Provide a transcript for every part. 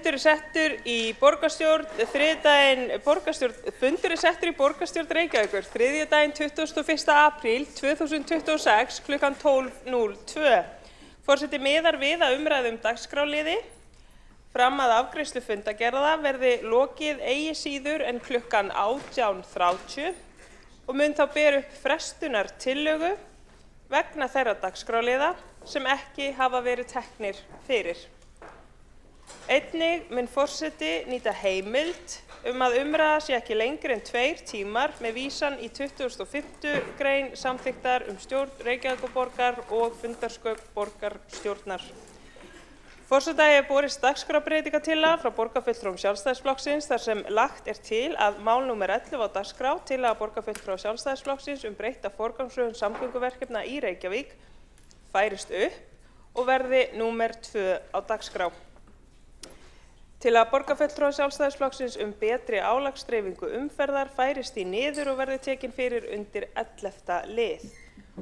Fundur settur í borgarstjórn Reykjavíkur þriðjudaginn 21. apríl 2026 klukkan 12:02. Forseti miðar við að umræðum dagskrárliði fram að afgreiðslu fundargerða verði lokið eigi síður en klukkan 18:30 og mun þá bera upp frestunartillögu vegna þeirra dagskrárliða sem ekki hafa verið teknir fyrir. Einnig mun forseti nýta heimild að umræða sé ekki lengri en 2 tímar með vísan í 25. grein samþykktar stjórn Reykjavíkurborgar og fundarsköp borgarstjórnar. Forseta hefur borist dagskrárbreytingartillaga frá borgarfulltrúum Sjálfstæðisflokksins þar sem lagt til að mál númer 11 á dagskrá, tillaga borgarfulltrúa Sjálfstæðisflokksins breytta forgangsröðun samgönguverkefna í Reykjavík, færist upp og verði númer 2 á dagskrá. Tillaga borgarfulltrúa Sjálfstæðisflokksins betri álagsdreifingu umferðar færist í niður og verði tekin fyrir undir 11. lið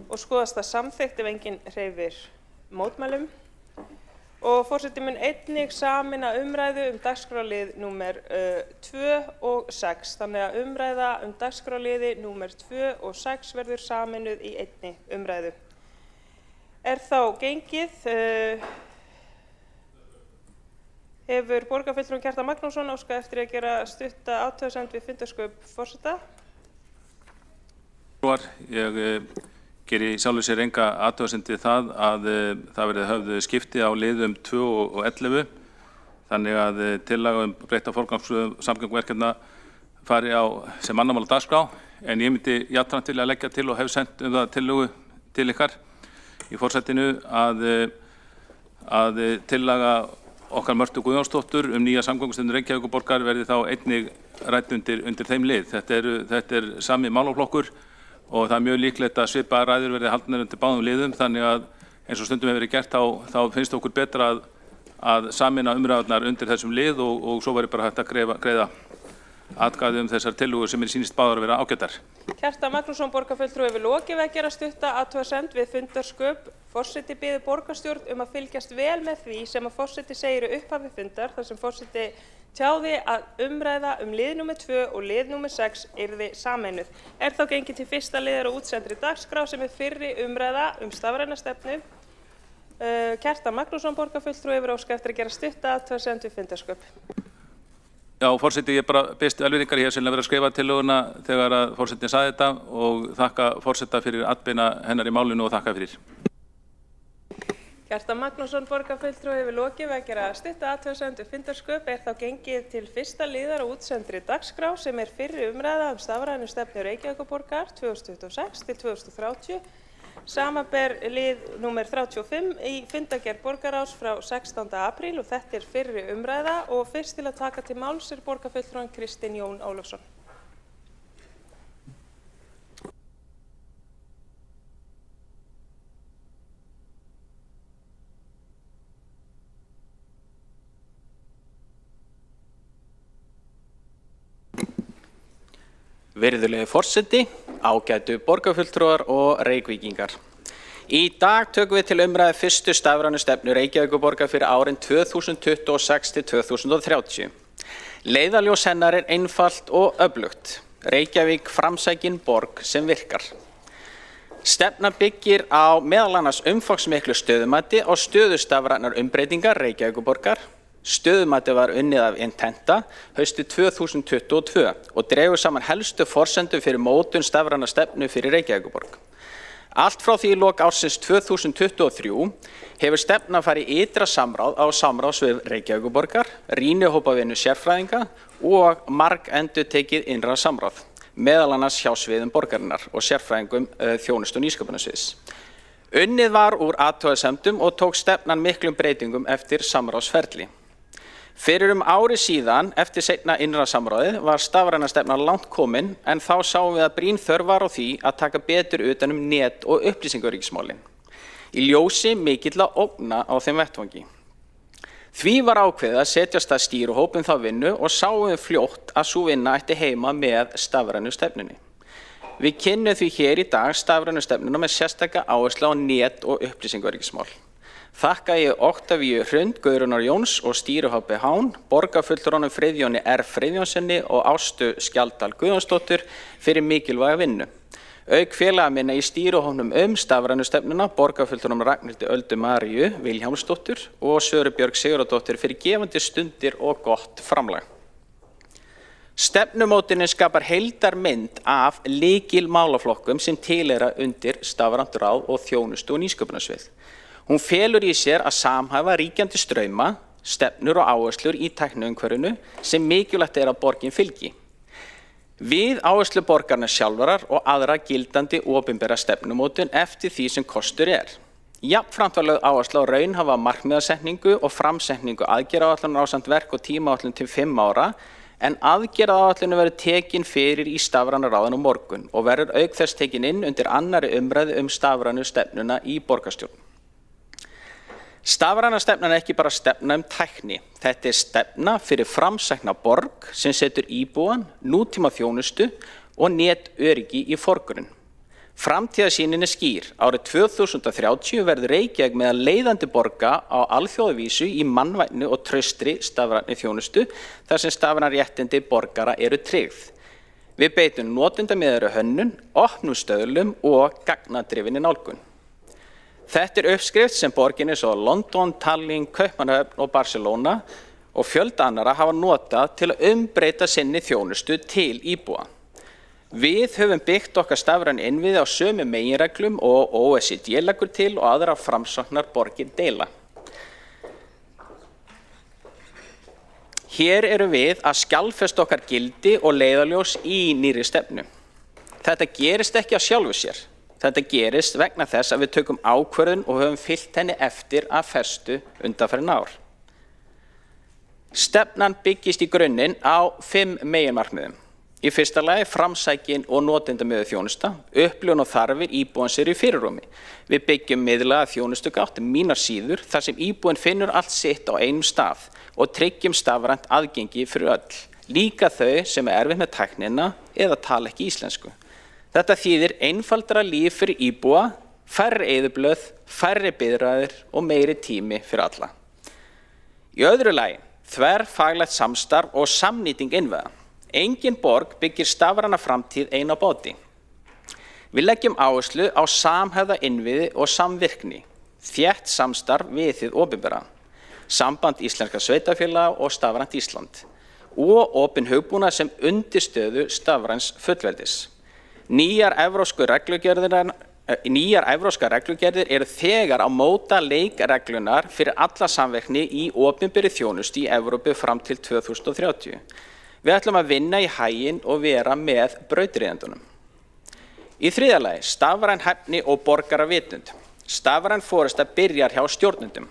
og skoðast það samþykkt ef enginn hreyfir mótmælum. Og forseti mun einnig sameina umræðu dagskrárlið númer 2 og 6. Þannig að umræða dagskrárliði númer 2 og 6 verður sameinuð í einni umræðu. Þá gengið hefur borgarfulltrúinn Kjartan Magnússon óskað eftir að gera stutta athugasemd við fundarsköp forseta. Ég geri sjálfur sér enga athugasemd við það að það verði höfðu skipti á liðum 2 og 11. Þannig að tillaga breytta forgangsröðun samgönguverkefna fari á sem annað mál á dagskrá, en ég myndi jafnframt til að leggja til og hef sent það tillögu til ykkar í forsætinu að tillaga okkar Mörtu Guðjónsdóttur nýja samgöngustefnu Reykjavíkurborgar verði þá einnig rædd undir þeim lið. Þetta er sami málaflokkur og það er mjög líklegt að svipaðar ræður verði haldnar undir báðum liðum, þannig að eins og stundum hefur verið gert þá finnst okkur betra að sameina umræðurnar undir þessum lið og svo verður bara hægt að greiða atkvæði þessar tillögur sem sýnist báðar að vera ágætar. Kjartan Magnússon borgarfulltrúi hefur lokið að gera stutta athugasemd við fundarsköp. Forseti biður borgarstjórn að fylgjast vel með því sem forseti segir í upphafi fundar þar sem forseti tjáði að umræða lið númer 2 og lið númer 6 yrði sameinuð. Þá gengið til fyrsta liðar og útsendri dagskrá sem fyrri umræða stafræna stefnu. Kjartan Magnússon borgarfulltrúi hefur óskað eftir að gera stutta athugasemd við fundarsköp. Já, forseti, ég bara biðst velvirðingar, ég hef sennilega verið að skrifa tillöguna þegar að forsetin sagði þetta og þakka forseta fyrir atbeina hennar í málinu og þakka fyrir. Kjartan Magnússon borgarfulltrúi hefur lokið að gera stutta athugasemd við fundarsköp. Þá gengið til fyrsta liðar og útsendri dagskrá sem fyrri umræða stafrænu stefnu Reykjavíkurborgar 2026 til 2030. Samanber lið númer 35 í fundargerð borgarráðs frá 16. apríl og þetta fyrri umræða og fyrst til að taka til máls borgarfulltrúinn Kristinn Jón Ólafsson. Virðulegi forseti, ágætu borgarfulltrúar og Reykvíkingar. Í dag tökum við til umræðu fyrstu stafrænu stefnu Reykjavíkurborgar fyrir árin 2026 til 2030. Leiðarljós hennar einfalt og öflugt. Reykjavík framsækin borg sem virkar. Stefnan byggir á meðal annars umfangsmiklu stöðumati og stöðustafrænar umbreytingar Reykjavíkurborgar. Stöðumati var unnið af Intenta haustið 2022 og dregur saman helstu forsendur fyrir mótun stafræna stefnu fyrir Reykjavíkurborg. Allt frá því í lok ársins 2023 hefur stefnan farið í ytra samráð á samráðsvið Reykjavíkurborgar, rýnihópavinnu sérfræðinga og margendurtekið innra samráð, meðal annars hjá sviðum borgarinnar og sérfræðingum þjónustu- og nýsköpunarsviðs. Unnið var úr athugasemdum og tók stefnan miklum breytingum eftir samráðsferli. Fyrir ári síðan, eftir seinna innra samráðið, var stafræna stefnan langt komin en þá sáum við að brýn þörf var á því að taka betur utan net- og upplýsingaöryggismálin. Í ljósi mikilla ógna á þeim vettvangi. Því var ákveðið að setjast að stýrihóp þá vinnu og sáum við fljótt að sú vinna ætti heima með stafrænu stefnunni. Við kynnum því hér í dag stafrænu stefnuna með sérstaka áherslu á net- og upplýsingaöryggismál. Þakka ég Oktavíu Hrund Guðrúnar Jóns og Stýru H.B. Hán, borgarfulltrúanum Friðjóni R. Friðjónsssyni og Ástu Skjaldal Guðjónsdóttur fyrir mikilvæga vinnu. Auk félaga minna í stýruhópnum stafrænu stefnuna, borgarfulltrúanum Ragnhildi Öldu Maríu Vilhjálmsdóttur og Söru Björg Sigurðardóttur fyrir gefandi stundir og gott framlag. Stefnumótunin skapar heildarmynd af lykilmálaflokkum sem tilheyra undir stafrænt ráð og þjónustu og nýsköpunarsvið. Hún felur í sér að samhæfa ríkjandi strauma, stefnur og áherslur í tækniumhverfinu sem mikilvægt að borgin fylgi. Við áherslu borgarna sjálfarar og aðra gildandi opinbera stefnumótun eftir því sem kostur er. Jafnframt var lögð áhersla á raunhæfa markmiðasetningu og framsetningu aðgerðaáætlunar ásamt verk- og tímaáætlun til 5 ára, en aðgerðaáætlunin verður tekin fyrir í stafræna ráðinu á morgun og verður auk þess tekin inn undir annarri umræðu stafrænu stefnuna í borgarstjórn. Stafræna stefnan ekki bara stefna tækni. Þetta stefna fyrir framsækna borg sem setur íbúan, nútíma þjónustu og netöryggi í forgrunn. Framtíðarsýnin skýr. Árið 2030 verður Reykjavík meðal leiðandi borga á alþjóðavísu í mannvænni og traustri stafrænni þjónustu þar sem stafræn réttindi borgara eru tryggð. Við beitum notendamiðaðri hönnun, opnum stöðlum og gagnadrifinni nálgun. Þetta uppskrift sem borgin svo London, Tallinn, Kaupmannahöfn og Barcelona og fjölda annarra hafa notað til að umbreyta sinni þjónustu til íbúa. Við höfum byggt okkar stafrænu innviði á sömu meginreglum og OECD leggur til og aðra framsóknar borgir deila. Hér erum við að skjalfesta okkar gildi og leiðarljós í nýrri stefnu. Þetta gerist ekki af sjálfu sér. Þetta gerist vegna þess að við tökum ákvörðun og höfum fylgt henni eftir að festu undanfarin ár. Stefnan byggist í grunninn á 5 meginmarkmiðum. Í fyrsta lagi framsækin og notendamiðuð þjónusta, upplifun og þarfir íbúans í fyrirrúmi. Við byggjum miðlæga þjónustugátt mínar síður þar sem íbúinn finnur allt sitt á einum stað og tryggjum stafrænt aðgengi fyrir öll, líka þau sem erfitt með tæknina eða tala ekki íslensku. Þetta þýðir einfaldara líf fyrir íbúa, færri eyðublöð, færri biðraðir og meiri tími fyrir alla. Í öðru lagi, þverfaglegt samstarf og samnýting innviða. Engin borg byggir stafræna framtíð ein á báti. Við leggjum áherslu á samhæfða innviði og samvirkni, þétt samstarf við hið opinbera, samband íslenskra sveitarfélaga og stafrænt Ísland og opin hugbúnað sem undirstöðu stafræns fullveldis. Nýjar evrópskar reglugerðir eru þegar að móta leikreglunar fyrir alla samverkni í opinberri þjónustu í Evrópu fram til 2030. Við ætlum að vinna í haginn og vera með brautryðjendunum. Í þriðja lagi, stafræn hæfni og borgaravitund. Stafræn forysta byrjar hjá stjórnendum.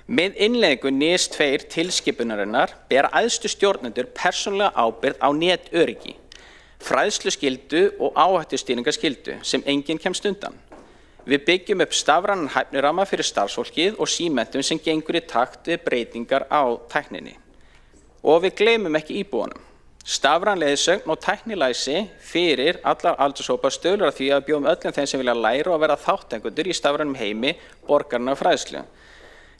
Með innleiðingu NIS 2 tilskipunarinnar bera æðstu stjórnendur persónulega ábyrgð á netöryggi, fræðsluskyldu og áhættustýringarskyldu sem enginn kemst undan. Við byggjum upp stafrænan hæfniramma fyrir starfsfólkið og símenntun sem gengur í takt við breytingar á tækninni. Og við gleymum ekki íbúanum. Stafræn leiðsögn og tæknilæsi fyrir allar aldurshópar stuðlar að því að bjóðum öllum þeim sem vilja læra og vera þátttakendur í stafrænum heimi borgarna og fræðslu.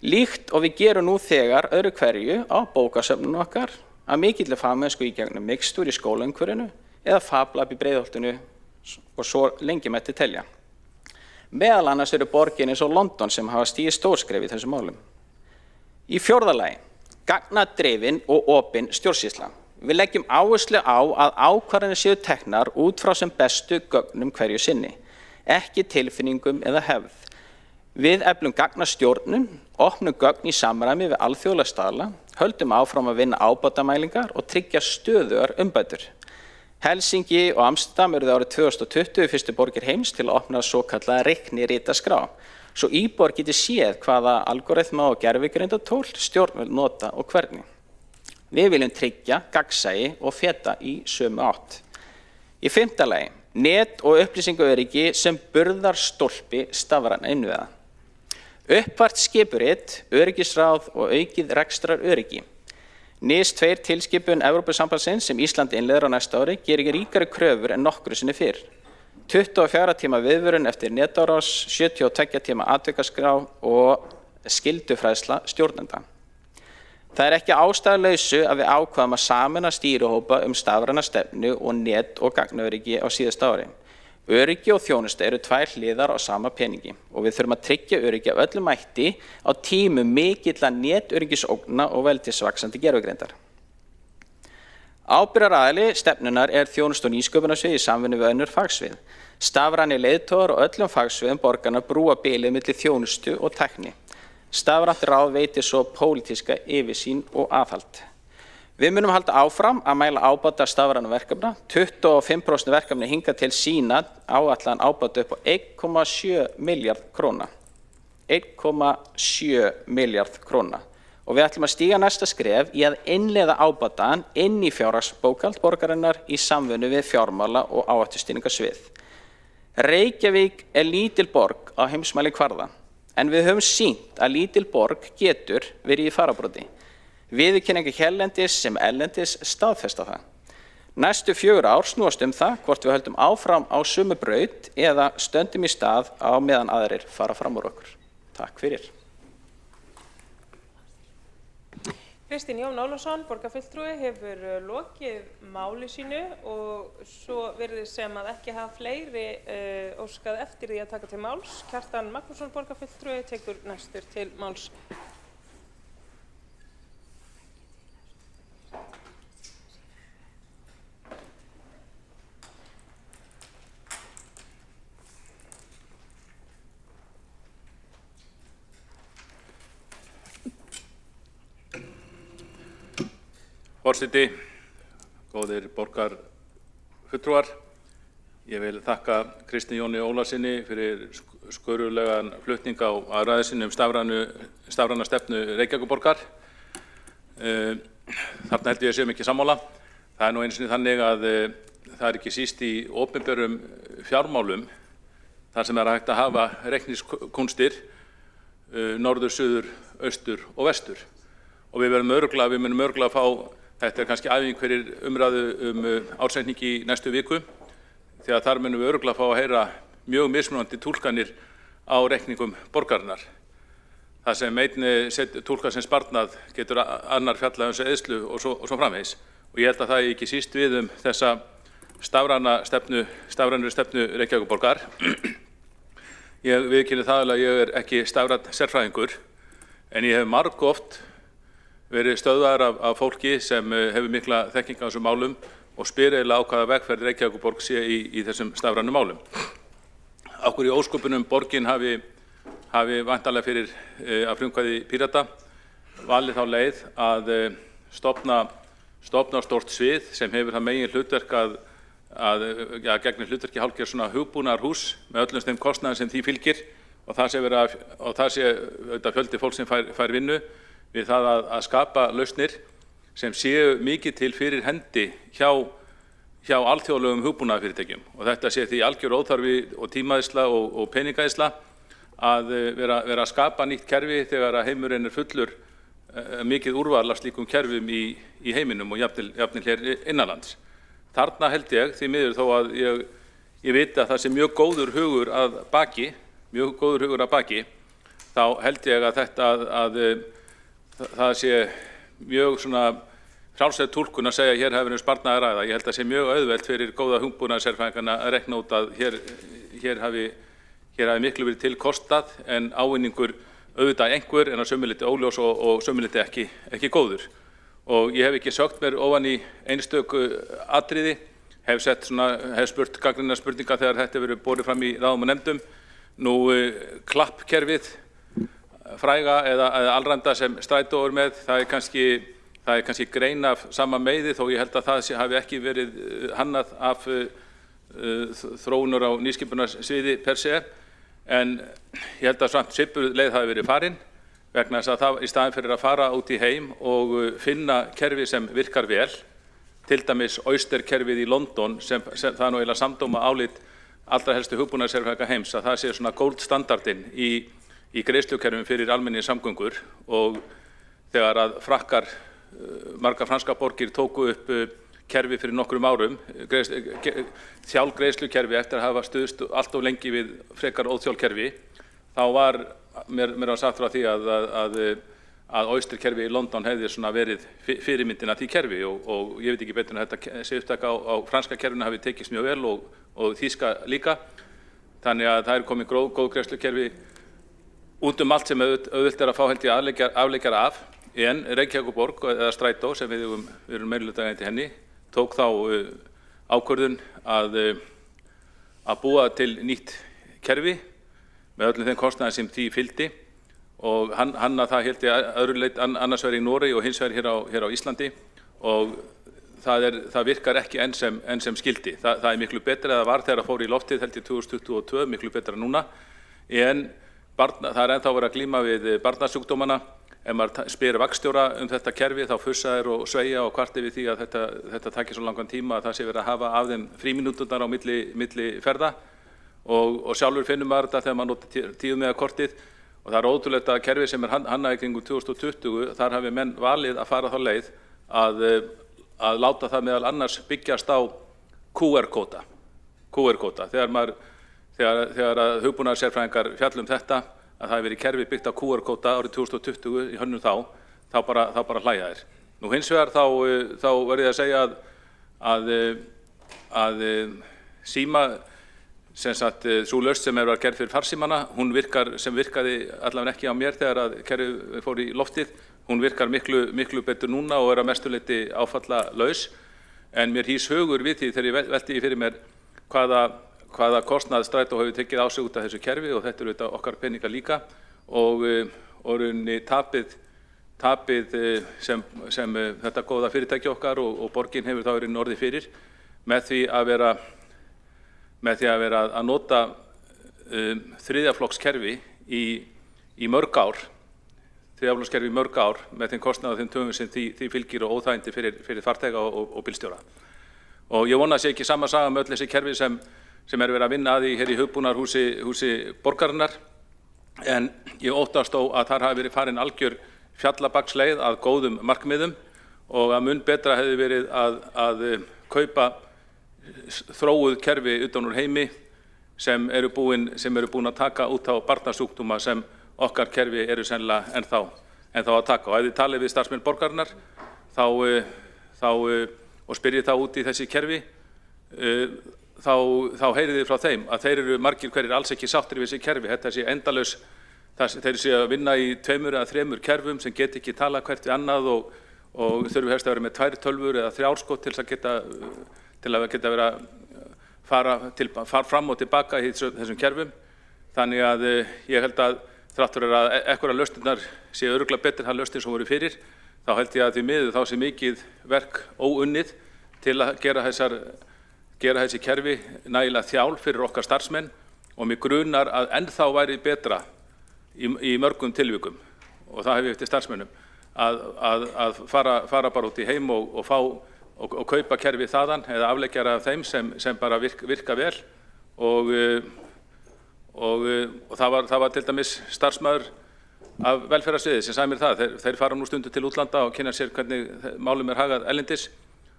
Líkt og við gerum nú þegar öðru hverju á bókasöfnunum okkar að mikilli fagmennsku í gegnum Mixtur í skólaumhverfinu eða FabLab í Breiðholtinu og svo lengi mætti telja. Meðal annars eru borgir eins og London sem hafa stigið stórskref í þessum málum. Í fjórða lagi, gagnadrifin og opin stjórnsýsla. Við leggjum áherslu á að ákvarðanir séu teknar út frá sem bestu gögnum hverju sinni, ekki tilfinningum eða hefð. Við eflum gagnastjórnun, opnum gögn í samræmi við alþjóðlega staðla, höldum áfram að vinna ábatamælingar og tryggja stöðugar umbætur. Helsingi og Amsterdam eru árið 2020 fyrstu borgir heims til að opna svokallaða reiknirítaskrá, svo íbúar geti séð hvaða algoritma og gervigreindartól stjórnvöld nota og hvernig. Við viljum tryggja gagnsæi og feta í sömu átt. Í fimmta lagi, net- og upplýsingaöryggi sem burðarstólpi stafrænna innviða. Uppfært skipurit, öryggisráð og aukið rekstraröryggi. NIS 2 tilskipun Evrópusambandsins sem Ísland innleiðir á næsta ári gerir ríkari kröfur en nokkru sinni fyrr. 24 tíma viðvörun eftir netárás, 72 tíma atvikaskrá og skyldufræðsla stjórnenda. Það ekki ástæðulausu að við ákvaðum að sameina stýrihópa stafræna stefnu og net- og gagnaöryggi á síðasta ári. Öryggi og þjónusta eru tvær hliðar á sama peningi og við þurfum að tryggja öryggi af öllum mætti á tímum mikilla netöryggisógna og veldisvaxandi gervigreindar. Ábyrgðaraðili stefnunnar þjónustu- og nýsköpunarsvið í samvinnu við önnur fagsvið. Stafrænir leiðtogar og öllum fagsviðum borgarna brúa bilið milli þjónustu og tækni. Stafrænt ráð veitir svo pólitíska yfirsýn og aðhald. Við munum halda áfram að mæla ábata stafrænu verkefna. 25% verkefni hingað til sína áætlaðan ábata upp á 1,7 milljarð króna. 1,7 milljarð króna. Og við ætlum að stíga næsta skref í að innleiða ábataðan inn í fjárhagsbókhald borgarinnar í samvinnu við fjármála- og áhættustýringarsvið. Reykjavík lítil borg á heimsmælikvarða, en við höfum sýnt að lítil borg getur verið í fararbroddi. Viðurkenningar hérlendis sem erlendis staðfesta það. Næstu 4 ár snúast það hvort við höldum áfram á sömu braut eða stöndum í stað á meðan aðrir fara fram úr okkur. Takk fyrir. Kristinn Jón Ólafsson, borgarfulltrúi, hefur lokið máli sínu og svo virðist sem að ekki hafa fleiri óskað eftir því að taka til máls. Kjartan Magnússon, borgarfulltrúi, tekur næstur til máls. Forseti, góðir borgarfulltrúar, ég vil þakka Kristni Jóni Ólafssyni fyrir skörulegan flutning á ræðu sinni stafræna stefnu Reykjavíkurborgar. Þarna held ég séum ekki sammála. Það nú einu sinni þannig að það ekki síst í opinberum fjármálum þar sem hægt að hafa reikningskúnstir norður, suður, austur og vestur. Og við munum örugglega að fá, þetta kannski æfing fyrir umræðu ársreikningi í næstu viku, því að þar munum við örugglega að fá að heyra mjög mismunandi túlkanir á reikningum borgarinnar. Það sem einn túlkar sem sparnað getur annar fjallað sem eyðslu og svo framvegis. Og ég held að það ekki síst við þessa stafrænu stefnu Reykjavíkurborgar. Ég viðurkenni það að ég ekki stafrænn sérfræðingur, en ég hef margoft verið stöðvaður af fólki sem hefur mikla þekkingu á þessum málum og spyr eiginlega á hvaða vegferð Reykjavíkurborg sé í þessum stafrænu málum. Af hverju í ósköpunum borgin hafi væntanlega fyrir að frumkvæði Pírata valið þá leið að stofna stórt svið sem hefur það megin hlutverk að gegnir hlutverki hálfgerð svona hugbúnaðarhús með öllum þeim kostnaðum sem því fylgir og það sé fjöldi fólk sem fær vinnu við það að skapa lausnir sem séu mikið til fyrir hendi hjá alþjóðlegum hugbúnaðarfyrirtækjum og þetta sé því algjör óþarfi og tímaeyðsla og peningaeyðsla að vera að skapa nýtt kerfi þegar að heimurinn fullur mikið úrval af slíkum kerfum í heiminum og jafnvel hér innanlands. Þarna held ég því miður þó að ég veit að það sé mjög góður hugur að baki, þá held ég að það sé mjög svona frjálsleg túlkun að segja að hér hafi verið sparnað að ræða. Ég held að það sé mjög auðvelt fyrir góða hugbúnaðarsérfræðingana að reikna út að hér hafi miklu verið til kostað en ávinningur auðvitað einhver en að sömu liti óljós og sömu liti ekki góður. Og ég hef ekki sögt mér ofan í einstöku atriði, hef spurt gagnrýnar spurningar þegar þetta verið borið fram í ráðum og nefndum. Nú klappkerfið fræga eða alræmda sem Strætó er með, það er kannski grein af sama meiði þó ég held að það hafi ekki verið hannað af þróunar á nýskipunarsviði per se, en ég held að samt svipuð leið hafi verið farin vegna þess að það í staðinn fyrir að fara út í heim og finna kerfi sem virkar vel, til dæmis Oyster-kerfið í London sem það er nú eiginlega samdóma álit allra helstu hugbúnaðarsérfræðinga heims að það sé svona gold standardinn í greiðslukerfum fyrir almennir samgöngur og þegar að margar franskar borgir tóku upp kerfi fyrir nokkrum árum, þjálgreiðslukerfi eftir að hafa stuðst allt of lengi við frekar óþjálkerfi, þá var mér var sagt frá því að Oyster-kerfi í London hefði svona verið fyrirmyndin að því kerfi og ég veit ekki betur en að þetta sé upptaka á franska kerfinu hafi tekist mjög vel og þýska líka. Þannig að það komið góð greiðslukerfi út allt sem auðvitað að fá held ég afleggjar af, en Reykjavíkurborg eða Strætó sem við erum meirihlutaeigandi henni tók þá ákvörðun að búa til nýtt kerfi með öllum þeim kostnaði sem því fylgdi og hanna það held ég öðru leit annars vegar í Noregi og hins vegar hér á Íslandi og það virkar ekki enn sem skildi. Það miklu betra það var þegar það fór í loftið held ég 2022, miklu betra núna, en það ennþá verið að glíma við barnasjúkdómana. Ef maður spyr vagnstjóra þetta kerfi þá fussa þeir og sveigja og kvarta við því að þetta taki svo langan tíma að það sé verið að hafa af þeim frímínúturnar á milli ferða og sjálfur finnum maður þetta þegar maður notar tíumiðakortið og það ótrúlegt að kerfi sem hannað í kringum 2020 þar hafi menn valið að fara þá leið að láta það meðal annars byggjast á QR-kóta. Þegar hugbúnaðarsérfræðingar fjalla þetta að það hefur verið kerfi byggt á QR-kóta árið 2020 í hönnun þá bara hlæja þeir. Nú hins vegar þá verð ég að segja að síma, sem sagt, sú lausn sem var gerð fyrir farsímana, hún virkaði allavega ekki á mér þegar að kerfið fór í loftið. Hún virkar miklu betur núna og að mestu leyti áfallalaus, en mér hýs hugur við því þegar ég velti fyrir mér hvaða kostnað Strætó hefur tekið á sig út af þessu kerfi og þetta auðvitað okkar peningar líka og rauninni tapið sem þetta góða fyrirtæki okkar og borgin hefur þá verið orðið fyrir með því að vera að nota þriðjaflokkskerfi í mörg ár, með þeim kostnað og þeim töfum sem því fylgir og óþægindi fyrir farþega og bílstjóra. Og ég vona að sé ekki sama saga með öll þessi kerfi sem verið að vinna að því hér í hugbúnaðarhúsi borgarinnar, en ég óttast þó að þar hafi verið farin algjör fjallabaksleið að góðum markmiðum og að mun betra hefði verið að kaupa þróuð kerfi utan úr heimi sem eru búin að taka út á barnasjúkdóma sem okkar kerfi eru sennilega ennþá að taka. Og ef þið talið við starfsmenn borgarinnar og spyrjið þá út í þessi kerfi, þá heyrið þið frá þeim að þeir eru margir hverjir alls ekki sáttir við þessi kerfi. Þetta sé endalaus, þeir sé að vinna í 2 eða 3 kerfum sem get ekki tala hvert við annað og þurfi helst að vera með 2 tölvur eða 3 til að geta vera fara fram og tilbaka í þessum kerfum. Þannig að ég held að þrátt fyrir að einhverjar lausnirnar sé örugglega betur það lausnir sem voru fyrir, þá held ég að því miður þá sé mikið verk óunnið til að gera þessi kerfi nægilega þjál fyrir okkar starfsmenn og mig grunar að ennþá væri betra í mörgum tilvikum og það hef ég eftir starfsmennum að fara bara út í heim og kaupa kerfi þaðan eða afleggjara af þeim sem bara virka vel og það var til dæmis starfsmaður af velferðarsviði sem sagði mér það. Þeir fara nú stundu til útlanda og kynna sér hvernig málum hagað erlendis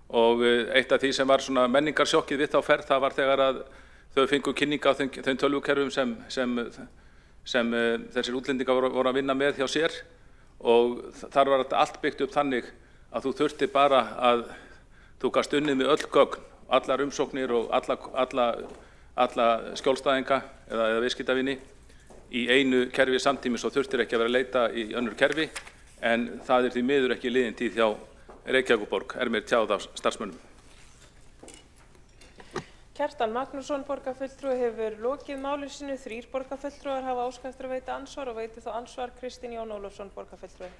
og eitt af því sem var svona menningarsjokkið við þá ferð, það var þegar að þau fengu kynning á þeim tölvukerfum sem þessir útlendingar voru að vinna með hjá sér og þar var þetta allt byggt upp þannig að þú þurfti bara að þú gast unnið með öll gögn, allar umsóknir og alla skjólstæðinga eða viðskiptavini í einu kerfi samtímis og þurftir ekki að vera að leita í önnur kerfi, en það því miður ekki liðin tíð hjá Reykjavíkurborg, mér tjáð af starfsmönnum. Kjartan Magnússon, borgarfulltrúi, hefur lokið máli sínu. 3 borgarfulltrúar hafa óskað eftir að veita ansvar og veitir þá ansvar Kristinn Jón Ólafsson, borgarfulltrúi.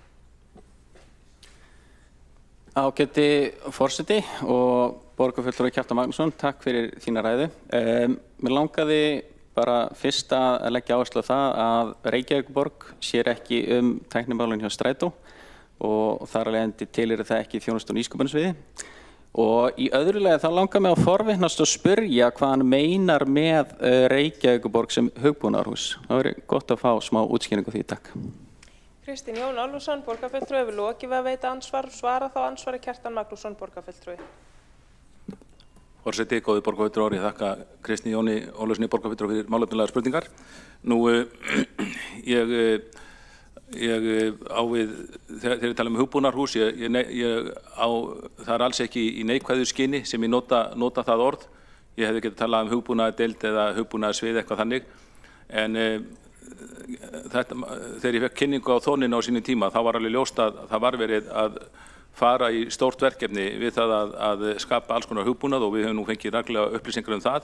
Ágæti forseti og borgarfulltrúi Kjartan Magnússon, takk fyrir þína ræðu. Mér langaði bara fyrst að leggja áherslu á það að Reykjavíkurborg sér ekki tæknimálin hjá Strætó og þar af leiðandi tilheyrir það ekki þjónustu- og nýsköpunarsviði. Og í öðru lagi þá langar mig að forvitnast og spyrja hvað hann meinar með Reykjavíkurborg sem hugbúnaðarhús. Það væri gott að fá smá útskýringu því, takk. Kristinn Jón Ólafsson, borgarfulltrúi, hefur lokið við að veita ansvar. Svara þá ansvari Kjartan Magnússon, borgarfulltrúi. Forseti, góði borgarfulltrúar, ég þakka Kristni Jóni Ólafssyni borgarfulltrúa fyrir málefnalegar spurningar. Nú, ég á við, þegar ég tala hugbúnaðarhús, það alls ekki í neikvæðu skyni sem ég nota það orð. Ég hefði getað talað hugbúnaðardeild eða hugbúnaðarsvið, eitthvað þannig. En þegar ég fekk kynningu á þóninu á sínum tíma, þá var alveg ljóst að það var verið að fara í stórt verkefni við það að skapa alls konar hugbúnað og við höfum nú fengið reglulega upplýsingar það.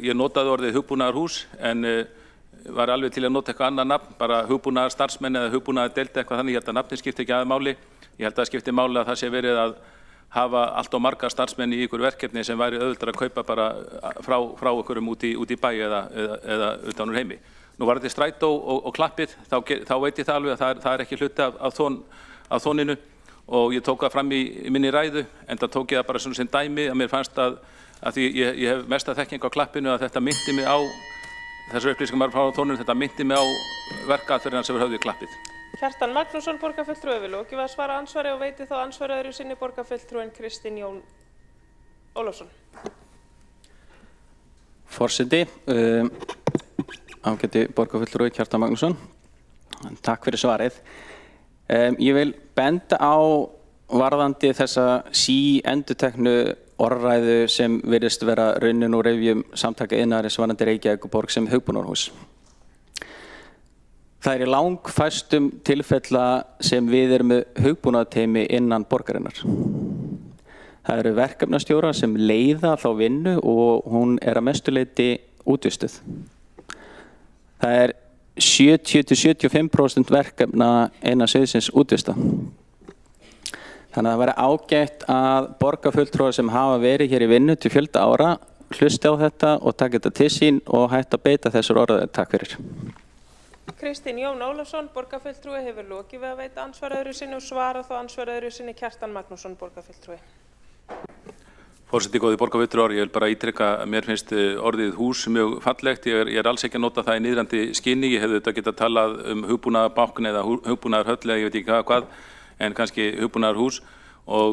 Ég notaði orðið hugbúnaðarhús en var alveg til að nota eitthvað annað nafn, bara hugbúnaðarstarfsmenn eða hugbúnaðardeild eitthvað þannig. Ég held að nafnið skipti ekki máli. Ég held að það skipti máli að það sé verið að hafa allt og marga starfsmenn í ykkur verkefni sem væri auðveldara að kaupa bara frá ykkurum út í bæ eða utan úr heimi. Nú var þetta strætó og klappið, þá veit ég það alveg að það ekki hluti af þóninu og ég tók það fram í minni ræðu, en það tók ég það bara svona sem dæmi að mér fannst að því ég hef mesta þekking á klappinu að þetta myndi mig á, þessar upplýsingar frá þóninu, þetta myndi mig á verkaðferðina sem höfðu klappið. Kjartan Magnússon, borgarfulltrúi, vil lokið að svara ansvari og veiti þá ansvari öðru sinni borgarfulltrúin Kristinn Jón Ólafsson. Forseti, ágæti borgarfulltrúi Kjartan Magnússon, takk fyrir svarið. Ég vil benda á varðandi þessa endurteknu orðræðu sem virðist vera raunin úr rifjum Samtaka iðnaðarins varðandi Reykjavíkurborg sem hugbúnaðarhús. Það í langfæstum tilfella sem við erum með hugbúnaðarteymi innan borgarinnar. Það eru verkefnastjórar sem leiða þá vinnu og hún að mestu leyti útvistuð. Það 70–75% verkefna innan sviðsins útvista. Þannig að það væri ágætt að borgarfulltrúar sem hafa verið hér í vinnu til fjölda ára hlusti á þetta og taka þetta til sín og hætta að beita þessar orðræður. Takk fyrir. Kristinn Jón Ólafsson, borgarfulltrúi, hefur lokið við að veita ansvar öðru sinni og svara þá ansvar öðru sinni Kjartan Magnússon, borgarfulltrúi. Forseti, góði borgarfulltrúar, ég vil bara ítreka að mér finnst orðið hús mjög fallegt. Ég alls ekki að nota það í niðrandi skyni. Ég hefði getað talað hugbúnaðarbákn eða hugbúnaðarhöll eða ég veit ekki hvað, en kannski hugbúnaðarhús. Og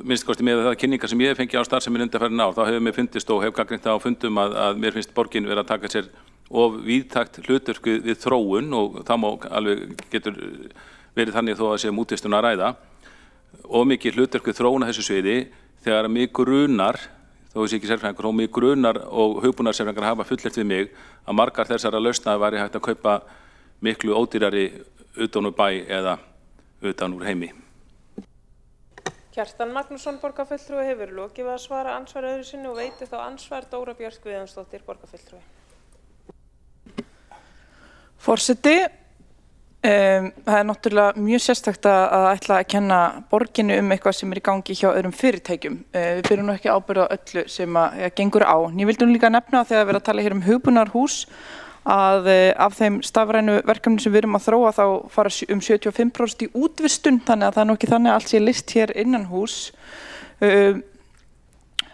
minnst kosti með það kynningar sem ég hef fengið á starfsemin undanfarin ár, þá hefur mér fundist og hef gagnrýnt á fundum að mér finnst borgin vera að taka sér of víðtækt hlutverk við þróun og það má alveg getur verið þannig þó að sé útvistun að ræða. Og mikið hlutverk við þróun á þessu sviði. Þegar mig grunar, þó ég sé ekki sérfræðingur, og mig grunar og hugbúnaðarsérfræðingar hafa fullyrt við mig að margar þessara lausna væri hægt að kaupa miklu ódýrari utan úr bæ eða utan úr heimi. Kjartan Magnússon, borgarfulltrúi, hefur lokið við að svara ansvar öðru sinni og veiti þá ansvar Dóra Björk Guðjónsdóttir, borgarfulltrúi. Forseti, það náttúrulega mjög sérstakt að ætla að kenna borginni eitthvað sem í gangi hjá öðrum fyrirtækjum. Við byrjum nú ekki ábyrgð á öllu sem gengur á. En ég vildi nú líka nefna þegar við erum að tala hér hugbúnaðarhús að af þeim stafrænu verkefni sem við erum að þróa þá fara 75% í útvistun, þannig að það nú ekki þannig að allt sé list hér innan hús.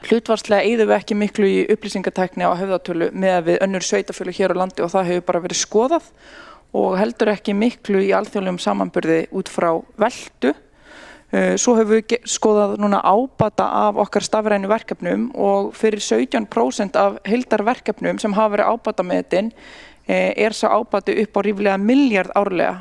Hlutvarslega eyðum við ekki miklu í upplýsingatækni á höfðatölu með við önnur sveitarfélög hér á landi og það hefur bara verið skoðað og heldur ekki miklu í alþjóðlegum samanburði út frá veltu. Svo höfum við skoðað núna ábata af okkar stafrænu verkefnum og fyrir 17% af heildarverkefnum sem hafa verið ábatametin sá ábati upp á ríflega milljarð árlega.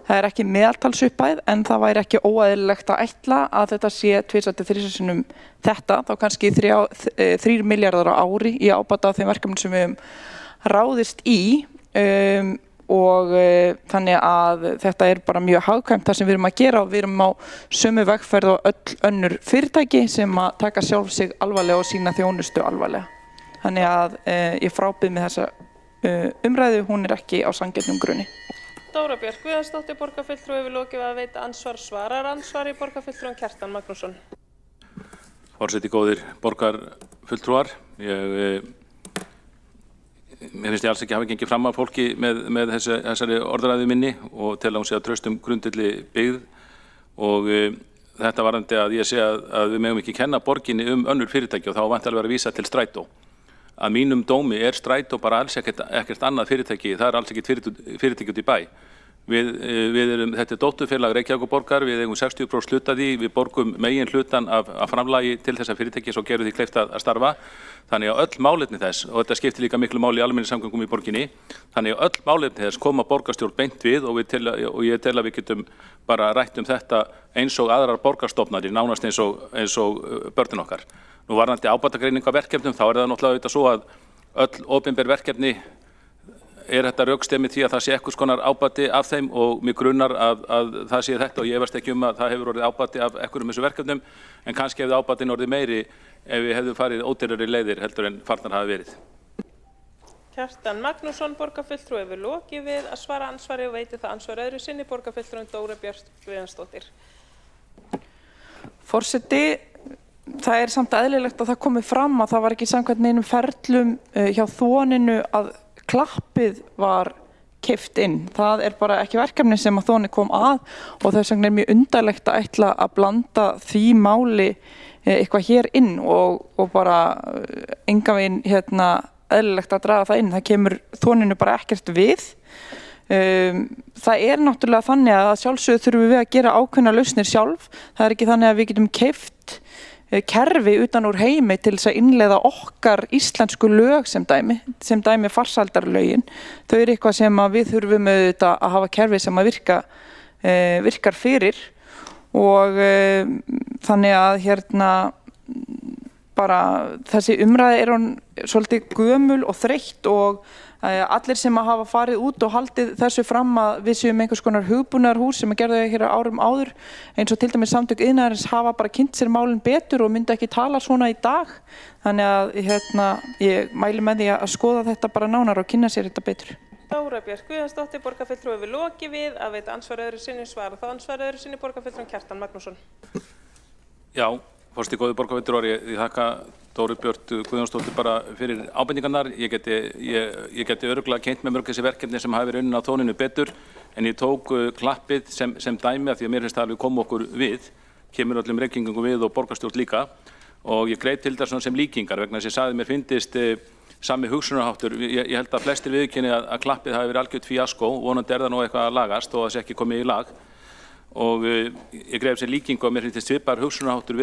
Það ekki meðaltalsupphæð en það væri ekki óeðlilegt að ætla að þetta sé 2–3 sinnum þetta, þá kannski 3 milljarðar á ári í ábata af þeim verkefnum sem við höfum ráðist í. Og þannig að þetta bara mjög hagkvæmt það sem við erum að gera og við erum á sömu vegferð og öll önnur fyrirtæki sem að taka sjálf sig alvarlega og sína þjónustu alvarlega. Þannig að ég frábið með þessa umræðu, hún ekki á sanngjörnum grunni. Dóra Björk Guðjónsdóttir, borgarfulltrúi, hefur lokið við að veita ansvar svarar ansvari borgarfulltrúin Kjartan Magnússon. Forseti, góðir borgarfulltrúar, mér finnst ég alls ekki hafa gengið fram af fólki með þessari orðræðu minni og til að hún sé að traustum grundvelli byggð og þetta varðandi að ég sé að við megum ekki kenna borginni önnur fyrirtæki og þá væntanlega vera að vísa til Strætó. Að mínum dómi Strætó bara alls ekkert annað fyrirtæki, það alls ekkert fyrirtæki út í bæ. Þetta dótturfélag Reykjavíkurborgar, við eigum 60% hluta því, við borgum megin hlutan af framlagi til þessa fyrirtækis og gerum því kleift að starfa. Þannig að öll málefni þess, og þetta skiptir líka miklu máli í almenningssamgöngum í borginni, þannig að öll málefni þess koma borgarstjórn beint við og ég tel að við getum bara rætt þetta eins og aðrar borgarstofnanir, nánast eins og börnin okkar. Nú varðandi ábatagreiningarverkefnum, þá það náttúrulega auðvitað svo að öll opinber verkefni þetta rökstemmið því að það sé einhvers konar ábati af þeim og mig grunar að það sé þetta og ég efast ekki að það hefur orðið ábati af einhverjum þessu verkefnum en kannski hefði ábatin orðið meiri ef við hefðum farið ódýrari leiðir heldur en farnar hafi verið. Kjartan Magnússon, borgarfulltrúi, hefur lokið við að svara andsvari og veitir það andsvar öðru sinni, borgarfulltrúin Dóra Björt Guðjónsdóttir. Forseti, það samt eðlilegt að það komi fram að það var ekki samkvæmt neinum ferlum hjá Þóninu að klappið var keypt inn. Það bara ekki verkefni sem að Þónir kom að og þess vegna mjög undarlegt að ætla að blanda því máli eitthvað hér inn og bara engan veginn eðlilegt að draga það inn. Það kemur Þóninu bara ekkert við. Það náttúrulega þannig að sjálfsögðu þurfum við að gera ákveðnar lausnir sjálf. Það ekki þannig að við getum keypt kerfi utan úr heimi til þess að innleiða okkar íslensku lög sem dæmi farsældarlögin. Þau eitthvað sem að við þurfum auðvitað að hafa kerfi sem að virkar fyrir og þannig að bara þessi umræða hún svolítið gömul og þreytt og allir sem að hafa farið út og haldið þessu fram að við séum einhvers konar hugbúnaðarhús sem að gerðu hér árum áður eins og til dæmis samtök iðnaðarins hafa bara kynnt sér málin betur og myndi ekki tala svona í dag. Þannig að ég mæli með því að skoða þetta bara nánar og kynna sér þetta betur. Dóra Björt Guðjónsdóttir, borgarfulltrúi, hefur lokið við að veita andsvar öðru sinni, svara þá andsvar öðru sinni, borgarfulltrúin Kjartan Magnússon. Já, forseti góður borgarfulltrúar, ég þakka Dóru Björt Guðjónsdóttir bara fyrir ábendingarnar. Ég geti örugglega kynnt með mörg þessi verkefni sem hafi verið unnin á Þóninu betur en ég tók klappið sem dæmi af því að mér finnst það alveg koma okkur við, kemur öllum Reykvíkingum við og borgarstjórn líka og ég greip til þess sem líkingar vegna þess að ég sagði mér fyndist sami hugsunarháttur. Ég held að flestir viðurkenni að klappið hafi verið algjört fíaskó, vonandi það nú eitthvað að lagast og það sé ekki komið í lag og ég greip sem líkingu og mér finnst svipar hugsunarháttur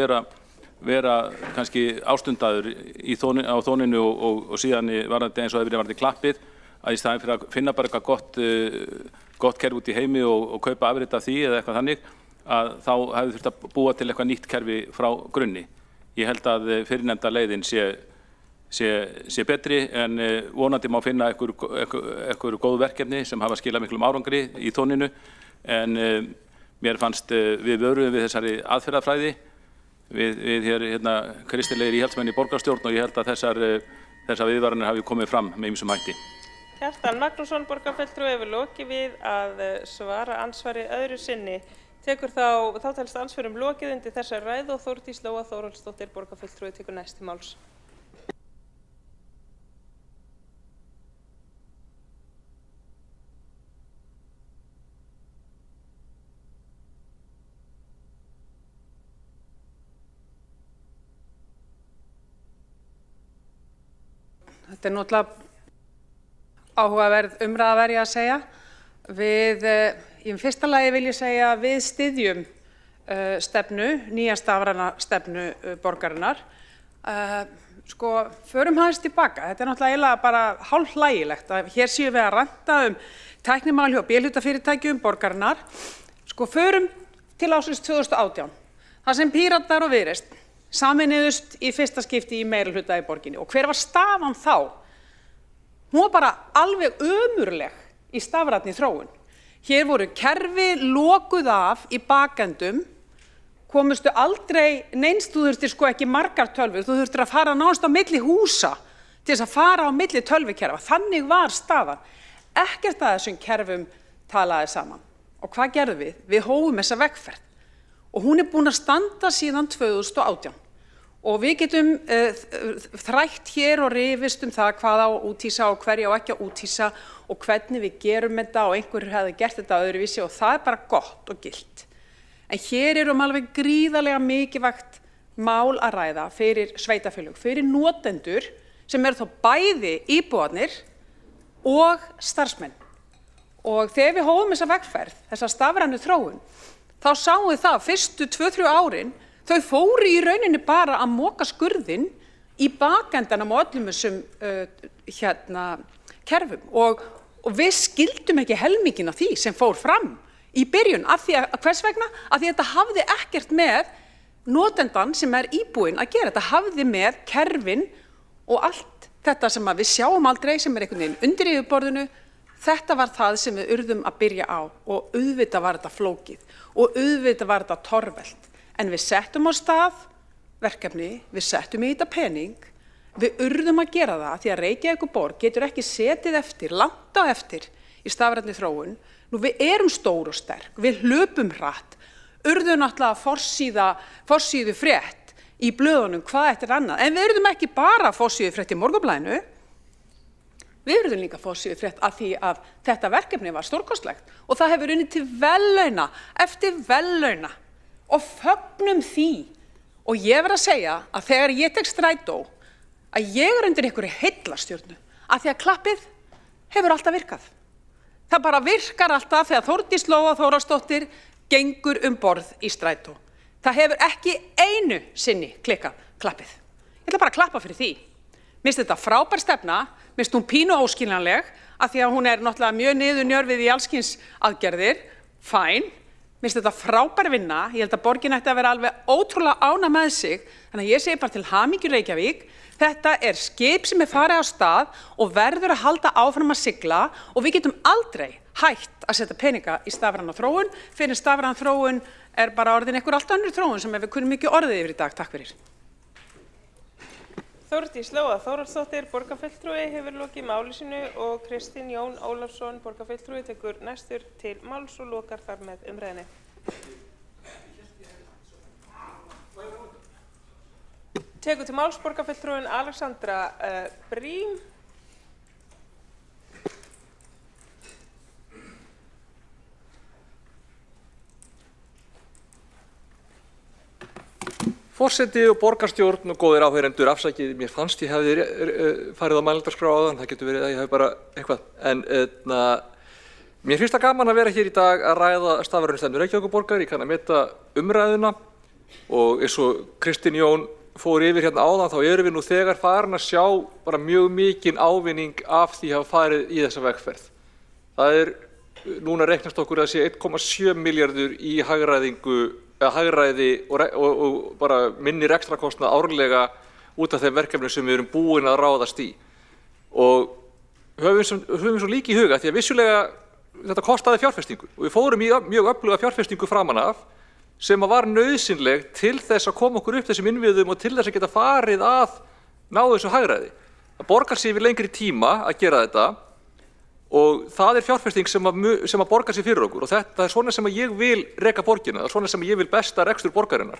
vera kannski ástundaður á Þóninu og síðan varðandi eins og það verið varðandi klappið að í staðinn fyrir að finna bara eitthvað gott kerfi út í heimi og kaupa afrit af því eða eitthvað þannig að þá hefði þurft að búa til eitthvað nýtt kerfi frá grunni. Ég held að fyrirnefnda leiðin sé betri en vonandi má finna einhver góð verkefni sem hafa skilað miklum árangri í Þóninu en mér fannst við vöruðum við þessari aðferðafræði við hérna kristilegir íhaldsmenn í borgarstjórn og ég held að þessar viðvaranir hafi komið fram með ýmsum hætti. Kjartan Magnússon, borgarfulltrúi, hefur lokið við að svara andsvari öðru sinni. Þá telst andsvörum lokið undir þessar ræðu og Þórdís Lóa Þórhallsdóttir, borgarfulltrúi, tekur næst til máls. Þetta náttúrulega áhugaverð umræða verð ég að segja. Í fyrsta lagi vil ég segja að við styðjum nýja stafræna stefnu borgarinnar. Förum aðeins tilbaka. Þetta náttúrulega eiginlega bara hálfhlægilegt að hér séum við að ranta tæknimál hjá B-hlutafyrirtækjum borgarinnar. Förum til ársins 2018, þar sem Píratar og Viðreisn sameinuðust í fyrsta skipti í meirihluta í borginni. Og hver var staðan þá? Hún var bara alveg ömurleg í stafrænni þróun. Hér voru kerfi lokuð af í bakendum, komustu aldrei, neins þú þurftir ekki margar tölvur, þú þurftir að fara nánast á milli húsa til þess að fara á milli tölvukerfa. Þannig var staðan. Ekkert að þessum kerfum talaði saman. Og hvað gerðum við? Við hófum þessa vegferð. Og hún búin að standa síðan 2018 og við getum þrætt hér og rifist það hvað á að úthýsa og hverju á ekki að úthýsa og hvernig við gerum þetta og einhverjir hefði gert þetta öðruvísi og það bara gott og gilt. En hér alveg gríðarlega mikilvægt mál að ræða fyrir sveitarfélög, fyrir notendur sem þá bæði íbúarnir og starfsmenn. Og þegar við hófum þessa vegferð, þessa stafrænu þróun, þá sáum við það fyrstu 2-3 árin, þau fóru í rauninni bara að moka skurðinn í bakendanum á öllum þessum kerfum. Og við skildum ekki helminginn af því sem fór fram í byrjun. Hvers vegna? Af því að þetta hafði ekkert með notendan sem íbúinn að gera. Þetta hafði með kerfin og allt þetta sem við sjáum aldrei, sem einhvern veginn undir yfirborðinu. Þetta var það sem við urðum að byrja á og auðvitað var þetta flókið og auðvitað var þetta torvelt. En við settum á stað verkefni, við settum í þetta pening, við urðum að gera það því að Reykjavíkurborg getur ekki setið eftir, langt á eftir í stafrænni þróun. Nú við erum stór og sterk, við hlupum hratt, urðum náttúrulega forsíðu frétt í blöðunum hvað eftir annað. En við urðum ekki bara forsíðu frétt í Morgunblaðinu, við urðum líka forsíðu frétt af því að þetta verkefni var stórkostlegt og það hefur unnið til verðlauna eftir verðlauna og fögnum því. Og ég verð að segja að þegar ég tek strætó að ég undir einhverju heillastjörnu af því að klappið hefur alltaf virkað. Það bara virkar alltaf þegar Þórdís Lóa Þórðarsdóttir gengur borð í strætó. Það hefur ekki einu sinni klikkað klappið. Ég ætla bara að klappa fyrir því. Mér finnst þetta frábær stefna, mér finnst hún pínu óskiljanleg af því að hún náttúrulega mjög niðurnjörfið í alls kyns aðgerðir, fæn. Mér finnst þetta frábær vinna, ég held að borgin ætti að vera alveg ótrúlega ánægð með sig, þannig að ég segi bara til hamingju Reykjavík, þetta skip sem farið á stað og verður að halda áfram að sigla og við getum aldrei hætt að setja peninga í stafræna þróun, fyrir stafræna þróun bara orðin einhver allt önnur þróun sem við kunnum ekki orðið yfir í dag. Takk fyrir. Þórdís Lóa Þórðarsdóttir, borgarfulltrúi, hefur lokið máli sínu og Kristinn Jón Ólafsson, borgarfulltrúi, tekur næstur til máls og lokar þar með umræðinni. Tekur til máls borgarfulltrúin Alexandra Brím. Forseti og borgarstjórn og góðir áheyrendur, afsakið, mér fannst ég hefði farið á mælendaskrá áðan, það getur verið að ég hef bara eitthvað. En mér finnst það gaman að vera hér í dag að ræða stafrænu stefnu Reykjavíkurborgar. Ég kann að meta umræðuna og eins og Kristinn Jón fór yfir hérna áðan, þá erum við nú þegar farin að sjá bara mjög mikinn ávinning af því að hafa farið í þessa vegferð. Það núna reiknast okkur að sé 1,7 milljarður í hagræði og bara minni rekstrakostnað árlega út af þeim verkefnum sem við erum búin að ráðast í. Og höfum svo líka í huga því að vissulega þetta kostaði fjárfestingu og við fórum í mjög öfluga fjárfestingu framan af sem var nauðsynleg til þess að koma okkur upp þessum innviðum og til þess að geta farið að ná þessu hagræði. Það borgar sig yfir lengri tíma að gera þetta og það fjárfesting sem að borgar sig fyrir okkur og þetta svona sem að ég vil reka borgina, það svona sem ég vil besta rekstur borgarinnar.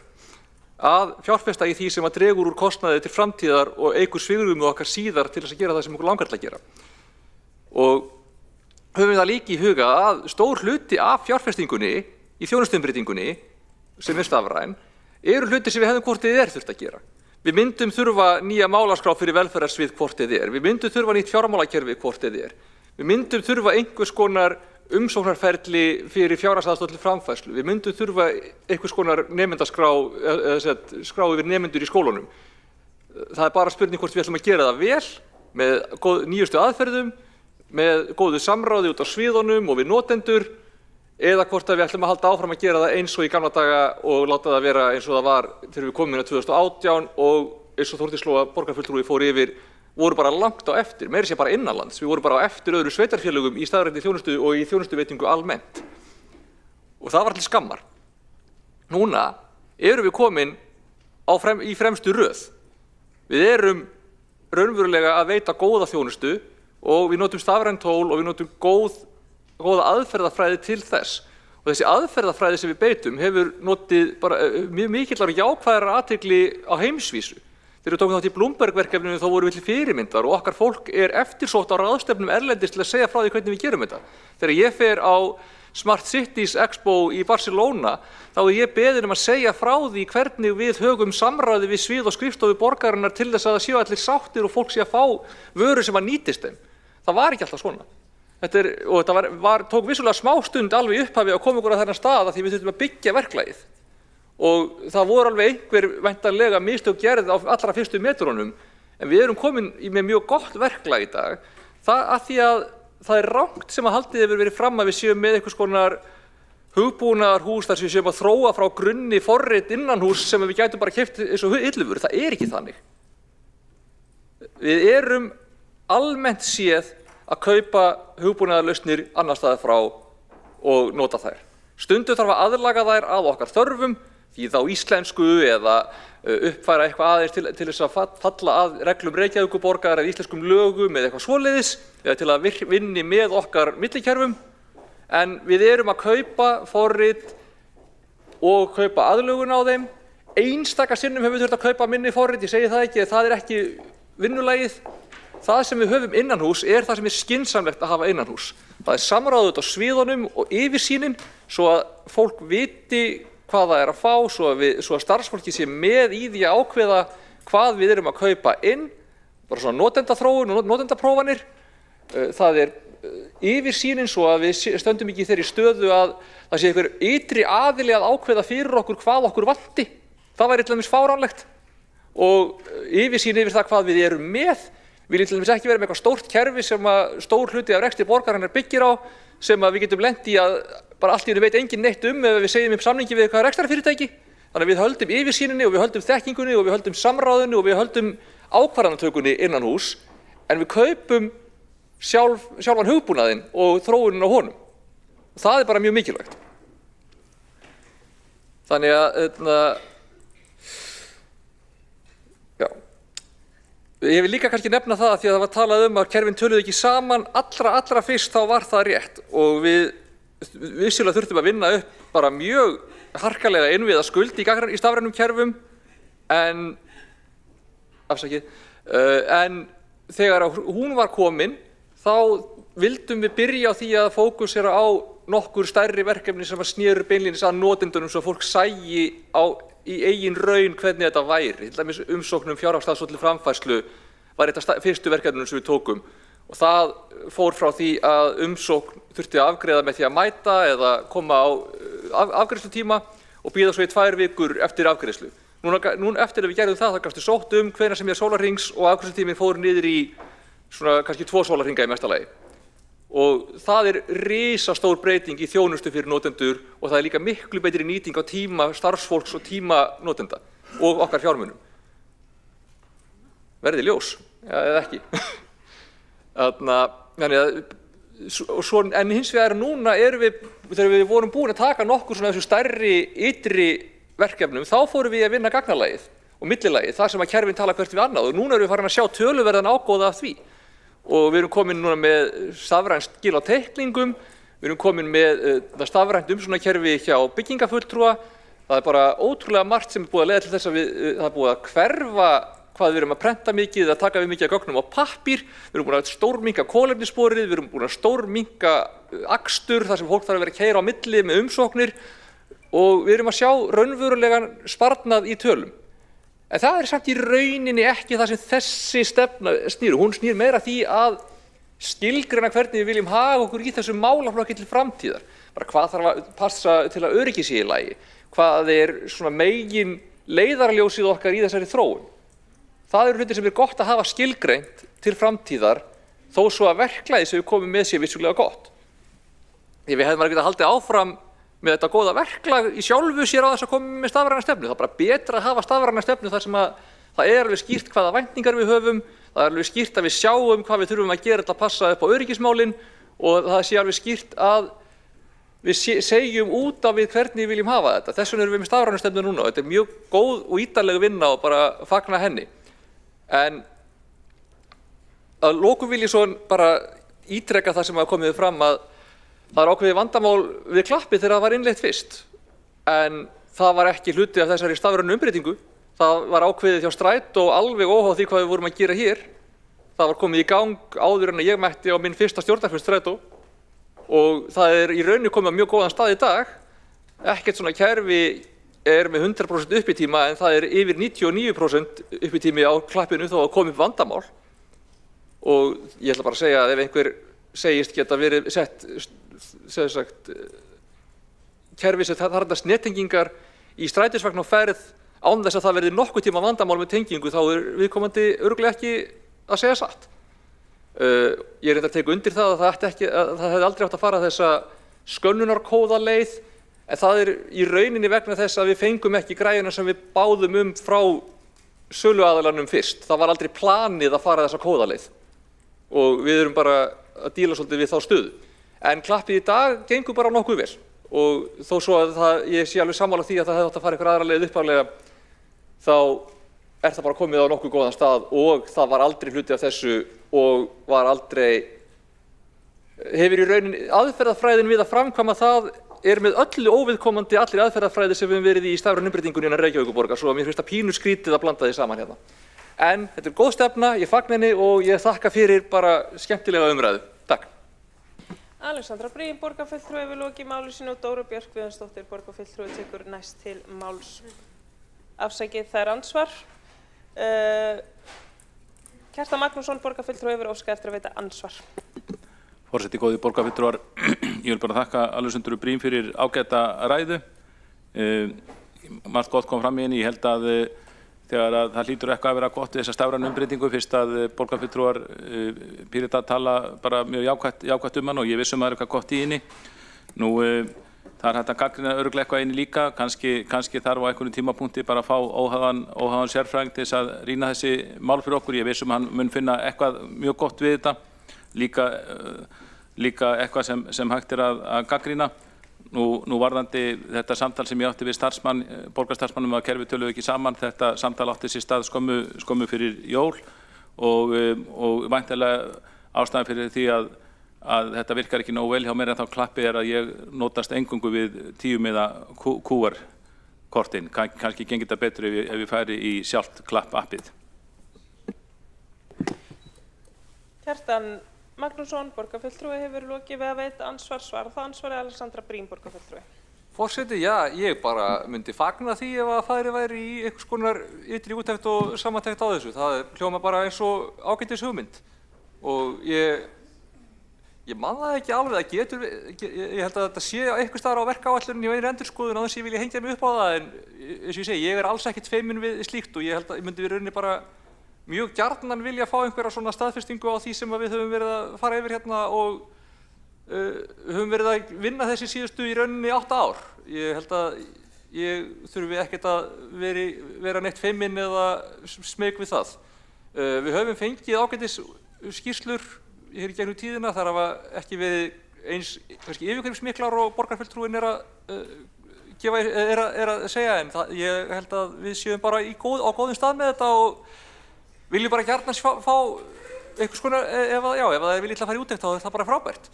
Að fjárfesta í því sem að dregur úr kostnaði til framtíðar og eykur svigrúmið okkar síðar til þess að gera það sem okkur langar til að gera. Og höfum við það líka í huga að stór hluti af fjárfestingunni í þjónustuumbreytingunni sem stafræn hluti sem við hefðum hvort þið þurft að gera. Við myndum þurfa nýja málaskrá fyrir velferðarsvið hvort þið við myndum þurfa nýtt fjármálakerfi hvort þið Við myndum þurfa einhvers konar umsóknarferli fyrir fjárhagsaðstoð til framfærslu. Við myndum þurfa einhvers konar nemendaskrá, skrá yfir nemendur í skólunum. Það bara spurning hvort við ætlum að gera það vel, með nýjustu aðferðum, með góðu samráði út á sviðunum og við notendur, eða hvort við ætlum að halda áfram að gera það eins og í gamla daga og láta það vera eins og það var þegar við komum inn á 2018 og eins og Þórdís Lóa borgarfulltrúi fór yfir voru bara langt á eftir, meira sér bara innanlands. Við vorum bara á eftir öðru sveitarfélögum í stafrænni þjónustu og í þjónustuveitingu almennt. Og það var til skammar. Núna erum við komin í fremstu röð. Við erum raunverulega að veita góða þjónustu og við notum stafræn tól og við notum góða aðferðafræði til þess. Og þessi aðferðafræði sem við beitum hefur notið bara mjög mikillar og jákvæðrar athygli á heimsvísu. Þegar við tókum þátt í Bloomberg-verkefninu þá vorum við til fyrirmyndar og okkar fólk eftirsótt á ráðstefnum erlendis til að segja frá því hvernig við gerum þetta. Þegar ég fer á Smart Cities Expo í Barcelona þá ég beðin að segja frá því hvernig við högum samráði við svið og skrifstofu borgarinnar til þess að það séu allir sáttir og fólk sé að fá vöru sem að nýtist þeim. Það var ekki alltaf svona. Og þetta tók vissulega smástund alveg í upphafi að koma okkur að þennan stað því við þurftum að byggja verklagið. Og það voru alveg einhver væntanlega mistök gerð á allra fyrstu metrunum, en við erum komin með mjög gott verklag í dag. Af því að það er rangt sem að haldið hefur verið fram að við séum með einhvers konar hugbúnaðarhús þar sem við séum að þróa frá grunni forrit innanhús sem við gætum bara keypt eins og illufur. Það er ekki þannig. Við erum almennt séð að kaupa hugbúnaðarlausnir annars staðar frá og nota þær. Stundum þarf að aðlaga þær að okkar þörfum, því þá íslensku eða uppfæra eitthvað aðeins til þess að falla að reglum Reykjavíkurborgar eða íslenskum lögum eða eitthvað svoleiðis, eða til að vinni með okkar millikerfum. En við erum að kaupa forrit og kaupa aðlögun á þeim. Einstaka sinnum hefur við þurft að kaupa minni forrit, ég segi það ekki, það er ekki vinnulagið. Það sem við höfum innanhús er það sem er skynsamlegt að hafa innanhús. Það er samráðið á sviðunum og yfirsýnin svo að fólk viti hvað það er að fá, svo að starfsfólki sé með í því að ákveða hvað við erum að kaupa inn, bara svona notendaþróun og notendaprófanir. Það er yfirsýnin svo að við stöndum ekki í þeirri stöðu að það sé einhver ytri aðili að ákveða fyrir okkur hvað okkur vanti. Það væri til dæmis fáránlegt. Og yfirsýn yfir það hvað við erum með. Við viljum til dæmis ekki vera með eitthvað stórt kerfi sem að stór hluti af rekstri borgarinnar byggir á, sem að við getum lent í að bara allt í einu veit enginn neitt ef við segjum upp samningi við eitthvað rekstrarfyrirtæki. Þannig að við höldum yfirsýninni og við höldum þekkingunni og við höldum samráðinu og við höldum ákvarðanatökunni innanhús, en við kaupum sjálfan hugbúnaðinn og þróunin á honum. Það er bara mjög mikilvægt. Þannig að ég vil líka kannski nefna það því að það var talað að kerfin töluðu ekki saman. Allra fyrst þá var það rétt og við vissulega þurftum að vinna upp bara mjög harkalega innviða skuld í stafrænum kerfum, en þegar hún var komin þá vildum við byrja á því að fókusera á nokkur stærri verkefni sem að snéru beinlínis að notendunum svo fólk sæi í eigin raun hvernig þetta væri. Til dæmis umsóknum fjárhagsstaðsól til framfærslu var þetta fyrstu verkefnum sem við tókum og það fór frá því að umsókn þurfti að afgreiða með því að mæta eða koma á afgreiðslutíma og bíða svo í 2 vikur eftir afgreiðslu. Núna eftir að við gerðum það gastu sótt hvenær sem sólarhrings og afgreiðslutíminn fór niður í svona kannski 2 sólarhringa í mesta lagi. Og það er risastór breyting í þjónustu fyrir notendur og það er líka miklu betri nýting á tíma starfsfólks og tíma notenda og okkar fjármunum. Verði ljós, eða ekki. En hins vegar núna þegar við vorum búin að taka nokkur svona þessu stærri ytri verkefnum, þá fórum við að vinna gagnalagið og millilagið, þar sem að kerfin tala hvert við annað, og núna erum við farin að sjá töluverðan ágóða af því. Og við erum komin núna með stafrænt skil á teikningum, við erum komin með stafrænt umsóknarkerfi hjá byggingafulltrúa. Það er bara ótrúlega margt sem er búið að leiða til þess að það er búið að hverfa hvað við erum að prenta mikið, að taka við mikið af gögnum á pappír. Við erum búin að stórminnka kolefnissporið, við erum búin að stórminnka akstur þar sem fólk þarf að vera að keyra á milli með umsóknir og við erum að sjá raunverulegan sparnað í tölum. En það er samt í rauninni ekki það sem þessi stefna snýr. Hún snýr meira því að skilgreina hvernig við viljum haga okkur í þessum málaflokki til framtíðar. Bara hvað þarf að passa til að öryggi sé í lagi, hvað er svona megin leiðarljósið okkar í þessari þróun. Það eru hlutir sem er gott að hafa skilgreint til framtíðar, þó svo að verklagið sem við komum með sé vissulega gott. Því við hefðum að geta haldið áfram með þetta góða verklag í sjálfu sér á þess að koma með stafræna stefnu. Það er bara betra að hafa stafræna stefnu þar sem að það er alveg skýrt hvaða væntingar við höfum, það er alveg skýrt að við sjáum hvað við þurfum að gera til að passa upp á öryggismálin og það sé alveg skýrt að við segjum út á við hvernig við viljum hafa þetta. Þess vegna erum við með stafræna stefnu núna og þetta er mjög góð og ítarleg vinna og bara fagna henni. En að lokum vil ég svo bara ítreka það sem hafa komið fram að það er ákveðið vandamál við klappið þegar það var innleitt fyrst, en það var ekki hluti af þessari stafrænu umbreytingu. Það var ákveðið hjá Strætó alveg óháð því hvað við vorum að gera hér. Það var komið í gang áður en að ég mætti á minn fyrsta stjórnarfund Strætó og það er í rauninni komið á mjög góðan stað í dag. Ekkert svona kerfi er með 100% uppitíma en það er yfir 99% uppitími á klappinu þó að komið upp vandamál. Og ég ætla bara að segja að ef einhver segist geta verið sett kerfi sem þarfnast nettengingar í strætisvagn á ferð án þess að það verði nokkuð tíma vandamál með tengingu, þá viðkomandi örugglega ekki að segja satt. Ég reyndar að teka undir það að það hefði aldrei átt að fara þessa skönnunarkóða leið, en það í rauninni vegna þess að við fengum ekki græjuna sem við báðum frá söluaðilanum fyrst. Það var aldrei planið að fara þessa kóðaleið og við erum bara að díla svolítið við þá stöðu. En klappið í dag gengur bara nokkuð vel og þó svo að ég sé alveg sammála því að það hefði átt að fara einhver aðra leið upphaflega, þá það bara komið á nokkuð góðan stað og það var aldrei hluti af þessu og var aldrei, hefur í rauninni aðferðafræðin við að framkvæma það með öllu óviðkomandi allri aðferðafræði sem við höfum verið í stafrænu umbreytingunni innan Reykjavíkurborgar, svo að mér finnst það pínu skrítið að blanda því saman hérna. En þetta góð stefna, ég fagna henni og ég þakka fyrir bara skemmtilega umræðu. Takk. Alexandra Briem, borgarfulltrúi, hefur lokið máli sínu og Dóra Björk Guðjónsdóttir, borgarfulltrúi, tekur næst til máls. Afsakið, það ansvar. Kjartan Magnússon, borgarfulltrúi, hefur óskað eftir að veita ansvar. Forseti, góði borgarfulltrúar, ég vil bara þakka Alexandru Briem fyrir ágæta ræðu. Margt gott kom fram í henni, ég held að þegar að það hlýtur eitthvað að vera gott við þessa stafrænu umbreytingu, fyrst að borgarfulltrúar Pírata tala bara mjög jákvætt hann og ég viss að það er eitthvað gott í henni. Nú, það hægt að gagnrýna örugglega eitthvað inni líka, kannski þarf á einhvern tímapunkti bara að fá óháðan sérfræðing til þess að rýna þessi mál fyrir okkur. Ég viss að hann mun finna eitthvað mjög gott við þetta, líka eitthvað sem hægt að gagnrýna. Nú varðandi þetta samtal sem ég átti við borgarstarfsmannum að kerfið töluðu ekki saman, þetta samtal átti sér stað skömmu fyrir jól og væntanlega ástæðan fyrir því að þetta virkar ekki nógu vel hjá mér en þá klappi að ég notast eingöngu við 10 miða QR-kortin. Kannski gengir þetta betur ef ég færi í sjálft klapp-appið. Kjartan Magnússon, borgarfulltrúi, hefur lokið við að veita ansvar. Svarar það ansvari Alexandra Briem, borgarfulltrúi. Forseti, já, ég bara myndi fagna því ef að færi væri í einhvers konar ytri úttekt og samantekt á þessu. Það hljómar bara eins og ágætis hugmynd. Og ég man það ekki alveg, ég held að þetta sé einhvers staðar á verkáætlunum hjá einri endurskoðun á þess að ég vilja hengja mig upp á það, en eins og ég segi, ég alls ekkert feiminn við slíkt og ég held að ég myndi við rauninni bara mjög gjarnan vilja fá einhverja svona staðfestingu á því sem við höfum verið að fara yfir hérna og höfum verið að vinna þessi síðustu í rauninni 8 ár. Ég held að ég þurfi ekkert að vera neitt feiminn eða smeyk við það. Við höfum fengið ágætis skýrslur hér í gegnum tíðina, þar hafa ekki verið eins kannski yfirgripsmiklar og borgarfulltrúin er að segja, en ég held að við séum bara á góðum stað með þetta og viljum bara gjarnan fá einhvers konar, ef það er viljið til að fara í úttekt þá er það bara frábært.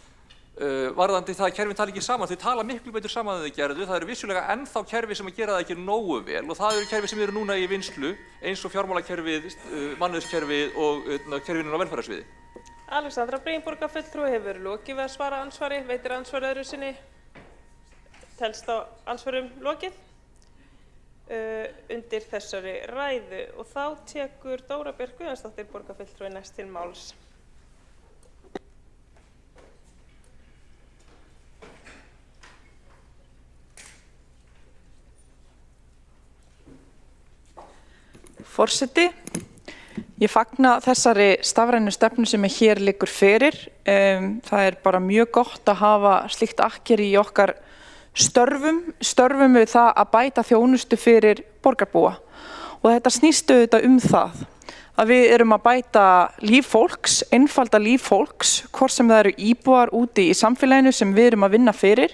Varðandi það að kerfin tala ekki saman, þau tala miklu betur saman en þau gerðu, það eru vissulega ennþá kerfi sem að gera það ekki nógu vel og það eru kerfi sem eru núna í vinnslu eins og fjármálakerfið, mannauðskerfið og kerfin á velferðarsviði. Alexandra Briem, borgarfulltrúi, hefur lokið við að svara ansvari, veitir ansvar öðru sinni, telst á ansvarum lokið undir þessari ræðu og þá tekur Dóra Björk Guðjónsdóttir, borgarfulltrúi, næst til máls. Forseti, ég fagna þessari stafrænu stefnu sem hér liggur fyrir. Það bara mjög gott að hafa slíkt akkeri í okkar störfum við það að bæta þjónustu fyrir borgarbúa. Og þetta snýst auðvitað það að við erum að bæta líf fólks, einfalda líf fólks, hvort sem það eru íbúar úti í samfélaginu sem við erum að vinna fyrir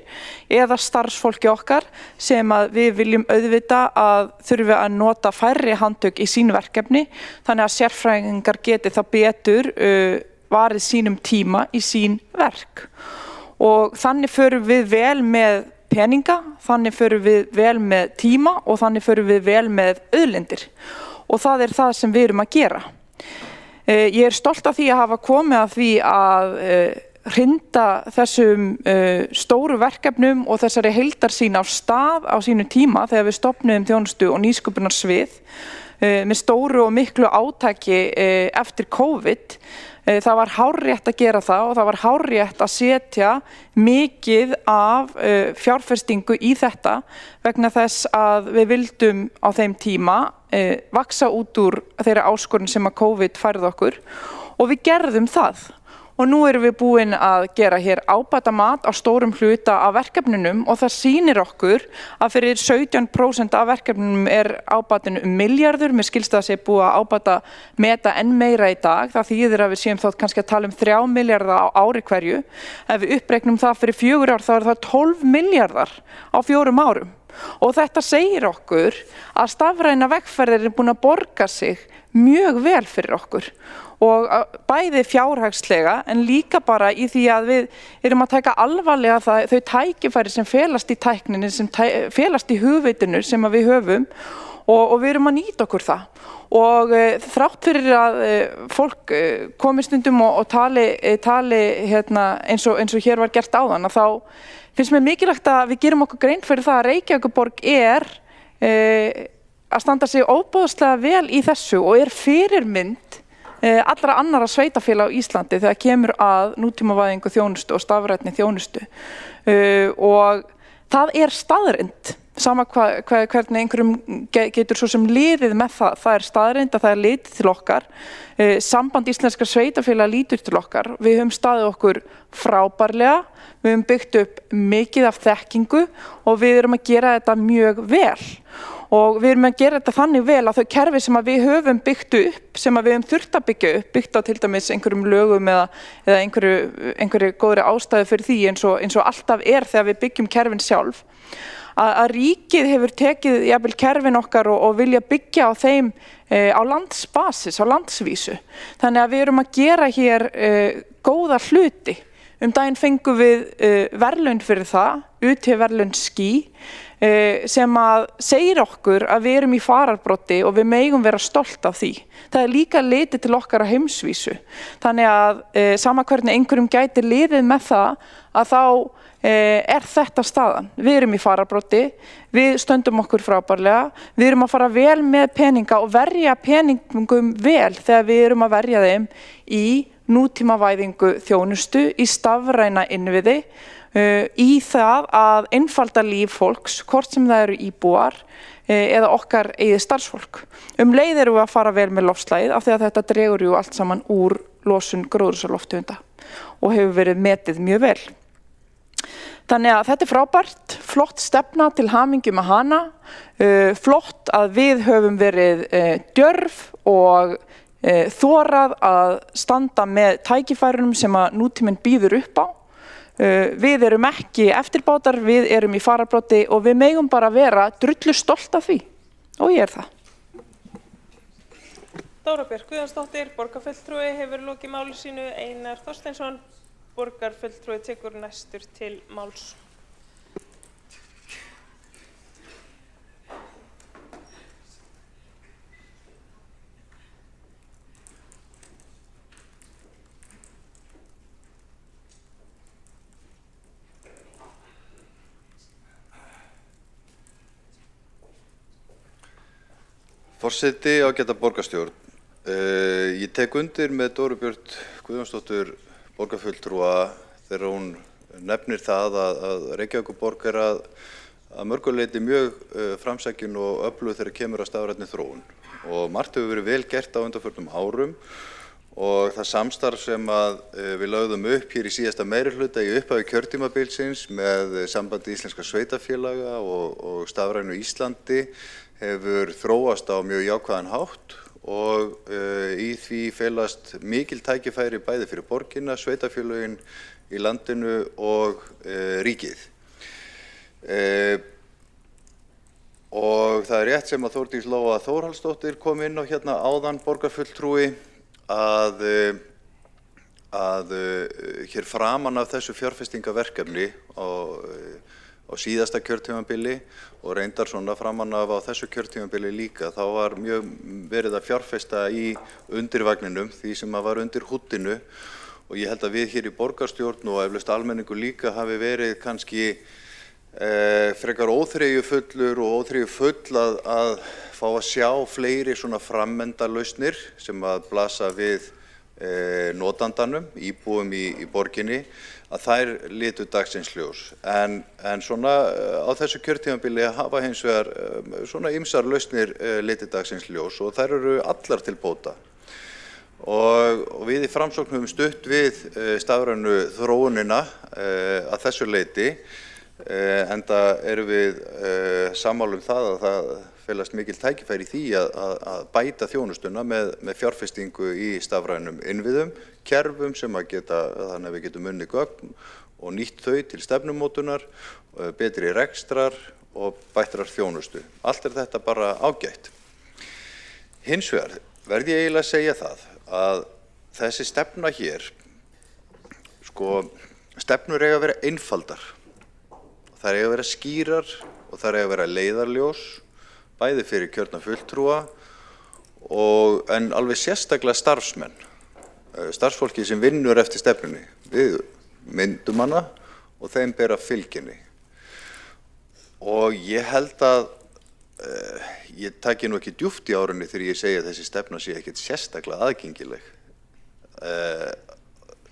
eða starfsfólki okkar sem að við viljum auðvita að þurfi að nota færri handtök í sín verkefni þannig að sérfræðingar geti þá betur varið sínum tíma í sín verk. Og þannig förum við vel með peninga, þannig förum við vel með tíma og þannig förum við vel með auðlindir. Og það það sem við erum að gera. Ég stolt af því að hafa komið að því að hrinda þessum stóru verkefnum og þessari heildarsýn á stað á sínu tíma þegar við stofnuðum þjónustu og nýsköpunarsvið með stóru og miklu átaki eftir COVID. Það var hárrétt að gera það og það var hárrétt að setja mikið af fjárfestingu í þetta vegna þess að við vildum á þeim tíma vaksa út úr þeirra áskorun sem að COVID færði okkur og við gerðum það. Og nú erum við búin að gera hér ábatamat á stórum hluta af verkefnunum og það sýnir okkur að fyrir 17% af verkefnunum ábatinu milljarður. Mér skilst að það sé búið að ábata meta enn meira í dag. Það þýðir að við séum þá kannski að tala 3 milljarða á ári hverju. Ef við uppreiknum það fyrir 4 ár þá það 12 milljarðar á 4 árum. Og þetta segir okkur að stafræna vegferðir búin að borga sig mjög vel fyrir okkur. Og bæði fjárhagslega en líka bara í því að við erum að taka alvarlega þau tækifæri sem felast í tækninni, sem felast í hugvitinu sem að við höfum og við erum að nýta okkur það. Og þrátt fyrir að fólk komi stundum og tali eins og hér var gert áðan, að þá finnst mér mikilvægt að við gerum okkur grein fyrir það að Reykjavíkurborg að standa sig óboðslega vel í þessu og fyrirmynd allra annara sveitafélaga á Íslandi þegar kemur að nútímavæðingu þjónustu og stafrænni þjónustu. Og það staðreynd, sama hvernig einhverjum getur svo sem liðið með það. Það staðreynd að það litið til okkar. Samband íslenskra sveitafélaga lítur til okkar. Við höfum staðið okkur frábærlega, við höfum byggt upp mikið af þekkingu og við erum að gera þetta mjög vel. Og við erum að gera þetta þannig vel að þau kerfi sem að við höfum byggt upp, sem að við höfum þurft að byggja upp, byggt á til dæmis einhverjum lögum eða einhverju góðri ástæðu fyrir því eins og alltaf þegar við byggjum kerfin sjálf, að ríkið hefur tekið jafnvel kerfin okkar og vilja byggja á þeim á landsbasis, á landsvísu. Þannig að við erum að gera hér góða hluti. Daginn fengum við verðlaun fyrir það, UT-verðlaun SKÍ, sem að segir okkur að við erum í fararbroddi og við megum vera stolt af því. Það líka litið til okkar á heimsvísu. Þannig að sama hvernig einhverjum gæti liðið með það að þá þetta staðan. Við erum í fararbroddi, við stöndum okkur frábærlega, við erum að fara vel með peninga og verja peningum vel þegar við erum að verja þeim í nútímavæðingu þjónustu, í stafræna innviði, í það að einfalda líf fólks, hvort sem það eru íbúar eða okkar eigið starfsfólk. Leið erum við að fara vel með loftslagið af því að þetta dregur ju allt saman úr losun gróðurhúsalofttegunda og hefur verið metið mjög vel. Þannig að þetta frábært, flott stefna til hamingju með hana, flott að við höfum verið djörf og þorað að standa með tækifærunum sem að nútíminn býður upp á. Við erum ekki eftirbátar, við erum í fararbroddi og við megum bara vera drullu stolt af því og ég það. Dóra Björk Guðjónsdóttir, borgarfulltrúi, hefur lokið máli sínu. Einar Þorsteinsson, borgarfulltrúi, tekur næstur til máls. Forseti, ágæta borgarstjórn. Ég tek undir með Dóru Björk Guðjónsdóttur borgarfulltrúa þegar hún nefnir það að Reykjavíkurborg að mörgu leyti mjög framsækin og öflug þegar kemur að stafrænni þróun. Og margt hefur verið vel gert á undanförnum árum og það samstarf sem við lögðum upp hér í síðasta meirihluta í upphafi kjörtímabilsins með Sambandi íslenskra sveitafélaga og Stafrænu Íslandi hefur þróast á mjög jákvæðan hátt og í því felast mikil tækifæri bæði fyrir borgina, sveitafélögin í landinu og ríkið. Og það rétt sem að Þórdís Lóa Þórhallsdóttir kom inn á hérna áðan borgarfulltrúi að hér framan af þessu fjárfestingaverkefni á síðasta kjörtímabili og reyndar svona framan af á þessu kjörtímabili líka, þá var mjög verið að fjárfesta í undirvagninum, því sem var undir húddinu og ég held að við hér í borgarstjórn og eflaust almenningur líka hafi verið kannski frekar óþreyjufullur og óþreyjufull að fá að sjá fleiri svona frammendalausnir sem að blasa við notandanum, íbúum í borginni, að þær litu dagsins ljós. En svona á þessu kjörtímabili hafa hins vegar svona ýmsar lausnir litið dagsins ljós og þær eru allar til bóta. Og við í Framsókn höfum stutt við stafrænu þróunina að þessu leyti, enda erum við sammála það að það felast mikil tækifæri í því að bæta þjónustuna með fjárfestingu í stafrænum innviðum, kerfum sem að geta, þannig að við getum unnið gögn og nýtt þau til stefnumótunar, betri rekstrar og bættrar þjónustu. Allt þetta bara ágætt. Hins vegar verð ég eiginlega að segja það að þessi stefna hér, stefnur eiga að vera einfaldar. Það eiga að vera skýrar og það eiga að vera leiðarljós, bæði fyrir kjörna fulltrúa en alveg sérstaklega starfsmenn, starfsfólki sem vinnur eftir stefnunni. Við myndum hana og þeim ber að fylginni. Og ég held að ég taki nú ekki djúpt í árunni þegar ég segi að þessi stefna sé ekkert sérstaklega aðgengileg.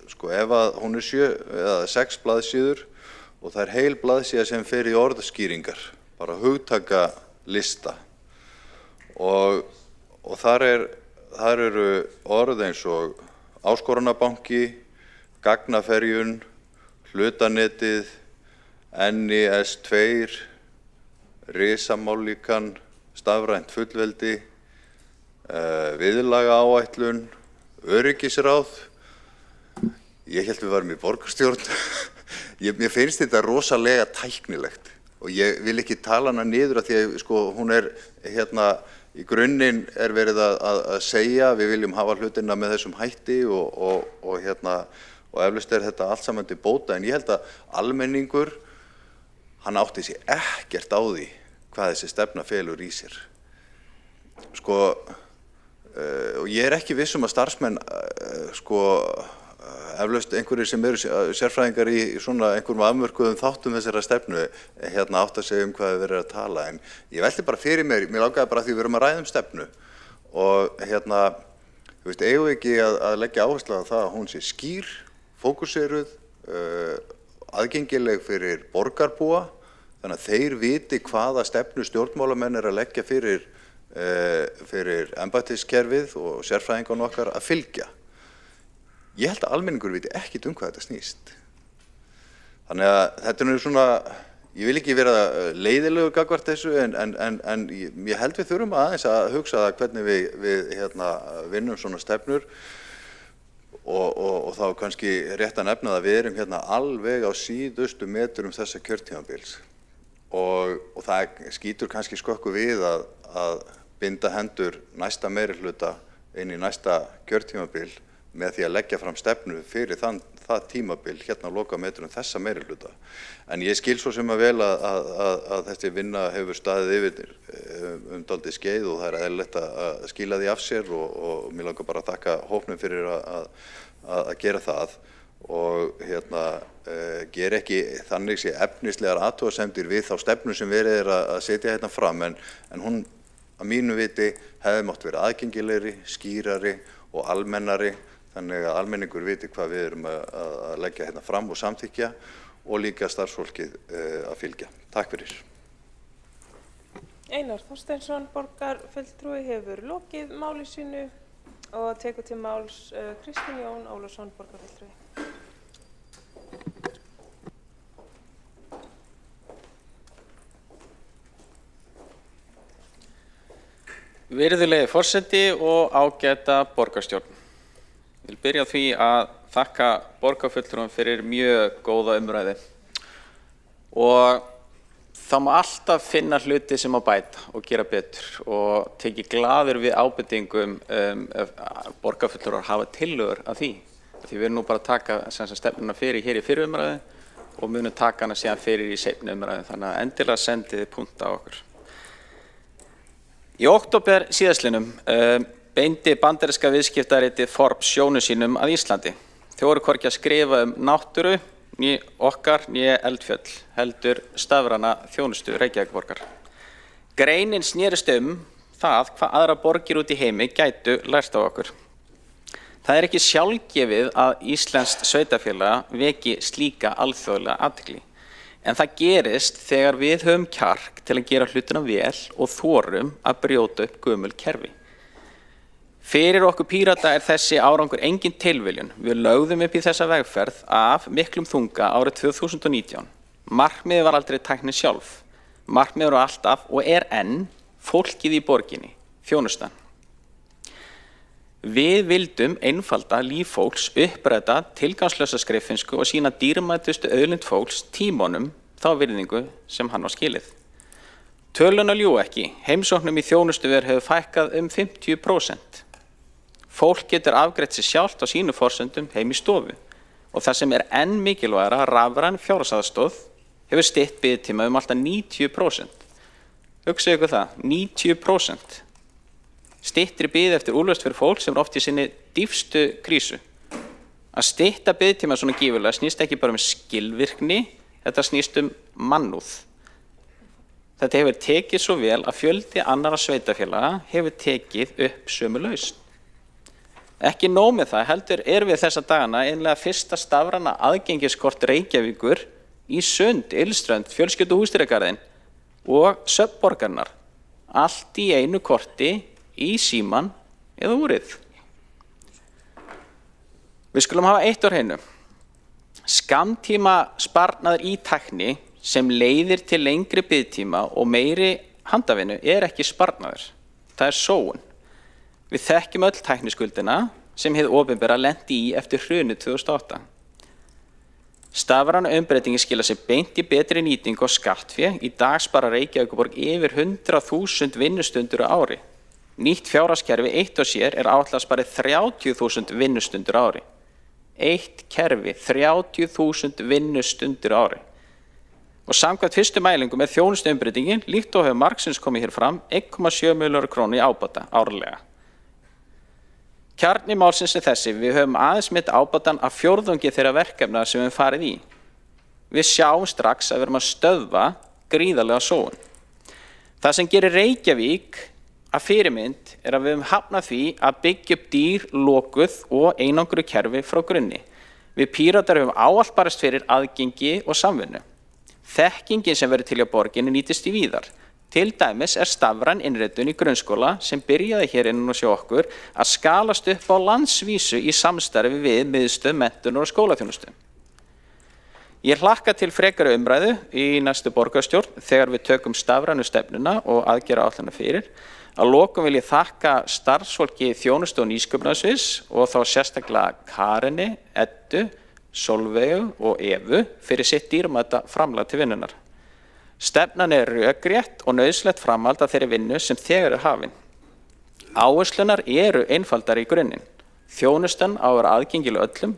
Ef að hún 7 eða 6 blaðsíður og það heil blaðsíða sem fer í orðskýringar, bara hugtakalista og þar eru orð eins og áskorunarbanki, gagnaferjun, hlutanetið, NIS2, risamálíkan, stafrænt fullveldi, viðlagaáætlun, öryggisráð. Ég hélt við varum í borgarstjórn. Mér finnst þetta rosalega tæknilegt og ég vil ekki tala hana niður af því að hún í grunninn verið að segja við viljum hafa hlutina með þessum hætti og eflaust þetta allt saman til bóta, en ég held að almenningur hann átti sig ekkert á því hvað þessi stefna felur í sér. Og ég ekki viss að starfsmenn eflaust einhverjir sem eru sérfræðingar í svona einhverjum afmörkuðum þáttum þessara stefnu átt að segja hvað við verið að tala, en ég velti bara fyrir mér langaði bara því við erum að ræða stefnu og þú veist, eigum við ekki að leggja áherslu á það að hún sé skýr, fókuseruð, aðgengileg fyrir borgarbúa, þannig að þeir viti hvaða stefnu stjórnmálamenn að leggja fyrir embættiskerfið og sérfræðingan okkar að fylgja. Ég held að almenningur viti ekkert hvað þetta snýst. Þannig að þetta svona, ég vil ekki vera leiðilegur gagnvart þessu, en ég held við þurfum aðeins að hugsa það hvernig við vinnum svona stefnur og þá kannski rétt að nefna það að við erum alveg á síðustu metrum þessa kjörtímabils og það skýtur kannski skökku við að binda hendur næsta meirihluta inn í næsta kjörtímabil með því að leggja fram stefnu fyrir það tímabil á lokametrum þessa meirihluta. En ég skil svo sem að vel að þessi vinna hefur staðið yfir dálítið skeið og það eðlilegt að skila því af sér og mér langar bara að þakka hópnum fyrir að gera það og gera ekki þannig sé efnislegar athugasemdir við þá stefnu sem verið að setja fram, en hún að mínu viti hefði mátt vera aðgengilegri, skýrari og almennari, þannig að almenningur viti hvað við erum að leggja fram og samþykkja og líka starfsfólkið að fylgja. Takk fyrir. Einar Þorsteinsson, borgarfulltrúi, hefur lokið máli sínu og tekur til máls Kristinn Jón Ólafsson, borgarfulltrúi. Virðulegi forseti og ágæta borgarstjórn. Ég vil byrja á því að þakka borgarfulltrúum fyrir mjög góða umræðu og það má alltaf finna hluti sem má bæta og gera betur og teki glaður við ábendingum borgarfulltrúar hafa tillögur að því. Því við erum nú bara að taka stefnuna fyrir hér í fyrri umræðu og munum taka hana síðan fyrir í seinni umræðu, þannig að endilega sendið punta á okkur. Í október síðastliðnum beindi bandaríska viðskiptaritið Forbes sjónum sínum að Íslandi. Þau voru hvorki að skrifa náttúru né Eldfjöll, heldur stafræna þjónustu Reykjavíkurborgar. Greinin snerist það hvað aðra borgir út í heimi gætu lært á okkur. Það ekki sjálfgefið að íslenskt sveitarfélag veki slíka alþjóðlega athygli. En það gerist þegar við höfum kjark til að gera hlutina vel og þorum að brjóta upp gömul kerfi. Fyrir okkur Pírata þessi árangur engin tilviljun. Við lögðum upp í þessa vegferð af miklum þunga árið 2019. Markmiðið var aldrei tæknin sjálf. Markmiðið var alltaf og enn fólkið í borginni, þjónustan. Við vildum einfalda líf fólks, uppræta tilgangslösa skriffinsku og sína dýrmætustu auðlind fólks tímonum þá virðingu sem hann á skilið. Töluna ljúga ekki, heimsóknum í þjónustuver hefur fækkað 50%. Fólk getur afgreitt sig sjálft á sínu forsendum heim í stofu og það sem enn mikilvægara, rafræn fjárhagsaðstoð hefur stytt biðtíma alltaf 90%. Hugsaðu ykkur það, 90%. Styttri bið eftir úrlausn fyrir fólk sem oft í sinni dýpstu krísu. Að stytta biðtíma svona gífurlega snýst ekki bara skilvirkni, þetta snýst mannúð. Þetta hefur tekið svo vel að fjöldi annarra sveitarfélaga hefur tekið upp sömu lausn. Ekki nóg með það, heldur við þessa dagana einlega fyrsta stafræna aðgengiskort Reykjavíkur í Sund, Ylströnd, fjölskylduhúsdýragarðinn og söfnborgarnar. Allt í einu korti í síman eða úrið. Við skulum hafa eitt á hreinu. Skammtíma sparnaður í tækni sem leiðir til lengri biðtíma og meiri handavinnu ekki sparnaður. Það sóun. Við þekkjum öll tækniskuldina sem hið opinbera lenti í eftir hrunið 2008. Stafræna umbreytingin skilar sér beint í betri nýtingu og skattfé. Í dag sparar Reykjavíkurborg yfir 100.000 vinnustundir á ári. Nýtt fjárhagskerfi eitt og sér áætlað að spara 30.000 vinnustundir á ári. Eitt kerfi, 30.000 vinnustundir á ári. Og samkvæmt fyrstu mælingum þjónustuumbreytingin, líkt og hefur margsins komið hér fram, 1,7 milljarðar króna í ábata árlega. Kjarni málsins þessi, við höfum aðeins mitt ábatan af fjórðungi þeirra verkefna sem við höfum farið í. Við sjáum strax að við erum að stöðva gríðarlega sóun. Það sem gerir Reykjavík að fyrirmynd að við höfum hafnað því að byggja upp dýr, lokuð og einangru kerfi frá grunni. Við Píratar höfum ávallt barist fyrir aðgengi og samvinnu. Þekkingin sem verður til á borginni nýtist í víðar. Til dæmis stafræn innritun í grunnskóla sem byrjaði hér innan hjá okkur að skalast upp á landsvísu í samstarfi við miðstöð menntunar og skólaþjónustu. Ég hlakka til frekari umræðu í næstu borgarstjórn þegar við tökum stafrænu stefnuna og aðgerðaáætlunina fyrir. Að lokum vil ég þakka starfsfólki þjónustu og nýsköpunarsviðs og þá sérstaklega Karini, Eddu, Solveigu og Evu fyrir sitt dýrmæta framlag til vinnunar. Stefnan rökrétt og nauðsynlegt framhald af þeirri vinnu sem þegar hafin. Áherslunar einfaldari í grunninn. Þjónustan á að vera aðgengileg öllum,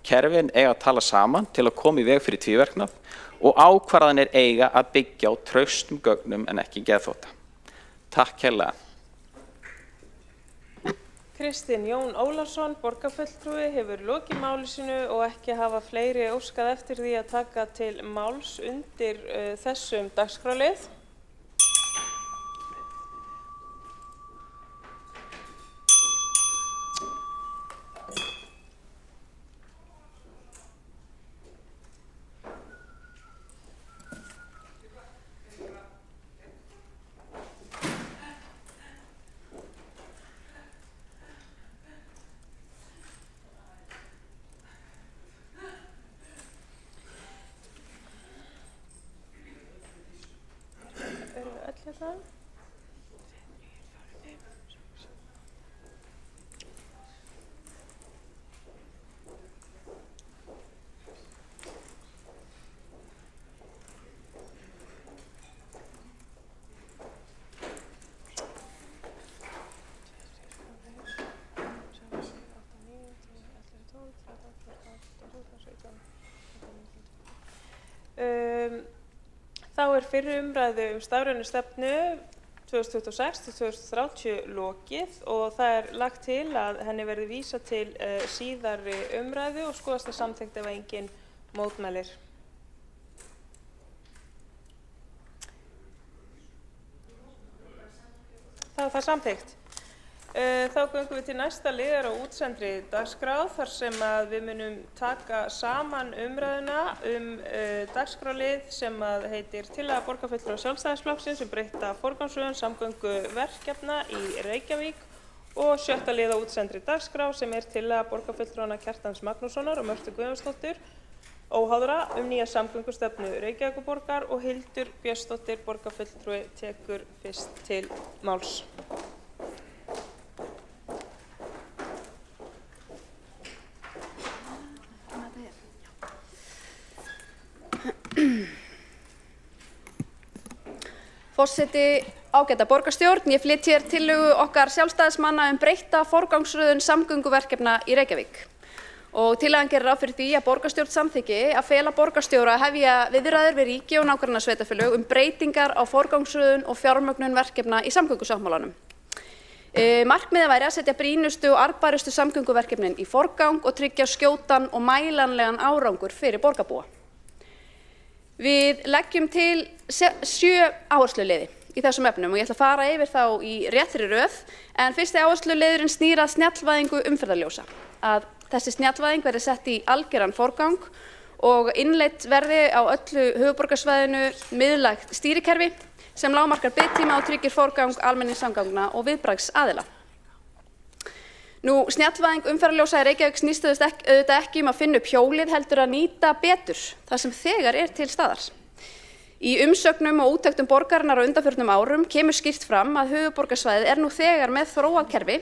kerfin eiga að tala saman til að koma í veg fyrir tvíverknað og ákvarðanir eiga að byggja á traustum gögnum en ekki geðþótta. Takk kærlega. Kristinn Jón Ólafsson, borgarfulltrúi, hefur lokið máli sínu og ekki hafa fleiri óskað eftir því að taka til máls undir þessum dagskrárlið. Þá fyrri umræðu stafrænu stefnu 2026-2030 lokið og það lagt til að henni verði vísað til síðari umræðu og skoðast það samþykkt ef engin Mótmælir? Þá er það samþykkt. Þá göngum við til næsta liðar á útsendri dagskrá þar sem að við munum taka saman umræðuna dagskrálið sem að heitir Tillaga borgarfulltrúa Sjálfstæðisflokksins breytta forgangsröðun samgönguverkefna í Reykjavík og 7. lið á útsendri dagskrá sem tillaga borgarfulltrúanna Kjartans Magnússonar og Mörtu Guðjónsdóttur óháðra nýja samgöngustefnu Reykjavíkurborgar og Hildur Björnsdóttir borgarfulltrúi tekur fyrst til máls. Forseti, ágæta borgarstjórn, ég flyt hér tillögu okkar sjálfstæðismanna breytta forgangsröðun samgönguverkefna í Reykjavík. Og tillagan gerir ráð fyrir því að borgarstjórn samþykki að fela borgarstjóra að hefja viðræður við ríki og nágrannasveitarfélög breytingar á forgangsröðun og fjármögnun verkefna í samgöngusáttmálanum. Markmiðið væri að setja brýnustu og arðbærustu samgönguverkefnin í forgang og tryggja skjótan og mælanlegan árangur fyrir borgarbúa. Við leggjum til 7 áhersluliði í þessum efnum og ég ætla að fara yfir þá í réttri röð, en fyrsti áhersluliðurinn snýr að snjallvæðingu umferðarljósa. Að þessi snjallvæðing verði sett í algeran forgang og innleitt verði á öllu höfuðborgarsvæðinu miðlægt stýrikerfi sem lágmarkar biðtíma og tryggir forgang almenningssamgangna og viðbragðsaðila. Snjallvæðing umferðarljósa í Reykjavík snýst auðvitað ekki að finna upp hjólið heldur að nýta betur það sem þegar til staðar. Í umsögnum og úttektum borgarinnar á undanförnum árum kemur skýrt fram að höfuðborgarsvæðið nú þegar með þróað kerfi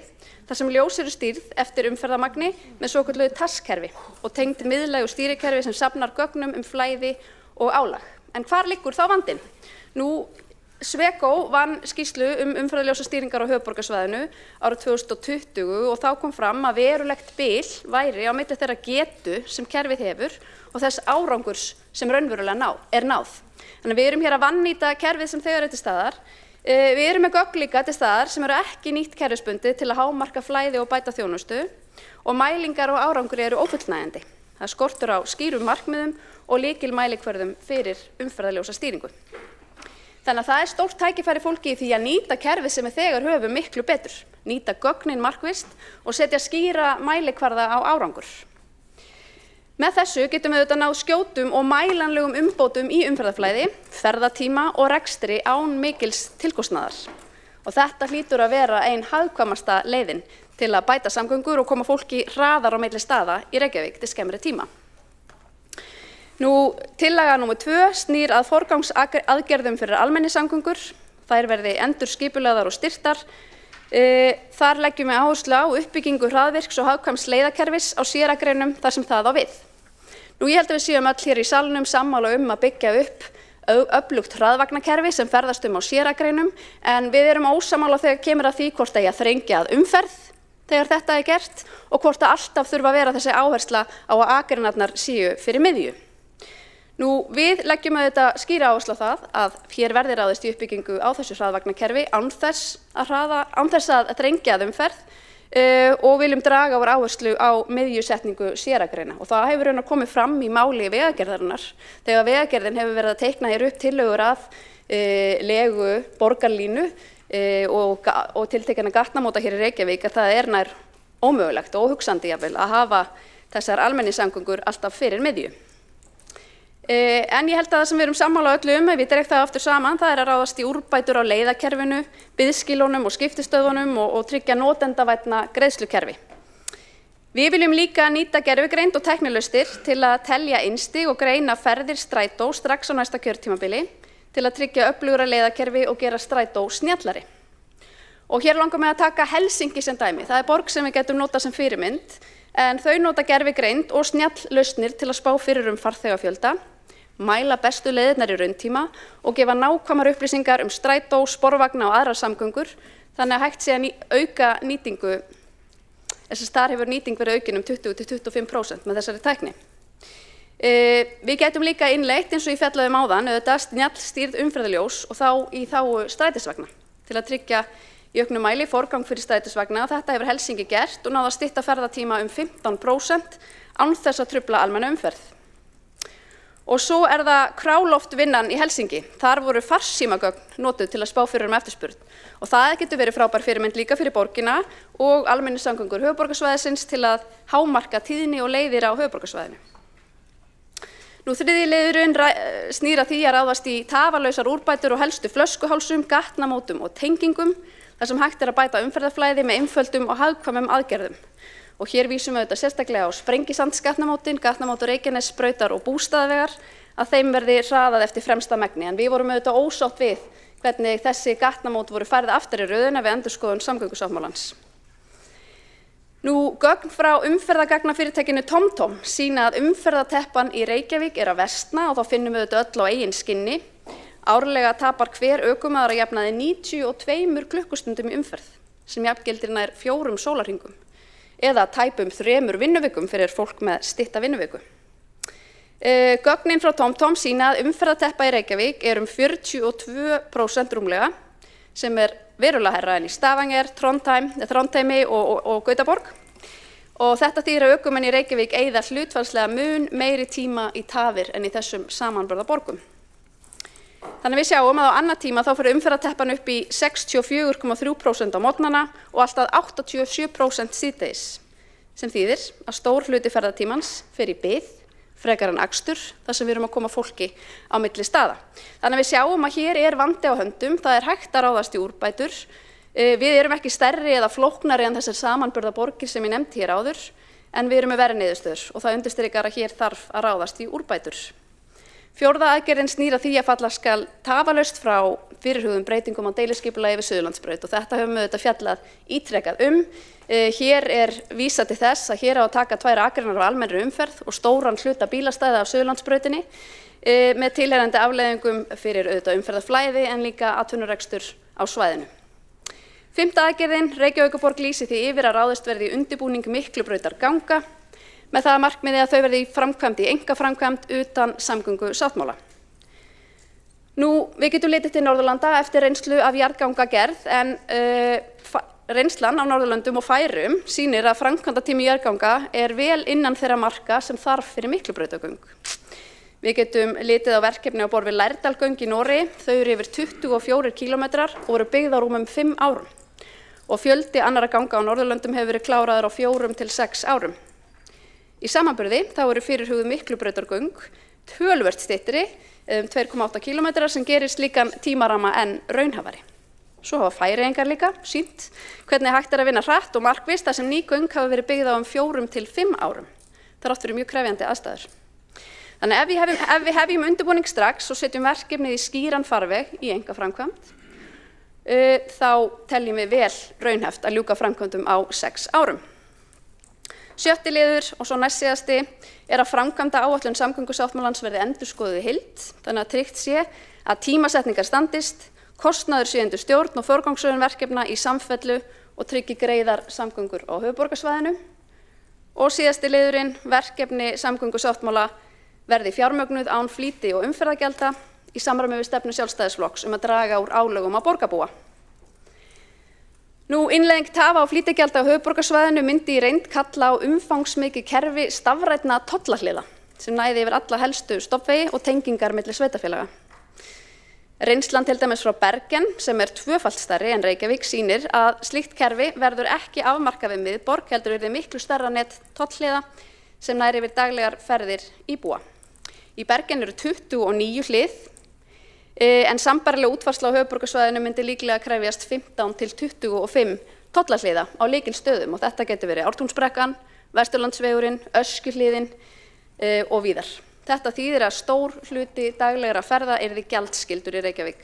þar sem ljós eru stýrð eftir umferðarmagni með svokölluðu TASS-kerfi og tengd miðlægu stýrikerfi sem safnar gögnum flæði og álag. En hvar liggur þá vandinn? Sveko vann skýrslu umferðarljósastýringar á höfuðborgarsvæðinu árið 2020 og þá kom fram að verulegt bil væri á milli þeirra getu sem kerfið hefur og þess árangurs sem raunverulega náð. Þannig að við erum hér að vannýta kerfið sem þegar til staðar. Við erum með gögn líka til staðar sem eru ekki nýtt kerfisbundið til að hámarka flæði og bæta þjónustu og mælingar og árangur eru ófullnægjandi. Það skortur á skýrum markmiðum og lykilmælikvörðum fyrir umferðarljósastýringu. Þannig að það stórt tækifæri fólki í því að nýta kerfið sem við þegar höfum miklu betur, nýta gögnin markvisst og setja skýra mælikvarða á árangur. Með þessu getum við auðvitað náð skjótum og mælanlegum umbótum í umferðarflæði, ferðatíma og rekstri án mikils tilkostnaðar. Og þetta hlýtur að vera ein hagkvæmasta leiðin til að bæta samgöngur og koma fólki hraðar á milli staða í Reykjavík til skemmri tíma. Tillaga númer 2 snýr að forgangsaðgerðum fyrir almenningssamgöngur. Þær verði endurskipulagðar og styrktar. Þar leggjum við áherslu á uppbyggingu hraðvirks og hagkvæms leiðakerfis á séragreinum þar sem það á við. Ég held að við séum öll hér í salnum sammála að byggja upp öflugt hraðvagnakerfi sem ferðast á séragreinum, en við erum ósammála þegar kemur að því hvort eigi að þrengja að umferð þegar þetta gert og hvort alltaf þurfa að vera þessi áhersla á að akreinarnar séu fyrir miðju. Við leggjum auðvitað skýra áherslu á það að hér verði ráðist í uppbyggingu á þessu hraðvagnakerfi án þess að þrengja að umferð og viljum draga úr áherslu á miðjusetningu séragreina. Og það hefur komið fram í máli Vegagerðarinnar þegar Vegagerðin hefur verið að teikna hér upp tillögur að legu borgarlínu og tiltekinna gatnamóta hér í Reykjavík að það nær ómögulegt og óhugsandi jafnvel að hafa þessar almenningssamgöngur alltaf fyrir miðju. En ég held að það sem við erum sammála öllu ef ég dreg það aftur saman, það að ráðast í úrbætur á leiðakerfinu, biðskilunum og skiptistöðunum og tryggja notendavænna greiðslukerfi. Við viljum líka nýta gervigreind og tæknilausnir til að telja innstig og greina ferðir strætó strax á næsta kjörtímabili til að tryggja öflugra leiðakerfi og gera strætó snjallari. Og hér langar mig að taka Helsinki sem dæmi. Það borg sem við getum notað sem fyrirmynd, en þau nota gervigreind og snjalllausnir til að spá fyrir farþegafjölda, mæla bestu leiðirnar í rauntíma og gefa nákvæmar upplýsingar strætó, sporvagna og aðrar samgöngur, þannig að hægt sé að auka nýtingu, þar hefur nýting verið aukin 20–25% með þessari tækni. Við gætum líka innleitt, eins og ég fjallaði áðan, auðvitað snjallstýrð umferðarljós og þá í þágu strætisvagna til að tryggja í auknum mæli forgang fyrir strætisvagna. Þetta hefur Helsinki gert og náð að stytta ferðatíma 15% án þess að trufla almenna umferð. Og svo það Králóftvinnan í Helsingi. Þar voru farsímagögn notuð til að spá fyrir eftirspurn. Og það getur verið frábær fyrirmynd líka fyrir borgina og almenningssamgöngur höfuðborgarsvæðisins til að hámarka tíðni og leiðir á höfuðborgarsvæðinu. Nú þriðji liðurinn snýr að því að ráðast í tafarlausar úrbætur og helstu flöskuhálsum, gatnamótum og tengingum, þar sem hægt að bæta umferðarflæði með einföldum og hagkvæmum aðgerðum. Og hér vísum við sérstaklega á Sprengisandsgatnamótin, gatnamót Reykjanesbrautar og Bústaðavegar, að þeim verði hraðað eftir fremsta megni. En við vorum ósátt við hvernig þessi gatnamót voru færð aftur í röðina við endurskoðun samgöngusáttmálans. Nú, gögn frá umferðargagnafyrirtækinu TomTom sýna að umferðarteppan í Reykjavík að versna og þá finnum við öll á eigin skinni. Árlega tapar hver ökumaður að jafnaði 92 klukkustundum í umferð, sem jafngildir nær 4 sólarhringum. Eða tæpum 3 vinnuvikum fyrir fólk með stytta vinnuviku. Gögnin frá TomTom sýna að umferðarteppa í Reykjavík 42% rúmlega, sem verulega hærra en í Stavanger, Trondheimi og Gautaborg. Og þetta þýðir að ökumenn í Reykjavík eyða hlutfallslega mun meiri tíma í tafir en í þessum samanburðarborgum. Þannig við sjáum að á annan tíma þá fyrir umferðarteppan upp í 64,3% á morgnana og alltaf 87% síðdegis, sem þýðir að stór hluti ferðatímans fer í bið, frekar en akstur, þar sem við erum að koma fólki á milli staða. Þannig við sjáum að hér vandi á höndum, það hægt að ráðast í úrbætur. Við erum ekki stærri eða flóknari en þessar samanburðarborgir sem ég nefndi hér áður, en við erum með verri niðurstöður og það undirstrikar að hér þarf að ráðast í úrbætur. Fjórða aðgerðin snýr að því að falla skal tafarlaust frá fyrirhuguðum breytingum á deiliskipulagi við Suðurlandsbraut og þetta höfum við fjallað ítrekað Hér vísað til þess að hér á að taka 2 akreinar á almennri umferð og stóran hluta bílastæða af Suðurlandsbrautinni með tilheyrandi afleiðingum fyrir umferðarflæði en líka atvinnurekstur á svæðinu. Fimmta aðgerðin, Reykjavíkurborg lýsir því yfir að ráðist verði í undirbúning Miklubrautarganga með það að markmiði að þau verði framkvæmd í einkaframkvæmd utan samgöngusáttmála. Nú, við getum litið til Norðurlanda eftir reynslu af jarðgangagerð en reynslan á Norðurlöndum og Færeyjum sýnir að framkvæmdatími jarðganga vel innan þeirra marka sem þarf fyrir Miklubrautargöng. Við getum litið á verkefni á borð við Lærdalgöng í Noregi, þau yfir 24 kilometrar og voru byggð á rúmum 5 árum. Og fjöldi annarra ganga á Norðurlöndum hefur verið kláraður á 4 til 6 árum. Í samanburði þá eru fyrirhuguð Miklubrautargöng töluvert styttri, 2,8 kilometrar sem gerir slíkan tímaramma en raunhæfari. Svo hafa Færeyingar líka sýnt hvernig hægt að vinna hratt og markvisst þar sem ný göng hafa verið byggð á 4 til 5 árum. Þrátt fyrir mjög krefjandi aðstæður. Þannig ef við hefjum undirbúning strax og setjum verkefnið í skýran farveg í einkaframkvæmd, þá teljum við vel raunhæft að ljúka framkvæmdum á 6 árum. Sjötti liður og svo næst síðasti að framkvæmda áætlun samgöngusáttmálans verði endurskoðuð í heild, þannig að tryggt sé að tímasetningar standist, kostnaður sé undir stjórn og forgangsröðun verkefna í samfellu og tryggi greiðar samgöngur á höfuðborgarsvæðinu. Og síðasti liðurinn, verkefni samgöngusáttmála verði fjármögnuð án flýti og umferðargjalda í samræmi við stefnu Sjálfstæðisflokks að draga úr álögum á borgarbúa. Nú, innleiðing tafa á flýtigjalda á höfuðborgarsvæðinu myndi í reynd kalla á umfangsmikið kerfi stafrænna tollahliða sem næði yfir alla helstu stofnvegi og tengingar milli sveitarfélaga. Reynslan til dæmis frá Bergen, sem 2-falt stærri en Reykjavík, sýnir að slíkt kerfi verður ekki afmarkað við miðborg, heldur yrði miklu stærra net tollhliða sem næri yfir daglegar ferðir íbúa. Í Bergen eru 29 hlið, en sambærileg útfærsla á höfuðborgarsvæðinu myndi líklega krefjast 15 til 25 tollahliða á lykilstöðum og þetta getur verið Ártúnsbrekkan, Vesturlandsvegurinn, Öskjuhlíðin og víðar. Þetta þýðir að stór hluti daglegra ferða yrði gjaldskyldur í Reykjavík.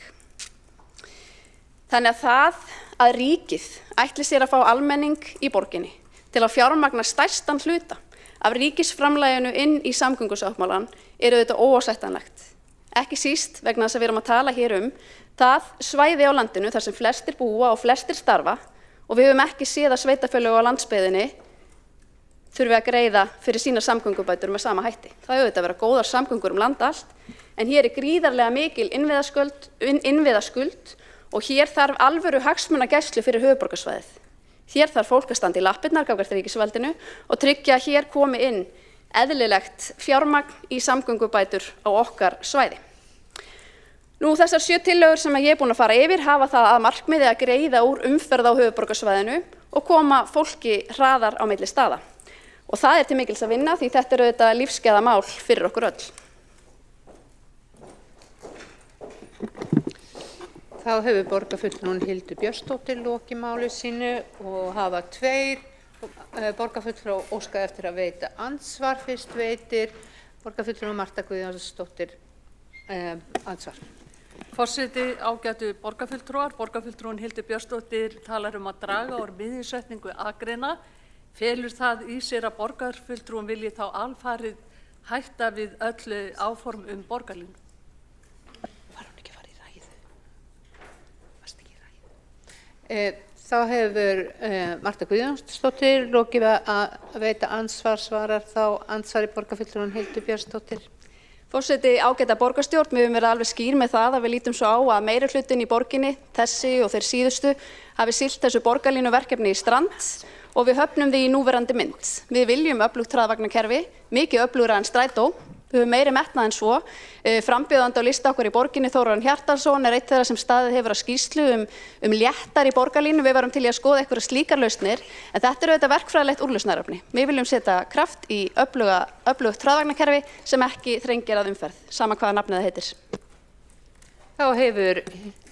Þannig að það að ríkið ætli sér að fá almenning í borginni til að fjármagna stærstan hluta af ríkisframlaginu inn í samgöngusáttmálann auðvitað óásættanlegt. Ekki síst vegna þess að við erum að tala hér það svæði á landinu þar sem flestir búa og flestir starfa og við höfum ekki séð að sveitarfélög á landsbyggðinni þurfi að greiða fyrir sína samgöngubætur með sama hætti. Það auðvitað að vera góðar samgöngur land allt, en hér gríðarlega mikil innviðaskuld og hér þarf alvöru hagsmunagæslu fyrir höfuðborgarsvæðið. Hér þarf fólk að standa í lappirnar gagnvart ríkisvaldinu og tryggja að hér komi inn eðlilegt fjármagn í samgöngubætur á okkar svæði. Nú, þessar 7 tillögur sem ég búin að fara yfir hafa það að markmiði að greiða úr umferð á höfuðborgarsvæðinu og koma fólki hraðar á milli staða. Og það til mikils að vinna því þetta auðvitað lífsgæðamál fyrir okkur öll. Þá hefur borgarfulltrúinn Hildur Björnsdóttir lokið máli sínu og hafa 2 borgarfulltrúar óskað eftir að veita andsvar. Fyrst veitir borgarfulltrúin Marta Guðjónsdóttir andsvar. Forseti, ágætu borgarfulltrúar, borgarfulltrúinn Hildur Björnsdóttir talar að draga úr miðjusetningu akreina. Felur það í sér að borgarfulltrúinn vilji þá alfarið hætta við öll áform borgarlínu? Var hún ekki að fara í ræðu? Varst ekki í ræðu? Þá hefur Marta Guðjónsdóttir lokið að veita ansvar, svarar þá ansvari borgarfulltrúinn Hildur Björnsdóttir. Forseti, ágæta borgarstjórn, við höfum verið alveg skýr með það að við lítum svo á að meirihlutinn í borginni, þessi og þeir síðustu, hafi siglt þessu borgarlínuverkefni í strand og við höfnum því í núverandi mynd. Við viljum öflugt hraðvagnakerfi, mikið öflugra en strætó, við höfum meiri metnað en svo. Frambjóðandi á lista okkar í borginni, Þórarinn Hjartarson, einn þeirra sem staðið hefur að skýrslu um léttar í borgarlínu. Við varum til í að skoða einhverjar slíkar lausnir, en þetta auðvitað verkfræðilegt úrlausnarefni. Við viljum setja kraft í öflugt hraðvagnakerfi sem ekki þrengir að umferð, sama hvaða nafnið það heitir. Þá hefur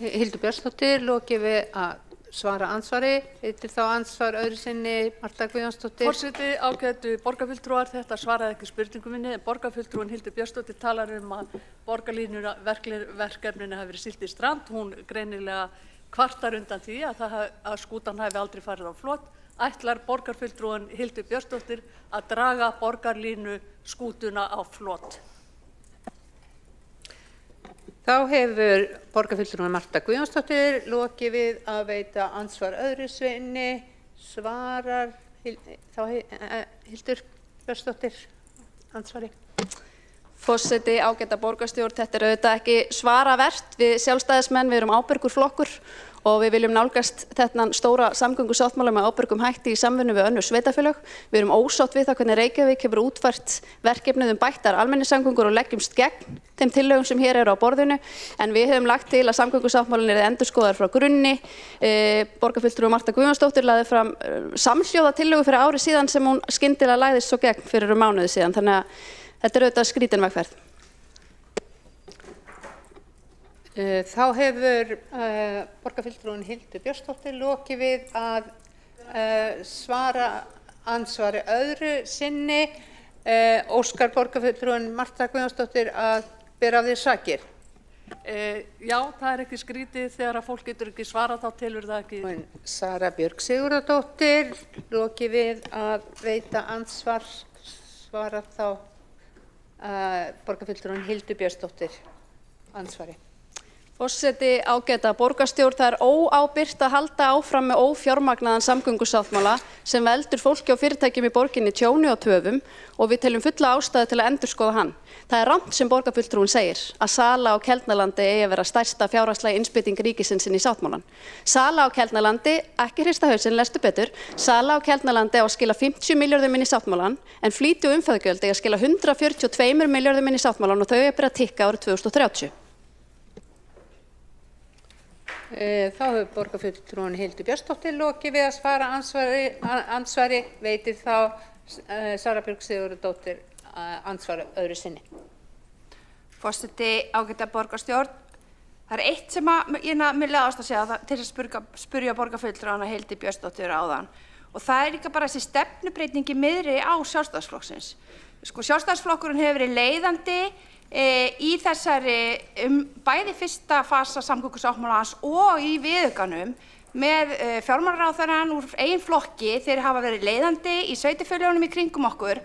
Hildur Björnsdóttir lokið við að svara ansvari. Veitir þá ansvar öðru sinni Marta Guðjónsdóttir. Forseti, ágætu borgarfulltrúar, þetta svaraði ekki spurningu minni. Borgarfulltrúinn Hildur Björnsdóttir talar að borgarlínuverkefninu hafi verið siglt í strand. Hún greinilega kvartar undan því að skútan hafi aldrei farið á flot. Ætlar borgarfulltrúinn Hildur Björnsdóttir að draga borgarlínu skútuna á flot? Þá hefur borgarfulltrúin Marta Guðjónsdóttir lokið við að veita ansvar öðru sinni. Svarar þá Hildur Björnsdóttir ansvari. Forseti, ágæta borgarstjórn, þetta auðvitað ekki svaravert. Við sjálfstæðismenn, við erum ábyrgur flokkur og við viljum nálgast þennan stóra samgöngusáttmála með ábyrgum hætti í samvinnu við önnur sveitarfélög. Við erum ósátt við það hvernig Reykjavík hefur útfært verkefnið bættar almenningssamgöngur og leggjumst gegn þeim tillögum sem hér eru á borðinu, en við höfum lagt til að samgöngusáttmálinn yrði endurskoðaður frá grunni. Borgarfulltrúi Marta Guðjónsdóttir lagði fram samhljóða tillögu fyrir ári síðan sem hún skyndilega lagðist svo gegn fyrir mánuði síðan, þannig að þetta auðvitað skrítin vegferð. Þá hefur borgarfulltrúin Hildur Björnsdóttir lokið við að svara ansvari öðru sinni. Óskar borgarfulltrúin Marta Guðjónsdóttir að bera af því sakir. Já, það ekki skrítið þegar að fólk getur ekki svarað, þá telur það ekki. Sara Björg Sigurðardóttir lokið við að veita ansvar, svarar þá borgarfulltrúin Hildur Björnsdóttir ansvari. Forseti, ágæta borgarstjórn, það óábyrgt að halda áfram með ófjármagnaðan samgöngusáttmála sem veldur fólki og fyrirtækjum í borginni tjóni og töfum og við teljum fulla ástæðu til að endurskoða hann. Það rangt sem borgarfulltrúin segir að sala á Keldnalandi eigi að vera stærsta fjárhagslega innspýting ríkisins inn í sáttmálann. Sala á Keldnalandi, ekki hrista hausinn, lestu betur, sala á Keldnalandi á að skila 50 milljörðum inn í sáttmálann en flýti og umferðargjöld eiga að skila 142 milljörðum inn í sáttmálann og þau eiga að byrja að tikka árið 2030. Þá hefur borgarfulltrúin Hildur Björnsdóttir lokið við að svara ansvari. Veitir þá Sara Björg Sigurðardóttir ansvar öðru sinni. Forseti, ágæta borgarstjórn, það eitt sem ég mér leiðast að segja til að spyrja borgarfulltrúana Hildur Björnsdóttir áðan og það líka bara þessi stefnubreytingi miðri á Sjálfstæðisflokksins. Sko, Sjálfstæðisflokkurinn hefur verið leiðandi í þessari bæði fyrsta fasa samgöngusáttmálans og í viðaukanum með fjármálaráðherrann úr eigin flokki. Þeir hafa verið leiðandi í sveitarfélögunum í kringum okkur,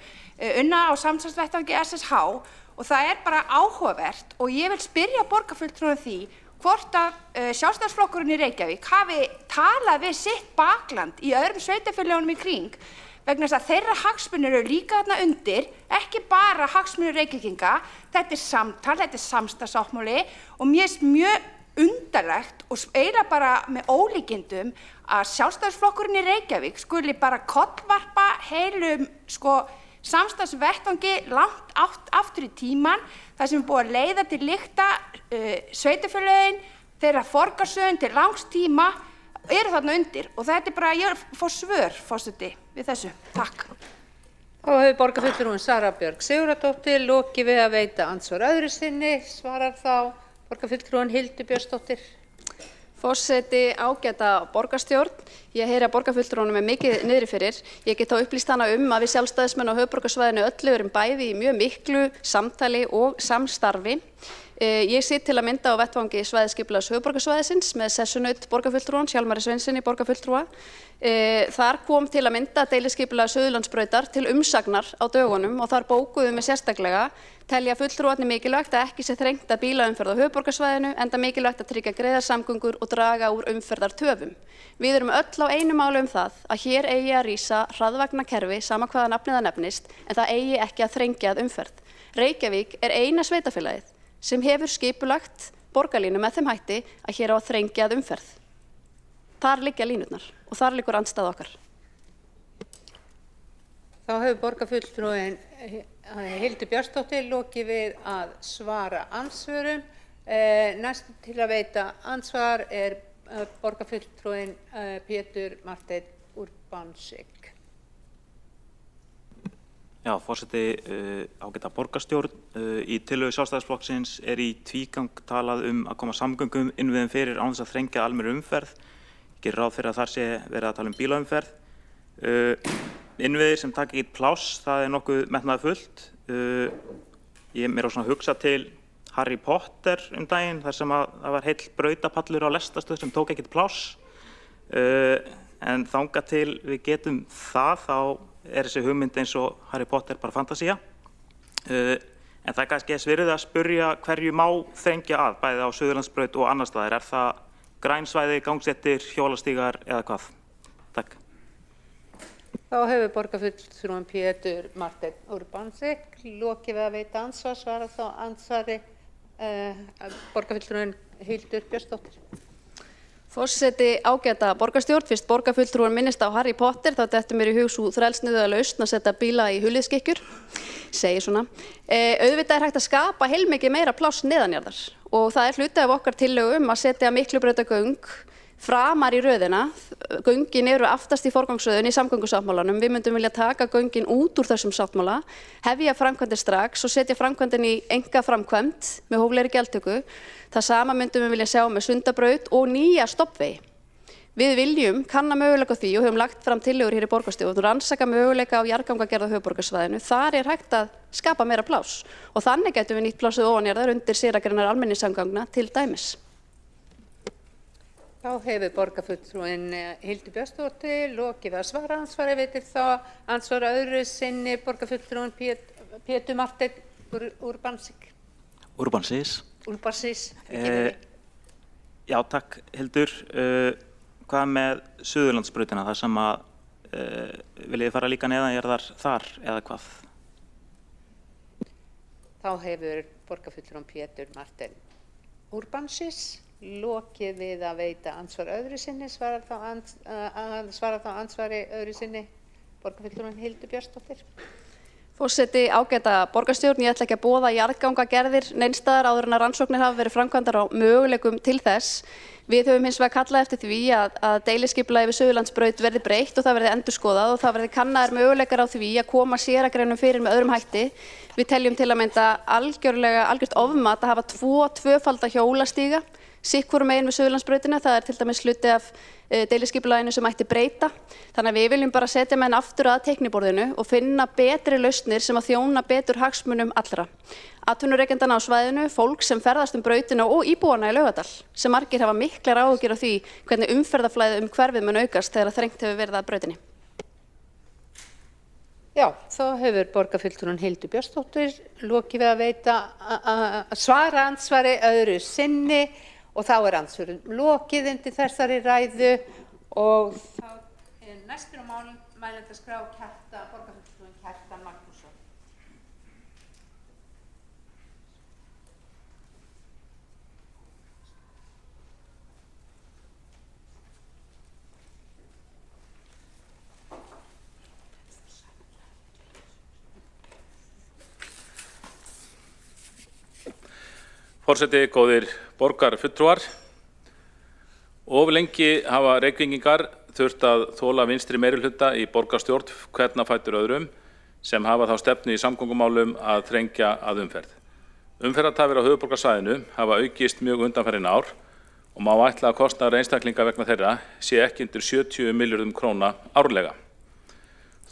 unna á samstarfsvettvangi SSH og það bara áhugavert og ég vil spyrja borgarfulltrúana því hvort að Sjálfstæðisflokkurinn í Reykjavík hafi talað við sitt bakland í öðrum sveitarfélögunum í kring vegna þess að þeirra hagsmunir eru líka þarna undir, ekki bara hagsmunir Reykvíkinga. Þetta samtal, þetta samstarfsáttmáli og mér finnst mjög undarlegt og eiginlega bara með ólíkindum að Sjálfstæðisflokkurinn í Reykjavík skuli bara kollvarpa heilum samstarfsvettvangi langt aftur í tíman, þar sem er búið að leiða til lykta sveitarfélögin, þeirra forgangsröðun til langs tíma eru þarna undir og þetta er bara, ég fór svör, forseti, við þessu. Takk. Þá hefur borgarfulltrúin Sara Björg Sigurðardóttir lokið við að veita andsvar öðru sinni. Svarar þá borgarfulltrúin Hildur Björnsdóttir. Forseti, ágæta borgarstjórn. Ég heyri að borgarfulltrúanum er mikið niðri fyrir. Ég get þá upplýst hana að við sjálfstæðismenn á höfuðborgarsvæðinu öllu erum bæði í mjög miklu samtali og samstarfi. Ég sit til að mynda á vettvangi svæðisskipulags höfuðborgarsvæðisins með sessunaut borgarfulltrúans Hjálmari Sveinssyni borgarfulltrúa. Þar kom til að mynda deiliskipulag Suðurlandsbrautar til umsagnar á dögunum og þar bókuðum við sérstaklega telja fulltrúarnir mikilvægt að ekki sé þrengt að bílaumferð á höfuðborgarsvæðinu enda mikilvægt að tryggja greiðar samgöngur og draga úr umferðartöfum. Við erum öll á einu máli það að hér eigi að rísa hraðvagnakerfi sama hvaða nafnið það nefnist en það eigi ekki að þrengja að umferð. Reykjavík er eina sveitarfélagið sem hefur skipulagt borgarlínu með þeim hætti að hér á að þrengja að umferð. Þar liggja línurnar og þar liggur andstæða okkar. Þá hefur borgarfulltrúin Hildur Björnsdóttir lokið við að svara andsvörum. Næst til að veita andsvar er borgarfulltrúin Pétur Marteinn Urbansik. Já, forseti, ágæta borgarstjórn. Í tillögu Sjálfstæðisflokksins er í tvígang talað að koma samgöngum innviðum fyrir án þess að þrengja almenna umferð. Ég geri ráð fyrir að þar sé verið að tala bílaumferð. Innviðir sem taka ekki pláss, það er nokkuð metnaðarfullt. Mér á svona að hugsa til Harry Potter daginn, þar sem það var heill brautapallur á lestastöð sem tók ekkert pláss. En þangað til við getum það, þá er þessi hugmynd eins og Harry Potter bara fantasía. En það er kannski þess virði að spyrja hverju má þrengja að, bæði á Suðurlandsbraut og annars staðar. Er það grænsvæði, gangsettir, hjólastígar eða hvað? Takk. Þá hefur borgarfulltrúin Pétur Marteinn Urbansik lokið við að veita ansvar. Svarar þá ansvari borgarfulltrúin Hildur Björnsdóttir. Forseti, ágæta borgarstjórn, fyrst borgarfulltrúin minnist á Harry Potter, þá dettur mér í hug sú þrælsniðuga lausn að setja bíla í hulðskikkjur, segir svona. Auðvitað er hægt að skapa heilmikið meira pláss neðanjarðar og það er hluti af okkar tillögum að setja Miklubrautagöng framar í röðina. Göngin eru aftast í forgangsröðinni í samgöngusáttmálanum. Við myndum vilja taka göngin út úr þessum sáttmála, hefja framkvæmdir strax og setja framkvæmdin í einkaframkvæmd með hóflegri gjaldtöku. Það sama myndum við vilja sjá með Sundabraut og nýja stoppvegi. Við viljum kanna möguleika á því og höfum lagt fram tillögur hér í borgarstjórn og rannsaka möguleika á jarðgangagerð á höfuðborgarsvæðinu. Þar er hægt að skapa meira pláss og þannig getum við nýtt plássið ofanjarðar undir séragreinar almenningssamgangna til dæmis. Þá hefur borgarfulltrúin Hildur Björnsdóttir lokið við að svara ansvari. Veitir þá ansvar öðru sinni borgarfulltrúin Pétur Marteinn Urbansik. Urbansis. Já, takk Hildur. Hvað með Suðurlandsbrautina, þar sem viljið fara líka neðanjarðar þar eða hvað? Þá hefur borgarfulltrúin Pétur Marteinn Urbansis lokið við að veita ansvar öðru sinni. Svarar þá ansvari öðru sinni borgarfulltrúin Hildur Björnsdóttir. Forseti, ágæta borgarstjórn, ég ætla ekki að boða jarðgangagerðir neins staðar áður en að rannsóknir hafa verið framkvæmdar á möguleikum til þess. Við höfum hins vegar kallað eftir því að deiliskipulagi við Suðurlandsbraut verði breytt og það verði endurskoðað og það verði kannaðir möguleikar á því að koma séragreinum fyrir með öðrum hætti. Við teljum til að mynda algjört ofmat að hafa tvöfalda hjólastíga sitt hvorum megin við Suðurlandsbrautina. Það er til dæmis hluti af deiliskipulaginu sem ætti breyta. Þannig að við viljum bara setja menn aftur að teikniborðinu og finna betri lausnir sem að þjóna betur hagsmunum allra. Atvinnurekendana á svæðinu, fólk sem ferðast brautina og íbúana í Laugardal sem margir hafa miklar áhyggjur af því hvernig umferðarflæði hverfið mun aukast þegar þrengt hefur verið að brautinni. Já, þá hefur borgarfulltrúin Hildur Björnsdóttir lokið við að veita svara ansvari öðru sinni og þá er ansvörum lokið undir þessari ræðu og þá er næstur á mælendaskrá borgarfulltrúin Kjartan Magnússon. Forseti, góðir borgarfulltrúar. Of lengi hafa Reykvíkingar þurft að þola vinstri meirihluta í borgarstjórn hvern á fætur öðrum sem hafa þá stefnu í samgöngumálum að þrengja að umferð. Umferðartafir á höfuðborgarsvæðinu hafa aukist mjög undanfarin ár og má ætla að kostnaður einstaklinga vegna þeirra sé ekki undir 70 milljörðum króna árlega.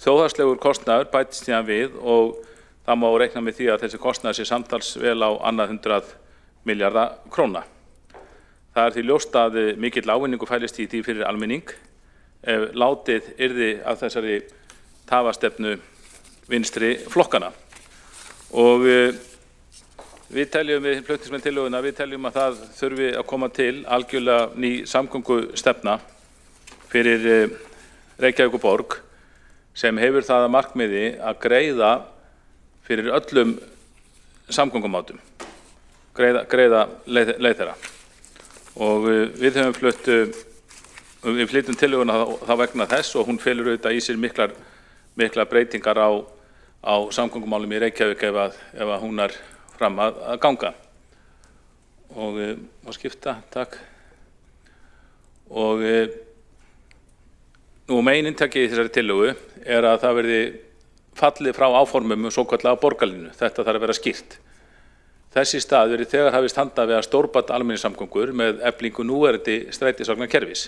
Þjóðhagslegur kostnaður bætist síðan við og það má reikna með því að þessi kostnaður sé samtals vel á annað 100 milljarða króna. Það er því ljóst að mikill ávinningur fælist í því fyrir almenning ef látið yrði af þessari tafastefnu vinstri flokkana. Og við teljum við flutningsmenn tillöguna, við teljum að það þurfi að koma til algjörlega ný samgöngustefna fyrir Reykjavíkurborg sem hefur það að markmiði að greiða fyrir öllum samgöngumátum, greiða leið þeirra. Og við höfum við flytjum tillöguna þá vegna þess og hún felur auðvitað í sér miklar breytingar á samgöngumálum í Reykjavík ef hún er fram að ganga. Og má skipta, takk. Og nú megininntakið í þessari tillögu er að það verði fallið frá áformum svokallaða borgarlínu. Þetta þarf að vera skýrt. Þess í stað verði þegar hafist handa við að stórbæta almenningssamgöngur með eflingu núverandi strætisvagnakerfis.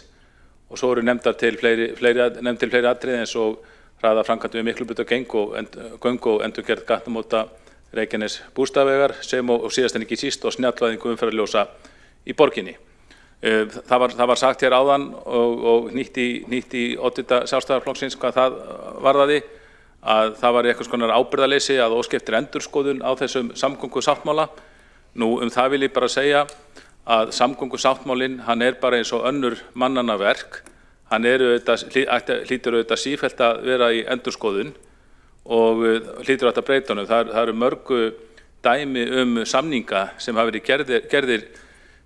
Og svo eru nefndar til fleiri atriði eins og hraða framkvæmdum við Miklubrautargöng og endurgerð gatnamóta Reykjanes Bústaðavegar sem og síðast en ekki síst og snjallvæðingu umferðarljósa í borginni. Það var sagt hér áðan og nýtt í oddvita Sjálfstæðisflokksins hvað það varðaði að það var einhvers konar ábyrgðarleysi að óska eftir endurskoðun á þessum samgöngusáttmála. Nú það vil ég bara segja að samgöngusáttmálinn hann er bara eins og önnur mannanna verk. Hann hlýtur auðvitað sífellt að vera í endurskoðun og hlýtur að breyta honum. Það eru mörg dæmi samninga sem hafa verið gerðir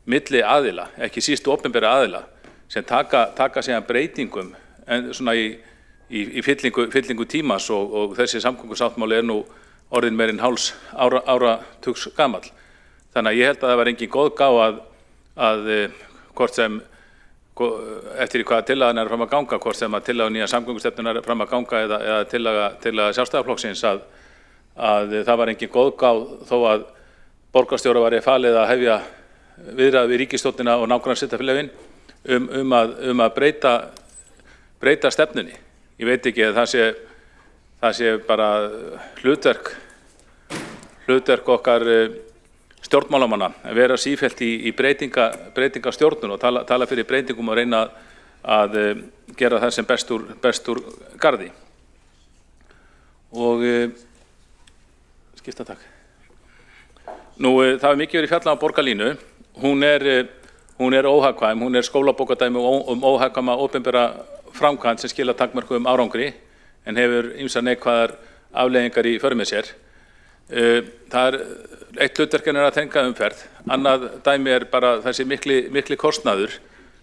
milli aðila, ekki síst opinbera aðila, sem taka síðan breytingum en svona í fyllingu tímans og þessi samgöngusáttmáli nú orðin meir en hálfs áratugs gamall. Þannig að ég held að það var engin góð gá að hvort sem eftir í hvaða tillagan fram að ganga, hvort sem að tillaga nýja samgöngustefnunar fram að ganga eða tillaga Sjálfstæðisflokksins að það var engin góð gá þó að borgarstjóra væri falið að hefja viðræður við ríkisstjórnina og nágrannasveitarfélögin að breyta stefnunni. Ég veit ekki að það sé bara hlutverk okkar stjórnmálamanna að vera sífellt í breytingastjórnun og tala fyrir breytingum og reyna að gera það sem best úr garði. Og skipta takk. Nú það er mikið verið fjallað á borgarlínu. Hún er óhagkvæm, hún er skólabókardæmi óhagkvæma opinbera framkvæmd sem skila takmörkuðum árangri en hefur ýmsar neikvæðar afleiðingar í för með sér. Það eitt hlutverk að þrenga umferð, annað dæmi er bara þessi mikli kostnaður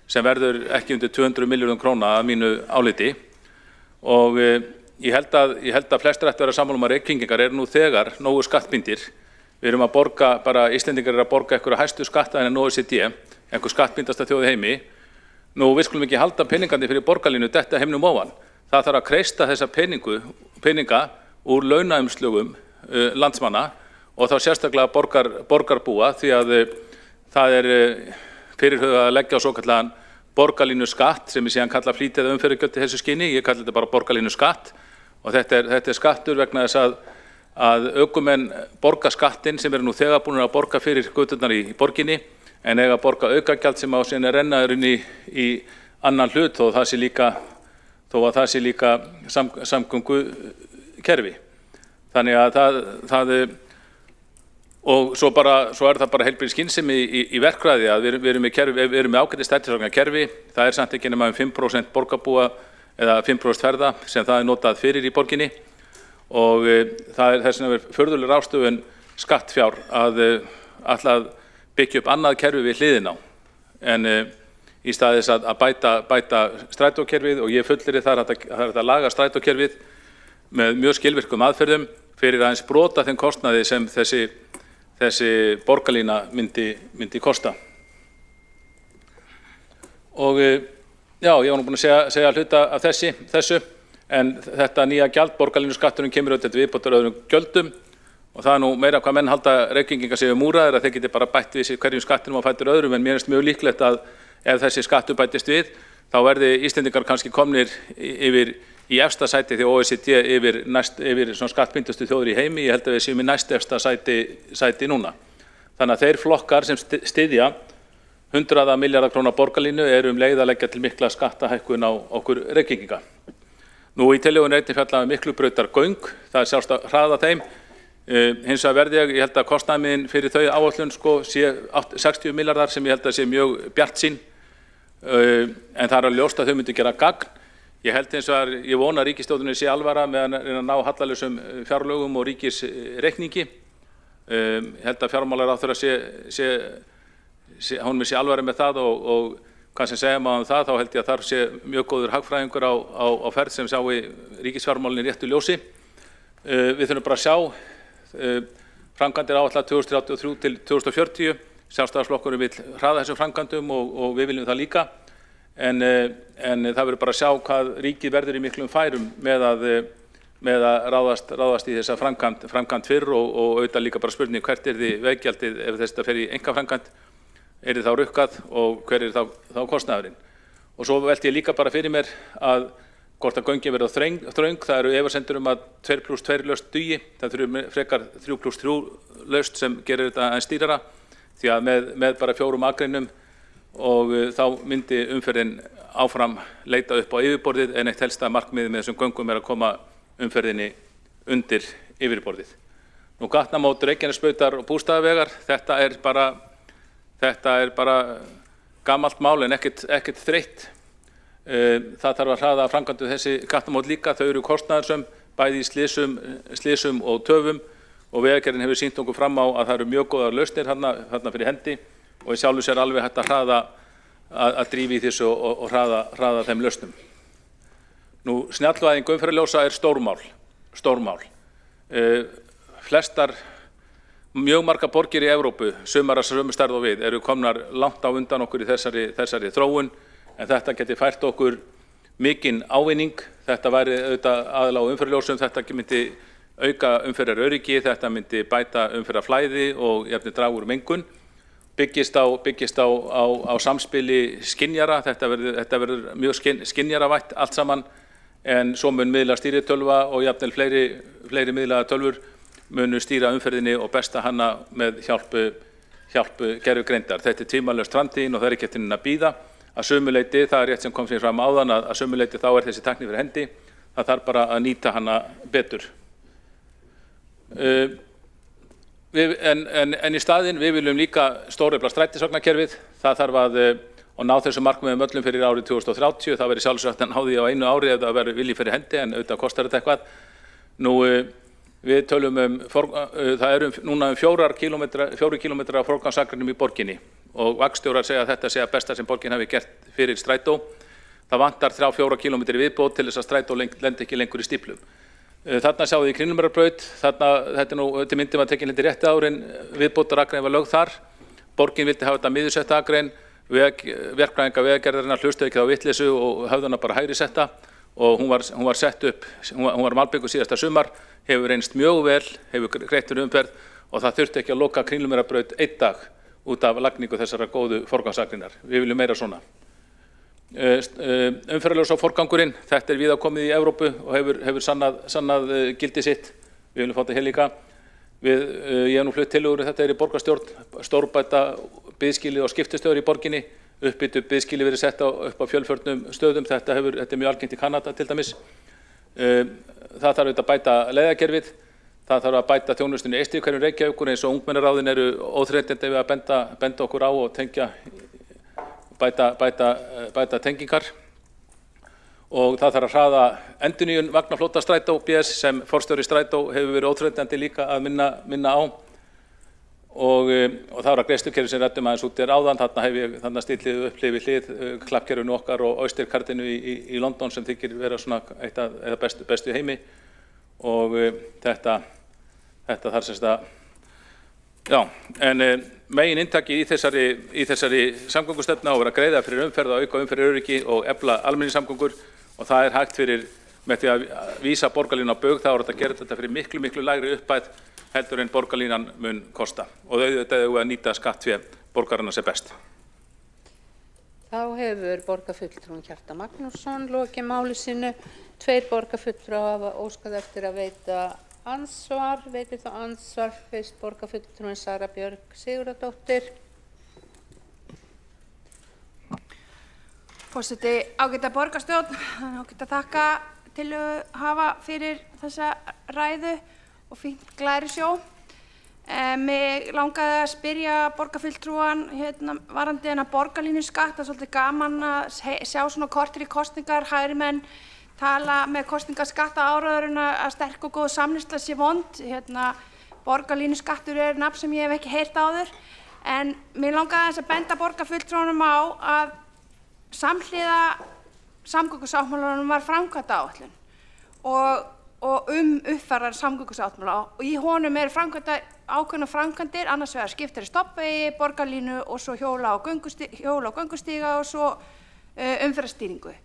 sem verður ekki undir 200 milljörðum króna að mínu áliti og ég held að flestir ættu að vera sammála að Reykvíkingar nú þegar nógu skattbindir. Við erum að borga, bara Íslendingar að borga einhverja hæstu skatta en OECD, einhver skattbindasta þjóð í heimi. Nú við skulum ekki halda peningandi fyrir borgarlínu detta heimnum ofan. Það þarf að kreista þessa peninga úr launaumslögum landsmanna og þá sérstaklega borgarbúa því að það er fyrirhugað að leggja á svokallaðan borgarlínu skatt sem ég síðan kalla flýtið umferðargjöld í þessu skyni. Ég kalli þetta bara borgarlínu skatt og þetta er skattur vegna þess að ökumenn borga skattinn sem eru nú þegar búin að borga fyrir göturnar í borginni en eiga að borga aukagjald sem á síðan renna inn í annan hlut þó að það sé líka samgöngukerfi. Þannig að og svo er það bara heilbrigð skynsemi í verkfræði að við erum með ágætis strætisvagnakerfi. Það er samt ekki nema 5% borgarbúa eða 5% ferða sem það er notað fyrir í borginni og það er þess vegna verið furðuleg ráðstöfun skattfjár að ætla að byggja upp annað kerfi við hliðina á en í stað þess að bæta strætókerfið og ég fullyrði það er að laga strætókerfið með mjög skilvirkum aðferðum fyrir aðeins brota þeim kostnaði sem þessi þessi borgarlína myndi kosta. Og já, ég var nú búinn að segja hluta af þessu, en þetta nýja gjald, borgarlínuskatturinn, kemur auðvitað viðbótar öðrum gjöldum og það nú meira hvað menn halda Reykvíkingar séu múraðir að þeir geti bara bætt við sig hverjum skattinum á fætur öðrum, en mér finnst mjög líklegt að ef þessi skattur bætist við, þá verði Íslendingar kannski komnir yfir í efsta sæti því OECD yfir svona skattpyndustu þjóðir í heimi. Ég held að við séum í næst efsta sæti núna. Þannig að þeir flokkar sem styðja 100 milljarða króna borgarlínu leið að leggja til mikla skattahækkun á okkur Reykvíkinga. Nú í tillögunni einnig fjallað Miklubrautargöng, það er sjálfst að hraða þeim. Hins vegar verði ég held að kostnaðurinn fyrir þau áætlun sé 60 milljarðar sem ég held að sé mjög bjartsýn, en það er ljóst að þau myndu gera gagn. Ég held hins vegar, ég vona að ríkisstjórninni sé alvara með að reyna að ná hallalausum fjárlögum og ríkisreikningi. Ég held að fjármálaráðherra honum sé alvara með það og hvað sem segja maður það, þá held ég að þar sé mjög góður hagfræðingur á ferð sem sjái ríkisfjármálin í réttu ljósi. Við þurfum bara að sjá framkvæmdir áætlað 2033 til 2040. Sjálfstæðisflokkurinn vill hraða þessum framkvæmdum og við viljum það líka. En það verður bara að sjá hvað ríkið verður í miklum færum með að ráðast í þessa framkvæmd fyrr og auðvitað líka bara spurning hvert því veggjaldið ef þetta fer í einkaframkvæmd, þið þá rukkað og hver þá kostnaðurinn. Og svo velti ég líka bara fyrir mér að hvort að göngin verður þröng, það eru efasemdir að 2+2 lausn dugi, það þurfi frekar 3+3 lausn sem gerir þetta aðeins dýrara, því að með bara 4 akreinum og þá myndi umferðin áfram leita upp á yfirborðið, en eitt helsta markmiðið með þessum göngum að koma umferðinni undir yfirborðið. Nú gatnamót, Reykjanesbrautar og Bústaðavegar, þetta er bara gamalt mál en ekkert þreytt. Það þarf að hraða framkvæmdu þessi gatnamót líka, þau eru kostnaðarsöm, bæði í slysum og töfum og Vegagerðin hefur sýnt okkur fram á að það eru mjög góðar lausnir þarna fyrir hendi og í sjálfu sér alveg hægt að drífa í þessu og hraða þeim lausnum. Nú, snjallvæðing umferðarljósa er stórmál. Mjög margar borgir í Evrópu, sumar að sömu stærð og við, eru komnar langt á undan okkur í þessari þróun, en þetta geti fært okkur mikinn ávinning. Þetta væri auðvitað aðallega á umferðarljósum, þetta myndi auka umferðaröryggi, þetta myndi bæta umferðarflæði og jafnvel draga úr mengun. Byggist á samspili skynjara, þetta verður mjög skynjaravætt allt saman, en svo mun miðla stýritölva og jafnvel fleiri miðlaða tölvur munu stýra umferðinni og besta hana með hjálp gervigreindar. Þetta er tvímælalaust framtíðin og það er ekki eftir að bíða. Að sumu leyti, það er rétt sem kom sér fram áðan, að sumu leyti þá er þessi tækni fyrir hendi, það þarf bara að nýta hana betur. En í staðinn, við viljum líka stórefla strætisvagnakerfið, það þarf að ná þessu markmiðum öllum fyrir árið 2030, það verður sjálfsagt að ná því á einu ári ef það verður vilji fyrir hendi, en auðvitað kostar þetta eitthvað. Nú, við tölum það eru núna 4 kílómetra af forgangsakrinum í borginni og vagnstjórar segja að þetta sé að besta sem borgin hafi gert fyrir strætó. Það vantar 3-4 kílómetri viðbót til þess að strætó lendi ekki lengur í stíflum. Þarna sjáum við í Kringlumýrarbraut, þetta myndi var tekin hindi rétti árin, viðbótarakrein var lögð þar. Borgin vildi hafa þetta miðjusetta akrein, verkfræðingar Vegagerðarinnar hlustuðu ekki á vitleysu og höfðu hana bara hægri setta og hún var sett upp, hún var malbygguð síðasta sumar, hefur reynst mjög vel, hefur greitt fyrir umferð og það þurfti ekki að loka Kringlumýrarbraut einn dag út af lagningu þessara góðu forgangsakreinar. Við viljum meira svona. Umferðarljósa forgangurinn, þetta er víða komið í Evrópu og hefur sannað gildi sitt. Við viljum fá þetta hér líka. Ég hef nú flutt tillögur, þetta er í borgarstjórn, stórbæta biðskýli og skiptistöður í borginni, uppbyttu biðskýli verið sett upp á fjölförnum stöðum, þetta er mjög algengt í Kanada til dæmis. Það þarf auðvitað að bæta leiðakerfið, það þarf að bæta þjónustunni í Eysturhverfum Reykjavíkur eins og ungmennaráðin eru óþreytandi við að benda okkur á og tengja, bæta tengingar. Og það þarf að hraða endurnýjun vagnaflota Strætó BS sem forstjóri Strætó hefur verið óþreytandi líka að minna á. Og það var að greiðslukerfi sem ræddum aðeins út áðan, þarna stillið upplifið hlið klappkerfinu okkar og Oystercardinu í London sem þykir vera svona eitt af bestu í heimi og þetta þarf semst að Já, en megin inntaki í þessari samgöngustefnu á að vera að greiða fyrir umferð og auka umferðaröryggi og efla almenningssamgöngur og það hægt fyrir með því að vísa borgarlínu á bug, þá er þetta að gera þetta fyrir miklu lægri upphæð heldur en borgarlínan mun kosta og auðvitað eigum við að nýta skattfé borgaranna sem best. Þá hefur borgarfulltrúinn Kjartan Magnússon lokið máli sínu. 2 borgarfulltrúar hafa óskað eftir að veita ansvar. Veitir þá ansvar fyrst borgarfulltrúinn Sara Björk Sigurðardóttir. Forseti, ágæta borgarstjórn, ágæta þakka hafa fyrir þessa ræðu og fínt glærisjó. Mig langaði að spyrja borgarfulltrúan varðandi þennan borgarlínuskatt. Það er svolítið gaman að sjá svona korter í kosningar, hægri menn tala með kosningaskatta áræðurinn að sterk og góð samneysla sé vond. Borgarlínuskattur er nafn sem ég hef ekki heyrt áður, en mig langaði aðeins að benda borgarfulltrúanum á að samhliða samgöngusáttmálanum var framkvæmdaáætlun og uppfærðar samgöngusáttmála og í honum er ákveðnar framkvæmdir, annars vegar skiptari stofnvegi, borgarlínu og svo hjóla- og göngustíga og svo umferðarstýringu.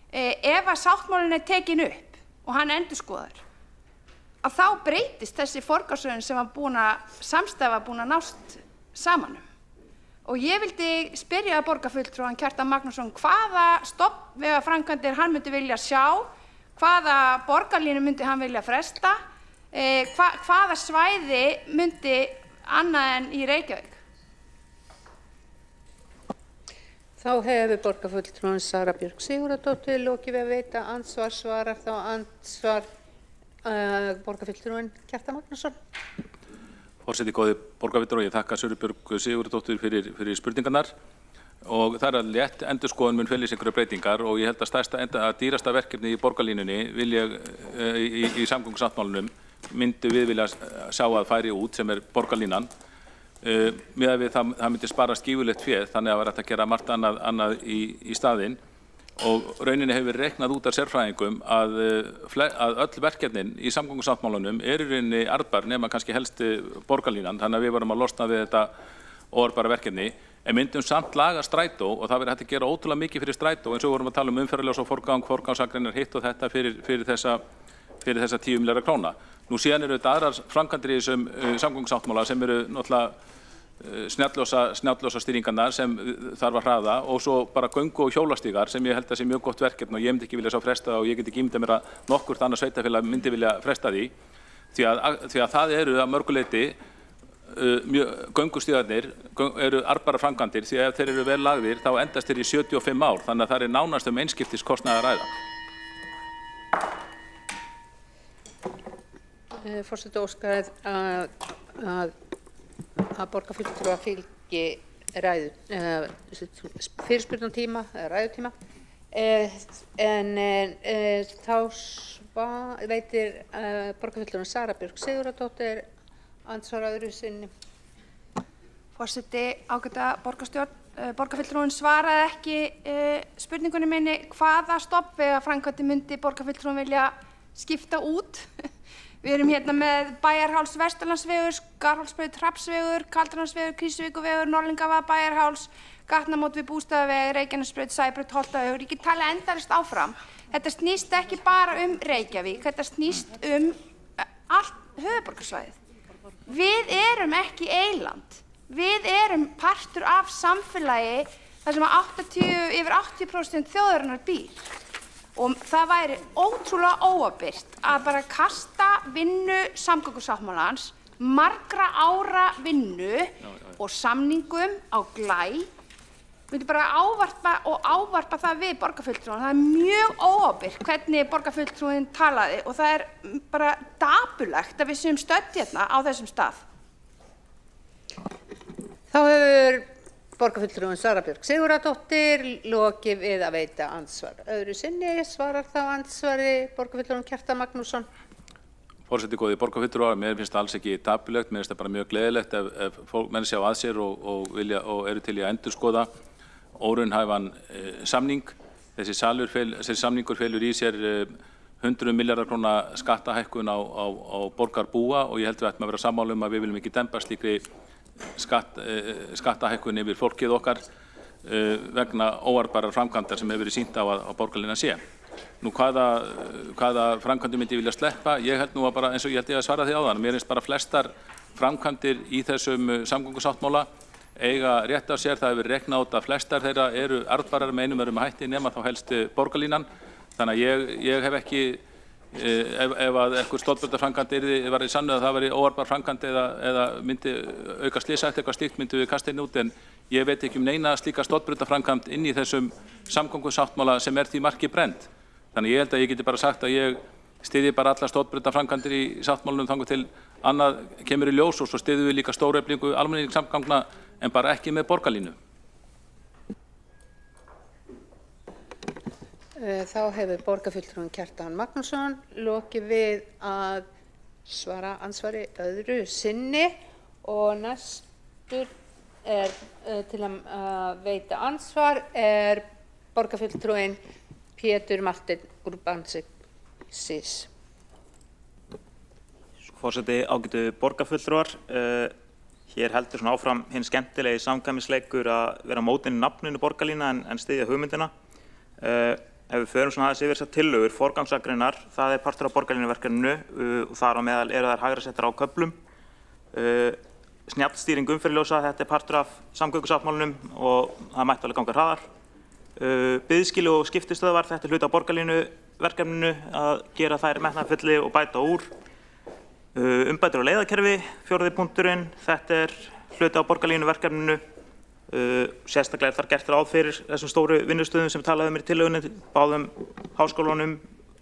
Ef að sáttmálinn er tekin upp og hann endurskoðar, að þá breytist þessi forgangsröðun sem samstæða búin að nást saman um. Og ég vildi spyrja borgarfulltrúan Kjartan Magnússon hvaða stofnvegaframkvæmdir hann myndi vilja sjá, hvaða borgarlínu myndi hann vilja fresta, hvaða svæði myndi annað en í Reykjavík. Þá hefur borgarfulltrúinn Sara Björk Sigurðardóttir lokið við að veita ansvar. Svarar þá ansvar borgarfulltrúinn Kjartan Magnússon. Forseti, góði borgarfulltrúar, ég þakka Söru Björk Sigurðardóttir fyrir spurningarnar og það er að létt endurskoðun mun felist einhverjar breytingar og ég held að dýrasta verkefni í borgarlínunni í samgöngusáttmálanum myndi við vilja sjá að færi út sem er borgarlínan. Miðað við það myndi sparast gífurlegt fé, þannig að það var hægt að gera margt annað í staðinn og rauninni hefur verið reiknað út af sérfræðingum að öll verkefnin í samgöngusáttmálanum er í rauninni arðbær nema kannski helst borgarlínan, þannig að við vorum að losna við þetta óarðbæra verkefni, en myndum samt laga strætó og það verið hægt að gera ótrúlega mikið fyrir strætó eins og vorum að tala um umferðarljós og forgangsakreinar hitt og þetta fyrir þessa 10 milljarða króna. Nú síðan eru þetta aðrar framkvæmdir í þessum samgöngusáttmála sem eru náttúrulega snjalljósa stýringarnar sem þarf að hraða og svo bara göngu- og hjólastígar sem ég held að sé mjög gott verkefni og ég myndi ekki vilja sjá fresta og ég get ekki ímyndað mér að nokkurt annað sveitarfélag myndi vilja fresta því því að það eru að mörgu leyti göngustígarnir eru arðbærar framkvæmdir því að ef þeir eru vel lagðir þá endast þeir í 75 ár þannig að það er nánast einskiptiskostnað að ræða. Forseti óskar að borgarfulltrúar fylgi fyrirspurnartíma eða ræðutíma en þá veitir borgarfulltrúinn Sara Björk Sigurðardóttir ansvar öðru sinni. Forseti, ágæta borgarstjórn, borgarfulltrúinn svaraði ekki spurningunni minni hvaða stofnvegaframkvæmdir myndi borgarfulltrúinn vilja skipta út. Við erum hérna með Bæjarháls Vesturlandsvegur, Skarhólsbraut Hrafnsvegur, Kaldranarsvegur, Krýsuvíkurvegur, Norðlingavað, Bæjarháls, gatnamót við Bústaðaveg, Reykjanesbraut, Sæbraut, Holtavegur. Ég get talið endalaust áfram. Þetta snýst ekki bara Reykjavík, þetta snýst allt höfuðborgarsvæðið. Við erum ekki eyland. Við erum partur af samfélagi þar sem yfir 80% þjóðarinnar býr. Og það væri ótrúlega óábyrgt að bara kasta vinnu samgöngusáttmálans, margra ára vinnu og samningum á glæ, myndi bara ávarpa það við borgarfulltrúan. Það er mjög óábyrgt hvernig borgarfulltrúinn talaði og það er bara dapurlegt að við séum stödd hérna á þessum stað. Þá hefur borgarfulltrúinn Sara Björk Sigurðardóttir lokið við að veita ansvar öðru sinni. Svarar þá ansvari borgarfulltrúinn Kjartan Magnússon. Forseti, góði borgarfulltrúar, mér finnst það alls ekki dapurlegt, mér finnst það bara mjög gleðilegt ef menn sjá að sér og eru til í að endurskoða óraunhæfan samning. Þessi samningur felur í sér 100 milljarðar króna skattahækkun á borgarbúa og ég held við ættum að vera sammála um að við viljum ekki dempa slíkri skattahækkun yfir fólkið okkar vegna óarðbærar framkvæmdar sem hefur verið sýnt á að borgarlínan sé. Nú hvaða framkvæmdir myndi ég vilja sleppa? Ég held nú að bara eins og ég held ég að svara því áðan. Mér finnst bara flestar framkvæmdir í þessum samgöngusáttmála eiga rétt af sér. Það hefur verið reiknað út að flestar þeirra eru arðbærar með einum öðrum hætti nema þá helst borgarlínan. Þannig að ég hef ekki, ef að eitthvað stofnbrautarframkvæmd var í sannu að það væri óarðbær framkvæmd eða myndi auka slysahættu eitthvað slíkt myndi við kasta inn út, en ég veit ekki neina slíka stofnbrautarframkvæmd inn í þessum samgöngusáttmála sem því marki brennd. Þannig ég held að ég geti bara sagt að ég styðji bara alla stofnbrautarframkvæmdir í sáttmálunum þangað til annað kemur í ljós, og svo styðjum við líka stóreflingu almenningssamgangna en bara ekki með borgarlínu. Þá hefur borgarfulltrúinn Kjartan Magnússon lokið við að svara andsvari öðru sinni, og næstur til að veita ansvar borgarfulltrúinn Pétur Marteinn Urbanskis. Forseti, ágætu borgarfulltrúar, hér heldur svona áfram hinn skemmtilegi samkvæmisleikur að vera mótin nafninu borgarlína en styðja hugmyndina. Ef við förum svona aðeins yfir þessar tillögur, forgangsakreinar, það partur af borgarlínuverkefninu og þar á meðal eru þær hægrasettar á köflum. Snjallstýring umferðarljósa, þetta partur af samgöngusáttmálanum og það mætti alveg ganga hraðar. Biðskýli og skiptistöðvar, þetta hluti af borgarlínuverkefninu að gera þær metnaðarfulli og bæta úr. Umbætur á leiðakerfi, 4. punkturinn, þetta hluti af borgarlínuverkefninu. Sérstaklega þar gert ráð fyrir þessum stóru vinnustöðum sem talaði í tillögunni, báðum háskólunum,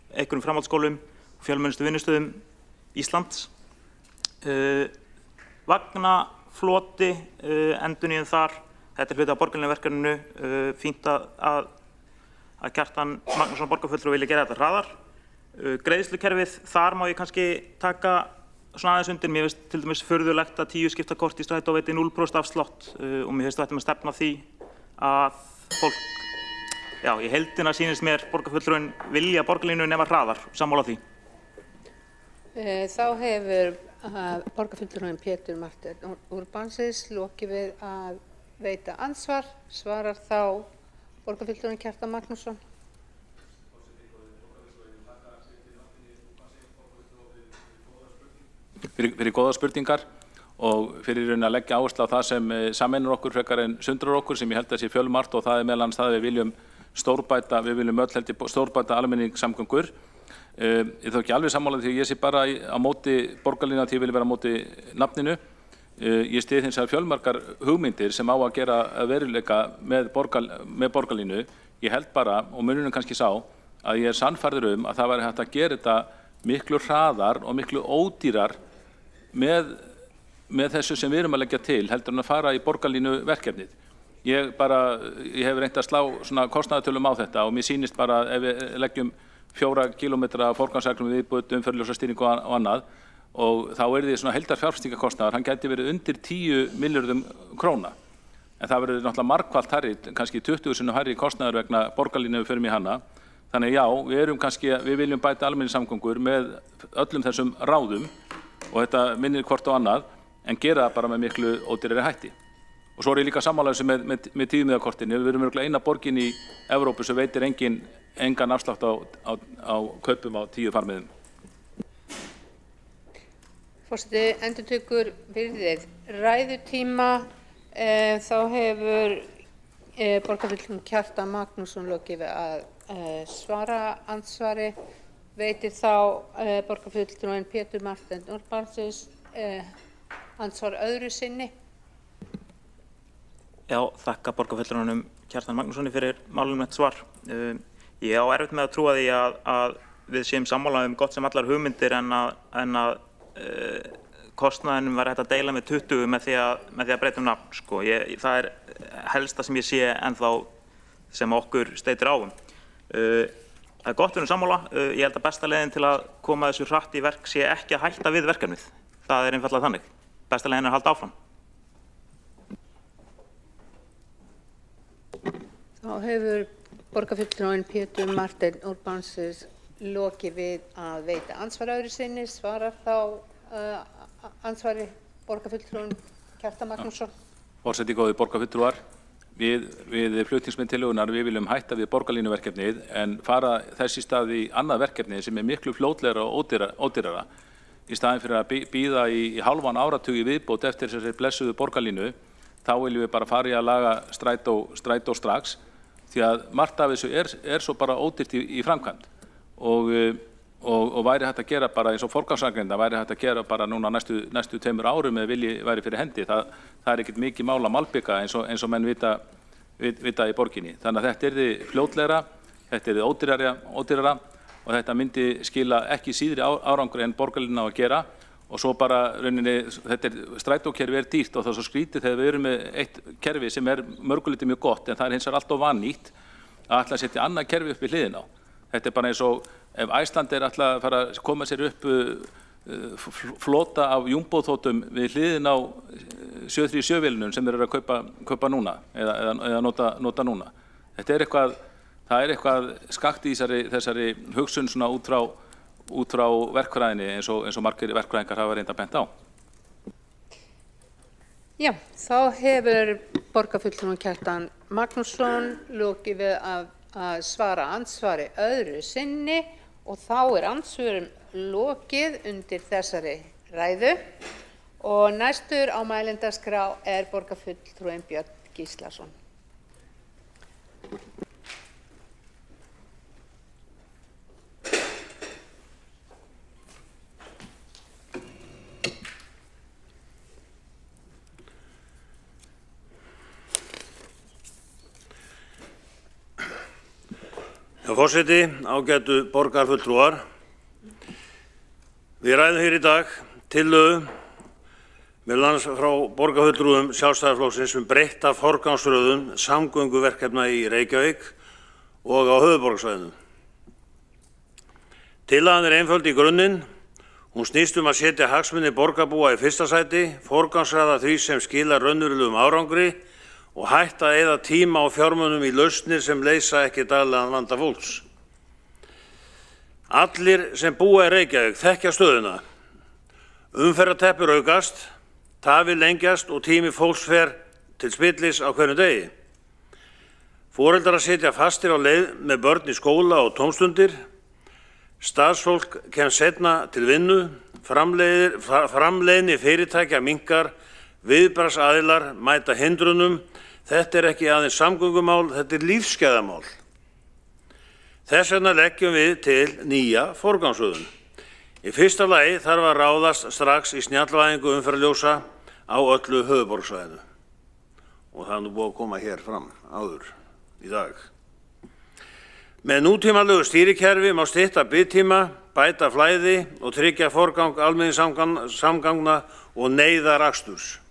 einhverjum framhaldsskólum og fjölmennustu vinnustöðum Íslands. Vagnafloti, endurnýjun þar, þetta hluti af borgarlínuverkefninu, fínt að Kjartan Magnússon borgarfulltrúi vilja gera þetta hraðar. Greiðslukerfið, þar má ég kannski taka svona aðeins undir. Mér finnst til dæmis furðulegt að 10 skiptakort í strætó veiti 0% afslátt og mér finnst þetta með stefna því að fólk, í heildina sýnist mér borgarfulltrúinn vilja borgarlínu nema hraðar, sammála því. Þá hefur borgarfulltrúinn Pétur Marteinn Urbanskis lokið við að veita ansvar. Svarar þá borgarfulltrúinn Kjartan Magnússon. Fyrir góðar spurningar og fyrir að leggja áherslu á það sem sameinar okkur frekar en sundrar okkur, sem ég held að sé fjölmargt, og það meðal annars það við viljum öll heldur stórbæta almenningssamgöngur. Ég þó ekki alveg sammála því að ég sé bara á móti borgarlínu því ég vil vera á móti nafninu. Ég styð hins vegar fjölmargar hugmyndir sem á að gera veruleika með borgarlínu. Ég held bara, og munurinn kannski sá, að ég sannfærður að það væri hægt að gera þetta miklu hraðar og miklu ódýrar með þessu sem við erum að leggja til heldur en að fara í borgarlínu verkefnið. Ég hef reynt að slá svona kostnaðartölum á þetta og mér sýnist bara ef við leggjum 4 kílómetra forgangsreglum viðbútt, umferðarljósastýringu og annað, og þá því svona heildarfjárfestingarkostnaður, hann gæti verið undir 10 milljörðum króna. En það verður náttúrulega margfalt hærri, kannski 20 sinnum hærri kostnaður vegna borgarlínu ef við förum í hana. Þannig við viljum bæta almenningssamgöngur með öllum þessum ráðum og þetta minnir hvort á annað, en gera það bara með miklu ódýrari hætti. Og svo ég líka sammála þessu með 10 miðakortinu. Við erum eina borgin í Evrópu sem veitir engan afslátt á kaupum á 10 farmiðum. Forseti endurtekur virðið ræðutíma. Þá hefur borgarfulltrúinn Kjartan Magnússon lokið við að svara andsvari. Veitir þá borgarfulltrúinn Pétur Marteinn Urbanskis ansvar öðru sinni. Já, þakka borgarfulltrúnum Kjartan Magnússoni fyrir málumlegt svar. Ég á erfitt með að trúa því að við séum sammála gott sem allar hugmyndir en að kostnaðinum var hægt að deila með 20 með því að breyta nafn. Sko. Það helsta sem ég sé ennþá sem okkur steytir á. Það gott við erum sammála. Ég held að besta leiðin til að koma þessu hratt í verk sé ekki að hætta við verkefnið. Það einfaldlega þannig. Besta leiðin að halda áfram. Þá hefur borgarfulltrúinn Pétur Marteinn Urbanskis lokið við að veita ansvar öðru sinni. Svarar þá ansvari borgarfulltrúinn Kjartan Magnússon. Forseti, góðir borgarfulltrúar, við flutningsmenn tillögunnar við viljum hætta við borgarlínuverkefnið en fara þess í stað í annað verkefni sem miklu fljótlegra og ódýrara. Í staðinn fyrir að bíða í hálfan áratug í viðbót eftir þessari blessuðu borgarlínu, þá viljum við bara fara í að laga strætó strax, því að margt af þessu er svo bara ódýrt í framkvæmd og væri hægt að gera bara eins og forgangsakreininga, væri hægt að gera bara núna næstu 2 árum eða vilji væri fyrir hendi. Það er ekkert mikið mál að malbika eins og menn vita í borginni. Þannig að þetta yrði fljótlegra, þetta yrði ódýrara og þetta myndi skila ekki síðri árangur en borgarlínan á að gera og svo bara rauninni, strætókerfi er dýrt og það er svo skrítið þegar við erum með eitt kerfi sem er mörgulítið mjög gott en það er hins vegar alltof vannýtt að ætla að setja annað kerfi upp við hliðina á. Þetta er bara eins og ef Icelandair ætla að fara að koma sér upp flota af jumboþotum við hliðina á 737-vélunum sem þeir eru að kaupa núna eða nota núna. Það er eitthvað skakt í þessari hugsun svona út frá verkfræðinni eins og margir verkfræðingar hafa reynda bent á. Já, þá hefur borgarfulltrúinn Kjartan Magnússon lokið við að svara andsvari öðru sinni og þá er andsvörum lokið undir þessari ræðu og næstur á mælendaskrá er borgarfulltrúinn Björn Gíslason. Forseti, ágætu borgarfulltrúar, við ræðum hér í dag tillögu meðal annars frá borgarfulltrúum Sjálfstæðisflokksins breytta forgangsröðun samgönguverkefna í Reykjavík og á höfuðborgarsvæðinu. Tillagan er einföld í grunninn, hún snýst að setja hagsmuni borgarbúa í fyrsta sæti, forgangsraða því sem skilar raunverulegum árangri og hætta að eyða tíma og fjármunum í lausnir sem leysa ekki daglegan vanda fólks. Allir sem búa í Reykjavík þekkja stöðuna. Umferðarteppur aukast, tafir lengjast og tími fólks fer til spillis á hverjum degi. Foreldrar sitja fastir á leið með börn í skóla og tómstundir. Starfsfólk kemst seinna til vinnu, framleiðni fyrirtækja minnkar, viðbragðsaðilar mæta hindrunum. Þetta er ekki aðeins samgöngumál, þetta er lífsgæðamál. Þess vegna leggjum við til nýja forgangsröðun. Í fyrsta lagi þarf að ráðast strax í snjallvæðingu umferðarljósa á öllu höfuðborgarsvæðinu. Og það er nú búið að koma hér fram áður í dag. Með nútímalegu stýrikerfi má stytta biðtíma, bæta flæði og tryggja forgang almenningssamgangna og neyðaraksturs.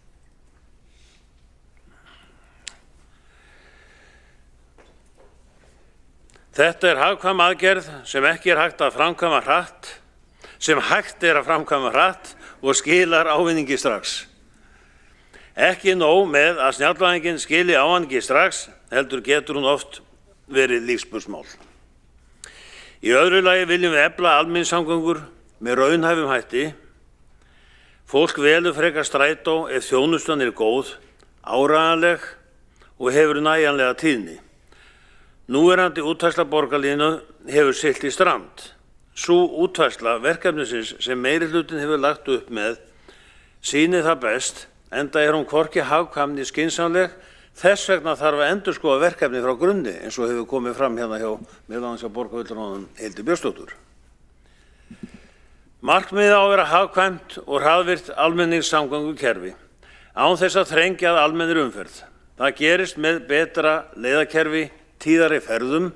Þetta er hagkvæm aðgerð sem hægt er að framkvæma hratt og skilar ávinningi strax. Ekki nóg með að snjallvæðingin skili ávinningi strax, heldur getur hún oft verið lífsspursmál. Í öðru lagi viljum við efla almenningssamgöngur með raunhæfum hætti. Fólk velur frekar strætó ef þjónustan er góð, áreiðanleg og hefur nægjanlega tíðni. Núverandi útfærsla borgarlínu hefur siglt í strand. Sú útfærsla verkefnisins sem meirihlutinn hefur lagt upp með sýnir það best, enda er hún hvorki hagkvæm né skynsamleg. Þess vegna þarf að endurskoða verkefni frá grunni eins og hefur komið fram hérna hjá meðal annars hjá borgarfulltrúanum Hildi Björnsdóttur. Markmiðið á að vera hagkvæmt og hraðvirkt almenningssamgöngukerfi án þess að þrengja að almennri umferð. Það gerist með betra leiðakerfi, tíðari ferðum,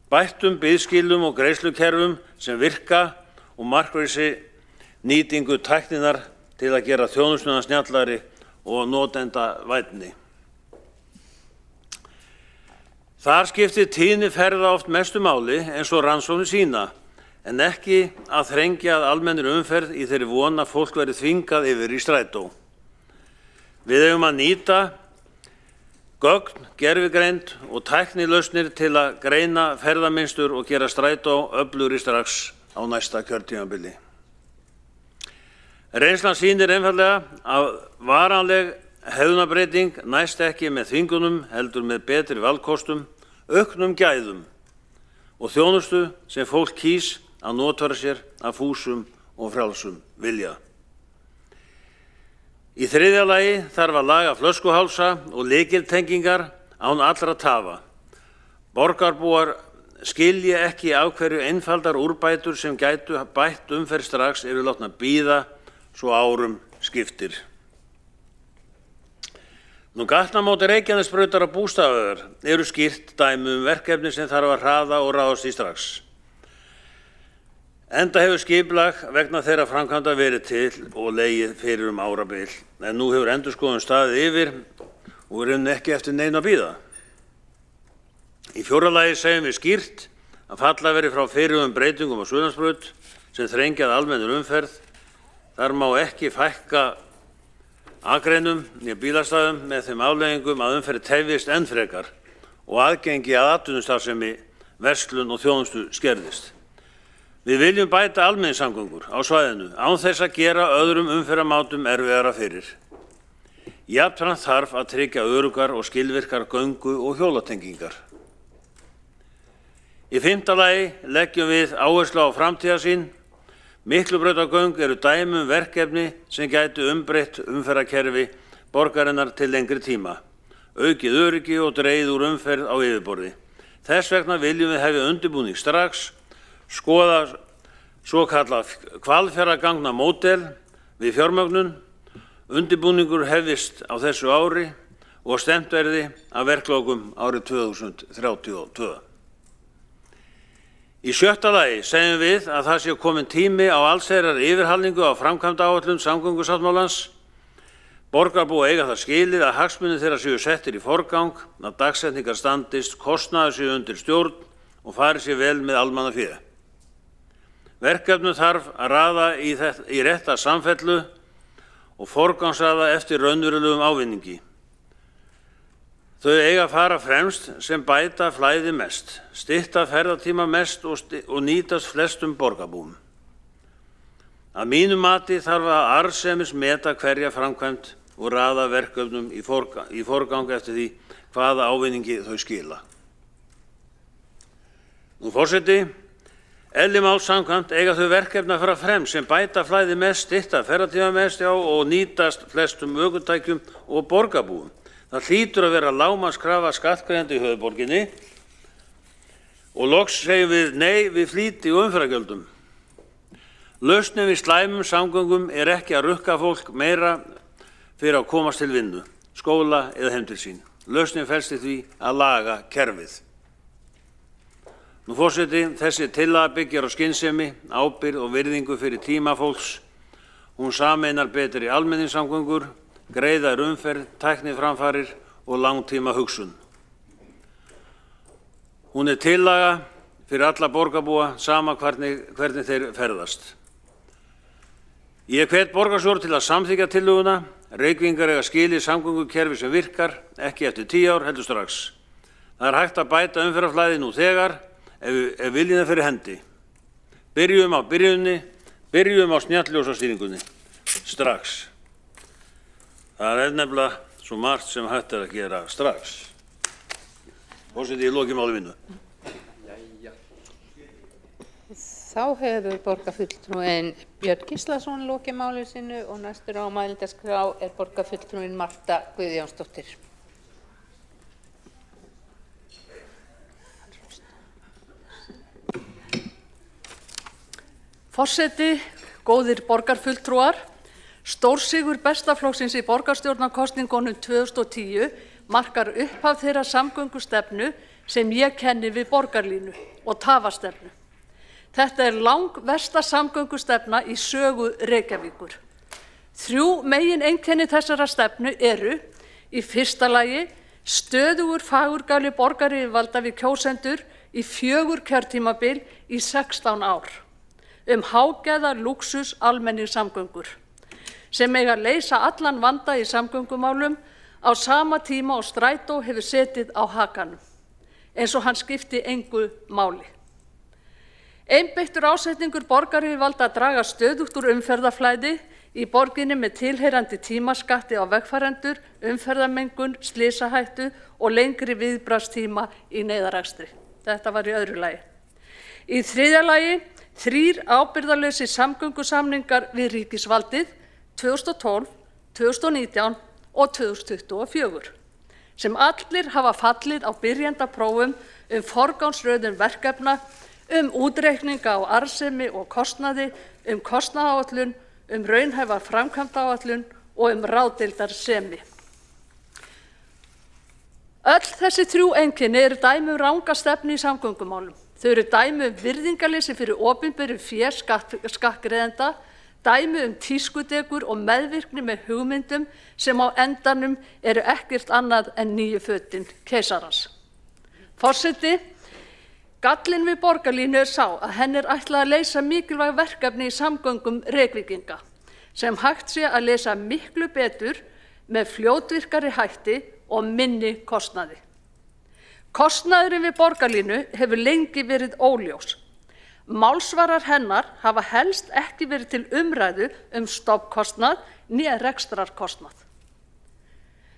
bættum biðskilum og greiðslukerfum sem virka og markvissi nýtingu tækninnar til að gera þjónustuna snjallari og notendavænni. Þar skiptir tíðni ferða oft mestu máli eins og rannsóknir sýna, en ekki að þrengja að almennri umferð í þeirri von að fólk verði þvingað yfir í strætó. Við eigum að nýta gögn, gervigreind og tæknilausnir til að greina ferðamynstur og gera strætó öflugri strax á næsta kjörtímabili. Reynslan sýnir einfaldlega að varanleg hegðunarbreyting næst ekki með þvingunum heldur með betri valkostum, auknum gæðum og þjónustu sem fólk kýs að notfæra sér af fúsum og frjálsum vilja. Í þriðja lagi þarf að laga flöskuhálsa og lykiltengingar án allra tafa. Borgarbúar skilji ekki af hverju einfaldar úrbætur sem gætu bætt umferð strax eru látnar bíða svo árum skiptir. Gatnamót Reykjanesbrautar og Bústaðavegar eru skýrt dæmi verkefni sem þarf að hraða og ráðast í strax. Enda hefur skipulag vegna þeirra framkvæmda verið til og legið fyrir árabil, en nú hefur endurskoðun staðið yfir og er ekki eftir neinu að bíða. Í fjórða lagi segjum við skýrt að falla verið frá fyrirhuguðum breytingum á Suðurlandsbraut sem þrengjað almennur umferð. Þar má ekki fækka akreinum né bílastæðum með þeim afleiðingum að umferð tefjist enn frekar og aðgengi að atvinnustarfsemi, verslun og þjónustu skerðist. Við viljum bæta almenningssamgöngur á svæðinu án þess að gera öðrum umferðarmátum erfiðara fyrir. Jafnframt þarf að tryggja öruggar og skilvirkar göngu- og hjólatengingar. Í fimmta lagi leggjum við áherslu á framtíðarsýn. Miklubrautargöng eru dæmi verkefni sem gætu umbreytt umferðarkerfi borgarinnar til lengri tíma, aukið öryggi og dregið úr umferð á yfirborði. Þess vegna viljum við hefja undirbúning strax, skoða svokallað Hvalfjarðarganga módel við fjármögnun. Undirbúningur hefjist á þessu ári og stefnt verði að verklokum árið 2032. Í sjötta lagi segjum við að það sé kominn tími á allsherjar yfirhalningu á framkvæmdaáætlun samgöngusáttmálans. Borgarbúa eiga það skilið að hagsmunir þeirra séu settir í forgang, að dagsetningar standist, kostnaður séu undir stjórn og fari sér vel með almannafé. Verkefnum þarf að raða í rétta samfellu og forgangsraða eftir raunverulegum ávinningi. Þau eiga að fara fremst sem bæta flæði mest, stytta ferðatíma mest og nýtast flestum borgarbúum. Að mínu mati þarf að arðsemis meta hverja framkvæmd og raða verkefnum í forgang eftir því hvaða ávinningi þau skila. Forseti, eðli máls samkvæmt eiga þau verkefni að fara fremst sem bæta flæði mest, stytta ferðatíma mest og nýtast flestum ökutækjum og borgarbúum. Það hlýtur að vera lágmarkskrafa skattgreiðenda í höfuðborginni og loks segjum við nei við flýti og umferðargjöldum. Lausnin við slæmum samgöngum er ekki að rukka fólk meira fyrir að komast til vinnu, skóla eða heim til sín. Lausnin felst í því að laga kerfið. Forseti, þessi tillaga byggir á skynsemi, ábyrgð og virðingu fyrir tíma fólks. Hún sameinar betri almenningssamgöngur, greiðar umferð, tækniframfarir og langtíma hugsun. Hún er tillaga fyrir alla borgarbúa, sama hvernig þeir ferðast. Ég hvet borgarstjóra til að samþykkja tillöguna. Reykvíkingar eiga skilið samgöngukerfi sem virkar, ekki eftir 10 ár, heldur strax. Það er hægt að bæta umferðarflæði nú þegar, ef viljinn er fyrir hendi. Byrjum á byrjunni, byrjum á snjalljósastýringunni, strax. Það er nefnilega svo margt sem hægt er að gera strax. Forseti, ég loki máli mínu. Þá hefur borgarfulltrúinn Björn Gíslason lokið máli sínu og næstur á mælendaskrá er borgarfulltrúinn Marta Guðjónsdóttir. Forseti, góðir borgarfulltrúar, stórsigur bestaflokksins í borgarstjórnarkosningunum 2010 markar upphaf þeirra samgöngustefnu sem ég kenni við borgarlínu og tafastefnu. Þetta er langversta samgöngustefna í sögu Reykjavíkur. 3 megineinkenni þessara stefnu eru í fyrsta lagi stöðugur fagurgali borgaryfirvalda við kjósendur í 4 kjörtímabil í 16 ár. Hágæða lúxus almenningssamgöngur sem eiga að leysa allan vanda í samgöngumálum á sama tíma og strætó hefur setið á hakanum, eins og hann skipti engu máli. Einbeittur ásetningur borgaryfirvalda að draga stöðugt úr umferðarflæði í borginni með tilheyrandi tímaskatti á vegfarendur, umferðarmengun, slysahættu og lengri viðbragðstíma í neyðarakstri. Þetta var í öðru lagi. Í þriðja lagi 3 ábyrgðarlausir samgöngusamningar við ríkisvaldið 2012, 2019 og 2024 sem allir hafa fallið á byrjendaprófum forgangsröðun verkefna, útreikninga á arðsemi og kostnaði, kostnaðaráætlun, raunhæfa framkvæmdaáætlun og ráðdeildarsemi. Öll þessi 3 einkenni eru dæmi ranga stefnu í samgöngumálum. Þau eru dæmi virðingarleysi fyrir opinberu fé skattgreiðenda, dæmi tískudegur og meðvirkni með hugmyndum sem á endanum eru ekkert annað en nýju fötin keisarans. Forseti, gallinn við borgarlínu sá að henni ætlað að leysa mikilvæg verkefni í samgöngum Reykvíkinga sem hægt sé að leysa miklu betur með fljótvirkari hætti og minni kostnaði. Kostnaðurinn við borgarlínu hefur lengi verið óljós. Málsvarar hennar hafa helst ekki verið til umræðu stofnkostnað né rekstrarkostnað.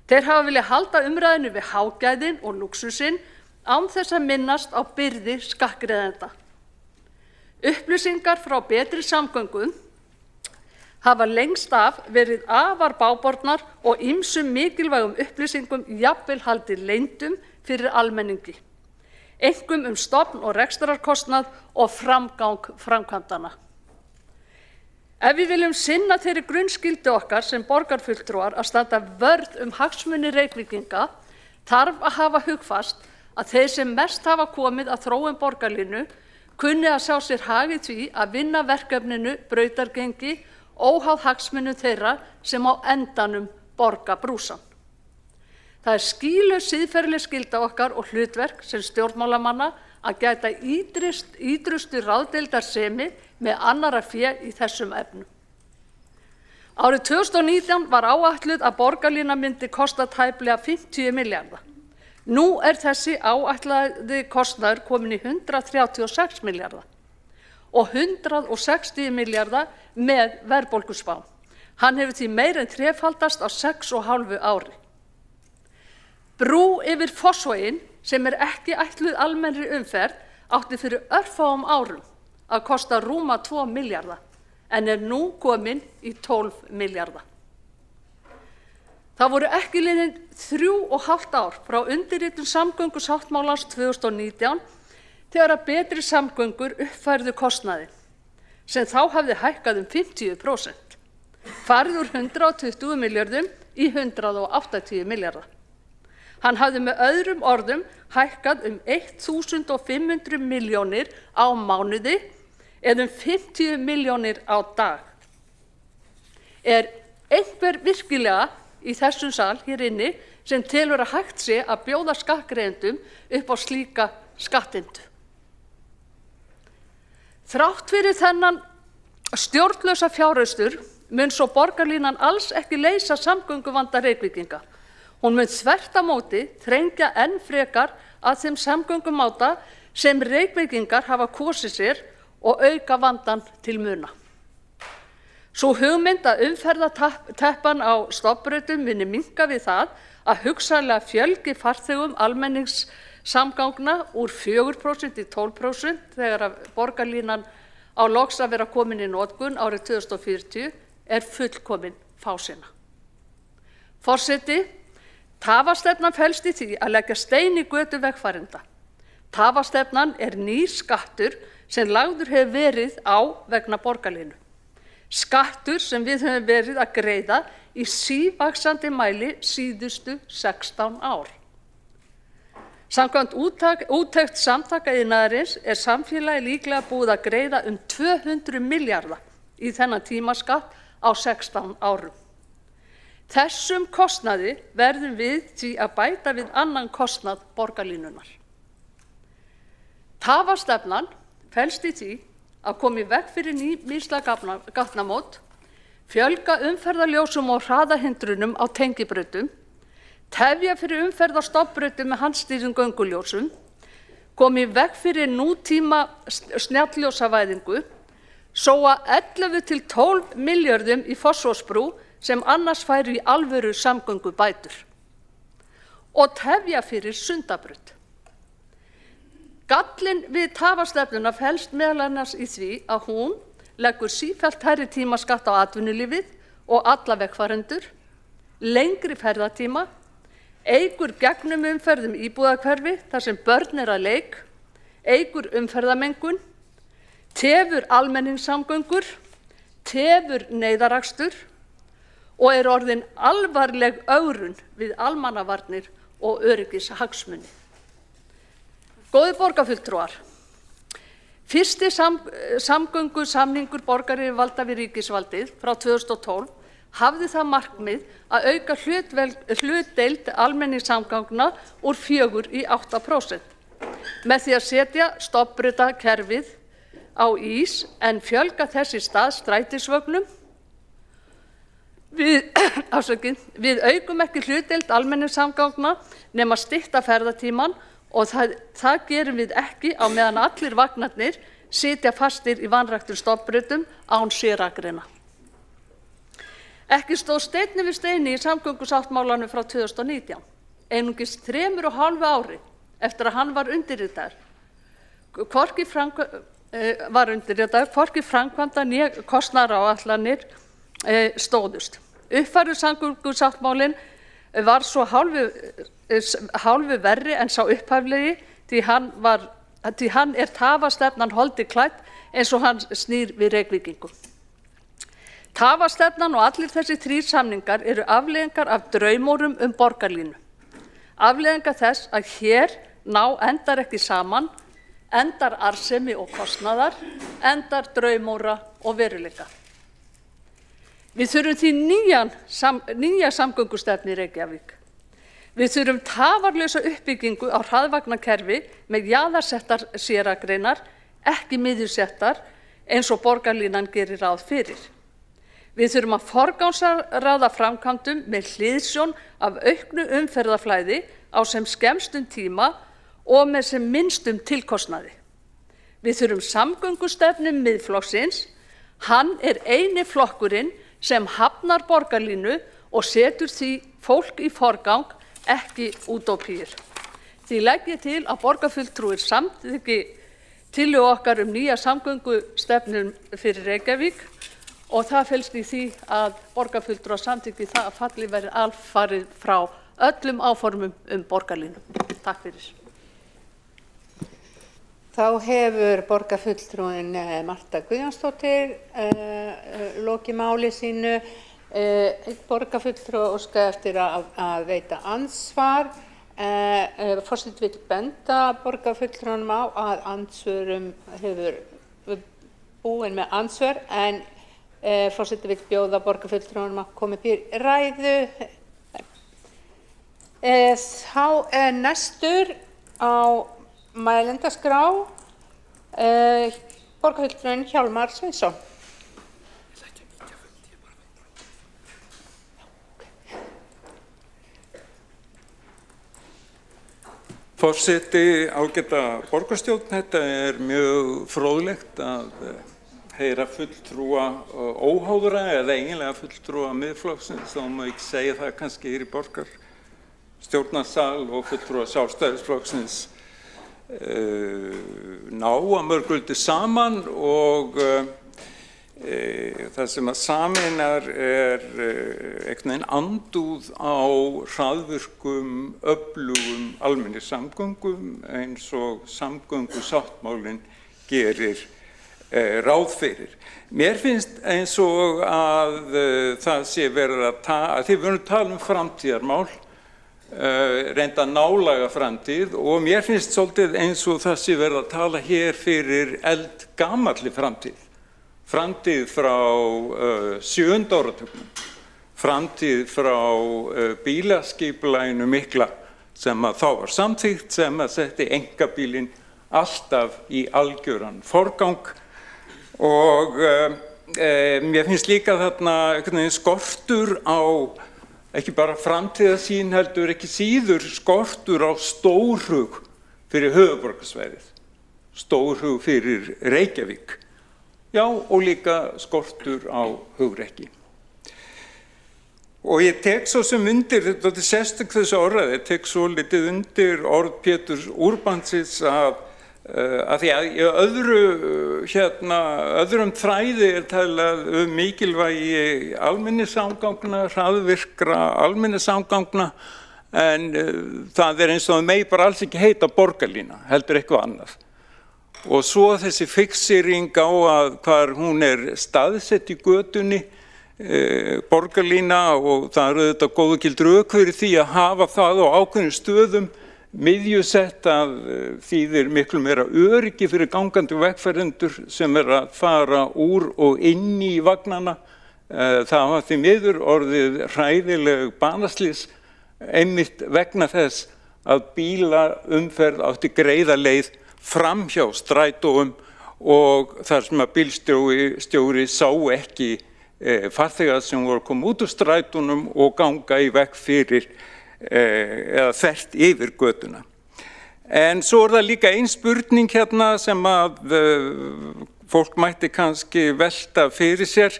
Þeir hafa viljað halda umræðinu við hágæðin og lúxusinn án þess að minnast á byrði skattgreiðenda. Upplýsingar frá Betri samgöngum hafa lengst af verið afar bágbornar og ýmsum mikilvægum upplýsingum jafnvel haldið leyndum fyrir almenningi, einkum stofn- og rekstrarkostnað og framgang framkvæmdanna. Ef við viljum sinna þeirri grunnskyldu okkar sem borgarfulltrúar að standa vörð hagsmuni Reykvíkinga, þarf að hafa hugfast að þeir sem mest hafa komið að þróun borgarlínu kunni að sjá sér hag í því að vinna verkefninu brautargengi óháð hagsmunum þeirra sem á endanum borga brúsann. Það skýlaus siðferðileg skylda okkar og hlutverk sem stjórnmálamanna að gæta ýtrustu ráðdeildarsemi með annarra fé í þessum efnum. Árið 2019 var áætluð að borgarlína myndi kosta tæplega 50 milljarða. Nú þessi áætlaði kostnaður komin í 136 milljarða og 160 milljarða með verðbólguspá. Hann hefur því meira en þrefaldast á 6,5 ári. Brú yfir Fossvoginn, sem ekki ætluð almennri umferð, átti fyrir örfáum árum að kosta rúma 2 milljarða en nú komin í 12 milljarða. Það voru ekki liðin 3,5 ár frá undirritun samgöngusáttmálans 2019 þegar að Betri samgöngur uppfærðu kostnaðinn, sem þá hafði hækkað 50%, farið úr 120 milljörðum í 180 milljarða. Hann hafði með öðrum orðum hækkað 1.500 milljónir á mánuði eða 50 milljónir á dag. Einhver virkilega í þessum sal hér inni sem telur að hægt sé að bjóða skattgreiðendum upp á slíka skattheimtu? Þrátt fyrir þennan stjórnlausa fjáraustur mun svo borgarlínan alls ekki leysa samgönguvanda Reykvíkinga. Hún mun þvert á móti þrengja enn frekar að þeim samgöngumáta sem Reykvíkingar hafa kosið sér og auka vandann til muna. Sú hugmynd að umferðarteppan á stofnbrautum muni minnka við það að hugsanlega fjölgi farþegum almenningssamgangna úr 4% í 12% þegar að borgarlínan á loks að vera komin í notkun árið 2040 fullkomin fásinna. Forseti, tafastefnan felst í því að leggja stein í götu vegfarenda. Tafastefnan nýr skattur sem lagður hefur verið á vegna borgarlínu. Skattur sem við höfum verið að greiða í sívaxandi mæli síðustu 16 ár. Samkvæmt úttekt Samtaka iðnaðarins samfélagið líklega búið að greiða 200 milljarða í þennan tímaskatt á 16 árum. Þessum kostnaði verðum við því að bæta við annan kostnað borgarlínunar. Tafastefnan felst í því að koma í veg fyrir mislæg gatnamót, fjölga umferðarljósum og hraðahindrunum á tengibrautum, tefja fyrir umferð á stofnbrautum með handstýrðum gönguljósum, koma í veg fyrir nútíma snjalljósavæðingu, sóa 11 til 12 milljörðum í Fossvogsbrú sem annars færu í alvöru samgöngubætur og tefja fyrir Sundabraut. Gallinn við tafastefnuna felst meðal annars í því að hún leggur sífellt hærri tímaskatt á atvinnulífið og alla vegfarendur, lengri ferðatíma, eykur gegnum umferðum íbúðahverfi þar sem börn að leik, eykur umferðamengun, tefur almenningssamgöngur, tefur neyðarakstur og orðin alvarleg ögrun við almannavarnir og öryggishagsmuni. Góðir borgarfulltrúar, fyrsti samgöngusamningur borgaryfirvalda við ríkisvaldið frá 2012 hafði það markmið að auka hlutdeild almenningssamgangna úr 4% í 8% með því að setja stofnbrautakerfið á ís en fjölga þess í stað strætisvögnum. Við aukum ekki hlutdeild almenningssamgangna nema stytta ferðatímann og það gerum við ekki á meðan allir vagnarnir sitja fastir í vanræktum stofnbrautum án sérakreina. Ekki stóð steinn við steini í samgöngusáttmálanum frá 2019, einungis 3,5 ári eftir að hann var undirritaður. Hvorki framkvæmda né kostnaðaráætlanir stóðust. Uppfærður samgöngusáttmálinn var svo hálfu verri en sá upphaflegi því hann tafastefnan holdi klædd eins og hann snýr við Reykvíkingum. Tafastefnan og allir þessi 3 samningar eru afleiðingar af draumórum borgarlínu. Afleiðingar þess að hér endar ekki saman, endar arðsemi og kostnaðar, endar draumóra og veruleika. Við þurfum því nýja samgöngustefnu í Reykjavík. Við þurfum tafarlausa uppbyggingu á hraðvagnakerfi með jaðarsettar sérakreinar, ekki miðjusettar eins og borgarlínan gerir ráð fyrir. Við þurfum að forgangsraða framkvæmdum með hliðsjón af auknu umferðarflæði á sem skemmstum tíma og með sem minnstum tilkostnaði. Við þurfum samgöngustefnu Miðflokksins. Hann eini flokkurinn sem hafnar borgarlínu og setur því fólk í forgang, ekki útópíur. Því legg ég til að borgarfulltrúar samþykki tillögu okkar nýja samgöngustefnu fyrir Reykjavík og það felst í því að borgarfulltrúar samþykki það að fallið verði alfarið frá öllum áformum borgarlínu. Takk fyrir. Þá hefur borgarfulltrúin Marta Guðjónsdóttir lokið máli sínu. Borgarfulltrúi óska eftir að veita andsvar. Forseti vill benda borgarfulltrúanum á að andsvörum hefur búin með andsvör en forseti vill bjóða borgarfulltrúanum að koma upp í ræðu. Þá næstur á mælendaskrá borgarfulltrúinn Hjálmar Sveinsson. Forseti, ágæta borgarstjórn, þetta mjög fróðlegt að heyra fulltrúa óháðra eða eiginlega fulltrúa Miðflokksins, þá má ekki segja það kannski í borgarstjórnarsal og fulltrúa Sjálfstæðisflokksins ná að mörguldi saman og það sem að sameinar einhvern veginn andúð á hraðvirkum, öflugum almenningssamgöngum eins og samgöngusáttmálinn gerir ráð fyrir. Mér finnst eins og að það sé verið að því við erum að tala framtíðarmál, reynda nálæga framtíð og mér finnst svolítið eins og það sé verið að tala hér fyrir eldgamalli framtíð. Framtíð frá 7. áratugnum, framtíð frá bílaskipulaginu mikla sem að þá var samþykkt sem að setti einkabílinn alltaf í algjöran forgang og mér finnst líka þarna skortur á ekki bara framtíðarsýn heldur ekki síður skortur á stórhug fyrir höfuðborgarsvæðið, stórhug fyrir Reykjavík. Já, og líka skortur á hugrekki. Og ég tek svo sem undir, þetta er sérstök þessu orðræði, ég tek svo litið undir orð Péturs Urbansins að því að í öðrum þræði talað mikilvægi almenningssamgangna, hraðvirkra almenningssamgangna, en það eins og það megi bara alls ekki heita borgarlína, heldur eitthvað annað. Og svo þessi fixering á að hvar hún staðsett í götunni, borgarlína, og það þetta góðu gild rök fyrir því að hafa það á ákveðnum stöðum miðjusett að þýðir miklu meira öryggi fyrir gangandi vegfarendur sem að fara úr og inn í vagnana. Það var því miður orðið hræðileg banaslys einmitt vegna þess að bílaumferð átti greiða leið framhjá strætóum og þar sem að bílstjóri sá ekki farþegar sem voru að koma út úr strætónum og ganga í veg fyrir eða þvert yfir götuna. En svo það líka ein spurning hérna sem að fólk mætti kannski velta fyrir sér.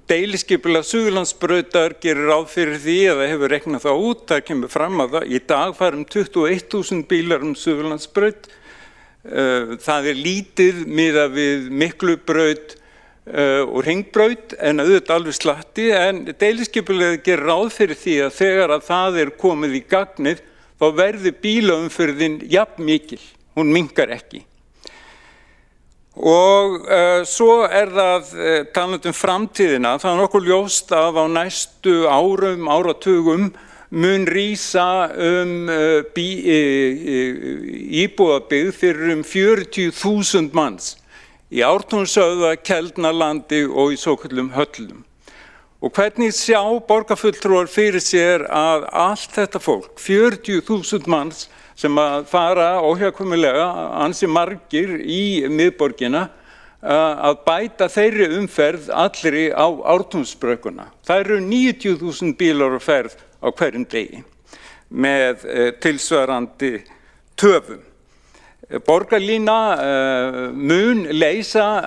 Deiliskipulag Suðurlandsbrautar gerir ráð fyrir því að það hefur reiknað það út. Það kemur fram að í dag fara 21.000 bílar Suðurlandsbraut. Það lítið miðað við Miklubraut og Hringbraut en auðvitað alveg slatti, en deiliskipulagið gerir ráð fyrir því að þegar að það komið í gagnið þá verður bílaumferðin jafn mikil, hún minnkar ekki. Og svo það talandi framtíðina, það nokkuð ljóst að á næstu árum, áratugum mun rísa íbúðabyggð fyrir 40.000 manns í Ártúnshöfða, Keldnalandi og í svokölluðum höllum. Og hvernig sjá borgarfulltrúar fyrir sér að allt þetta fólk, 40.000 manns sem að fara óhjákvæmilega ansi margir í miðborgina, að bæta þeirri umferð allri á Ártúnsbrautina. Það eru 90.000 bílar á ferð á hverjum degi með tilsvarandi töfum. Borgarlína mun leysa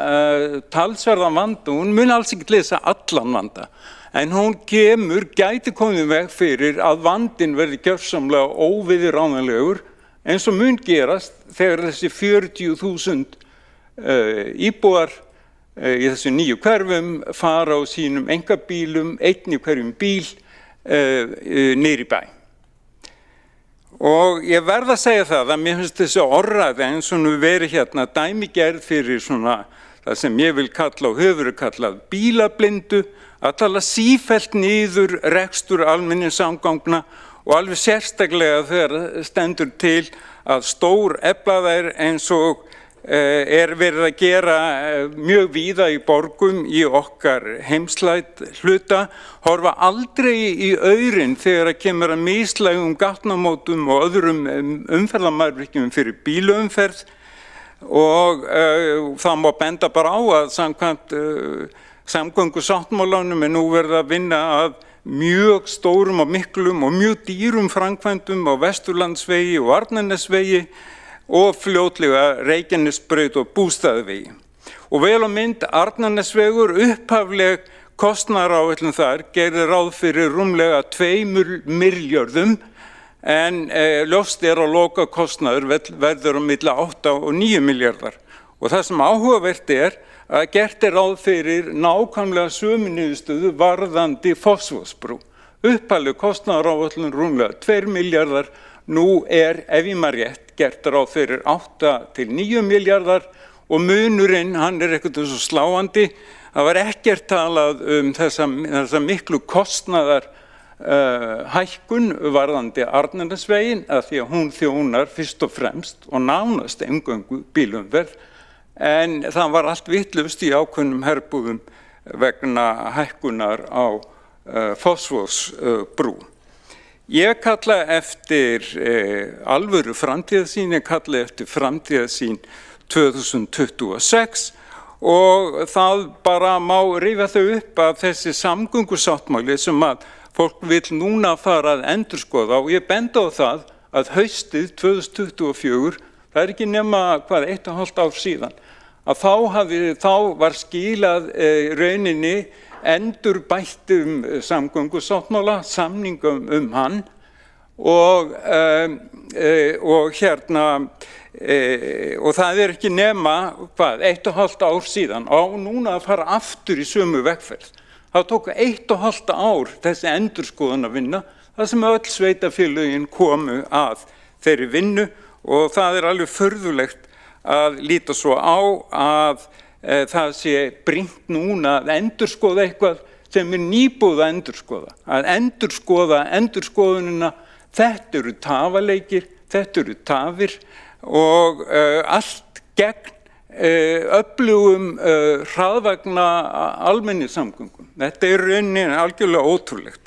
talsverðan vanda, hún mun alls ekki leysa allan vanda, en hún gæti komið veg fyrir að vandinn verði gjörsamlega óviðráðanlegur eins og mun gerast þegar þessi 40.000 íbúar í þessu nýju hverfum fara á sínum einkabílum, einn í hverjum bíl niður í bæ. Og ég verð að segja það að mér finnst þessi orðræða eins og nú verið hérna dæmigerð fyrir svona það sem ég vil kalla og hefur kallað bílablindu, að tala sífellt niður rekstur almenningssamgangna og alveg sérstaklega þegar stendur til að stór efla þær eins og verið að gera mjög víða í borgum í okkar heimslæt hluta, horfa aldrei í aurinn þegar að kemur að mislægum gatnamótum og öðrum umferðarmannvirkjum fyrir bílaumferð og það má benda bara á að samkvæmt samgöngusáttmálanum nú verið að vinna að mjög stórum og miklum og mjög dýrum framkvæmdum á Vesturlandsvegi og Arnarnesvegi og fljótlega Reykjanesbraut og Bústaðavegi. Og vel á mynd Arnarnesvegur upphafleg kostnaðaráætlun þar gerir ráð fyrir rúmlega 2 milljörðum en ljóst að loka kostnaður verður á milli 8 og 9 milljarðar. Og það sem áhugavert að gert ráð fyrir nákvæmlega sömu niðurstöðu varðandi Fossvogsbrú. Upphafleg kostnaðaráætlun rúmlega 2 milljarðar, nú ef ég man rétt gert ráð fyrir 8 til 9 milljarðar og munurinn hann eitthvað svo sláandi. Það var ekkert talað þessa miklu kostnaðar hækkun varðandi Arnarnesveginn að því að hún þjónar fyrst og fremst og nánast eingöngu bílaumferð en það var allt vitlaust í ákveðnum herbúðum vegna hækkunar á Fossvogsbrú. Ég kalla eftir alvöru framtíðarsýn, ég kalla eftir framtíðarsýn 2026 og það bara má rifja þau upp að þessi samgöngusáttmáli sem að fólk vill núna fara að endurskoða og ég benda á það að haustið 2024, það ekki nema 1,5 ár síðan, að þá var skilað rauninni endurbættum samgöngusáttmála, samningum hann og það ekki nema, 1,5 ár síðan, núna að fara aftur í sömu vegferð. Það tók 1,5 ár þessi endurskoðun að vinna, það sem öll sveitarfélögin komu að þeirri vinnu og það alveg furðulegt að líta svo á að það sé brýnt núna að endurskoða eitthvað sem nýbúið að endurskoða. Að endurskoða endurskoðunina, þetta eru tafaleikir, þetta eru tafir og allt gegn öflugum hraðvagna almenningssamgöngum. Þetta rauninni algjörlega ótrúlegt.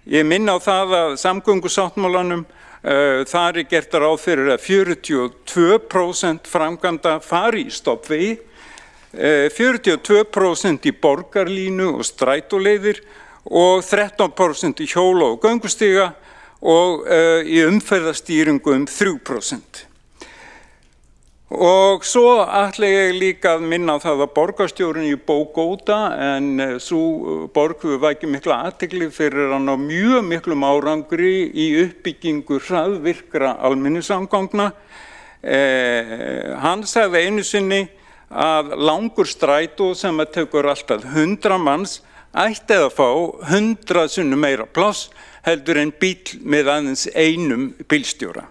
Ég minni á það að samgöngusáttmálanum þar gert ráð fyrir að 42% framkvæmda fari í stofnvegi, 42% í borgarlínu og strætóleiðir og 13% í hjóla- og göngustíga og í umferðarstýringu 3%. Og svo ætla ég líka að minna á það að borgarstjórinn í Bógóta, en sú borg hefur vakið mikla athygli fyrir hann á mjög miklum árangri í uppbyggingu hraðvirkra almenningssamgangna. Hann sagði einu sinni að langur strætó sem að tekur alltaf 100 manns ætti að fá 100 sinnum meira pláss heldur en bíll með aðeins einum bílstjóra.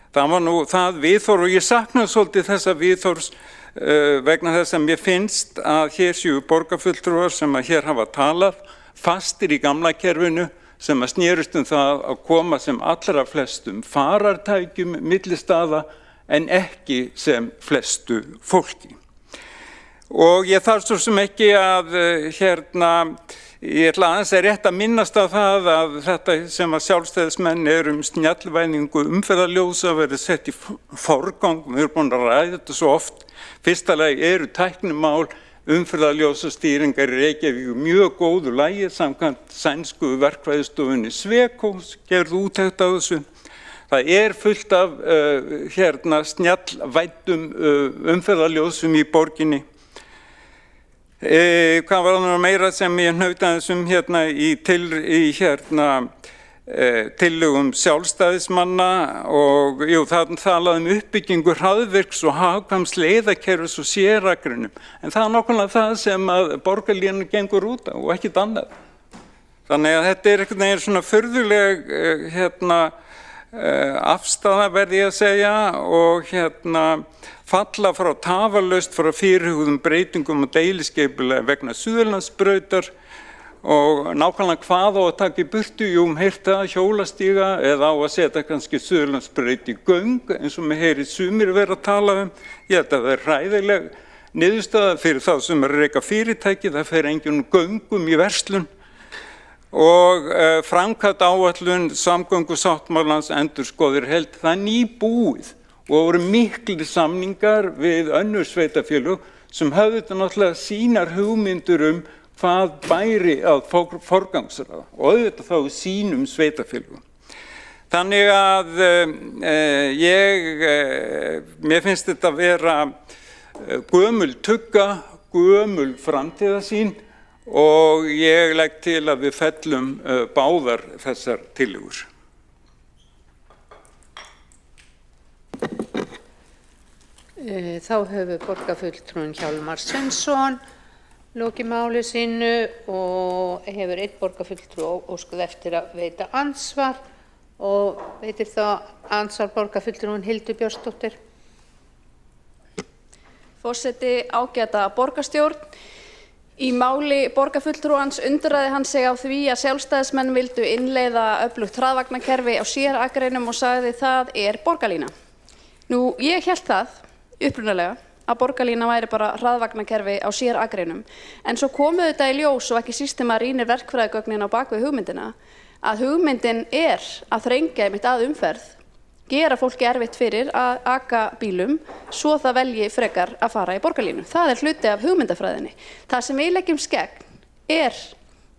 Það var nú það viðhorf og ég sakna svolítið þessa viðhorfs vegna þess að mér finnst að hér séu borgarfulltrúar sem að hér hafa talað fastir í gamla kerfinu sem að snerust það að koma sem allra flestum farartækjum milli staða en ekki sem flestu fólki. Og ég þarf svo sem ekki að ég ætla aðeins rétt að minnast á það að þetta sem að sjálfstæðismenn snjallvæðingu umferðarljósa verið sett í forgang. Við erum búin að ræða þetta svo oft. Fyrsta lagi tæknimál umferðarljósastýringar í Reykjavík mjög góðu lagi samkvæmt sænsku verkfræðistofunni Sweco gerðu úttekt á þessu. Það fullt af snjallvæddum umferðarljósum í borginni. Hvað var það meira sem ég hnautaði í tillögum sjálfstæðismanna og það talaði uppbyggingu hraðvirks og hagkvæms leiðakerfis og séragrunum. En það nákvæmlega það sem að borgarlínan gengur út á og ekkert annað. Þannig að þetta einhvern veginn svona furðuleg afstaða verði ég að segja og falla frá tafarlaust frá fyrirhuguðum breytingum og deiliskeipulega vegna Suðurlandsbrautar og nákvæmlega hvað á að taka í burtu, heyrt það hjólastíga eða á að setja kannski Suðurlandsbraut í göng eins og mér heyrið sumir vera að tala Ég held að það hræðileg niðurstaða fyrir þá sem reka fyrirtæki, það fer enginn göngum í verslun og framkvæmt áætlun samgöngusáttmálans endurskoðir það nýbúið og voru miklir samningar við önnur sveitarfélög sem höfðu þetta náttúrulega sínar hugmyndir hvað bæri að forgangsraða og auðvitað þá sínum sveitarfélögum. Þannig að mér finnst þetta vera gömul tugga, gömul framtíðarsýn og ég legg til að við fellum báðar þessar tillögur. Þá hefur borgarfulltrúinn Hjálmar Sveinsson lokið máli sínu og hefur einn borgarfulltrúi óskað eftir að veita andsvar og veitir þá andsvar borgarfulltrúinn Hildur Björnsdóttir. Forseti, ágæta borgarstjórn. Í máli borgarfulltrúans undraði hann sig á því að sjálfstæðismenn vildu innleiða öflugt hraðvagnakerfi á sérakreinum og sagði það borgarlína. Nú, ég hélt það upprunalega að borgarlína væri bara hraðvagnakerfi á sérakreinum, en svo komu þetta í ljós og ekki síst þegar maður rýnir verkfræðigögnin á bak við hugmyndina, að hugmyndin að þrengja einmitt að umferð, gera fólki erfitt fyrir að aka bílum svo það velji frekar að fara í borgarlínu. Það hluti af hugmyndafræðinni. Það sem við leggjum skegn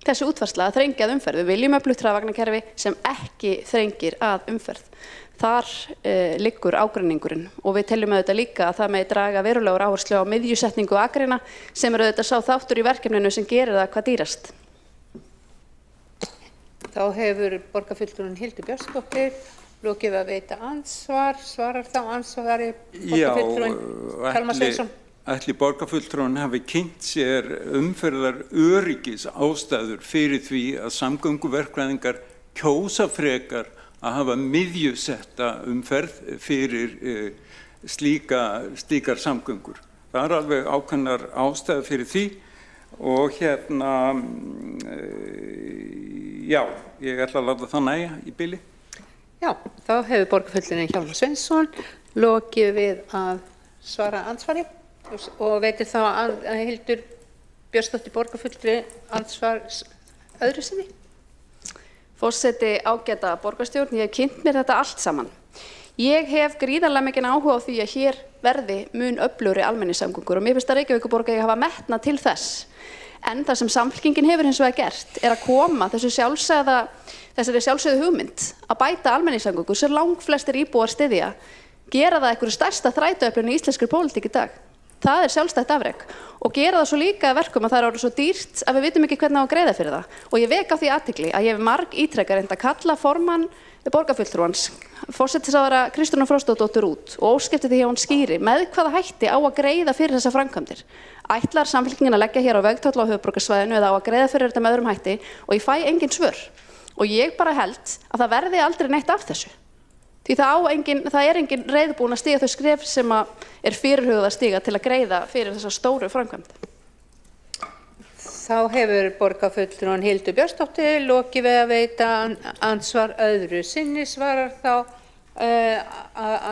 þessi útfærsla að þrengja að umferð. Við viljum öflugt rafvagnakerfi sem ekki þrengir að umferð. Þar liggur ágreiningurinn og við teljum auðvitað líka að það megi draga verulegur áherslu á miðjusetningu akreina sem auðvitað sá þáttur í verkefninu sem gerir það hvað dýrast. Þá hefur borgarfulltrúinn Hildur Björnsdóttir lokið við að veita ansvar. Svarar þá ansvari borgarfulltrúinn Hjálmar Sveinsson? Ætli borgarfulltrúinn hafi kynnt sér umferðar öryggis ástæður fyrir því að samgönguverkfræðingar kjósa frekar að hafa miðjusetta umferð fyrir slíkar samgöngur. Það er alveg ákveðnar ástæður fyrir því og já, ég ætla að láta það nægja í bili. Já, þá hefur borgarfulltrúinn Hjálmar Sveinsson lokið við að svara ansvari og veitir þá að Hildur Björnsdóttir borgarfulltrúi ansvar öðru sinni. Forseti, ágæta borgarstjórn, ég hef kynnt mér þetta allt saman. Ég hef gríðarlega mikinn áhuga á því að hér verði mun öflugri almenningssamgöngur og mér finnst að Reykjavíkurborg eigi að hafa metnað til þess. En það sem Samfylkingin hefur hins vegar gert er að koma þessari sjálfsögðu hugmynd að bæta almenningssamgöngur sem langflestir íbúar styðja, gera það einhverju stærsta þrætuöflun í íslenskri pólitík í dag. Það er sjálfstætt afrek og gera það svo líka að verkum að það er orðið svo dýrt að við vitum ekki hvernig á að greiða fyrir það. Og ég vek á því athygli að ég hef margítrekað reynt að kalla formann borgarfulltrúans, forsætisráðherra Kristrúnu Frostadóttur út og óska eftir því að hún skýri með hvaða hætti á að greiða fyrir þessar framkvæmdir. Ætlar Samfylkingin að leggja hér á vegtolla á höfuðborgarsvæðinu eða á að greiða fyrir þetta með öðrum hætti og ég fæ engin svör. Og ég bara held að það verði aldrei neitt af þessu. Því það er engin reiðubúin að stíga þau skref sem er fyrirhugað að stíga til að greiða fyrir þessa stóru framkvæmd. Þá hefur borgarfulltrúinn Hildur Björnsdóttir lokið við að veita ansvar öðru sinni. Svarar þá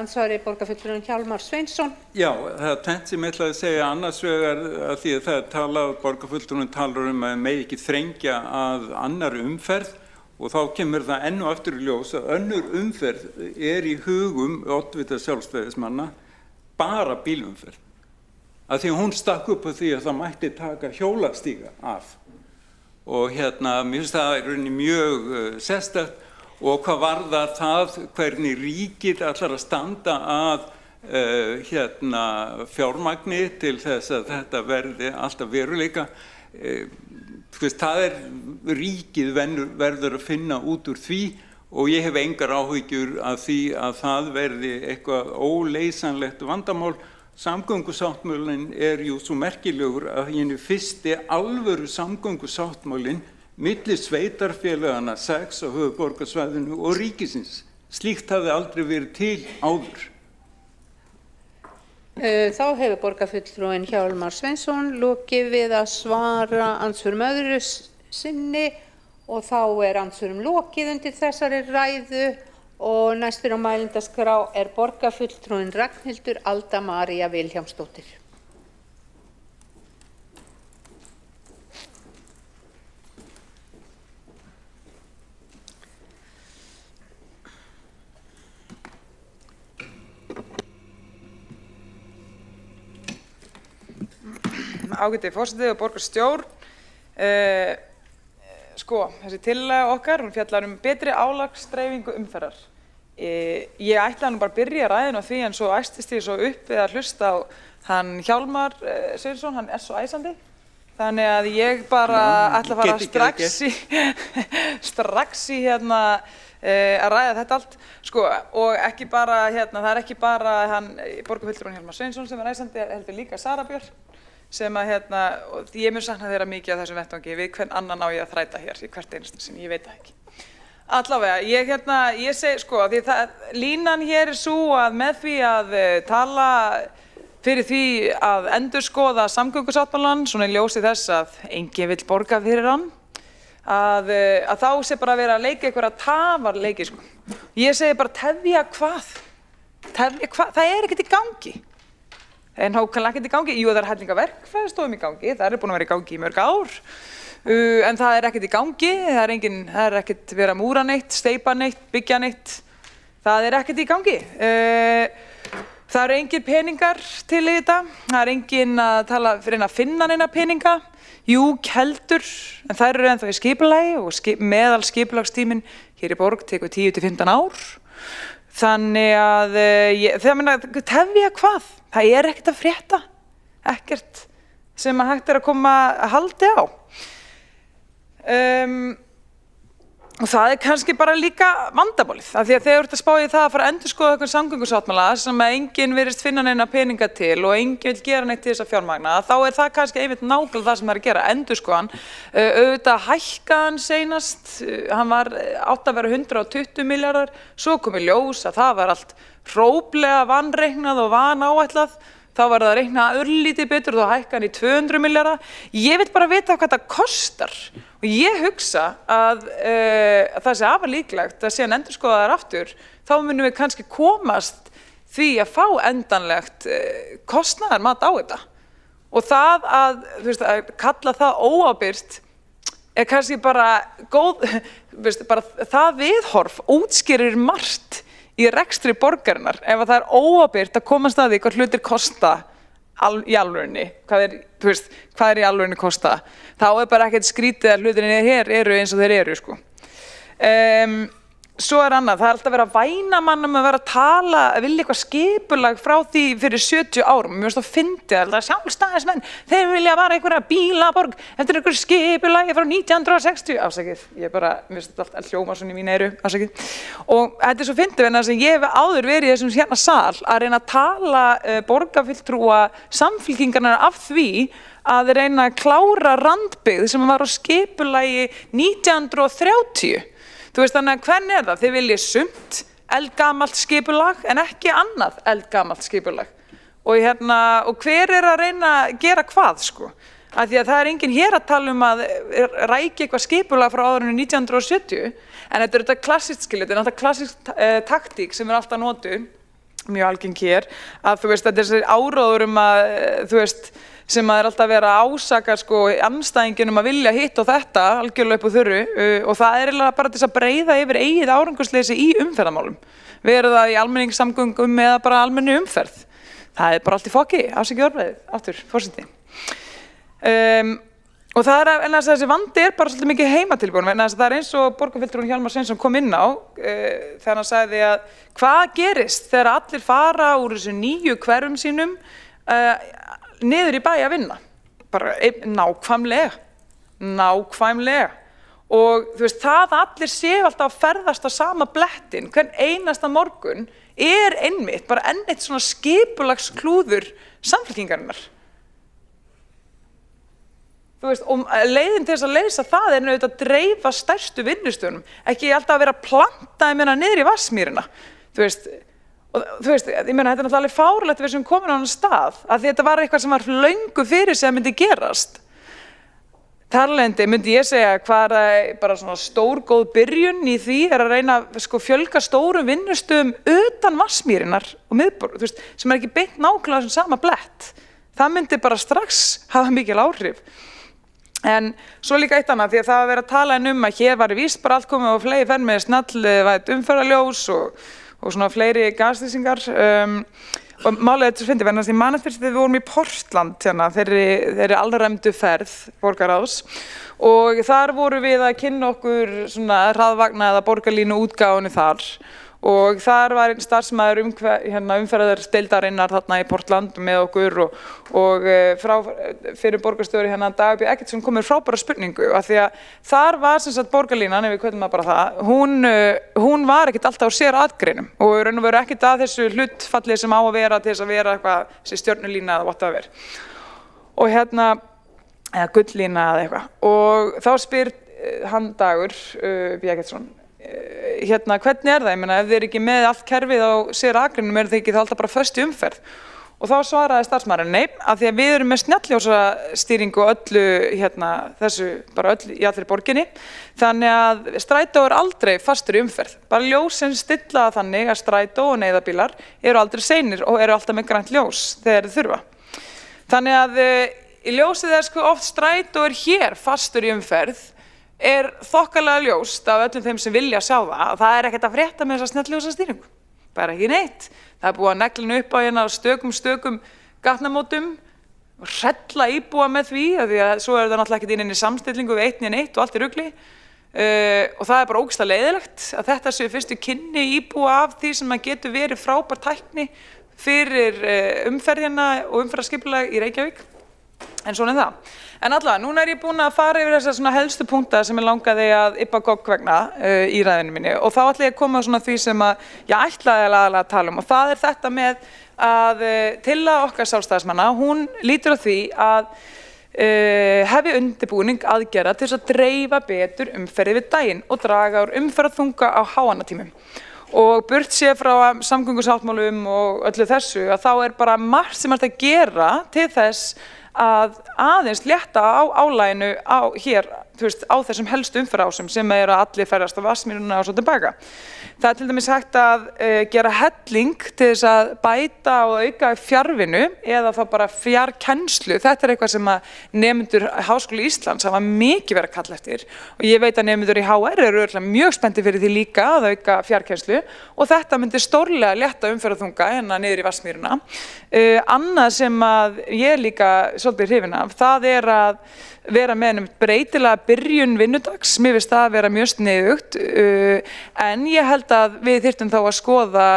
ansvari borgarfulltrúinn Hjálmar Sveinsson? Já, það er tvennt sem ég ætlaði að segja annars vegar að því að borgarfulltrúinn talar að megi ekki þrengja að annarri umferð. Og þá kemur það enn og aftur í ljós að önnur umferð er í hugum oddvita sjálfstæðismanna bara bílumferð. Af því að hún stakk upp á því að það mætti taka hjólastíga af. Og mér finnst það í rauninni mjög sérstakt og hvað varðar það hvernig ríkið ætlar að standa að fjármagni til þess að þetta verði alltaf veruleika. Það er ríkið verður að finna út úr því og ég hef engar áhyggjur af því að það verði eitthvað óleysanlegt vandamál. Samgöngusáttmálinn er jú svo merkilegur að henni fyrsti alvöru samgöngusáttmálinn milli sveitarfélaganna 6 á höfuðborgarsvæðinu og ríkisins. Slíkt hafði aldrei verið til áður. Þá hefur borgarfulltrúinn Hjálmar Sveinsson lokið við að svara ansvörum öðru sinni og þá er ansvörum lokið undir þessari ræðu og næstur á mælendaskrá er borgarfulltrúinn Ragnhildur Alda María Vilhjálmsdóttir. Ágæti forseti og borgarstjórn. Þessi tillaga okkar, hún fjallar betri álagsdreifingu umferðar. Ég ætlaði nú bara að byrja ræðinu á því en svo æstist ég svo upp við að hlusta á hann Hjálmar Sveinsson, hann er svo æsandi. Þannig að ég bara ætla að fara strax í að ræða þetta allt. Og ekki bara, það er ekki bara hann borgarfulltrúinn Hjálmar Sveinsson sem er æsandi, heldur líka Sara Björk. Sem og ég mun sakna þeirra mikið á þessum vettvangi, við hvern annan á ég að þræta hér í hvert einasta sinn, ég veit það ekki. Allavega, ég segi því línan hér er svo að með því að tala fyrir því að endurskoða samgöngusáttmálann, svona í ljósi þess að enginn vill borga fyrir hann, að þá sé bara verið að leika einhverja tafarleiki. Ég segi bara tefja hvað? Það er ekkert í gangi. En nákvæmlega ekkert í gangi. Jú, það er hellinga verkfræðistofum í gangi, það er búin að vera í gangi í mörg ár. En það er ekkert í gangi, það er ekkert verið að múra neitt, steypa neitt, byggja neitt. Það er ekkert í gangi. Það eru engin peningar til í þetta, það engin að reyna að finna neina peninga. Jú, keldur, en þær eru ennþá í skipulagi og meðal skipulagstíminn hér í borg tekur 10 til 15 ár. Þannig að, tefja hvað? Það er ekkert að frétta, ekkert sem að hægt að koma að haldi á. Og það kannski bara líka vandamálið, af því að þegar þú ert að spá í það að fara að endurskoða eitthvað samgöngusáttmála sem að enginn virðist finna neina peninga til og enginn vill gera neitt til þess að fjármagna, þá er það kannski einmitt nákvæmlega það sem það er að gera, endurskoðan. Auðvitað hækkaðan seinast, hann átti að vera 120 milljarðar, svo kom í ljós að það var allt hróplega vanreiknað og vanáætlað. Þá var það að reikna örlítið betur og þá hækka hann í 200 milljarða. Ég vil bara vita hvað þetta kostar og ég hugsa að það sé afar líklegt að síðan endurskoða þær aftur, þá munum við kannski komast því að fá endanlegt kostnaðarmat á þetta. Og það að kalla það óábyrgt er kannski bara góð, bara það viðhorf útskýrir margt í rekstri borgarinnar, ef það er óábyrgt að komast að því hvað hlutir kosta í alvörunni, hvað er í alvörunni kosta, þá er bara ekkert skrítið að hlutirnir hér eru eins og þeir eru, sko. Svo er annað, það er alltaf verið að væna mann að vera að tala, að vilja eitthvað skipulag frá því fyrir 70 árum. Mér finnst það fyndið að sjálfstæðismenn, þeir vilja bara einhverja bílaborg eftir einhverju skipulagi frá 1960. Afsakið, mér finnst þetta alltaf hljóma svona í mín eyru, afsakið. Og þetta er svo fyndið vegna þess að ég hef áður verið í þessum hérna sal að reyna að tala borgarfulltrúa samfylkingarnar af því að reyna að klára randbyggð sem var á skipulagi 1930. Þú veist þannig að hvernig er það? Þið viljið sumt eldgamalt skipulag en ekki annað eldgamalt skipulag. Og hver er að reyna að gera hvað, sko? Af því að það er enginn hér að tala um að rækja eitthvað skipulag frá árinu 1970, en þetta er þetta klassískt skilur, þetta er náttúrulega klassísk taktík sem er alltaf notuð, mjög algeng hér, að þú veist, þetta er þessi áróður að, þú veist, sem að er alltaf verið að ásaka sko andstæðingin að vilja hitt og þetta algjörlega upp á þurru og það er bara til þess að breiða yfir eigið árangursleysi í umferðarmálum. Verið það í almenningssamgöngum eða bara almenni umferð. Það er bara allt í fokki, afsakið orðið, aftur, forseti. Og það er en þessi vandi er bara svolítið mikið heimatilbúin, vegna þess að það er eins og borgarfulltrúinn Hjálmar Sveinsson kom inn á þegar hann sagði að hvað gerist þegar allir fara úr þessu nýju hverfum sínum niður í bæ að vinna, bara nákvæmlega og þú veist það allir séu alltaf að ferðast á sama blettin hvern einasta morgun er einmitt bara enn eitt svona skipulagsklúður samfylkingarinnar. Þú veist, og leiðin til þess að leysa það er auðvitað að dreifa stærstu vinnustöðunum, ekki alltaf að vera að planta niður í Vatnsmýrina, þú veist. Og þú veist, ég meina, þetta er náttúrulega alveg fáránlegt við sem komin á annan stað, af því þetta var eitthvað sem var löngu fyrir sig að myndi gerast. Þarlendi myndi ég segja hvað er bara svona stórgóð byrjun í því er að reyna að fjölga stórum vinnustöðum utan Vatnsmýrinnar og miðborg, þú veist, sem er ekki beint nákvæmlega sem sama blett. Það myndi bara strax hafa mikil áhrif. En svo líka eitt annað, því að það var verið að tala að hér var víst bara allt komið og fleiri ferð með snjallvætt umferðarljós og svona fleiri gaslýsingar og málið þetta fyndi verðan að ég man eftir þegar við vorum í Portland þeirri alræmdu ferð borgarráðs og þar vorum við að kynna okkur svona hraðvagna eða borgarlínu útgáfunni þar og þar var einn starfsmaður umferðardeildarinnar þarna í Portland með okkur og fyrir borgarstjóri Dagbjörg Eggertsson kom með frábæra spurningu af því að þar var sem sagt borgarlínan, ef við köllum það bara það, hún var ekkert alltaf á sér atgreinum og raun og veru ekkert að þessu hlutfalli sem á að vera til þess að vera eitthvað, þessi stjörnulína eða whatever. Og eða gullína eða eitthvað og þá spyr hann Dagur Eggertsson hvernig er það, ég meina ef þið er ekki með allt kerfið á sér akrinum er þið ekki þá alltaf bara föst í umferð og þá svaraði starfsmaðurinn nei, af því að við erum með snjalljósastýringu öllu þessu, bara öll í allri borginni þannig að strætó er aldrei fastur í umferð, bara ljósin stilla þannig að strætó og neyðarbílar eru aldrei seinir og eru alltaf með grænt ljós þegar þið þurfa þannig að í ljósið er oft strætó er hér fastur í umferð er þokkalega ljóst af öllum þeim sem vilja sjá það að það er ekkert að frétta með þessa snjalljósastýringu. bara ekki neitt. Það búið að neglinu upp á hérna stökum gatnamótum og hrella íbúa með því að svo það náttúrulega ekkert inn í samstillingu við 1 og allt í rugli. Og það bara ógeðslega leiðilegt að þetta séu fyrstu kynni íbúa af því sem getur verið frábær tækni fyrir umferðina og umferðarskipulag í Reykjavík. En svona það. En allavega, núna ég búin að fara yfir þessa svona helstu punkta sem langaði að yppa gogg vegna í ræðinu minni og þá ætla ég að koma svona því sem ég ætlaði aðalega að tala og það þetta með að tillaga okkar sjálfstæðismanna, hún lítur á því að hefja undirbúning aðgerða til þess að dreifa betur umferði við daginn og draga úr umferðarþunga á háannatímum. Og burt séð frá samgöngusáttmálum og öllu þessu að þá bara margt sem hægt að gera til þess að aðeins létta á álaginu hér, á þessum helstu umferðarásum sem að allir ferðast á Vatnsmýrina og svo tilbaka. Það til dæmis hægt að gera helling til þess að bæta og auka fjarvinnu eða þá bara fjarkennslu. Þetta eitthvað sem að nemendur Háskóla Íslands hafa mikið verið að kalla eftir og ég veit að nemendur í HR eru mjög spenntir fyrir því líka að auka fjarkennslu og þetta myndi stórlega létta umferðarþunga hérna niður í Vatnsmýrina. Annað sem að ég líka svolítið hrifin af, það að vera með breytilega byrjun vinnudags, mér finnst það að vera mjög sniðugt, en ég held að við þyrftum þá að skoða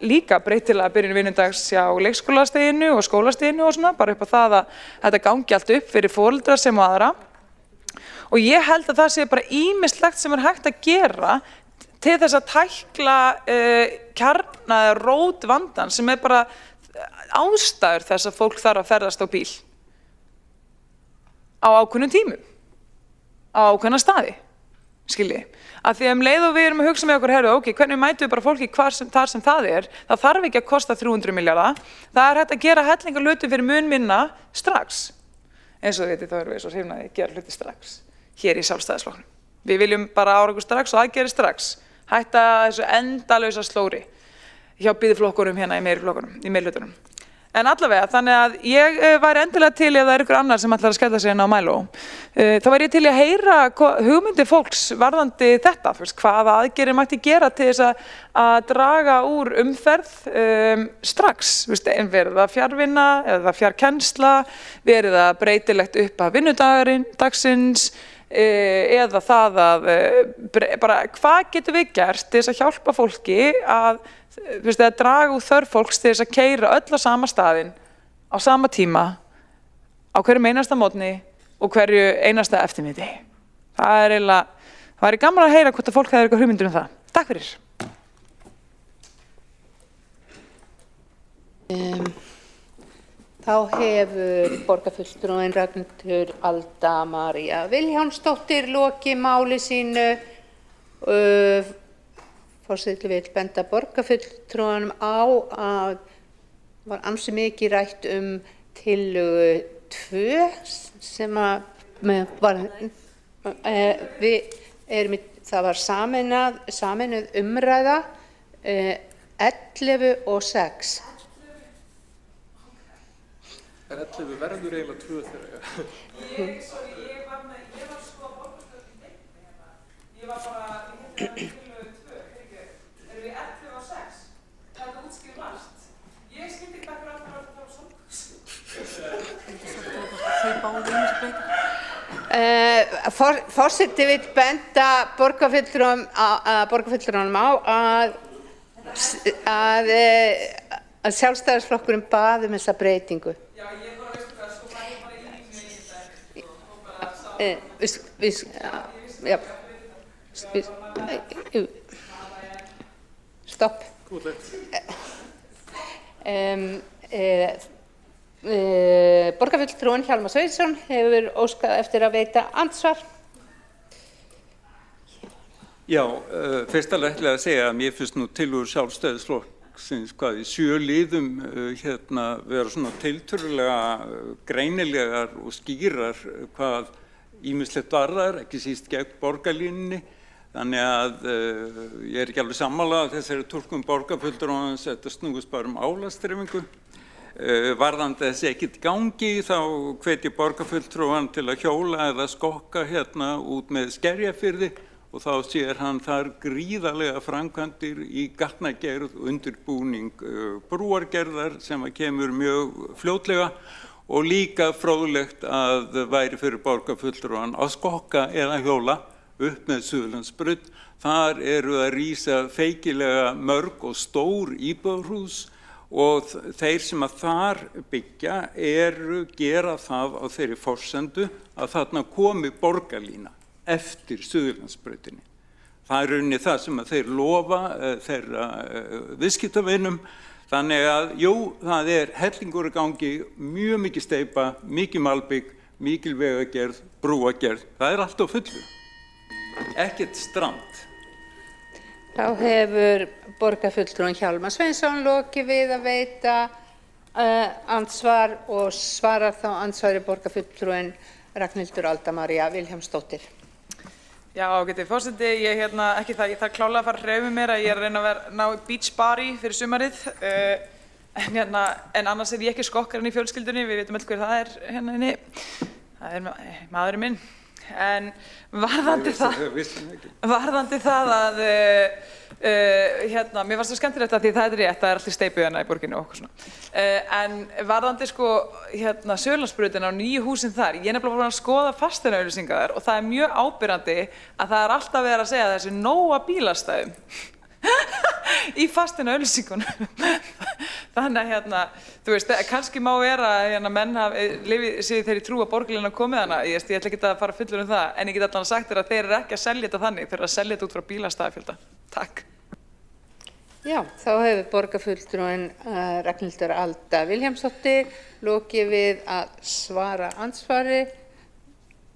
líka breytilega byrjun vinnudags hjá leikskólastiginu og skólastiginu og svona, bara upp á það að þetta gangi allt upp fyrir foreldra sem og aðra. Og ég held að það sé bara ýmislegt sem hægt að gera til þess að tækla kjarna eða rót vandan sem bara ástæður þess að fólk þarf að ferðast á bíl á ákveðnum tímum, á ákveðna staði, skilji. Af því að leið og við erum að hugsa með okkur, ok, hvernig mætum við bara fólki þar sem það þarf ekki að kosta 300 milljarða, það hægt að gera hellinga hluti fyrir mun minna strax. Eins og þið vitið þá erum við svo hrifin að gera hluti strax, hér í Sjálfstæðisflokknum. Við viljum bara árangur strax og aðgerðir strax, hætta þessu endalausa slóri hjá biðflokkunum hérna í meirihlutunum. En allavega, þannig að ég væri endilega til ef það ykkur annar sem ætlar að skella sig inn á Mæló. Þá væri ég til að heyra hugmyndir fólks varðandi þetta, hvaða aðgerðir mætti gera til þess að draga úr umferð strax. Verið það fjarvinna eða fjarkennsla, verið það breytilegt upp af vinnudagsins, eða það að bara hvað getum við gert til þess að hjálpa fólki að draga úr þörf fólks til þess að keyra öll á sama staðinn á sama tíma á hverjum einasta morgni og hverju einasta eftirmiddi. Það væri gaman að heyra hvort að fólk hefur eitthvað hugmyndir það. Takk fyrir. Þá hefur borgarfulltrúinn Ragnhildur Alda María Vilhjálmsdóttir lokið máli sínu. Forseti vill benda borgarfulltrúanum á að var ansi mikið rætt tillögu 2 sem það var sameinuð umræða 11 og 6. 11 verður eiginlega 2 þegar Ég var sko að borgarstjórn í hérna. Ég var bara í tillögu 2, erum við 11 og 6? Það útskýr margt. Ég skildi ekki akkur alltaf að það var svona. Forseti vill benda borgarfulltrúanum á að Sjálfstæðisflokkurinn bað þessa breytingu. Já, ég bara veistu hvað, sko það bara í mig Stopp. Borgarfulltrúinn Hjálmar Sveinsson hefur óskað eftir að veita andsvar. Já, fyrst alveg ætla að segja að mér finnst nú tillögur Sjálfstæðisflokksins í 7 liðum vera svona tiltölulega greinilegar og skýrar hvað ýmislegt varðar, ekki síst gegn borgarlínunni. Þannig að ég ekki alveg sammála að þessari túlkun borgarfulltrúans þetta snúist bara álagsdreifingu. Varðandi þessi ekkert gangi þá hvet ég borgarfulltrúan til að hjóla eða skokka út með Skerjafirði og þá sér hann þar gríðarlega framkvæmdir í gatnagerð og undirbúning brúargerðar sem kemur mjög fljótlega og líka fróðlegt að væri fyrir borgarfulltrúann að skokka eða hjóla upp með Suðurlandsbraut. Þar eru að rísa feikilega mörg og stór íbúðarhús og þeir sem að þar byggja gera það á þeirri forsendu að þarna komi borgarlína eftir Suðurlandsbrautinni. Það er rauninni það sem að þeir lofa þeirra viðskiptavinum. Þannig að, jú, það hellingur í gangi, mjög mikið steypa, mikið malbygg, mikil vegagerð, brúagerð. Það allt á fullu. Ekkert strand. Þá hefur borgarfulltrúinn Hjálmar Sveinsson lokið við að veita andsvar og svarar þá andsvari borgarfulltrúinn Ragnhildur Alda María Vilhjálmsdóttir. Já, ágæti forseti, ég ekki það, ég þarf klálega að fara að hreyfa mér að ég að reyna að ná beach body fyrir sumarið, en annars ég ekki skokkarinn í fjölskyldunni, við veitum öll hver það hérna inni, það maðurinn minn, en varðandi það að, mér fannst það skemmtilegt að því það rétt, það allt í steypu hérna í borginni og okkur svona, en varðandi Suðurlandsbrautina og nýju húsin þar, ég nefnilega búin að skoða fasteignaauglýsingar og það mjög áberandi að það alltaf verið að segja þessi nóga bílastæðum í fasteignaauglýsingunum. Þannig að þú veist, kannski má vera að menn lifið sig þegar í trú að borgarlínan komið hana, ég ætla ekki að fara fullur það, en ég get allan sagt þér að þeir eru ekki að selja þetta þannig, þeir eru að selja þetta út frá bílastæðafjölda. Takk. Já, þá hefur borgarfulltrúinn Ragnhildur Alda Vilhjálmsdóttir lokið við að svara andsvari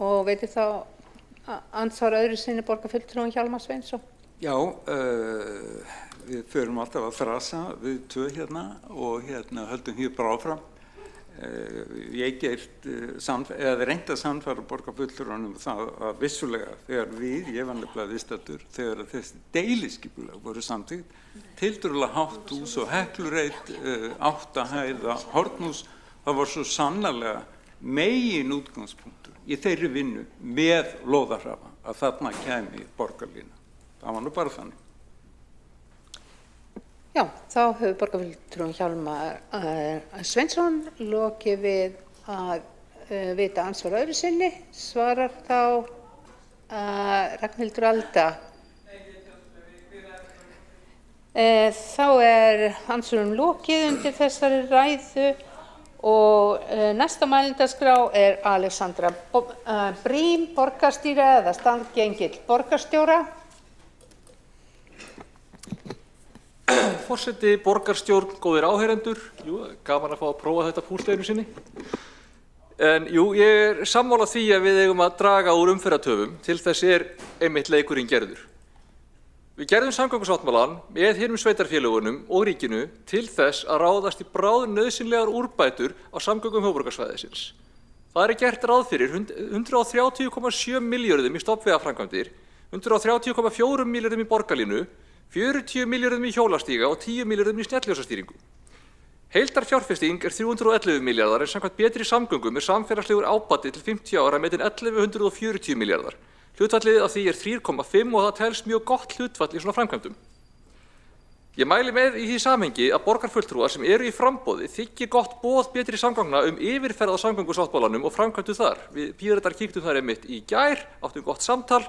og veitir þá andsvara öðru sinni borgarfulltrúinn Hjálmar Sveinsson. Já, við förum alltaf að þrasa við tvö hérna og höldum hér bara áfram. Ég reyndi að sannfæra borgarfulltrúanum það að vissulega þegar ég var nefnilega viðstaddur, þegar þessi deiliskipulag voru samþykkt, tiltölulega hátt hús og Heklureit, 8 hæða hornhús, það var svo sannarlega megin útgangspunktur í þeirri vinnu með lóðarhafa að þarna kæmi borgarlína. Það var nú bara þannig. Já, þá hefur borgarfulltrúinn Hjálmar Sveinsson lokið við að veita andsvar öðru sinni, svarar þá Ragnhildur Alda. Þá andsvörum lokið undir þessari ræðu og næsta mælendaskrá Alexandra Brím, borgarstýra eða staðgengill borgarstjóra. Forseti, borgarstjórn, góðir áheyrendur, gaman að fá að prófa þetta púsl einu sinni. En ég sammála því að við eigum að draga úr umferðartöfum, til þess einmitt leikurinn gerður. Við gerðum samgöngusáttmálann með hinum sveitarfélögunum og ríkinu til þess að ráðast í bráðnauðsynlegar úrbætur á samgöngum höfuðborgarsvæðisins. Það gert ráð fyrir 130,7 milljörðum í stofnvegaframkvæmdir, 130,4 milljörðum í borgarlínu, 40 milljörðum í hjólastíga og 10 milljörðum í snjalljósastýringu. Heildarfjárfesting 311 milljarðar en samkvæmt betri samgöngum samfélagslegur ábati til 50 ára metinn 1140 milljarðar. Hlutfallið af því 3,5 og það telst mjög gott hlutfall í svona framkvæmdum. Ég mæli með í því samhengi að borgarfulltrúar sem eru í framboði þykir gott boð betri samgangna yfirferð á samgöngusáttmálanum og framkvæmdu þar. Við Píratar kíktum þar einmitt í gær, áttum gott samtal,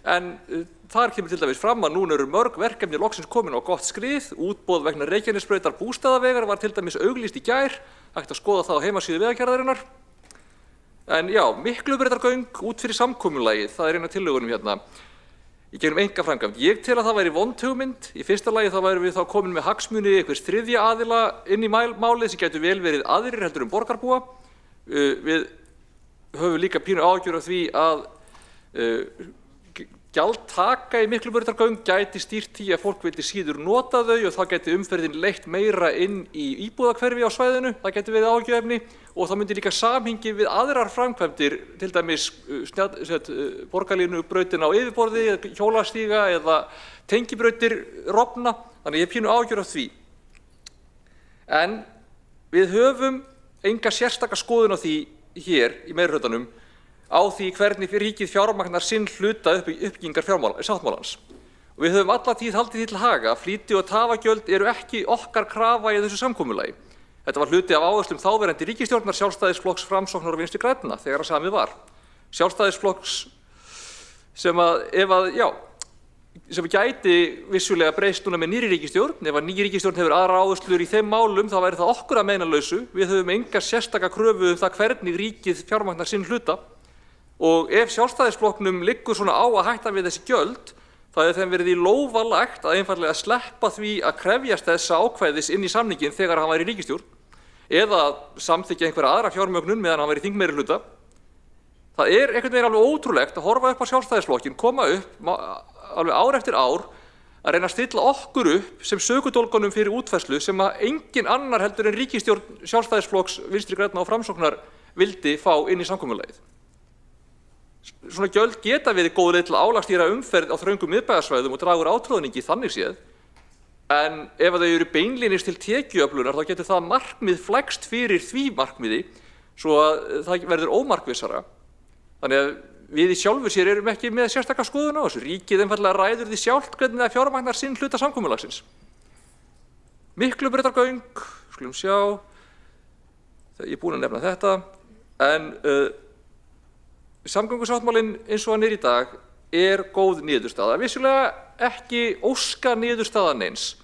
en þar kemur til dæmis fram að núna eru mörg verkefni loksins komin á gott skrið. Útboð vegna Reykjanesbrautar bústaðavegar var til dæmis auglýst í gær, hægt að skoða það á heimasíðu Vegagerðarinnar. En já, Miklubrautargöng út fyrir samkomulagið, það eina tillögunum hérna í gegnum einkaframkvæmd. Ég tel að það væri vond hugmynd. Í fyrsta lagi þá værum við þá komin með hagsmuni einhvers þriðja aðila inn í málið sem gætu vel verið aðrir heldur borgarbúa. Við höfum líka pínu áhyggjur af því að gjaldtaka í Miklubrautargöng gæti stýrt því að fólk vildi síður nota þau og þá gæti umferðin leitt meira inn í íbúðahverfi á svæðinu, það gæti verið áhyggjuefni og það myndi líka samhengi við aðrar framkvæmdir, til dæmis borgarlínubrautin á yfirborði, hjólastíga eða tengibrautir rofna, þannig ég pínu áhyggjur af því. En við höfum enga sérstaka skoðun á því hér í meirihlutanum á því hvernig ríkið fjármagnar sinn hluta uppbyggingar sáttmálans. Og við höfum alla tíð haldið því til haga að flýti- og tafagjöld eru ekki okkar krafa í þessu samkomulagi. Þetta var hluti af áherslum þáverandi ríkisstjórnar Sjálfstæðisflokks, Framsóknar og Vinstri grænna þegar að samið var. Sjálfstæðisflokks sem gæti vissulega breyst núna með nýrri ríkisstjórn. Ef að ný ríkisstjórn hefur aðrar áherslur í þeim málum þá væri það okkur að meinalausu. Við höfum enga sérstaka kröfu það hvernig ríkið fjármagnar sinn hluta. Og ef Sjálfstæðisflokknum liggur svona á að hætta við þessi gjöld, þá hefur þeim verið í lófa lagt að einfaldlega sleppa því að krefjast þessa ákvæðis inn í samninginn þegar hann væri í ríkisstjórn, eða samþykkja einhverja aðra fjármögnun meðan hann væri í þingmeirihluta. Það einhvern veginn alveg ótrúlegt að horfa upp á Sjálfstæðisflokkinn, koma upp alveg ár eftir ár að reyna að stilla okkur upp sem sökudólgunum fyrir útfærslu sem að engin annar heldur en ríkisstjórn Sjálfstæðisflokks, Vinstri grænna og Framsóknar vildi fá inn í samkomulagið. Svona gjöld geta verið góð leið til að álagstýra umferð á þröngum miðbæjarsvæðum og draga úr átroðningi þannig séð, en ef þau eru beinlínis til tekjuöflunar þá getur það markmið flækst fyrir því markmiði svo að það verður ómarkvissara. Þannig að við í sjálfu sér erum ekki með sérstaka skoðun á þessu. Ríkið einfaldlega ræður því sjálft hvernig það fjármagnar sinn hluta samkomulagsins. Miklubrautargöng, skulum sjá, ég er búinn að nefna þetta, en samgöngusáttmálinn eins og hann í dag er góð niðurstaða. Vissulega ekki óska niðurstaðan eins.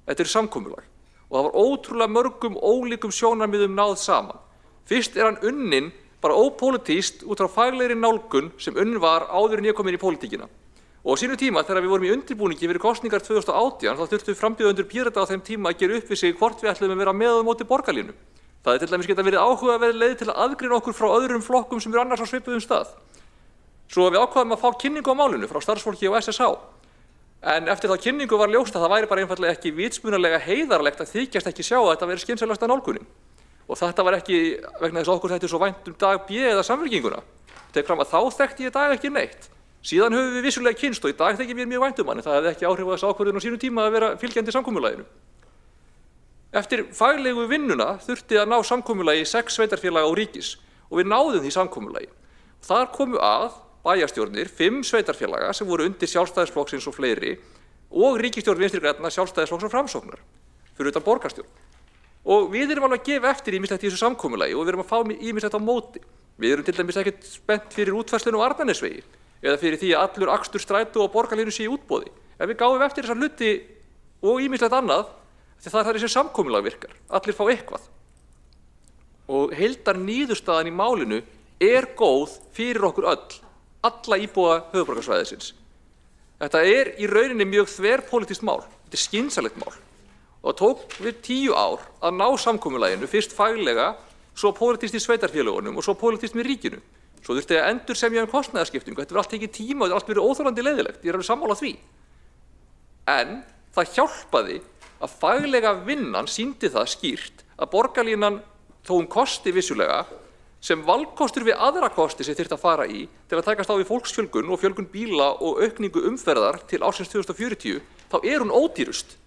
Þetta er samkomulag og það var ótrúlega mörgum ólíkum sjónarmiðum náð saman. Fyrst er hann unnin bara ópólitískt út frá faglegri nálgun sem unnin var áður en ég kom inn í pólitíkina. Og á sínu tíma þegar við vorum í undirbúningi fyrir kosningar 2018 þá þurftu frambjóðendur Pírata á þeim tíma að gera upp við sig hvort við ætlum að vera með á móti borgarlínu. Það til dæmis geta verið áhugaverð leið til að aðgreina okkur frá öðrum flokkum sem eru annars á svipuðum stað. Svo við ákvaðum að fá kynningu á málinu frá starfsfólki og SSH. En eftir þá kynningu var ljóst að það væri bara einfaldlega ekki vitsmunalega heiðarlegt að þykjast ekki sjá að þetta veri skynsamlegasta nálgunin. Og þetta var ekki vegna þess að okkur þætti svo vænt dag B eða Samfylkinguna. Tek fram að þá þekkti ég dag ekki neitt. Síðan höfum við vissulega kynnst og í dag þykir mér mjög vænt hann, en það hefði ekki áhrif á þessa ákvörðun á sínum tíma að vera fylgjandi samkomulaginu. Eftir faglegu vinnuna þurfti að ná samkomulagi 6 sveitarfélaga og ríkis og við náðum því samkomulagi. Þar komu að bæjarstjórnir 5 sveitarfélaga sem voru undir Sjálfstæðisflokksins og fleiri og ríkisstjórn Vinstri grænna, Sjálfstæðisflokks og Framsóknar fyrir utan borgarstjórn. Og við erum alveg að gefa eftir ýmislegt í þessu samkomulagi og við erum að fá ýmislegt á móti. Við erum til dæmis ekkert spennt fyrir útfærslunum á Arnarnesvegi eða fyrir því að allur akstur strætó og borgarlínu sé í útboði. Ef við gáum eftir þessa hluti og ýmislegt annað, því það er þessi samkomulag virkar. Allir fá eitthvað. Og heildar niðurstaðan í málinu er góð fyrir okkur öll, alla íbúa höfuðborgarsvæðisins. Þetta er í rauninni mjög þverpólitískt mál. Þetta er skynsamlegt mál. Og það tók við 10 ár að ná samkomulaginu, fyrst faglega, svo pólitískt í sveitarfélögunum og svo pólitískt með ríkinu. Svo þurfti að endursemja kostnaðarskiptingu. Þetta verður allt tekið tíma og þetta er allt verið óþolandi leiðilegt. Ég er alveg sammála því. En það hjálpaði að faglega vinnan sýndi það skýrt að borgarlínan, þó kosti vissulega, sem valkostur við aðra kosti sem þyrfti að fara í til að takast á við fólksfjölgun og fjölgun bíla og aukningu umferðar til ársins 2040, þá er hún ódýrust.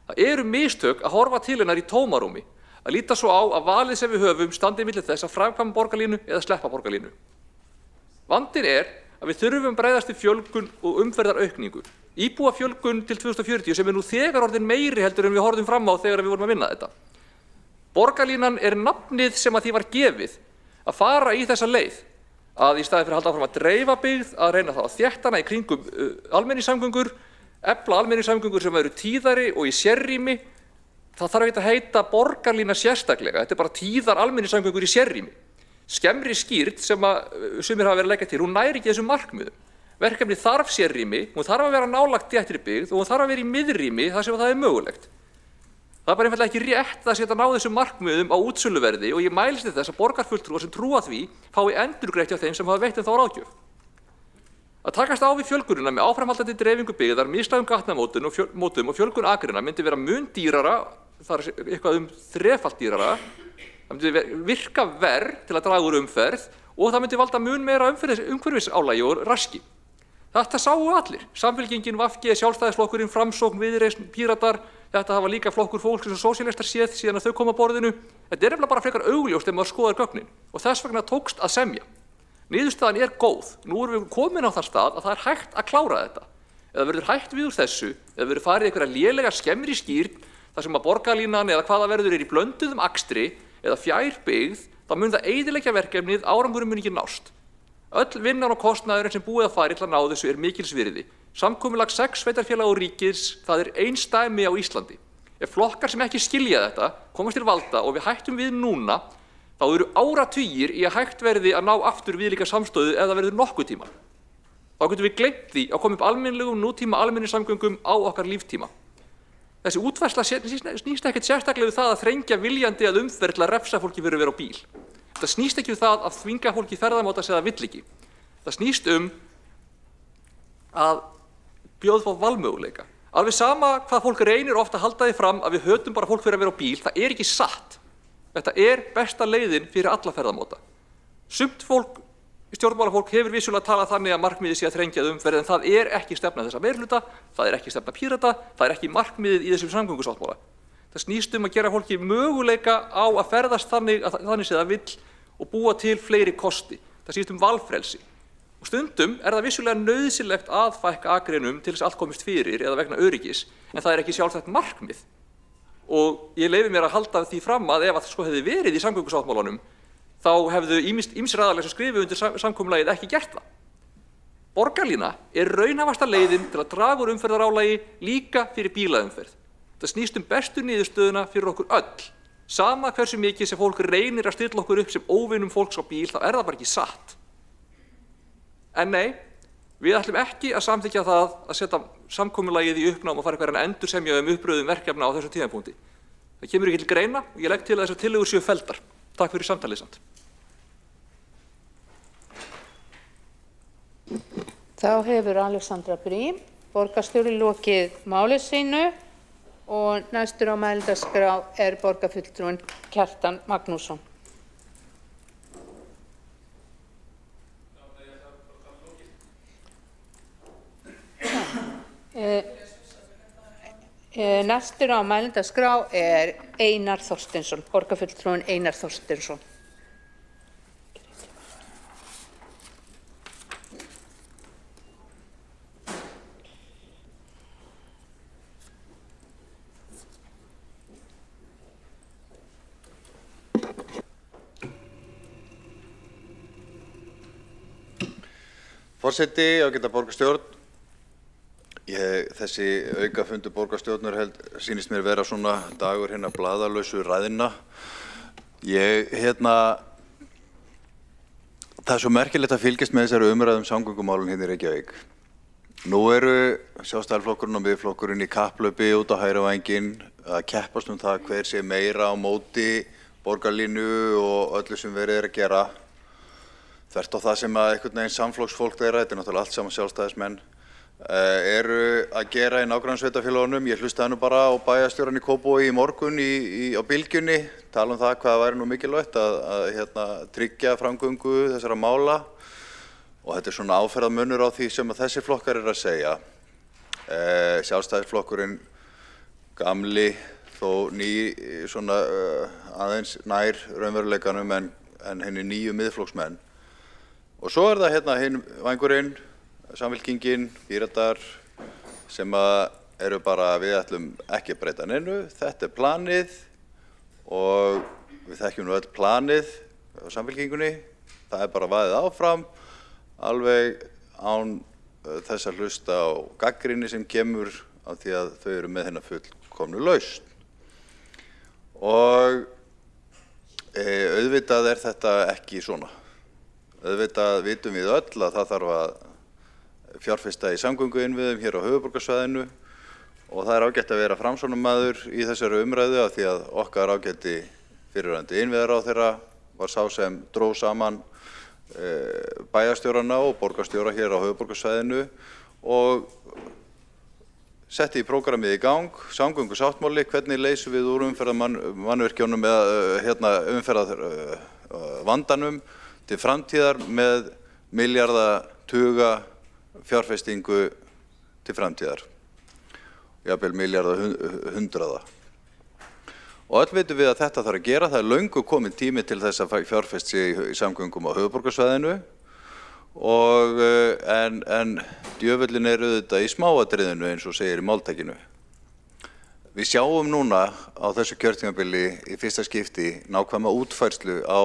Það eru mistök að horfa til hennar í tómarúmi, að líta svo á að valið sem við höfum standi milli þess að framkvæma borgarlínu eða sleppa borgarlínu. Vandinn er að við þurfum bregðast við fjölgun og umferðaraukningu. Íbúafjölgun til 2040 sem er nú þegar orðin meiri heldur en við horfðum fram á þegar við vorum að vinna þetta. Borgarlínan er nafnið sem að því var gefið að fara í þessa leið, að í staði fyrir að halda áfram að dreifa byggð, að reyna þá að þétta hana í kringum almenningssamgöngur, efla almenningssamgöngur sem eru tíðari og í sérrými. Það þarf ekki að heita borgarlína sérstaklega, þetta er bara tíðar almenningssamgöngur í sérrými. Skemmri skýrt sem að sumir hafa verið að leggja til, hún næri ekki þessum markmiðum. Verkefni þarf sérrými, hún þarf að vera nálægt þéttri byggð og hún þarf að vera í miðrými þar sem það er mögulegt. Það er bara einfaldlega ekki rétt að setja ná þessum markmiðum á útsöluverði og ég mælist til þess að borgarfulltrúar sem trúa því fái endurgreitt hjá þeim sem hafa veitt þá ráðgjöf. Að takast á við fjölgunina með áframhaldandi dreifingu byggðar, mislægum gatnamótum og fjölgun akrina myndi vera mun dýrara, það er eitthvað 3-falt dýrara, það myndi virka verr til að draga úr umferð og það myndi valda mun meira umhverfisálagi og raski. Þetta sáu allir. Samfylkingin, VG, Sjálfstæðisflokkurinn, Framsókn, Viðreisn, Píratar, þetta hafa líka flokkur fólksins og sósíalistar séð síðan að þau koma að borðinu. Þetta er nefnilega bara frekar augljóst ef maður skoðar gögnin og þess vegna tókst að semja. Niðurstaðan er góð. Nú erum við komin á þann stað að það er hægt að klára þetta. Eða verður hægt við úr þessu, eða verður farið einhverja lélega skemmri skýrn þar sem að borgarlínan eða hvaða verður í blönduðum akstri eða fjær byggð, þá mun það eyðileggja verkefnið, árangurinn mun ekki nást. Öll vinnan og kostnaðurinn sem búið að fara til að ná þessu er mikils virði. Samkomulag 6 sveitarfélaga og ríkis, það er einsdæmi á Íslandi. Ef flokkar sem ekki skilja þetta komast til valda og við hættum við núna, þá eru áratugir í að hægt verði að ná aftur viðlíka samstöðu ef það verður nokkuð tíma. Þá getum við gleymt því að koma upp almennilegum nútíma almenningssamgöngum á okkar líftíma. Þessi útfærsla snýst ekkert sérstaklega við það að þrengja viljandi að umferð til að refsa fólki fyrir að vera á bíl. Þetta snýst ekki við það að þvinga fólki ferðamáta sem það vill ekki. Það snýst að bjóða upp á valmöguleika. Alveg sama hvað fólk reynir ofta að halda því fram að við hötum bara fólk fyrir að vera á bíl, það er ekki satt. Þetta er besta leiðin fyrir alla ferðamáta. Sumt fólk, stjórnmálafólk hefur vissulega talað þannig að markmiðið sé að þrengja umferð, en það er ekki stefna þessa meirihluta, það er ekki stefna Pírata, það er ekki markmiðið í þessum samgöngusáttmála. Það snýst að gera fólki möguleika á að ferðast þannig sem það vill og búa til fleiri kosti. Það snýst valfrelsi. Og stundum er það vissulega nauðsynlegt að fækka akreinum til þess að allt komist fyrir eða vegna öryggis, en það er ekki sjálfstætt markmið. Og ég leyfi mér að halda því fram að ef það sko hefði verið í samgöngusáttmálanum, þá hefðu ýmsir aðilar sem skrifuðu undir samkomulagið ekki gert það. Borgarlína er raunhæfasta leiðin til að draga úr umferðarálagi líka fyrir bílaumferð. Það snýst bestu niðurstöðuna fyrir okkur öll. Sama hversu mikið sem fólk reynir að stilla okkur upp sem óvinum fólks á bíl, þá er það bara ekki satt. En nei, við ætlum ekki að samþykkja það að setja samkomulagið í uppnám og fara einhverjan endursemja uppröðum verkefna á þessum tímapunkti. Það kemur ekki til greina og ég legg til að þessar tillögur séu felldar. Takk fyrir samtalið samt. Þá hefur Alexandra Brím, borgarstjóri, lokið máli sínu og næstur á mælendaskrá er borgarfulltrúinn Kjartan Magnússon. Næstur á mælendaskrá er Einar Þorsteinsson, borgarfulltrúinn Einar Þorsteinsson. Forseti, ágæta borgarstjórn. Þessi aukafundur borgarstjórnar sýnist mér vera svona dagur hérna blaðalausu ræðina. Það er svo merkilegt að fylgjast með þessari umræðum samgöngumálum hérna í Reykjavík. Nú eru Sjálfstæðisflokkurinn og Miðflokkurinn í kapplaupi út á hægri vænginn að keppast það hver sé meira á móti borgarlínu og öllu sem verið er að gera. Þvert á það sem að einhvern veginn samflokksfólk þeirra, þetta er náttúrulega allt saman sjálfstæðismenn, eru að gera í nágrannasveitarfélögunum. Ég hlustaði nú bara á bæjarstjórann í Kópavogi í morgun á Bylgjunni, tala það hvað væri nú mikilvægt að tryggja framgöngu þessara mála. Og þetta er svona áferðarmunur á því sem að þessi flokkar eru að segja. Sjálfstæðisflokkurinn gamli, þó svona aðeins nær raunveruleikanum en henni nýju miðflokksmenn. Og svo er það hinn vængurinn, Samfylkingin, Píratar, sem eru bara við ætlum ekki að breyta neinu. Þetta er planið og við þekkjum nú öll planið á Samfylkingunni. Það er bara vaðið áfram, alveg án þess að hlusta á gagnrýni sem kemur af því að þau eru með hérna fullkomnu lausn. Og auðvitað er þetta ekki svona. Auðvitað vitum við öll að það þarf að fjárfesta í samgönguinnviðum hér á höfuðborgarsvæðinu og það er ágætt að vera framsóknarmaður í þessari umræðu af því að okkar ágæti fyrrverandi innviðaráðherra var sá sem dró saman bæjarstjórana og borgarstjóra hér á höfuðborgarsvæðinu og setti í prógrammið í gang, samgöngusáttmáli, hvernig leysum við úr umferðarmannvirkjunum eða umferðarvandanum til framtíðar með milljarðatuga fjárfestingu til framtíðar, jafnvel milljarðahundraða. Og öll vitum við að þetta þarf að gera, það er löngu kominn tími til þess að fjárfesta í samgöngum á höfuðborgarsvæðinu og, en djöfullin auðvitað í smáatriðinu eins og segir í máltækinu. Við sjáum núna á þessu kjörtímabili í fyrsta skipti nákvæma útfærslu á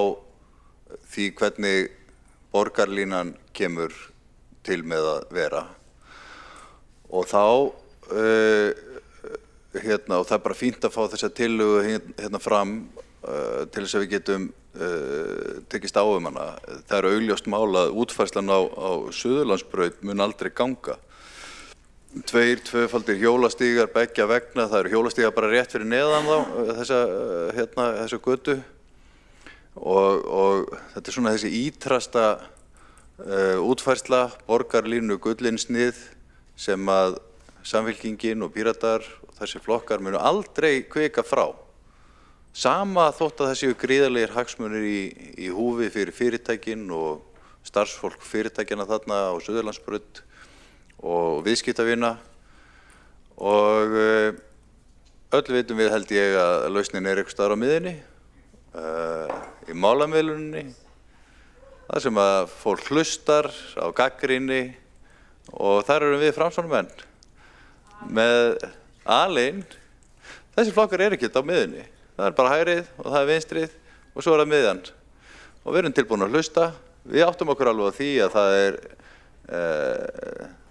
því hvernig borgarlínan kemur til með að vera. Og þá, og það bara fínt að fá þessa tillögu fram til þess að við getum tekist á hana. Það augljóst mál að útfærslan á Suðurlandsbraut mun aldrei ganga. Tvöfaldir hjólastígar beggja vegna, það hjólastígar bara rétt fyrir neðan þessa götu og þetta svona þessi ítrasta útfærsla, borgarlínu gullinsnið sem að Samfylkingin og Píratar og þessi flokkar munu aldrei hvika frá. Sama þótt að það séu gríðarlegir hagsmunir í húfi fyrir fyrirtækin og starfsfólk fyrirtækjana þarna á Suðurlandsbraut og viðskiptavina og öll vitum við held ég að lausnin einhvers staðar á miðjunni, í málamiðluninni, þar sem að fólk hlustar á gagnrýni og þar erum við Framsóknarmenn með alein. Þessi flokkar ekkert á miðjunni, það bara hægrið og það vinstrið og svo það miðjan og við erum tilbúin að hlusta. Við áttum okkur alveg á því að það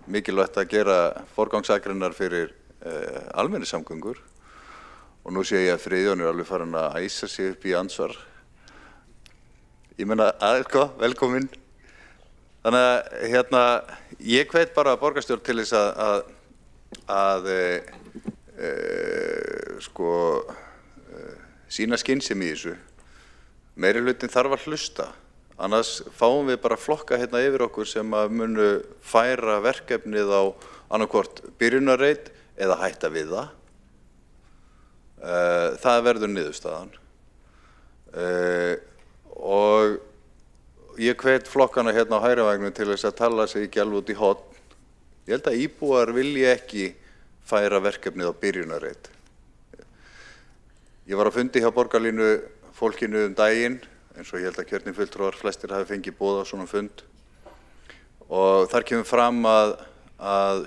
mikilvægt að gera forgangsakreinar fyrir almenningssamgöngur og nú sé ég að Friðjón alveg farin að æsa sig upp í ansvar. Ég meina, velkomin. Þannig að ég hvet bara borgarstjórn til þess að sýna skynsemi í þessu. Meirihlutin þarf að hlusta. Annars fáum við bara flokka yfir okkur sem að munu færa verkefnið á annarkvort byrjunarreit eða hætta við það. Það verður niðurstaðan. Og ég hvet flokkana á hægrivægnum til þess að tala sig ekki alveg út í horn. Ég held að íbúar vilji ekki færa verkefnið á byrjunarreit. Ég var á fundi hjá borgarlínu fólkinu daginn, eins og ég held að kjörnir fulltrúar flestir hafi fengið boð á svona fund og þar kemur fram að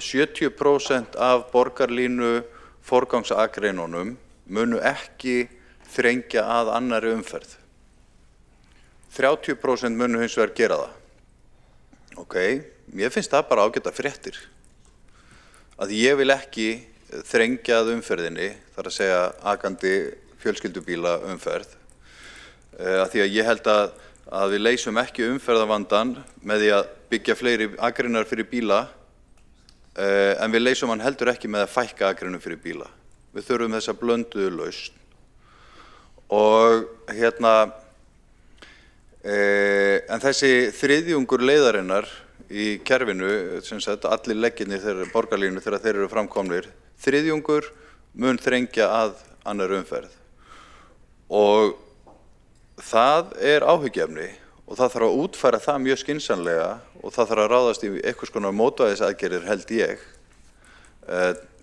70% af borgarlínu forgangsakreinunum munu ekki þrengja að annarri umferð. 30% munu hins vegar gera það. Ok, mér finnst það bara ágæta fréttir. Að ég vil ekki þrengja að umferðinni, þar að segja akandi fjölskyldubíla umferð. Af því að ég held að við leysum ekki umferðarvandann með því að byggja fleiri akreinar fyrir bíla en við leysum hann heldur ekki með að fækka akreinum fyrir bíla. Við þurfum þessa blönduðu lausn. Og en þessi þriðjungur leiðarinnar í kerfinu, sem sagt allir leggirnir þeirra borgarlínu þegar þeir eru framkomnir, þriðjungur mun þrengja að annar umferð. Og það áhyggjuefni og það þarf að útfæra það mjög skynsamlega og það þarf að ráðast í einhvers konar mótvægisaðgerðir held ég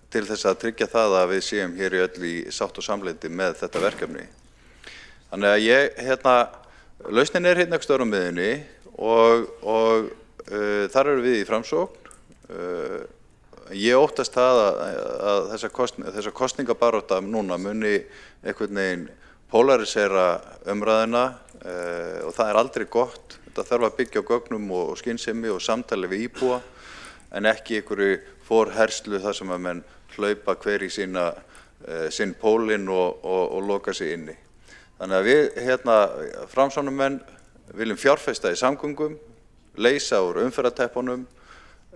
til þess að tryggja það að við séum hér í öll í sátt og samlyndi með þetta verkefni. Þannig að ég, lausnin einhvers staðar á miðjunni og þar eru við í Framsókn. Ég óttast það að þessa kosningabarátta núna muni einhvern veginn polarisera umræðuna og það aldrei gott. Þetta þarf að byggja á gögnum og skynsemi og samtali við íbúa en ekki einhverju forherslu þar sem að menn hlaupa hver í sinn pólinn og loka sig inni. Þannig að við Framsóknarmenn viljum fjárfesta í samgöngum, leysa úr umferðarteppunum,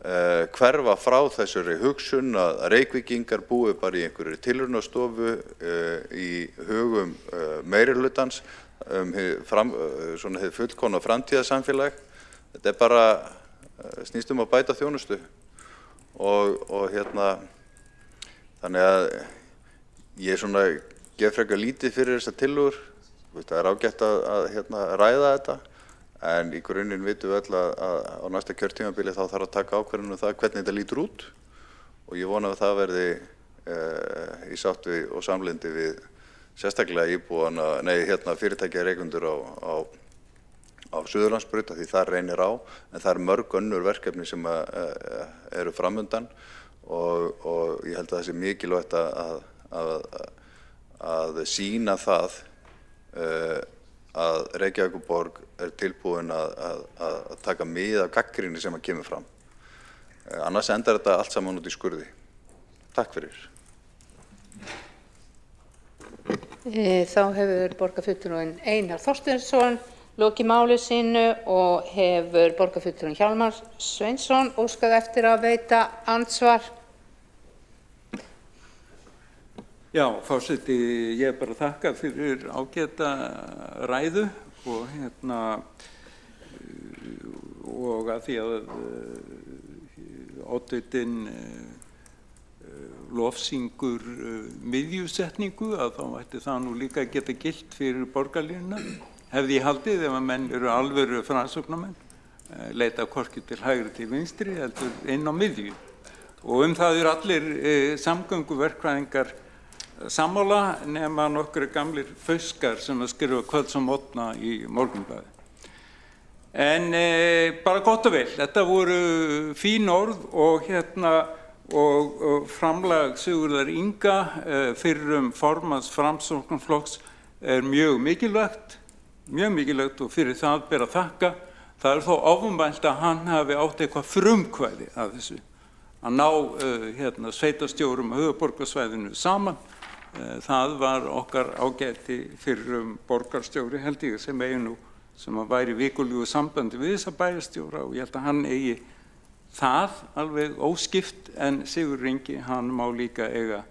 hverfa frá þessari hugsun að Reykvíkingar búi bara í einhverju tilraunastofu í hugum meirihlutans svona hið fullkomna framtíðarsamfélag. Þetta bara snýst að bæta þjónustu og þannig að ég svona gef frekar lítið fyrir þessar tillögur. Það ágætt að ræða þetta. En í grunninn vitum við öll að á næsta kjörtímabili þá þarf að taka ákvörðun það hvernig þetta lítur út og ég vona að það verði í sátt við og samlyndi við sérstaklega íbúana, fyrirtækjareigendur á Suðurlandsbraut af því það reynir á, en það eru mörg önnur verkefni sem eru framundan og ég held að það sé mikilvægt að sýna það að Reykjavíkurborg tilbúin að taka mið af gagnrýni sem kemur fram. Annars endar þetta allt saman út í skurði. Takk fyrir. Þá hefur borgarfulltrúinn Einar Þorsteinsson lokið máli sínu og hefur borgarfulltrúinn Hjálmar Sveinsson óskað eftir að veita andsvar. Já, forseti, ég bara þakka fyrir ágæta ræðu og að því að oddvitinn lofsyngur miðjusetningu að þá ætti það nú líka geta gilt fyrir borgarlínuna. Hefði ég haldið ef að menn eru alvöru framsóknarmenn, leita hvorki til hægri til vinstri heldur inn á miðju. Og það eru allir samgönguverkfræðingar sammála nema nokkru gamlir fauskar sem að skrifa kvölds og morgna í Morgunblaðið. En bara gott og vel, þetta voru fín orð og framlag Sigurðar Inga fyrrum formanns Framsóknarflokks mjög mikilvægt og fyrir það ber að þakka. Það þó ofumælt að hann hafi átt eitthvað frumkvæði að þessu, að ná sveitarstjórum á höfuðborgarsvæðinu saman. Það var okkar ágæti fyrrum borgarstjóri held ég sem að væri vikulegu sambandi við þessa bæjarstjóra og ég held að hann eigi það alveg óskipt en Sigurður Ingi hann má líka eiga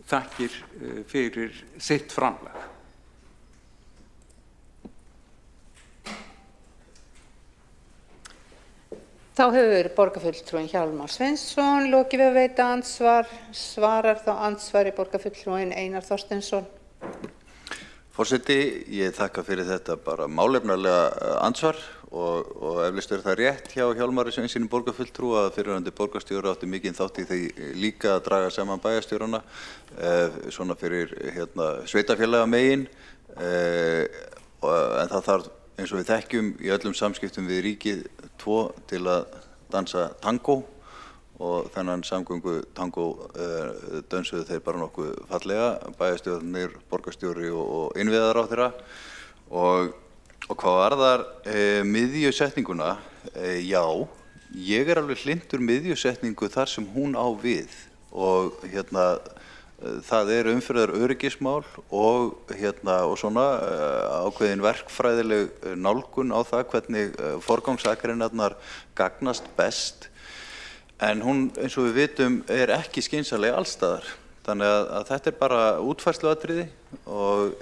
þakkir fyrir sitt framlag. Þá hefur borgarfulltrúinn Hjálmar Sveinsson lokið við að veita andsvar. Svarar þá andsvari borgarfulltrúinn Einar Þorsteinsson. Forseti, ég þakka fyrir þetta bara málefnalega andsvar og eflaust það rétt hjá Hjálmari Sveinssyni borgarfulltrúa að fyrrverandi borgarstjóri átti mikinn þátt í því líka að draga saman bæjarstjórana svona fyrir sveitarfélaga megin en það þarf eins og við þekkjum í öllum samskiptum við ríkið tvo til að dansa tango og þennan samgöngu tango dönsuðu þeir bara nokkuð fallega, bæjarstjórnir, borgarstjóri og innviðaráðherra og hvað varðar miðjusetninguna, já, ég alveg hlynntur miðjusetningu þar sem hún á við og það umferðar öryggismál og svona ákveðin verkfræðileg nálgun á það hvernig forgangsakreinar gagnast best. En hún, eins og við vitum, ekki skynsamleg allstaðar. Þannig að þetta bara útfærsluatriði og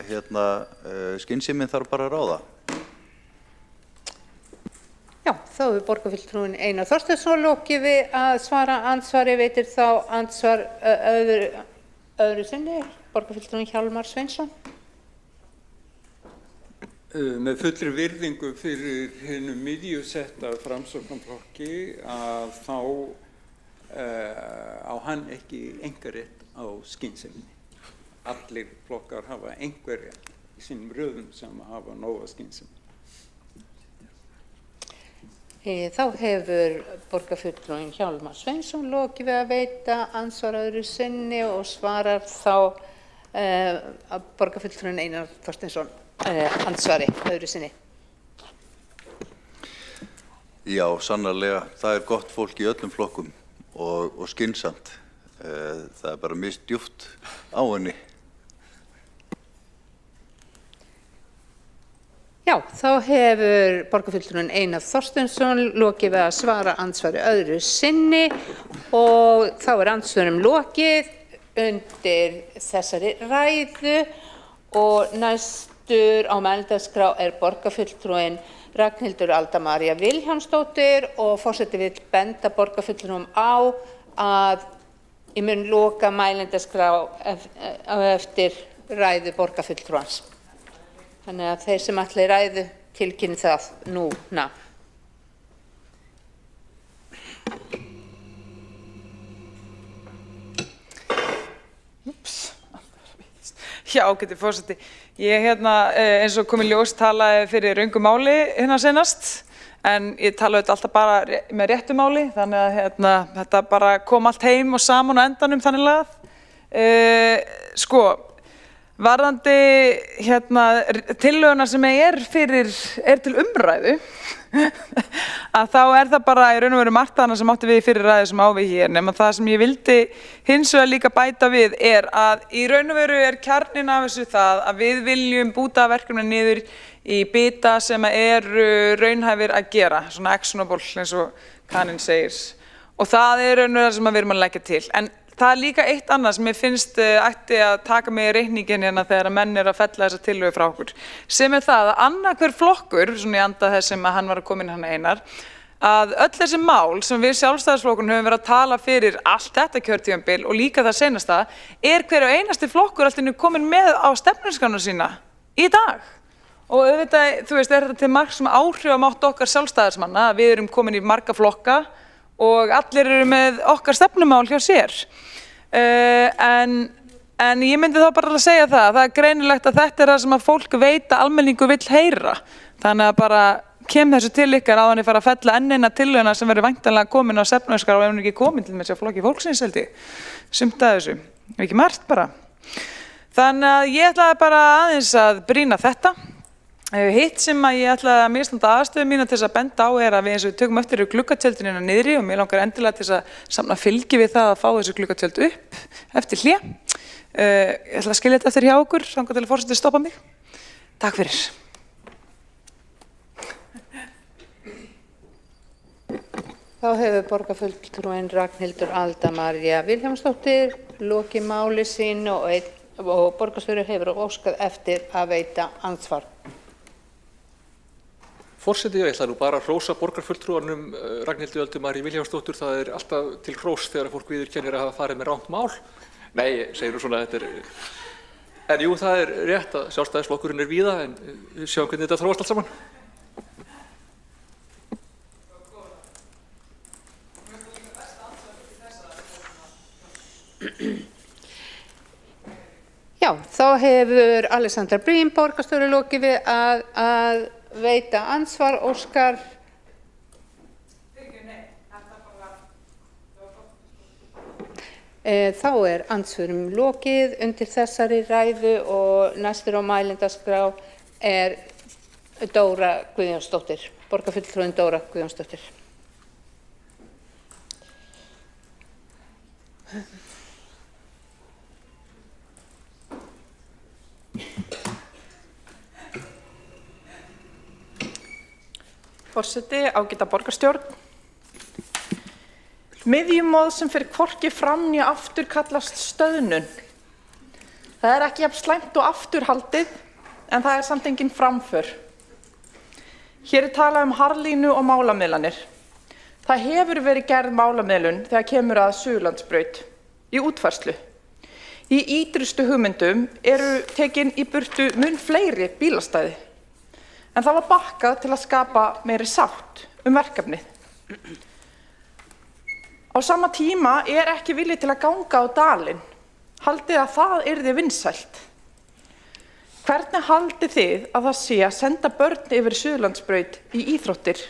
skynsemin þarf bara að ráða. Já, þá hefur borgarfulltrúinn Einar Þorsteinsson lokið við að svara andsvari, veitir þá andsvar öðru sinni, borgarfulltrúinn Hjálmar Sveinsson. Með fullri virðingu fyrir hinum miðjusetta Framsóknarflokki að þá á hann ekki einkarétt á skynseminni. Allir flokkar hafa einhverja í sínum röðum sem hafa nóga skynsemi. Þá hefur borgarfulltrúinn Hjálmar Sveinsson lokið við að veita andsvar öðru sinni og svarar þá borgarfulltrúinn Einar Þorsteinsson andsvari öðru sinni. Já, sannarlega. Það gott fólk í öllum flokkum og skynsamt. Það bara misdjúpt á henni. Já, þá hefur borgarfulltrúinn Einar Þorsteinsson lokið við að svara andsvari öðru sinni og þá andsvörum lokið undir þessari ræðu og næstur á mælendaskrá borgarfulltrúinn Ragnhildur Alda María Vilhjálmsdóttir og forseti vill benda borgarfulltrúum á að ég mun loka mælendaskrá eftir ræðu borgarfulltrúans. Þannig að þeir sem ætla í ræðu tilkynni það núna. Já, ágæti forseti. Ég eins og kom í ljós talaði fyrir röngu máli seinast, en ég talaði alltaf bara með réttu máli, þannig að þetta bara kom allt heim og saman á endanum þannig lagað. Sko, varðandi tillöguna sem er til umræðu, að þá það bara í raun og veru margt annað sem átti við í fyrri ræðu sem á við hér, nema það sem ég vildi hins vegar líka bæta við að í raun og veru kjarninn af þessu það að við viljum búta verkefni niður í bita sem eru raunhæfir að gera, svona actionable eins og Karin segir, og það raun og veru það sem við erum að leggja til. En það líka eitt annað sem ég finnst ætti að taka með í reikningin þegar menn að fella þessa tillögu frá okkur, sem það að annað hver flokkur, svona í anda þess sem hann var að koma inn hann Einar, að öll þessi mál sem við Sjálfstæðisflokkurinn höfum verið að tala fyrir allt þetta kjörtímabil og líka það seinasta, hver og einasti flokkur alltaf komin með á stefnuskránuna sína í dag. Og auðvitað, þú veist, þetta til marks sem áhrifamátt okkar sjálfstæðismanna, að við erum komin í marga flokka og allir eru með okkar stefnumál hjá sér. En ég myndi þá bara að segja það greinilegt að þetta það sem að fólk veit að almenningur vill heyra. Þannig að bara kem þessu til ykkar áður en ég fara að fella enn eina tillöguna sem verður væntanlega komin á stefnuskrá og ef hún ekki komin til með sér flokki fólksins held ég. Sumt að þessu, ekki margt bara. Þannig að ég ætlaði bara aðeins að brýna þetta. Hitt sem að ég ætlaði að misnota aðstöðu mína til þess að benda á að við eins og við tökum eftir gluggatjöldin niðri og mér langar endilega til þess að samna fylgi við það að fá þessu gluggatjöld upp eftir hlé. Ég ætla að skilja þetta eftir hjá okkur, þangað til að forseti stoppa mig. Takk fyrir. Þá hefur borgarfulltrúinn Ragnhildur Alda María Vilhjálmsdóttir lokið máli sínu og borgarstjóri hefur óskað eftir að veita andsvar. Forseti, ég ætla nú bara að hrósa borgarfulltrúanum Ragnhildi Öldu Maríu Vilhjálmsdóttur. Það alltaf til hrós þegar fólk viðurkennir að hafa farið með rangt mál. Nei, segir nú svona, en jú, það rétt að Sjálfstæðisflokkurinn víða, en við sjáum hvernig þetta þróast allt saman. Já, þá hefur Alexandra Brím borgarstjóri lokið við að veita andsvar. Óskar. Þá andsvörum lokið undir þessari ræðu og næstur á mælendaskrá Dóra Guðjónsdóttir, borgarfulltrúinn Dóra Guðjónsdóttir. Forseti, ágæta borgarstjórn. Miðjumoð sem fyrir hvorki fram né aftur kallast stöðnun. Það ekki jafn slæmt og afturhaldið, en það samt engin framför. Hér talað harðlínu og málamiðlanir. Það hefur verið gerð málamiðlun þegar kemur að Suðurlandsbraut í útfærslu. Í ýtrustu hugmyndum eru tekin í burtu mun fleiri bílastæði. En það var bakkað til að skapa meiri sátt verkefnið. Á sama tíma ekki vilji til að ganga á dalinn. Haldið að það yrði vinsælt. Hvernig haldið þið að það sé að senda börn yfir Suðurlandsbraut í íþróttir?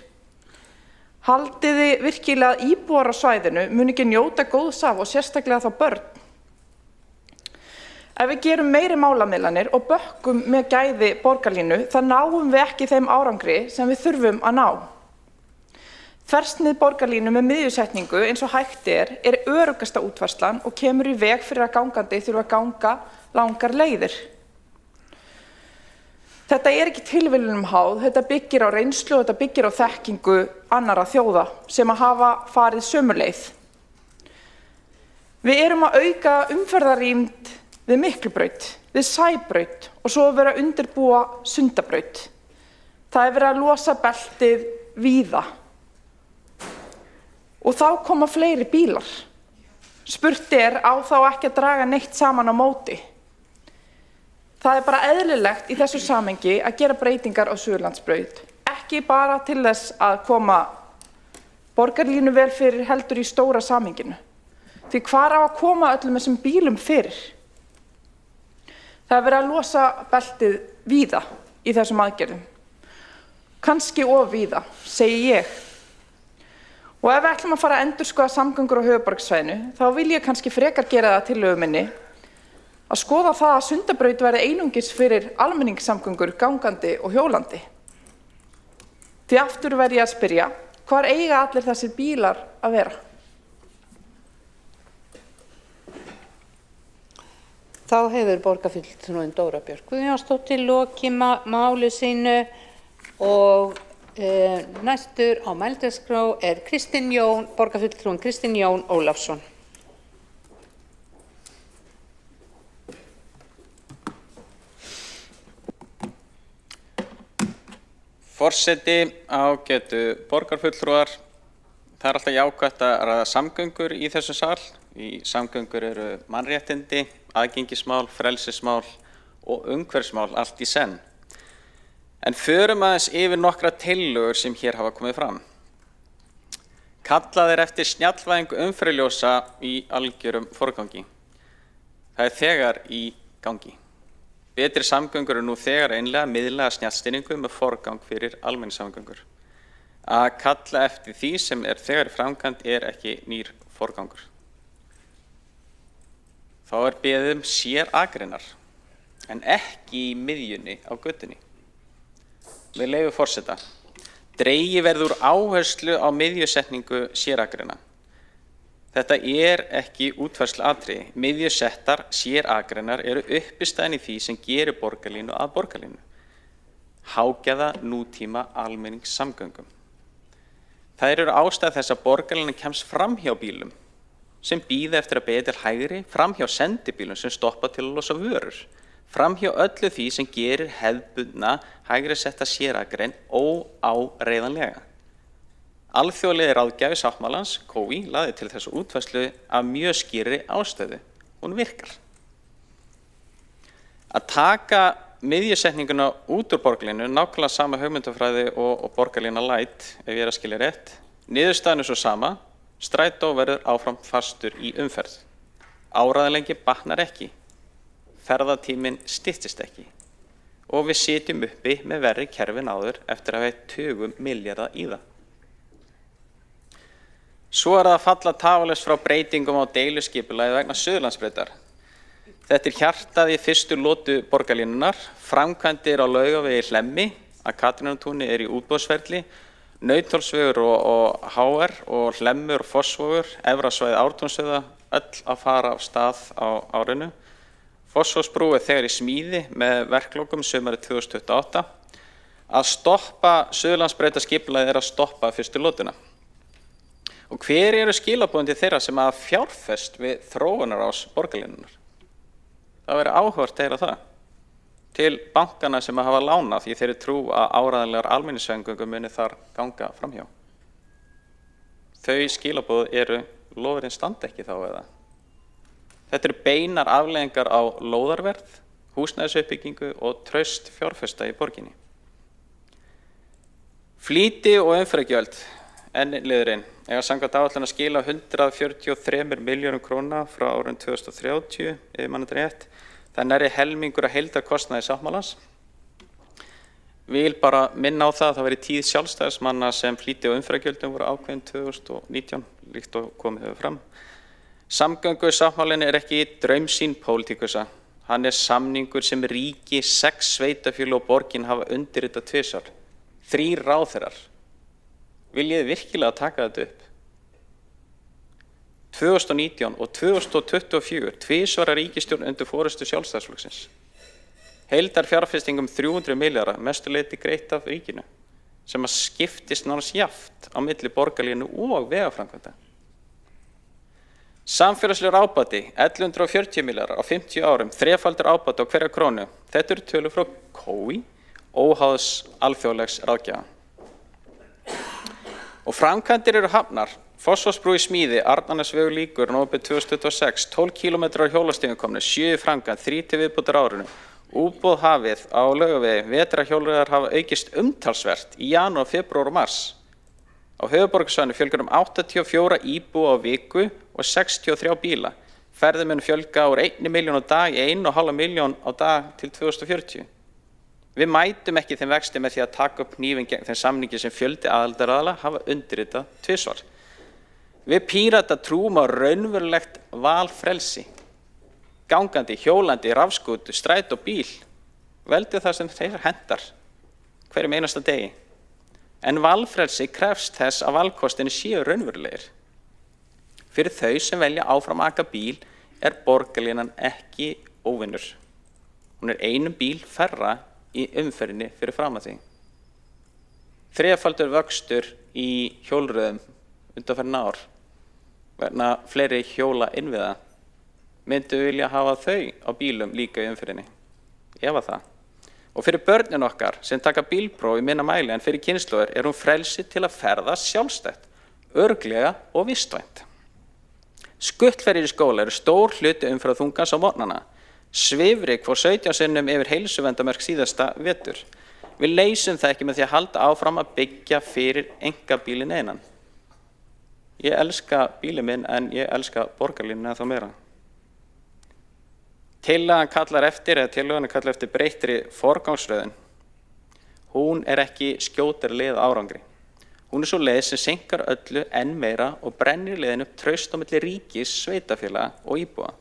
Haldið þið virkilega að íbúar á svæðinu muni ekki njóta góðs af og sérstaklega þá börn? Ef við gerum meiri málamiðlanir og bökkum með gæði borgarlínu, þá náum við ekki þeim árangri sem við þurfum að ná. Þversnið borgarlínu með miðjusetningu eins og hægt öruggasta útfærslan og kemur í veg fyrir að gangandi þurfa að ganga langar leiðir. Þetta ekki tilviljunum háð, þetta byggir á reynslu og þetta byggir á þekkingu annarra þjóða sem að hafa farið sömu leið. Við erum að auka umferðarrýmd við Miklubraut, við Sæbraut og svo vera að undirbúa Sundabraut. Það verið að losa beltið víða. Og þá koma fleiri bílar. Spurt á þá ekki að draga neitt saman á móti. Það bara eðlilegt í þessu samhengi að gera breytingar á Suðurlandsbraut. Ekki bara til þess að koma borgarlínu vel fyrir heldur í stóra samhenginu. Því hvar á að koma öllum þessum bílum fyrir? Það er verið að losa beltið víða í þessum aðgerðum. Kannski of víða, segi ég. Og ef við ætlum að fara að endurskoða samgöngur á höfuðborgarsvæðinu, þá vil ég kannski frekar gera það tillögu minni að skoða það að Sundabraut verði einungis fyrir almenningssamgöngur, gangandi og hjólandi. Því aftur verð ég að spyrja, hvar eiga allir þessir bílar að vera? Þá hefur borgarfulltrúinn Dóra Björk Guðjónsdóttir lokið máli sínu og næstur á mælendaskrá er borgarfulltrúinn Kristinn Jón Ólafsson. Forseti, ágætu borgarfulltrúar, það er alltaf jákvætt að ræða samgöngur í þessum sal. Í samgöngur eru mannréttindi, aðgengismál, frelsismál og umhverfismál allt í senn. En förum aðeins yfir nokkra tillögur sem hér hafa komið fram. Kallað er eftir snjallvæðingu umferðarljósa í algjörum forgangi. Það er þegar í gangi. Betri samgöngur eru nú þegar einlega miðlæga snjallstýringu með forgang fyrir almenningssamgöngur. Að kalla eftir því sem er þegar í framkvæmd er ekki nýr forgangur. Þá er beðið sérakreinar en ekki í miðjunni á götunni. Með leyfi forseta. Dregið verður áherslu á miðjusetningu sérakreina. Þetta er ekki útfærsluatriði. Miðjusettar sérakreinar eru uppistæðan í því sem gerir borgarlínu að borgarlínu. Hágæða nútíma almenningssamgöngum. Þær eru ástæða þess að borgarlínan kemst fram hjá bílum sem bíða eftir að beygja til hægri, fram hjá sendibílum sem stoppa til að losa vörur, fram hjá öllu því sem gerir hefðbundna hægri setta sérakrein óáreiðanlega. Alþjóðlegi ráðgjafi sáttmálans, COI, lagði til þessu útfærslu af mjög skýrri ástæðu. Hún virkar. Að taka miðjusetninguna út úr borgarlínu, nákvæmlega sama hugmyndafræði og borgarlína light, ef ég er að skilja rétt, niðurstaðan er svo sama. Strætó verður áfram fastur í umferð. Áræðanleiki batnar ekki. Ferðatíminn styttist ekki. Og við sitjum uppi með verri kerfi en áður eftir að hafa tugum milljarða í það. Svo er það að falla tafarlaust frá breytingum á deiluskipulagi vegna Suðurlandsbrautar. Þetta er hjartað í fyrstu lotu borgarlínunnar. Framkvæmdir á Laugavegi Hlemmi að Katrínartúni er í útboðsferli. Nautholtsvegur og HR og Hlemmur og Fossvogur, efra svæði Ártúnshöfða, öll að fara af stað á árinu. Fossvogsbrú er þegar í smíði með verklokum sumarið 2028. Að stoppa Suðurlandsbrautaskipulagið er að stoppa fyrstu lotuna. Og hver eru skilaboðin til þeirra sem hafa fjárfest við þróunarás borgarlínunnar? Það verður áhugavert að heyra það. Til bankana sem hafa lánað því þeir trú að áræðanlegar almenningssamgöngur muni þar ganga framhjá. Þau skilaboð eru lofurinn standa ekki þá eða. Þetta eru beinar afleiðingar á lóðarverð, húsnæðisuppbyggingu og traust fjárfesta í borginni. Flýti og umferðargjöld, enn liðurinn, eiga samkvæmt áætlun að skila 143 milljörðum króna frá árinu 2030, ef mann er rétt. Það er nærri helmingur að heildarkostnaði sáttmálans. Vil bara minna á það að það veri tíð sjálfstæðismanna sem flýti og umferðargjöldum voru ákveðin 2019, líkt og komið hefur fram. Samgöngusáttmálinn er ekki draumsýn pólitíkusa. Hann er samningur sem ríki 6 sveitarfélög og borgin hafa undirritað tvisvar. 3 ráðherrar. Viljið virkilega taka þetta upp? 2019 og 2024 tvisvara ríkisstjórn undir forystu Sjálfstæðisflokksins. Heildarfjárfesting 300 milljarða, mestu leyti greitt af ríkinu, sem að skiptist nánast jafnt á milli borgarlínu og vegaframkvæmda. Samfélagslegur ábati 1140 milljarðar á 50 árum, þrefaldur ábati á hverja krónu. Þetta eru tölur frá COI, óháðs alþjóðlegs ráðgjafa. Og framkvæmdir eru hafnar. Fossvogsbrú í smíði, Arnarnesvegur lýkur, nóvember 2026, 12 km á hjólastígum komnir, 7 í framkvæmd, 3 til viðbótar árinu. Útboð hafið á Laugavegi, vetrarhjólreiðar hafa aukist umtalsvert í janúar, febrúar og mars. Á höfuðborgarsvæðinu fjölgar 84 íbúa á viku og 63 bíla. Ferðum mun fjölga úr 1 milljón á dag í 1,5 milljón á dag til 2040. Við mætum ekki þeim vexti með því að taka upp hnífinn gegn þeim samningi sem fjöldi aðildaraðila hafa undirritað tvisvar. Við Pírata trúum á raunverulegt valfrelsi. Gangandi, hjólandi, rafskútu, stræt og bíl. Veldu það sem þeir hendar hverjum einasta degi. En valfrelsi krefst þess að valkostinni séu raunverulegir. Fyrir þau sem velja áfram að aka bíl borgarlínan ekki óvinnur. Hún einum bíl færra í umferðinni fyrir fram að því. Þrefaldur vöxtur í hjólröðum undanfarin ár vegna fleiri hjóla innviða. Myndu vilja hafa þau á bílum líka í umferðinni? Ef að það. Og fyrir börnin okkar sem taka bílpróf í minna mæli en fyrir kynslóðir hún frelsi til að ferðast sjálfstætt, örugglega og vistvænt. Skuttferðir í skóla stór hluti umferðarþungans á morgnana. Svifryk fór 17 sinnum yfir heilsuverndarmörk síðasta vetur. Við leysum það ekki með því að halda áfram að byggja fyrir einkabílinn einan. Ég elska bílinn minn en ég elska borgarlínuna þá meira. Tillagan kallar eftir breyttri forgangsröðun. Hún ekki skjótari leið árangri. Hún svo leið sem seinkar öllu enn meira og brennir leiðin upp traust á milli ríkis, sveitarfélaga og íbúa.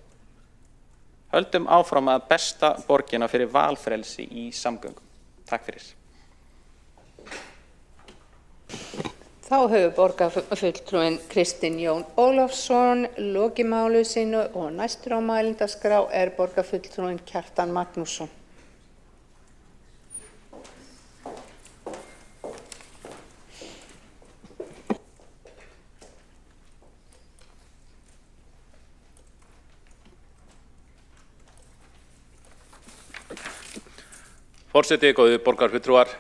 Höldum áfram að besta borgina fyrir valfrelsi í samgöngum. Takk fyrir. Þá hefur borgarfulltrúinn Kristinn Jón Ólafsson lokið máli sínu og næstur á mælendaskrá borgarfulltrúinn Kjartan Magnússon. Forseti, góðir borgarfulltrúar,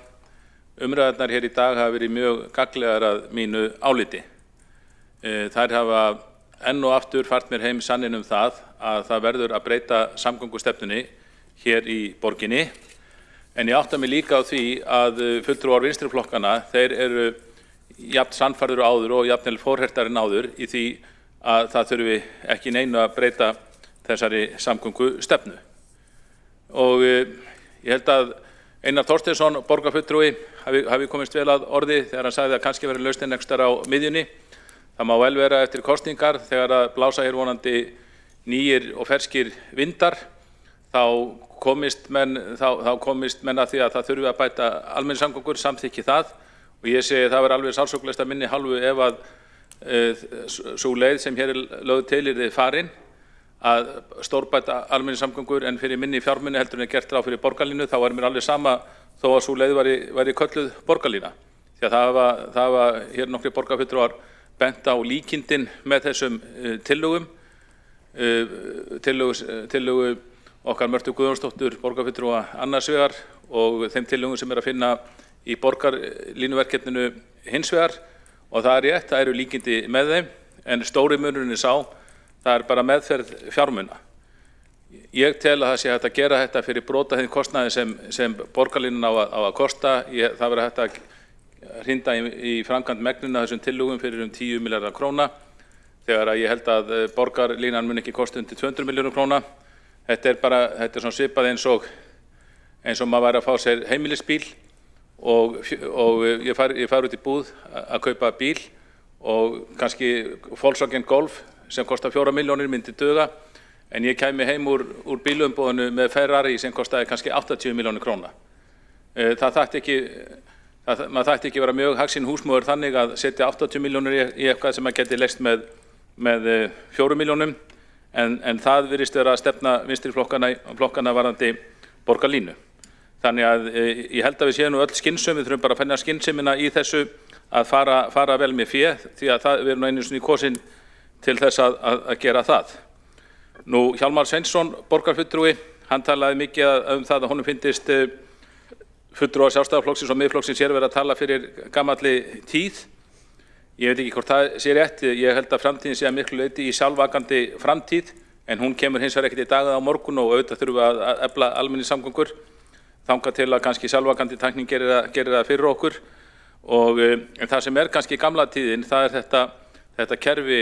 umræðurnar hér í dag hafa verið mjög gagnlegar að mínu áliti. Þær hafa enn og aftur fært mér heim sanninn það að það verður að breyta samgöngustefnunni hér í borginni. En ég átta mig líka á því að fulltrúar vinstri flokkana, þeir eru jafn sannfærðir áður og jafnvel forhertar en áður í því að það þurfi ekki neinu að breyta þessari samgöngustefnu. Og ég held að Einar Þorsteinsson, borgarfulltrúi, hafi komist vel að orði þegar hann sagði að kannski verið lausnin einhvers staðar á miðjunni. Það má vel vera eftir kosningar þegar að blása hér vonandi nýir og ferskir vindar, þá komist menn að því að það þurfi að bæta almenningssamgöngur, samþykki það, og ég segi það verður alveg sársökulegt að minni hálfu ef að sú leið sem hér lögð til yrði farin að stórbæta almenningssamgöngur en fyrir minni fjármuni heldur en gert ráð fyrir borgarlínu, þá mér alveg sama þó að sú leið væri kölluð borgarlína. Því að það var hér nokkrir borgarfulltrúar bent á líkindin með þessum tillögu okkar Mörtu Guðjónsdóttur borgarfulltrúa annars vegar og þeim tillögum sem að finna í borgarlínuverkefninu hins vegar, og það rétt, það eru líkindi með þeim, en stóri munurinn sá, það bara meðferð fjármuna. Ég tel að það sé hægt að gera þetta fyrir brota þeim kostnaði sem borgarlínan á að kosta. Það verður hægt að hrinda í framkvæmd megnina þessum tillögum fyrir 10 milljarða króna, þegar að ég held að borgarlínan mun ekki kosta undir 200 milljónir króna. Þetta er svona svipað eins og maður væri að fá sér heimilisbíl og ég fari út í búð að kaupa bíl og kannski Volkswagen Golf sem kostar 4 milljónir myndi duga, en ég kæmi heim úr bílumbúðinu með Ferrari sem kostaði kannski 80 milljónir króna. Maður þætti ekki vera mjög hagsinn húsmóður þannig að setja 80 milljónir í eitthvað sem að geti leyst með 4 milljónum, en það virðist vera að stefna vinstri flokkana varðandi borgarlínu. Þannig að ég held að við séum nú öll skynsöm, við þurfum bara að finna skynsemina í þessu að fara vel með fé, því að við erum nú einu sinni kosin til þess að gera það. Nú, Hjálmar Sveinsson, borgarfulltrúi, hann talaði mikið um það að honum fyndist fulltrúar Sjálfstæðisflokksins og Miðflokksins hér verið að tala fyrir gamalli tíð. Ég veit ekki hvort það sé rétt, ég held að framtíðin sé að miklu leyti í sjálfvakandi framtíð, en hún kemur hins vegar ekkert í dag á morgun og auðvitað þurfum við að efla almenningssamgöngur, þangað til að kannski sjálfvakandi tæknin gerir það fyrir okkur. En það sem kannski gamla tíðin, það þetta þetta kerfi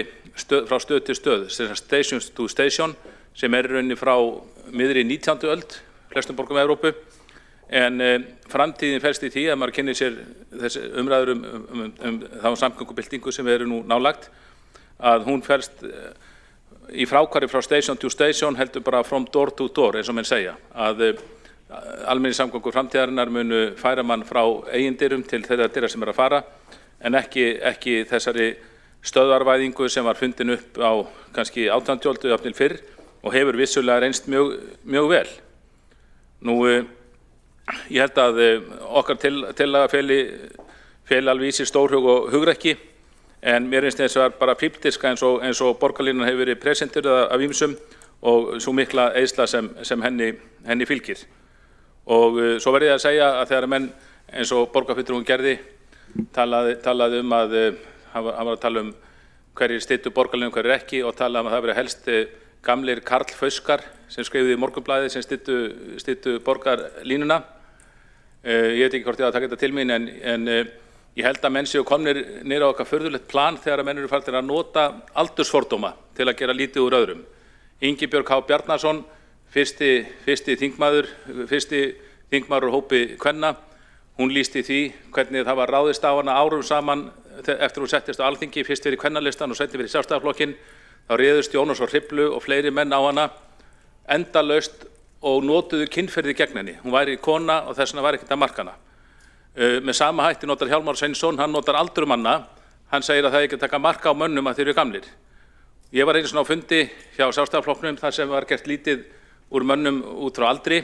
frá stöð til stöð, station to station, sem í rauninni frá miðri 19. öld, flestum borgum Evrópu. En framtíðin felst í því að maður kynnir sér þessi umræður þá samgöngubyltingu sem eru nú nálagt, að hún felst í fráhvarfi frá station to station heldur bara from door to door, eins og menn segja, að almenningssamgöngur framtíðarinnar munu færa mann frá eigin dyrum til þeirra dyra sem að fara, en ekki þessari stöðvarvæðingu sem var fundin upp á kannski 18. öld jafnvel fyrr og hefur vissulega reynst mjög vel. Nú, ég held að okkar tillaga feli alveg í sér stórhug og hugrekki, en mér finnst þess að bara pípdiska eins og borgarlínan hefur verið presenturð af ýmsum og svo mikla eyðsla sem henni fylgir. Og svo verði ég að segja að þegar menn eins og borgarfulltrúinn gerði talaði að hann var að tala hverjir styttu borgarlínu og hverjir ekki, og talaði að það verið helst gamlir karlfauskar sem skrifuðu í Morgunblaðið sem styttu borgarlínuna. Ég veit ekki hvort ég að taka þetta til mín, en ég held að menn séu komnir niður á okkar furðulegt plan þegar að menn eru farnir að nota aldursfordóma til að gera lítið úr öðrum. Ingibjörg H. Bjarnason, fyrsti þingmaður úr hópi kvenna, hún lýsti því hvernig það var ráðist á hana árum saman eftir hún settist á Alþingi, fyrst fyrir kvennalistan og seinni fyrir Sjálfstæðisflokkinn. Þá réðust Jónas og Hriflu og fleiri menn á hana endalaust og notuðu kynferði gegn henni. Hún væri kona og þess vegna var ekkert að marka hana. Með sama hætti notar Hjálmar Sveinsson, hann notar aldur manna, hann segir að það ekki að taka marka á mönnum að þeir eru gamlir. Ég var einu svona á fundi hjá Sjálfstæðisflokknum þar sem var gert lítið úr mönnum út frá aldri,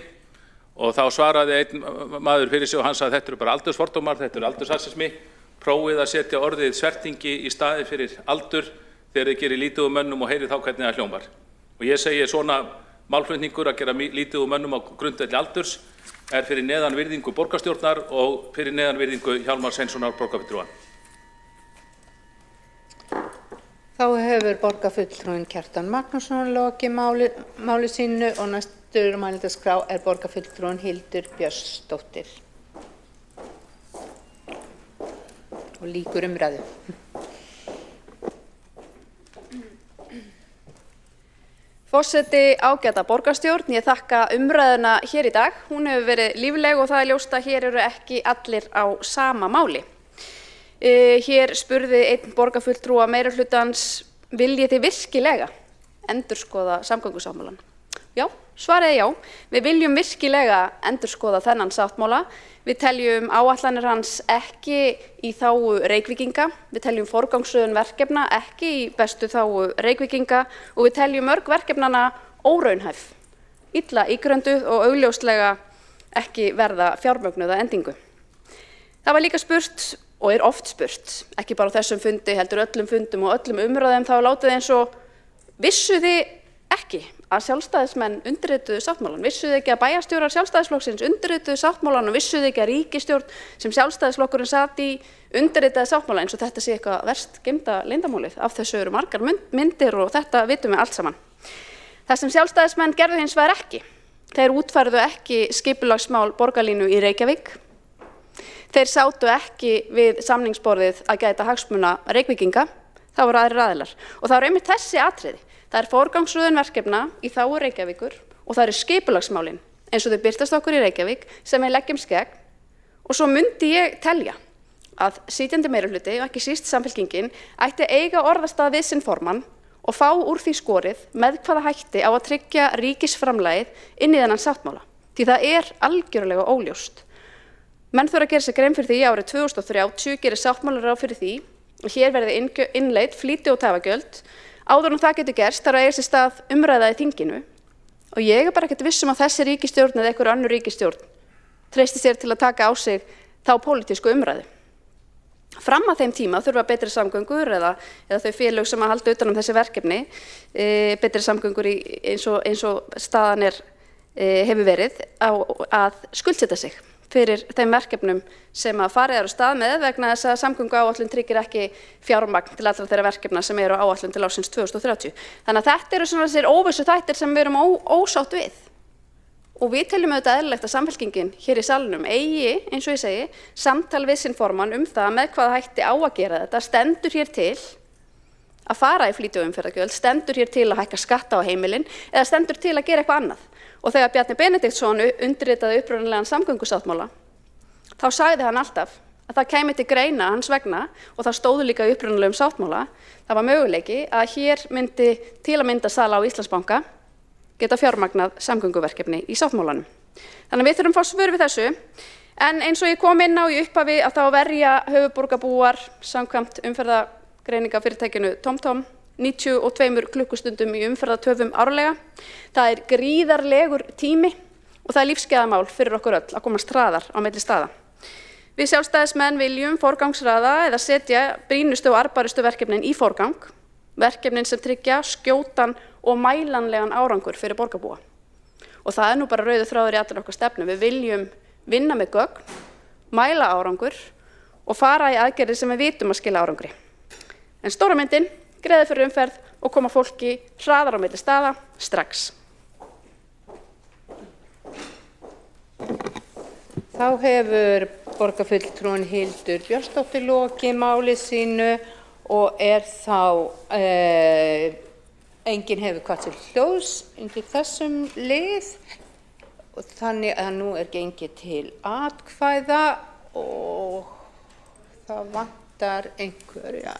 og þá svaraði einn maður fyrir sig og hann sagði: þetta eru bara aldursfordómar, þetta eru aldursrassismi, prófið að setja orðið svertingi í staði fyrir aldur þegar þið gerir lítið úr mönnum og heyrið þá hvernig það hljómar. Og ég segi svona málflutningur að gera lítið úr mönnum á grundvelli aldurs fyrir neðan virðingu borgarstjórnar og fyrir neðan virðingu Hjálmar Sveinssonar borgarfulltrúa. Þá hefur borgarfulltrúinn Kjartan Magnússon lokið máli sínu og næstur mælendaskrá borgarfulltrúinn Hildur Björnsdóttir. Og lýkur umræðu. Forseti, ágæta borgarstjórn, ég þakka umræðuna hér í dag. Hún hefur verið lífleg og það ljóst að hér eru ekki allir á sama máli. Hér spurði einn borgarfulltrúa meirihlutans: viljið þið virkilega endurskoða samgöngusáttmálann? Já, svarið já. Við viljum virkilega endurskoða þennan sáttmála. Við teljum áætlanir hans ekki í þágu Reykvíkinga, við teljum forgangsröðun verkefna ekki í bestu þágu Reykvíkinga og við teljum mörg verkefnana óraunhæf, illa ígrunduð og augljóslega ekki verða fjármögnuð að endingu. Það var líka spurt og er oft spurt, ekki bara á þessum fundi heldur öllum fundum og öllum umræðum, þá látið eins og vissuð þið ekki að sjálfstæðismenn undirrituðu sáttmálann, vissuð þið ekki að bæjarstjórar Sjálfstæðisflokksins undirrituðu sáttmálann og vissuð þið ekki að ríkisstjórn sem Sjálfstæðisflokkurinn sat í undirritaði sáttmála, eins og þetta sé eitthvað verst geymda leyndamálið. Af þessu eru margar myndir og þetta vitum við allt saman. Það sem sjálfstæðismenn gerðu hins vegar ekki. Þeir útfærðu ekki skipulagsmál borgarlínu í Reykjavík. Þeir sátu ekki við samningsborðið að gæta hagsmuna Reykvíkinga. Það voru aðrir aðilar. Og það eru einmitt þessi atriði. Það er forgangsröðun verkefna í þágu Reykjavíkur og það eru skipulagsmálin eins og þau birtast okkur í Reykjavík sem við leggjum skegn. Og svo myndi ég telja að sitjandi meirihluti og ekki síst Samfylkingin ætti eiga orðastað við sinn formann og fá úr því skorið með hvaða hætti á að tryggja ríkisframlagið inn í þennan sáttmála. Því það er algjörlega óljóst. Menn þurfa að gera sér grein fyrir því að árið 2030 gerir sáttmálar ráð fyrir því og hér verði innleidd flýti og tafagjöld. Áður en það getur gerst þarf að eiga sér stað umræða í þinginu og ég er bara ekkert viss um að þessi ríkisstjórn eða einhver önnur ríkisstjórn treysti sér til að taka á sig þá pólitísku umræðu. Fram að þeim tíma þurfa betri samgöngur eða þau félög sem að halda utan þessi verkefni, betri samgöngur eins og staðan hefur verið að skuldsetja sig fyrir þeim verkefnum sem að farið eru stað með vegna þess að samgönguáætlun tryggir ekki fjármagn til allra þeirra verkefna sem eru á áætlun til ársins 2030. Þannig að þetta eru svona þessir óvissu þættir sem við erum ósátt við. Og við teljum auðvitað eðlilegt að Samfylkingin hér í salnum eigi, eins og ég segi, samtal við sinn formann um það með hvaða hætti á að gera þetta, stendur hér til að fara í flýti- og umferðargjöld, stendur hér til að hækka skatta á heimilin eða stendur til að gera eitthvað annað. Og þegar Bjarni Benediktsson undirritaði upprunalegan samgöngusáttmála, þá sagði hann alltaf að það kæmi til greina hans vegna, og það stóðu líka í upprunalegum sáttmála, það var möguleiki að hér myndi til að mynda sala á Íslandsbanka geta fjármagnað samgönguverkefni í sáttmálanum. Þannig að við þurfum að fá svör við þessu, en eins og ég kom inn á í upphafi að þá verja höfuðborgarbúar samkvæmt umferðargreiningafyrirtækinu TomTom 92 klukkustundum í umferðartöfum árlega. Það er gríðarlegur tími og það er lífsgæðamál fyrir okkur öll að komast hraðar á milli staða. Við sjálfstæðismenn viljum forgangsraða eða setja brýnustu og arðbærustu verkefnin í forgang, verkefnin sem tryggja skjótan og mælanlegan árangur fyrir borgarbúa. Og það er nú bara rauður þráður í allir okkar stefnu. Við viljum vinna með gögn, mæla árangur og fara í aðgerðir sem við vitum að skila árangri. En stóra myndin, greiða fyrir umferð og koma fólki hraðar á milli staða strax. Þá hefur borgarfulltrúinn Hildur Björnsdóttir lokið máli sínu og er þá enginn hefur hvað til hljóðs undir þessum lið og þannig að nú er gengið til atkvæða og það vantar einhverja.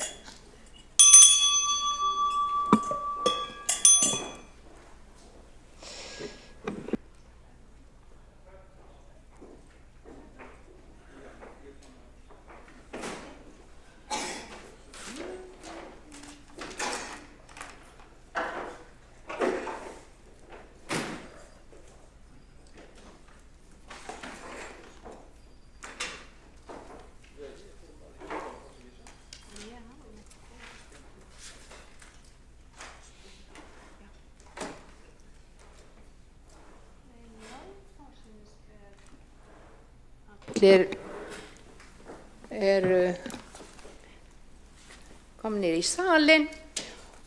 Allir eru komnir í salinn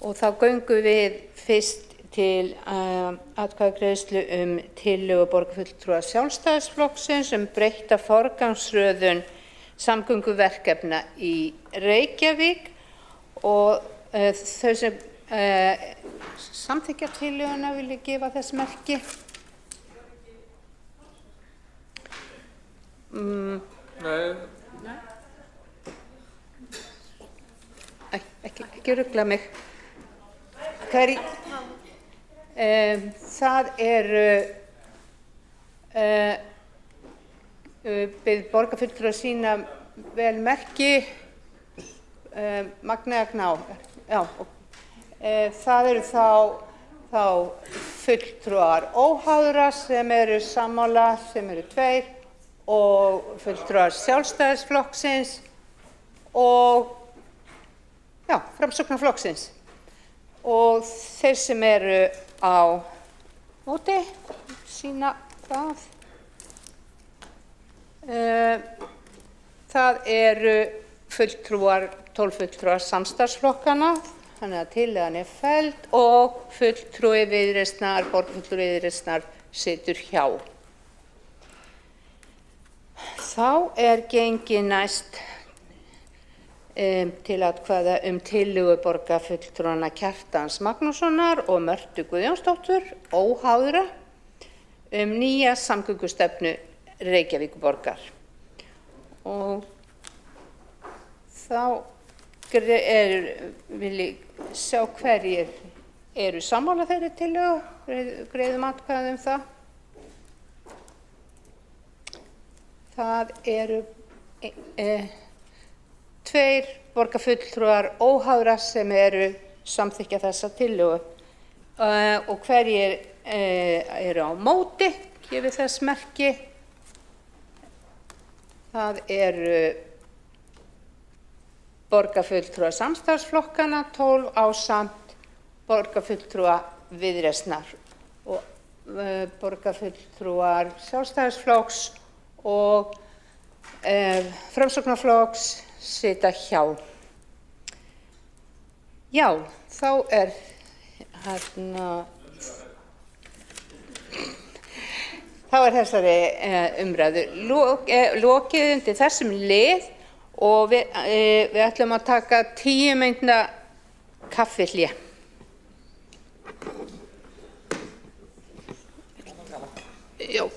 og þá göngum við fyrst til atkvæðagreiðslu tillögu borgarfulltrúa Sjálfstæðisflokksins breytta forgangsröðun samgönguverkefna í Reykjavík og þau sem samþykkja tillöguna vilja gefa þess merki. Ekki rugla mig. Það eru við borgarfulltrúa sína vel merki Magnea Gná. Já, það eru þá fulltrúar óháðra sem eru sammála, sem eru 2 og fulltrúar Sjálfstæðisflokksins og Framsóknarflokksins. Og þeir sem eru á móti sýna það. Það eru 12 fulltrúar samstarfsflokkana, þannig að tillagan er felld og fulltrúi Viðreisnar, borgarfulltrúi Viðreisnar situr hjá. Þá er gengið næst til atkvæða tillögu borgarfulltrúanna Kjartans Magnússonar og Mörtu Guðjónsdóttur, óháðra, nýja samgöngustefnu Reykjavíkurborgar. Og þá vil ég sjá hverjir eru sammála þeirri tillögu, greiðum atkvæði það. Það eru 2 borgarfulltrúar óháðra sem eru samþykkja þessa tillögu og hverjir eru á móti, gefið þess merki. Það eru borgarfulltrúar samstarfsflokkana 12 ásamt borgarfulltrúa Viðreisnar og borgarfulltrúar Sjálfstæðisflokks og Framsóknarflokks sita hjá. Já, þá er þessari umræðu lokið undir þessum lið og við ætlum að taka 10 mínútna kaffihlé. Já.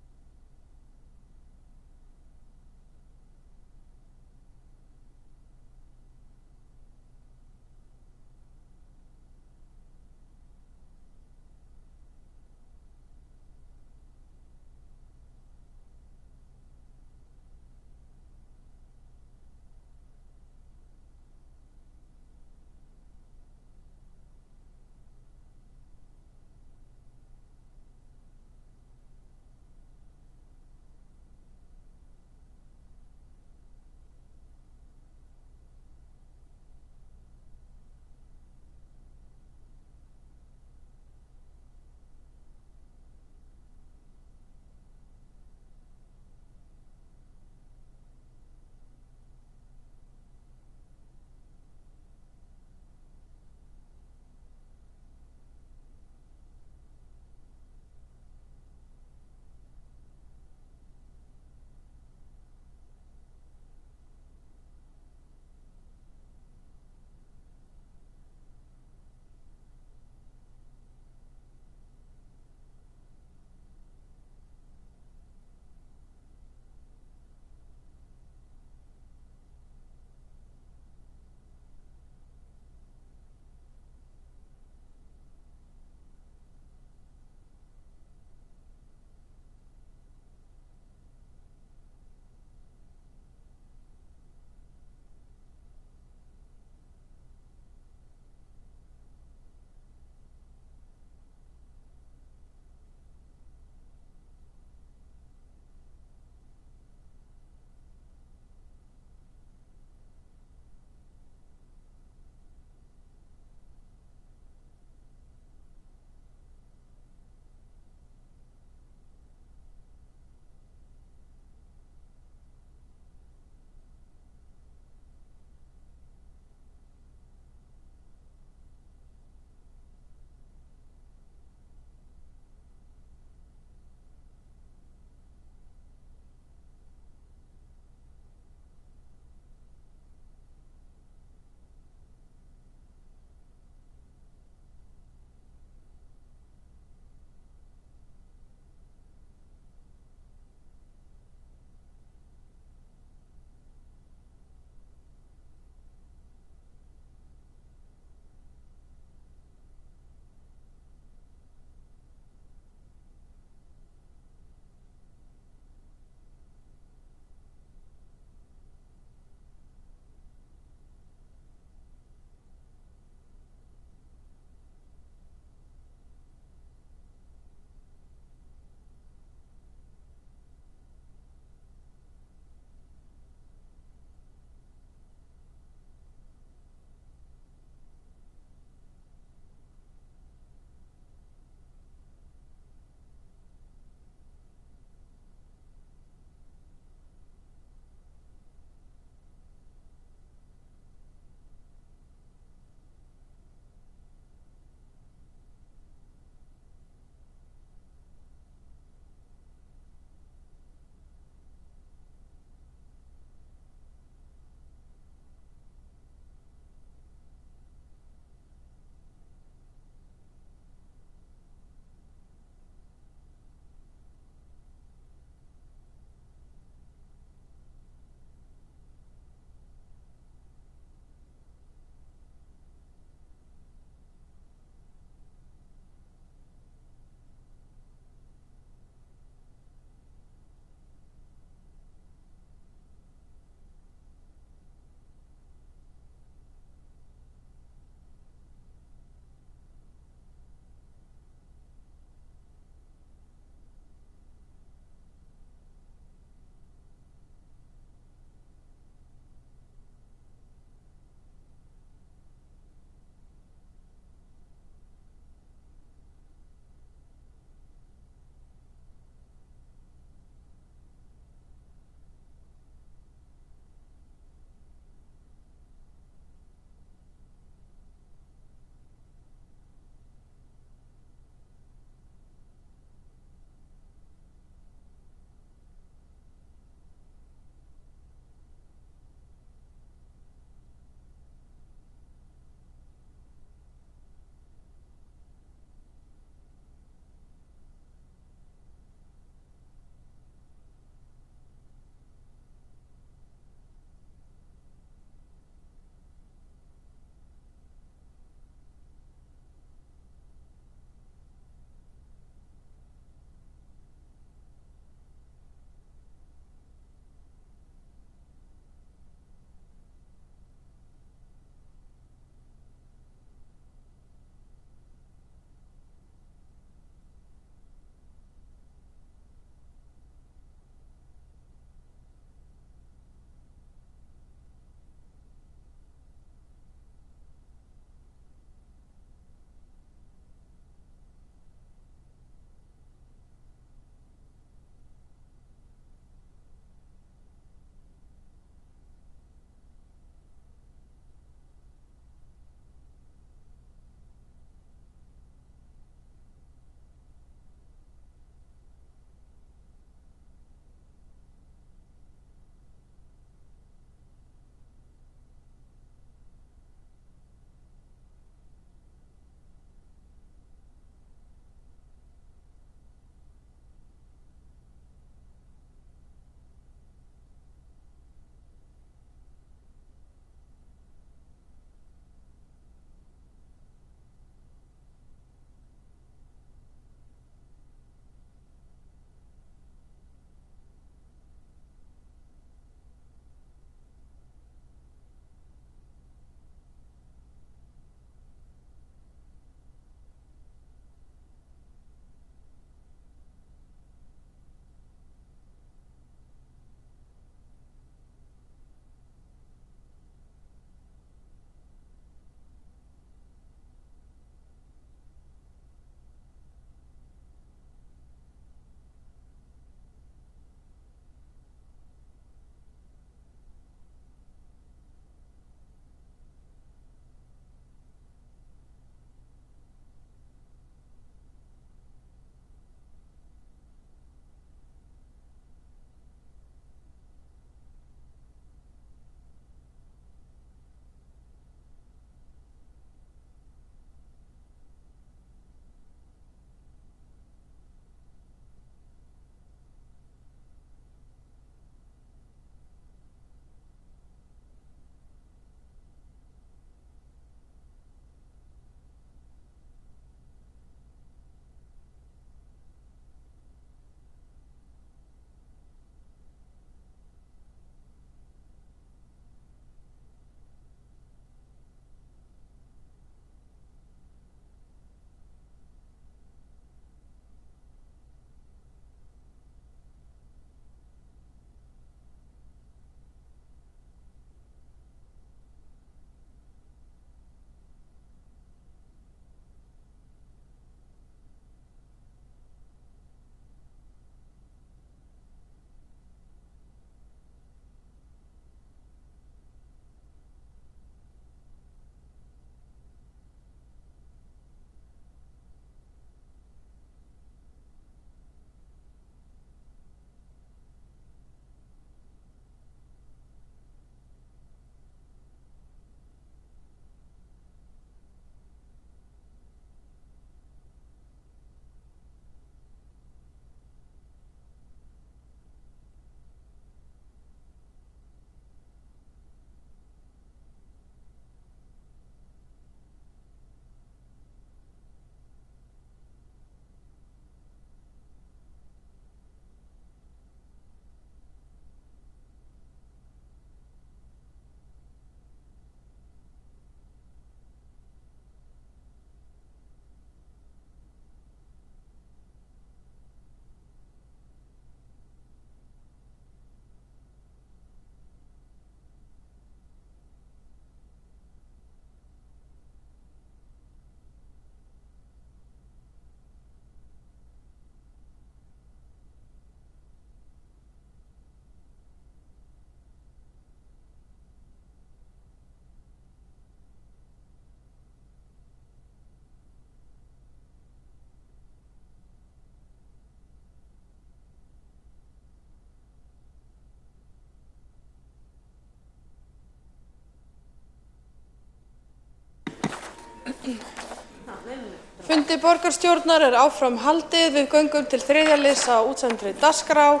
Fundi borgarstjórnar áfram haldið. Við göngum til þriðja liðs á útsendri dagskrá.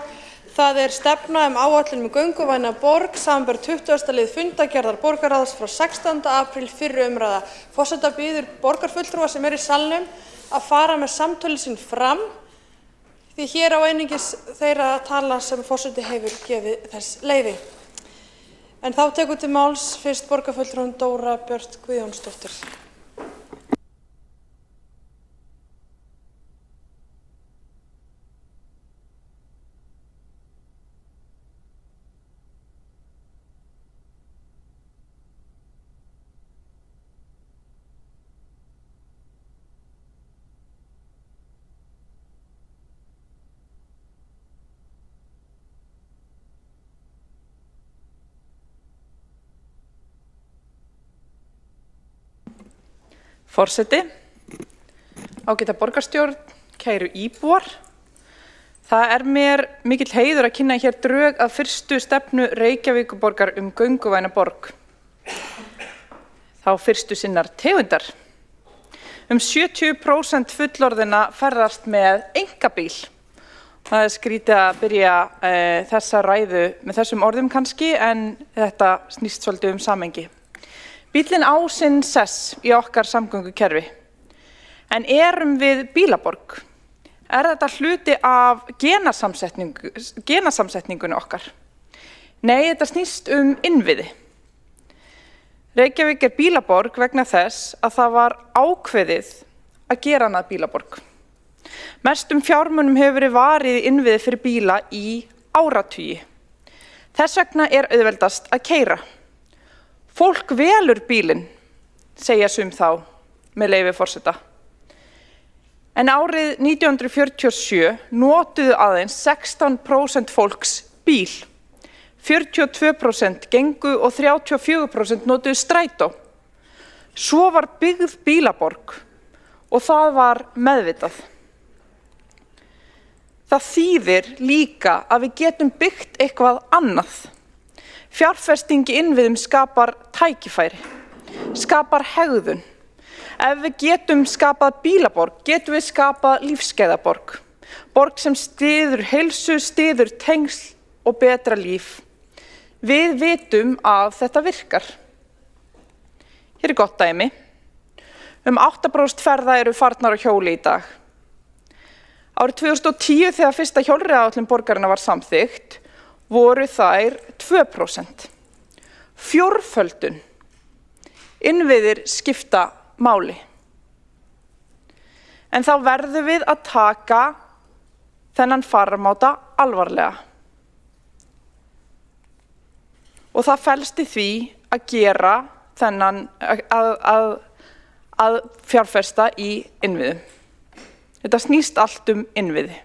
Það stefna áætlun gönguvæna borg, samanber 20. lið fundargerðar borgarráðs frá 16. apríl fyrri umræða. Forseta biður borgarfulltrúa sem í salnum að fara með samtölu sín fram, því hér á einungis þeirra að tala sem forseti hefur gefið þess leyfi. En þá tekur til máls fyrst borgarfulltrúin Dóra Björt Guðjónsdóttir. Forseti, ágæta borgarstjórn, kæru íbúar. Það mér mikill heiður að kynna hér drög að fyrstu stefnu Reykjavíkurborgar gönguvæna borg. Þá fyrstu sinnar tegundar. 70% fullorðinna ferðast með einkabíl. Það skrítið að byrja þessa ræðu með þessum orðum kannski, en þetta snýst svolítið samhengi. Bíllinn á sinn sess í okkar samgöngukerfi. En við bílaborg? Þetta hluti af genasamsetningunni okkar? Nei, þetta snýst innviði. Reykjavík bílaborg vegna þess að það var ákveðið að gera hana að bílaborg. Mestum fjármunum hefur verið varið í innviði fyrir bíla í áratugi. Þess vegna auðveldast að keyra. Fólk velur bílinn, segja sum þá, með leyfi forseta. En árið 1947 notuðu aðeins 16% fólks bíl. 42% gengu og 34% notuðu strætó. Svo var byggð bílaborg og það var meðvitað. Það þýðir líka að við getum byggt eitthvað annað. Fjárfesting í innviðum skapar tækifæri, skapar hegðun. Ef við getum skapað bílaborg, getum við skapað lífsgæðaborg. Borg sem styður heilsu, styður tengsl og betra líf. Við vitum að þetta virkar. Hér gott dæmi. 8% ferða farnar á hjóli í dag. Árið 2010 þegar fyrsta hjólreiðaáætlun borgarinnar var samþykkt, voru þær 2%. Fjórföldun. Innviðir skipta máli. En þá verðum við að taka þennan fararmáta alvarlega. Og það felst í því að gera þennan, að fjárfesta í innviðum. Þetta snýst allt innviði.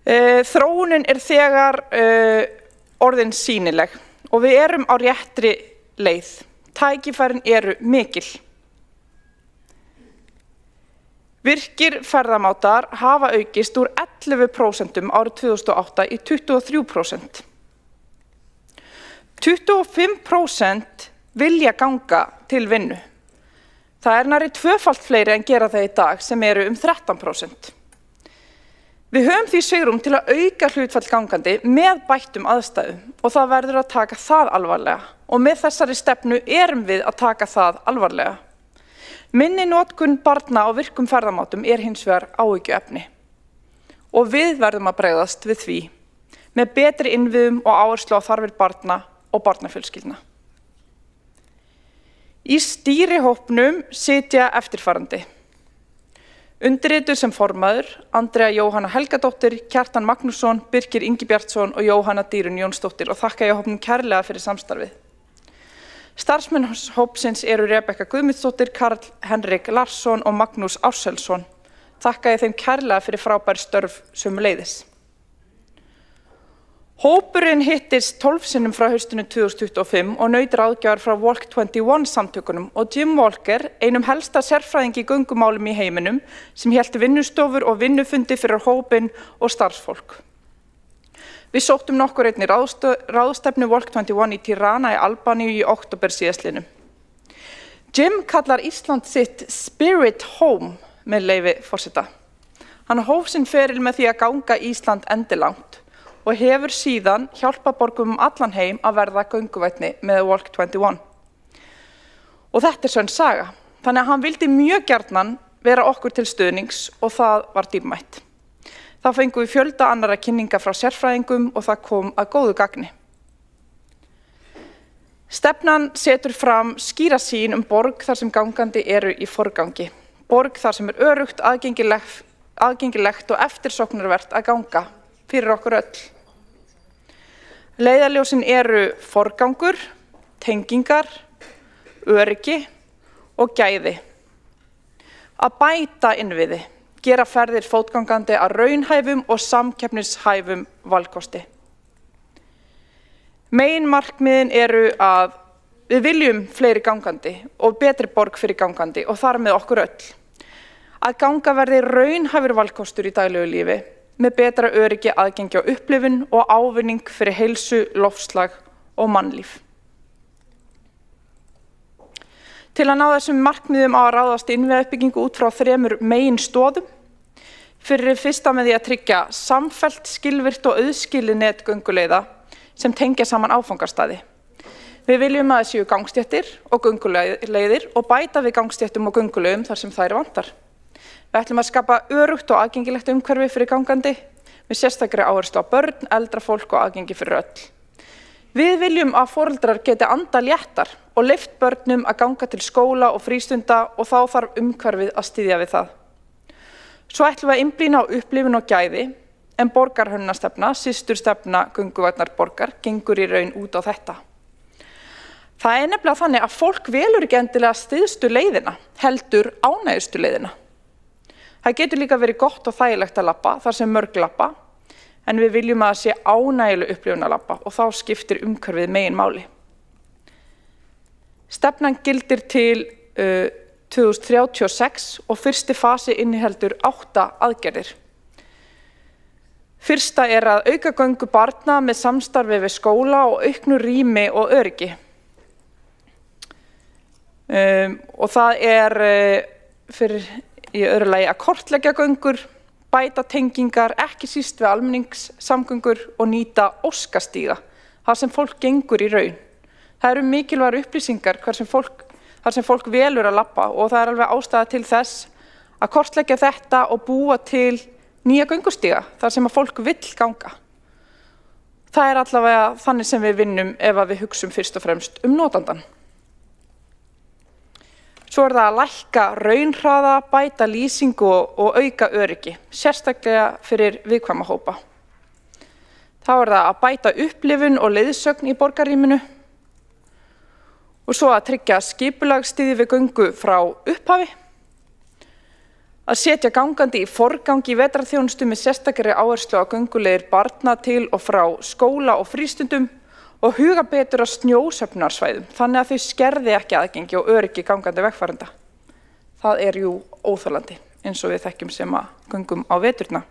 Þróunin þegar orðin sýnileg og við á réttri leið. Tækifærin mikil. Virkir ferðamátar hafa aukist úr 11% árið 2008 í 23%. 25% vilja ganga til vinnu. Það nærri tvöfalt fleiri en gera það í dag sem 13%. Við höfum því svigrúm til að auka hlutfall gangandi með bættum aðstæðum og það verður að taka það alvarlega og með þessari stefnu við að taka það alvarlega. Minni notkun barna á virkum ferðamátum hins vegar áhyggjuefni og við verðum að bregðast við því með betri innviðum og áherslu á þarfir barna og barnafjölskyldna. Í stýrihópnum sitja eftirfarandi. Undirrituð sem formaður, Andrea Jóhanna Helgadóttir, Kjartan Magnússon, Birkir Ingibjartsson og Jóhanna Dýrun Jónsdóttir og þakka ég hópnum kærlega fyrir samstarfið. Starfsmenn hópsins Rebekka Guðmundsdóttir, Karl Henrik Larsson og Magnús Árselsson. Þakka ég þeim kærlega fyrir frábær störf sömuleiðis. Hópurinn hittist 12 sinnum frá haustinu 2025 og naut ráðgjafar frá Walk 21 samtökunum og Jim Walker, einum helsta sérfræðingi í göngumálum í heiminum, sem hélt vinnustofur og vinnufundi fyrir hópinn og starfsfólk. Við sóttum nokkur einnig ráðstefnu Walk 21 í Tirana í Albaníu í október síðastliðnum. Jim kallar Ísland sitt Spirit Home með leyfi forseta. Hann hóf sinn feril með því að ganga Ísland endilangt og hefur síðan hjálpað borgum allan heim að verða gönguvænni með Walk 21. Og þetta er sönn saga, þannig að hann vildi mjög gjarnan vera okkur til stuðnings og það var dýrmætt. Þá fengum við fjölda annarra kynninga frá sérfræðingum og það kom að góðu gagni. Stefnan setur fram skýra sýn borg þar sem gangandi eru í forgangi. Borg þar sem öruggt, aðgengilegt og eftirsóknarvert að ganga fyrir okkur öll. Leiðarljósin eru forgangur, tengingar, öryggi og gæði. Að bæta innviði, gera ferðir fótgangandi að raunhæfum og samkeppnishæfum valkosti. Meginmarkmiðin eru að við viljum fleiri gangandi og betri borg fyrir gangandi og þar með okkur öll. Að ganga verði raunhæfur valkostur í daglegu lífi með betra öryggi, aðgengi á upplifun og ávinning fyrir heilsu, loftslag og mannlíf. Til að ná þessum markmiðum á að ráðast innviðauppbyggingu út frá 3 meginstoðum. Fyrir fyrsta með því að tryggja samfellt, skilvirkt og auðskilið net gönguleiða sem tengja saman áfangastaði. Við viljum að það séu gangstéttir og gönguleiðir og bæta við gangstéttum og gönguleiðum þar sem þær vantar. Við ætlum að skapa örugt og aðgengilegt umhverfi fyrir gangandi með sérstakri áherslu á börn, eldra fólk og aðgengi fyrir öll. Við viljum að foreldrar geti andað léttar og leyft börnum að ganga til skóla og frístunda og þá þarf umhverfið að styðja við það. Svo ætlum við að einblína á upplifun og gæði en borgarhönnunarstefna, systurstefna gönguvænnar borgar, gengur í raun út á þetta. Það er nefnilega þannig að fólk velur ekki endilega styðstu leiðina, heldur ánægjustu leiðina. Það getur líka verið gott og þægilegt að labba þar sem mörg labba, en við viljum að það sé ánægjuleg upplifun að labba og þá skiptir umhverfið meginmáli. Stefnan gildir til 2036 og fyrsti fasi inniheldur 8 aðgerðir. Fyrsta er að auka göngu barna með samstarfi við skóla og auknu rými og öryggi. Og það er fyrir í öðru lagi að kortleggja göngur, bæta tengingar, ekki síst við almenningssamgöngur og nýta óskastíga, þar sem fólk gengur í raun. Það eru mikilvægar upplýsingar þar sem fólk velur að labba og það er alveg ástæða til þess að kortleggja þetta og búa til nýja göngustíga þar sem að fólk vill ganga. Það er allavega þannig sem við vinnum ef að við hugsum fyrst og fremst notandann. Svo er það að lækka raunhraða, bæta lýsingu og auka öryggi, sérstaklega fyrir viðkvæma hópa. Þá er það að bæta upplifun og leiðsögn í borgarrýminu og svo að tryggja skipulagsstyðji við göngu frá upphafi, að setja gangandi í forgangi í vetrarþjónustu með sérstakri áherslu á gönguleiðir barna til og frá skóla og frístundum og huga betur að snjósöfnunarsvæðum, þannig að þau skerði ekki aðgengi og öryggi gangandi vegfarenda. Það er jú óþolandi, eins og við þekkjum sem að göngum á veturna.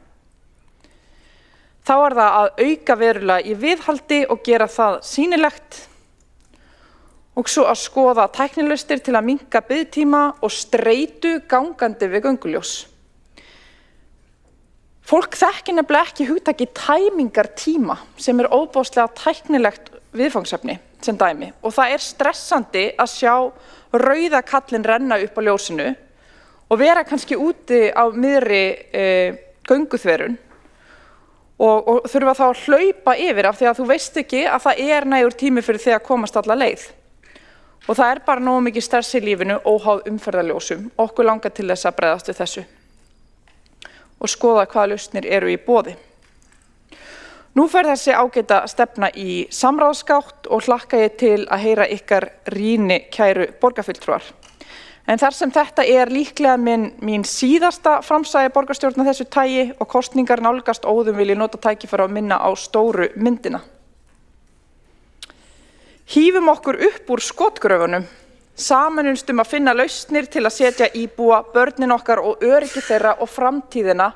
Þá er það að auka verulega í viðhaldi og gera það sýnilegt og svo að skoða tæknilausnir til að minnka biðtíma og streitu gangandi við gönguljós. Fólk þekkir nefnilega ekki hugtakið tæmingartíma sem er óbáslega tæknilegt viðfangsefni sem dæmi og það er stressandi að sjá rauða kallinn renna upp á ljósinu og vera kannski úti á miðri gönguþverun og þurfa þá að hlaupa yfir af því að þú veist ekki að það er nægur tími fyrir þig að komast alla leið. Og það er bara nógu mikið stress í lífinu óháð umferðarljósum. Okkur langar til þess að bregðast við þessu og skoða hvaða lausnir eru í boði. Nú fer þessi ágæta stefna í samráðsgátt og hlakka ég til að heyra ykkar rýni kæru borgarfulltrúar. En þar sem þetta er líklega mín síðasta framsægi borgarstjórn af þessu tagi og kosningar nálgast óðum vil ég nota tækifæri að minna á stóru myndina. Hífum okkur upp úr skotgröfunum, samanumst að finna lausnir til að setja íbúa, börnin okkar og öryggi þeirra og framtíðina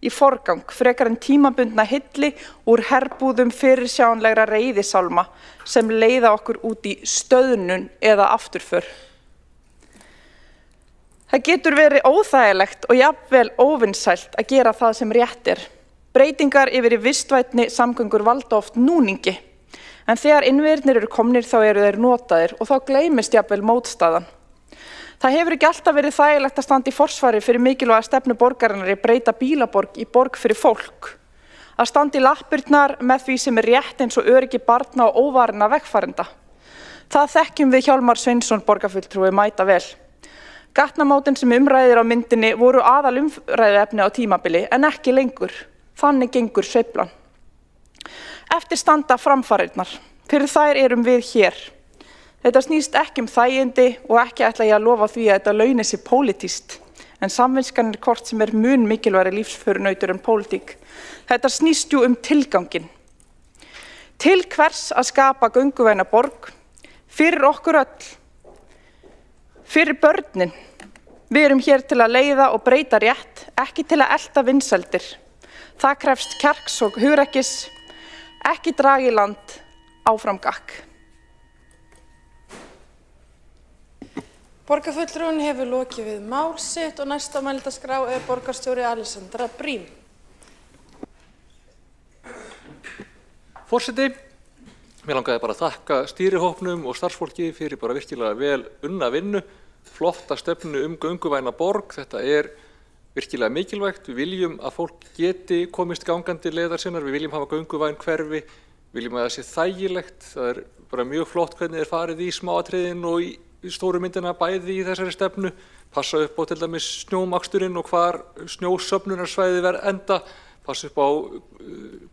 í forgang frekar en tímabundna hilli úr herbúðum fyrirsjáanlegra reiðisálma sem leiða okkur út í stöðnun eða afturför. Það getur verið óþægilegt og jafnvel óvinsælt að gera það sem rétt er. Breytingar yfir í vistvænni samgöngur valda oft núningi, en þegar innviðirnir eru komnir þá eru þeir notaðir og þá gleymist jafnvel mótstaðan. Það hefur ekki alltaf verið þægilegt að standa í forsvari fyrir mikilvæga stefnu borgarinnar í breyta bílaborg í borg fyrir fólk. Að standa í lappirnar með því sem er rétt eins og öryggi barna og óvarinna vegfarenda. Það þekkjum við Hjálmar Sveinsson borgarfulltrúi mæta vel. Gatnamótin sem umræðir á myndinni voru aðal umræðuefni á tímabili en ekki lengur. Þannig gengur sveiflan. Eftir standa framfarirnar. Fyrir þær erum við hér. Þetta snýst ekki þægindi og ekki ætla ég að lofa því að þetta launi sig pólitískt. En samviskan hvort sem mun mikilvægari lífsförunautur en pólitík. Þetta snýst jú tilganginn. Til hvers að skapa gönguvæna borg? Fyrir okkur öll. Fyrir börnin. Við erum hér til að leiða og breyta rétt, ekki til að elta vinsældir. Það krefst kjarks og hugrekkis, ekki dragi land áfram gakk. Borgarfulltrúinn hefur lokið við mál sitt og næst á mælendaskrá er borgarstjóri Alessandra Brím. Forseti, mér langaði bara að þakka stýrihópnum og starfsfólki fyrir bara virkilega vel unna vinnu, flotta stefnu gönguvæna borg. Þetta er virkilega mikilvægt. Við viljum að fólk geti komist gangandi leiðar sinnar, við viljum hafa gönguvæn hverfi, við viljum að það sé þægilegt. Það er bara mjög flott hvernig farið í smáatriðin og í stóru myndina bæði í þessari stefnu. Passa upp á til dæmis snjómaksturinn og hvar snjósöfnunarsvæði enda, passa upp á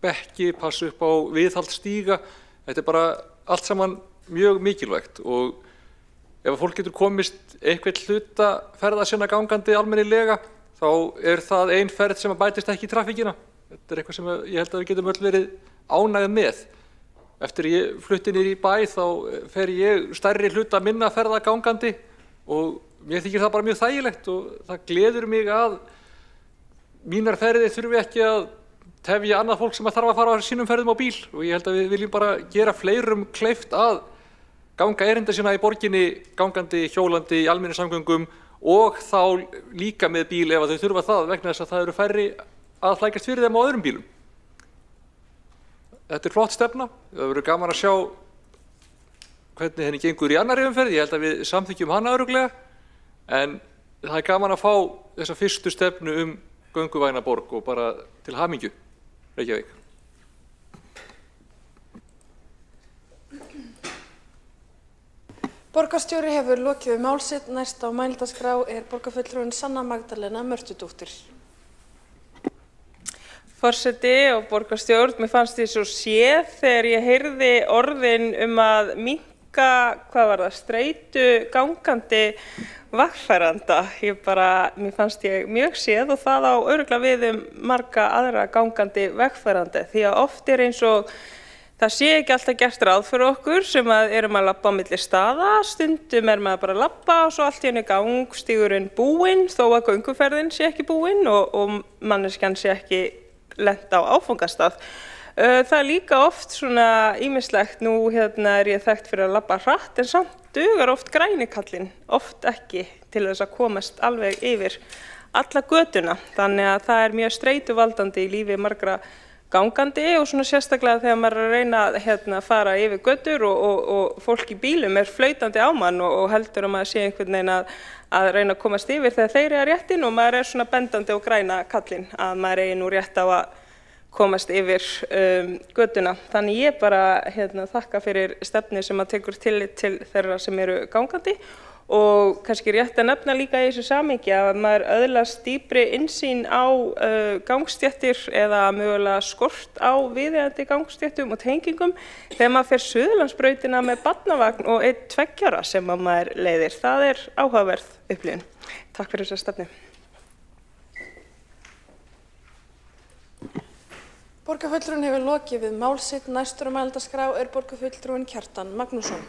bekki, passa upp á viðhaldsstíga. Þetta er bara allt saman mjög mikilvægt og ef fólk getur komist einhvern hluta ferða sinna gangandi almennilega þá er það ein ferð sem bætist ekki í traffíkina. Þetta er eitthvað sem ég held að við getum öll verið ánægð með. Eftir ég flutti niður í bæ þá fer ég stærri hluta minna ferða gangandi og mér þykir það bara mjög þægilegt og það gleður mig að mínar ferðir þurfi ekki að tefja annað fólk sem þarf að fara á sínum ferðum á bíl og ég held að við viljum bara gera fleirum kleift að ganga erinda sína í borginni, gangandi, hjólandi, í almenningssamgöngum og þá líka með bíl ef þau þurfa það vegna þess að það eru færri að flækjast fyrir þeim á öðrum bílum. Þetta er flott stefna, það verður gaman að sjá hvernig henni gengur í annarri umferð, ég held að við samþykkjum hana örugglega en það er gaman að fá þessa fyrstu stefnu gönguvæna borg og bara til hamingju, Reykjavík. Borgarstjóri hefur lokið við mál sitt. Næst á mælendaskrá er borgarfulltrúin Sanna Magdalena Mörtudóttir. Forseti og borgarstjórn, mér fannst því svo séð þegar ég heyrði orðin að minnka, streitu gangandi vegfarenda. Mér fannst ég mjög séð og það á örugglega við marga aðra gangandi vegfarenda því að oft er eins og það sé ekki alltaf gert ráð fyrir okkur sem erum að labba á milli staða, stundum maður bara að labba og svo allt í einu gangstígurinn búinn þó að gönguferðin sé ekki búinn og manneskjan sé ekki lent á áfangastað. Það er líka oft svona ýmislegt, nú er ég þekkt fyrir að labba hratt en samt dugar oft grænikallinn, oft ekki til þess að komast alveg yfir alla götuna. Þannig að það er mjög streituvaldandi í lífi margra gangandi og svona sérstaklega þegar maður er að reyna að fara yfir götur og fólk í bílum er flautandi á mann og heldur að maður sé einhvern veginn að reyna að komast yfir þegar þeir eru rétt inn og maður er svona bendandi og græna kallinn að maður eigi nú rétt á að komast yfir götuna. Þannig ég bara þakka fyrir stefnu sem að tekur tillit til þeirra sem eru gangandi og kannski rétt að nefna líka í þessu samhengi að maður öðlast dýpri innsýn á gangstéttir eða mögulega skort á viðeigandi gangstéttum og tengingum þegar maður fer Suðurlandsbrautina með barnavagn og 1-2 ára sem maður leiðir. Það er áhugaverð upplifun. Takk fyrir þessa stefnu. Borgarfulltrúinn hefur lokið við mál sitt. Næstur á mælendaskrá er borgarfulltrúinn Kjartan Magnússon.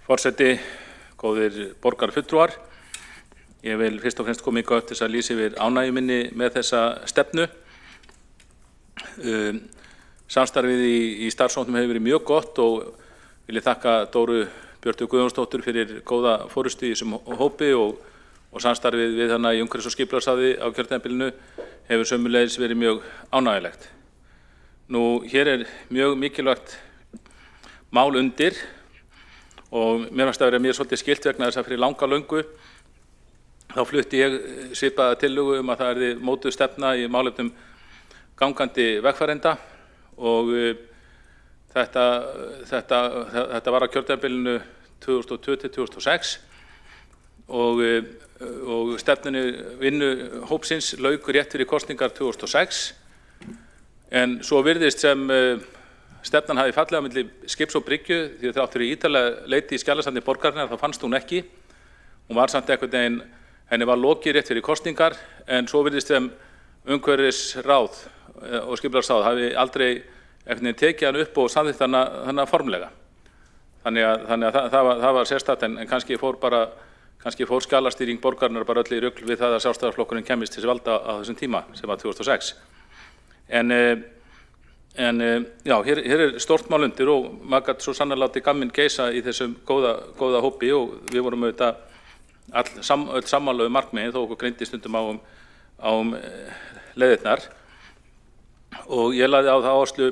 Forseti, góðir borgarfulltrúar, ég vil fyrst og fremst koma hingað upp til þess að lýsa yfir ánægju minni með þessa stefnu. Samstarfið í starfshópnum hefur verið mjög gott og vil ég þakka Dóru Björtu Guðjónsdóttur fyrir góða forystu í þessum hópi og samstarfið við hana í umhverfis- og skipulagsráði á kjörtímabilinu hefur sömuleiðis verið mjög ánægjulegt. Nú, hér mjög mikilvægt mál undir og mér fannst að vera mér svolítið skilt vegna þess að fyrir langa löngu þá flutti ég svipaða tillögu að það yrði mótuð stefna í málefnum gangandi vegfarenda og þetta var á kjörtímabilinu 2002-2006 og stefnunni vinnuhópsins lauk rétt fyrir kosningar 2006 en svo virðist sem stefnan hafi fallið á milli skips og bryggju því að þrátt fyrir ítarlega leiti í skjalasafni borgarinnar þá fannst hún ekki. Hún var samt einhvern veginn, henni var lokið rétt fyrir kosningar en svo virðist sem umhverfisráð og skipulagsráð hafi aldrei einhvern veginn tekið hann upp og samþykkt hana formlega. Þannig að það var sérstakt en kannski fór skjalastýring borgarinnar bara öll í rugl við það að Sjálfstæðisflokkurinn kemist til valda á þessum tíma sem var 2006. En já, hér stórt mál undir og maður gat svo sannarlega látið gamminn geisa í þessum góða hópi og við vorum auðvitað öll sammála markmiðin þó okkur greindi stundum á leiðirnar og ég lagði á það áherslu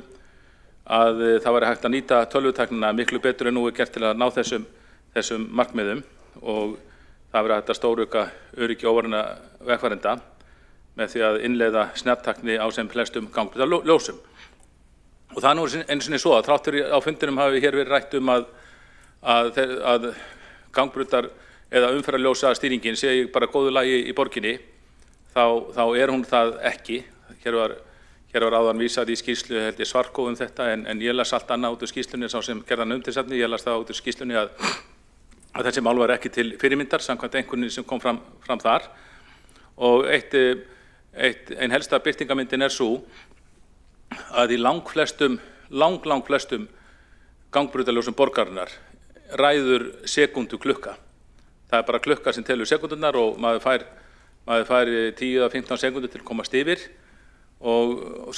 að það væri hægt að nýta tölvutæknina miklu betur en nú gert til að ná þessum markmiðum og það væri hægt að stórauka öryggi óvarinna vegfarenda með því að innleiða snjalltækni á sem flestum gangbrautarljósum. Og það nú einu sinni svo að þrátt fyrir á fundinum hafi hér verið rætt að gangbrautar eða umferðarljósa stýringin sé bara góðu lagi í borginni, þá hún það ekki. Hér var áðan vísað í skýrslu held ég Svarkó þetta en ég las allt annað út úr skýrslunni sá sem gerði hana umtalsefni, ég las það út úr skýrslunni að þessi mál var ekki til fyrirmyndar samkvæmt einhvernig sem kom fram þar og ein helsta birtingarmyndin sú að í langflestum gangbrautarljósum borgarinnar ræður sekúndu klukka. Það bara klukka sem telur sekúndurnar og maður fær 10 eða 15 sekúndur til að komast yfir og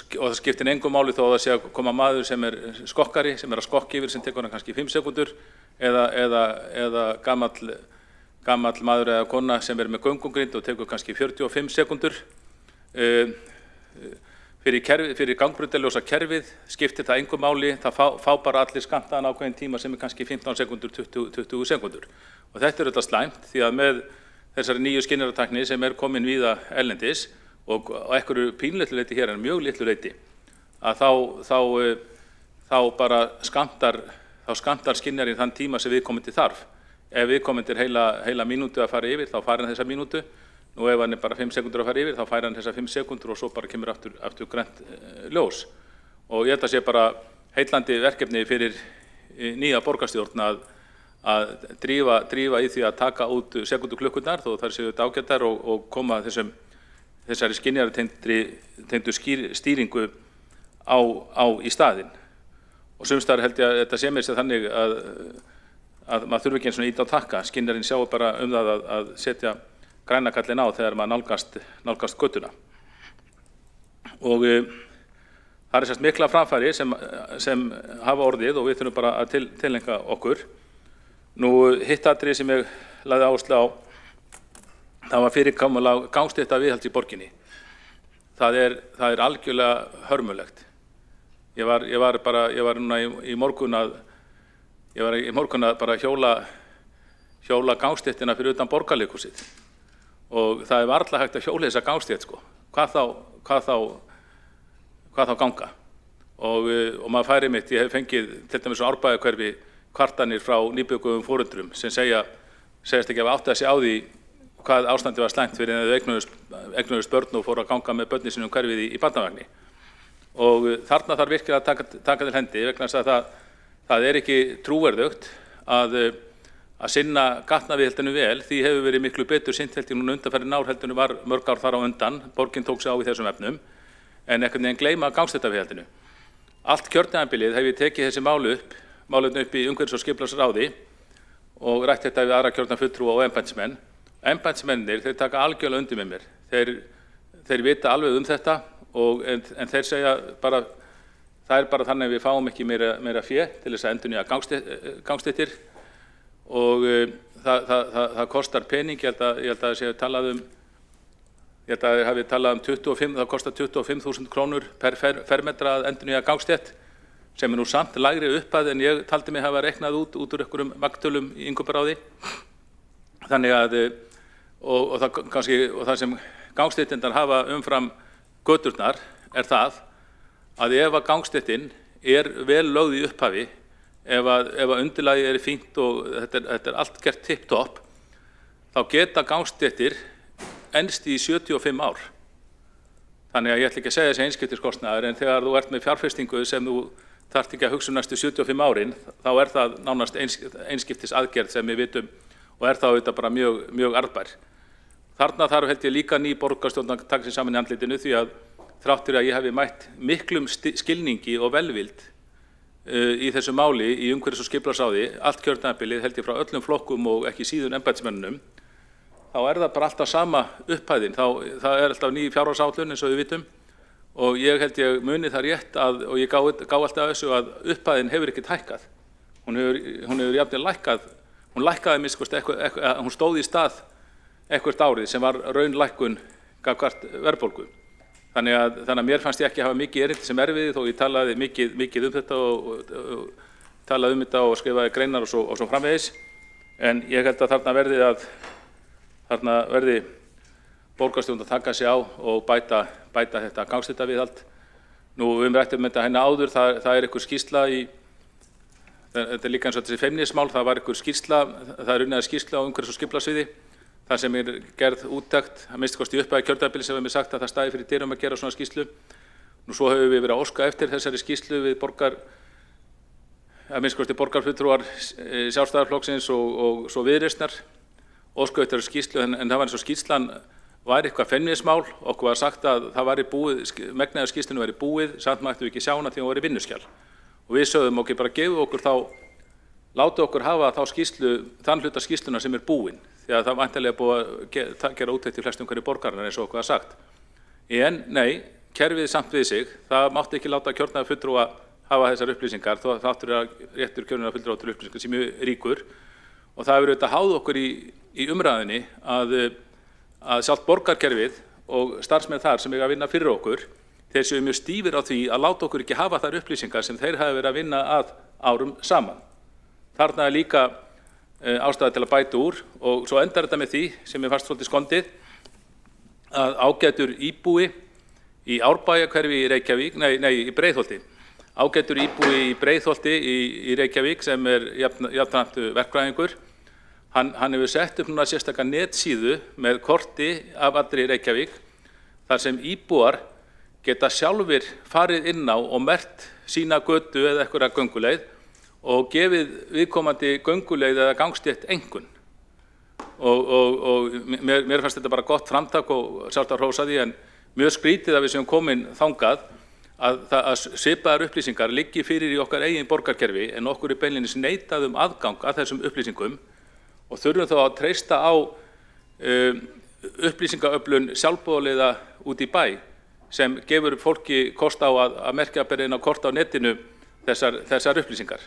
það skiptir engu máli þó að það sé að koma maður sem skokkari, sem að skokka yfir sem tekur hann kannski 5 sekúndur eða gamall maður eða kona sem með göngugrind og tekur kannski 45 sekúndur. Fyrir gangbrautarljósa kerfið skiptir það engu máli, það fá bara allir skammtaðan ákveðin tíma sem kannski 15 sekúndur, 20 sekúndur. Og þetta auðvitað slæmt því að með þessari nýju skynjaratækni sem komin víða erlendis og einhverju pínlitlu leyti hér en mjög litlu leyti, að þá bara skammtar skynjarinn þann tíma sem viðkomandi þarf. Ef viðkomandi heila mínútu að fara yfir, þá fær hann þessa mínútu. Nú ef hann bara 5 sekúndur að fara yfir, þá fær hann þessa 5 sekúndur og svo bara kemur aftur grænt ljós. Og ég held að sé bara heillandi verkefni fyrir nýja borgarstjórn að drífa í því að taka út sekúnduklukkurnar þó þær séu ágætar og koma þessari skynjaratengdu stýringu á í staðinn. Og sums staðar held ég að þetta sé mér sér þannig að maður þurfi ekki eins og ít á takka. Skynjarinn sjáu bara það að setja grænakallin á þegar maður nálgast göttuna. Og það sérst mikla framfæri sem hafa orðið og við þurfum bara að tileinka okkur. Nú hitt atriði sem ég lagði áherslu á, það var fyrirkomulag gangstétta viðhalds í borginni. Það er algjörlega hörmulegt. Ég var núna í morgun að bara hjóla gangstéttina fyrir utan borgarleikhúsið. Og það varla hægt að hjóla þessa gangstétt sko. Hvað þá ganga. Og maður færi mitt, ég hef fengið til dæmis á Árbæjarhverfi kvartanir frá nýbökuðum foreldrum sem segjast ekki að átta sig á því hvað ástandi var slæmt fyrir en þau eignuðust börn og fóru að ganga með börnin sinum hverfið í bandavagni. Og þarna þarf virkilega að taka til hendi vegna þess að það ekki trúverðugt að sinna gatnaviðhaldinu vel, því hefur verið miklu betur sinnt held ég núna undanfarin ár heldur en var mörg ár þar á undan, borgin tók sig á í þessum efnum, en einhvern veginn gleyma gangstéttaviðhaldinu. Allt kjörtímabilið hef ég tekið þessi málefni upp í umhverfis- og skipulagsráði og rætt þetta við aðra kjörna fulltrúa og embættismenn. Embættismennir, þeir taka algjörlega undir með mér. Þeir vita alveg þetta en þeir segja bara, það bara þannig að við fáum ekki meira fé til þess að endurnýja gangstéttir og það kostar pening, ég held að það sé talað ég held að það hafi talað 25, það kostar 25.000 krónur per fermetra að endurnýja gangstétt, sem nú samt lægri upphæð en ég taldi mig hafa reiknað út úr einhverjum magntölum í Ingubaráði. Þannig að, og það sem gangstéttindar hafa umfram göturnar það að ef að gangstéttin vel lögð í upphafi, ef að undirlagið fínt og þetta allt gert tipp-topp, þá geta gangstéttir enst í 75 ár. Þannig að ég ætla ekki að segja þessi einskiptiskostnaður, en þegar þú ert með fjárfestingu sem þú þarft ekki að hugsa næstu 75 árin, þá það nánast einskiptisaðgerð sem við vitum og það auðvitað bara mjög arðbær. Þarna þarf held ég líka ný borgarstjórn að taka sig saman í andlitinu því að þrátt fyrir að ég hafi mætt miklum skilningi og velvild í þessu máli í umhverfis- og skipulagsráði, allt kjörtímabilið held ég frá öllum flokkum og ekki síður embættismönnunum, þá það bara alltaf sama upphæðin, það alltaf ný fjárhagsáætlun eins og við vitum og ég held ég muni það rétt og ég gá alltaf þessu að upphæðin hefur ekkert hækkað. Hún hefur jafnvel lækkað, hún lækkaði miskust hún stóð í stað eitthvert árið sem var raunlækkun gagnvart verðbólgu. Þannig að mér fannst ég ekki hafa mikið erindi sem erfiði þó ég talaði mikið þetta og talaði þetta og skrifaði greinar og svo framvegis. En ég held að þarna verði borgarstjórn að taka sig á og bæta þetta gangstéttaviðhald. Nú rættum þetta hérna áður, það einhver skýrsla þetta líka eins og þessi feimnismál, það var einhver skýrsla, það unnið skýrsla á umhverfis- og skipulagssviði, það sem gerð úttekt, að minnsta kosti upphafi kjörtímabils sem mér sagt að það stæði fyrir dyrum að gera svona skýrslu. Nú svo höfum við verið að óska eftir þessari skýrslu við að minnsta kosti borgarfulltrúar Sjálfstæðisflokksins og svo Viðreisnar, óska eftir skýrslu en það var eins og skýrslan var eitthvað feimnismál, okkur var sagt að það væri búið, megnaði af skýrslunni væri búið, samt mættum við ekki sjá hana því hún væri vinnuskjal. Og við sögðum okkur bara gefu okkur láta okkur hafa þá skýrslu, þann hluta skýrsluna sem búin, því að það væntanlega búið að gera úttekt í flestum hverju borgarinnar eins og okkur var sagt. En nei, kerfið samt við sig, það mátti ekki láta kjörna fulltrúa hafa þessar upplýsingar, þó þáttur að réttur kjörna fulltrúa til upplýsingar sem mjög ríkur og það hefur auðvitað háð okkur í umræðinni að sjálft borgarkerfið og starfsmenn þar sem að vinna fyrir okkur, þeir séu mjög stífir á því að láta okkur ekki hafa þær upplýsingar sem þeir hafa verið að vinna að árum saman. Þarna líka ástæða til að bæta úr og svo endar þetta með því sem fannst svolítið skondið að ágætur íbúi í Árbæjarhverfi í Reykjavík, í Breiðholti, ágætur íbúi í Breiðholti í Reykjavík sem jafnframt verkfræðingur, hann hefur sett upp núna sérstaka netsíðu með korti af allri Reykjavík þar sem íbúar geta sjálfir farið inn á og merkt sína götu eða einhverja gönguleið og gefið viðkomandi gönguleið eða gangstétt einkunn. Og mér fannst þetta bara gott framtak og sjálft að hrósa því en mjög skrítið að við séum komin þangað að svipaðar upplýsingar liggi fyrir í okkar eigin borgarkerfi en okkur beinlínis neitað aðgang að þessum upplýsingum og þurfum þá að treysta á upplýsingaöflun sjálfboðaliða út í bæ sem gefur fólki kost á að merkja bara inn á kort á netinu þessar upplýsingar.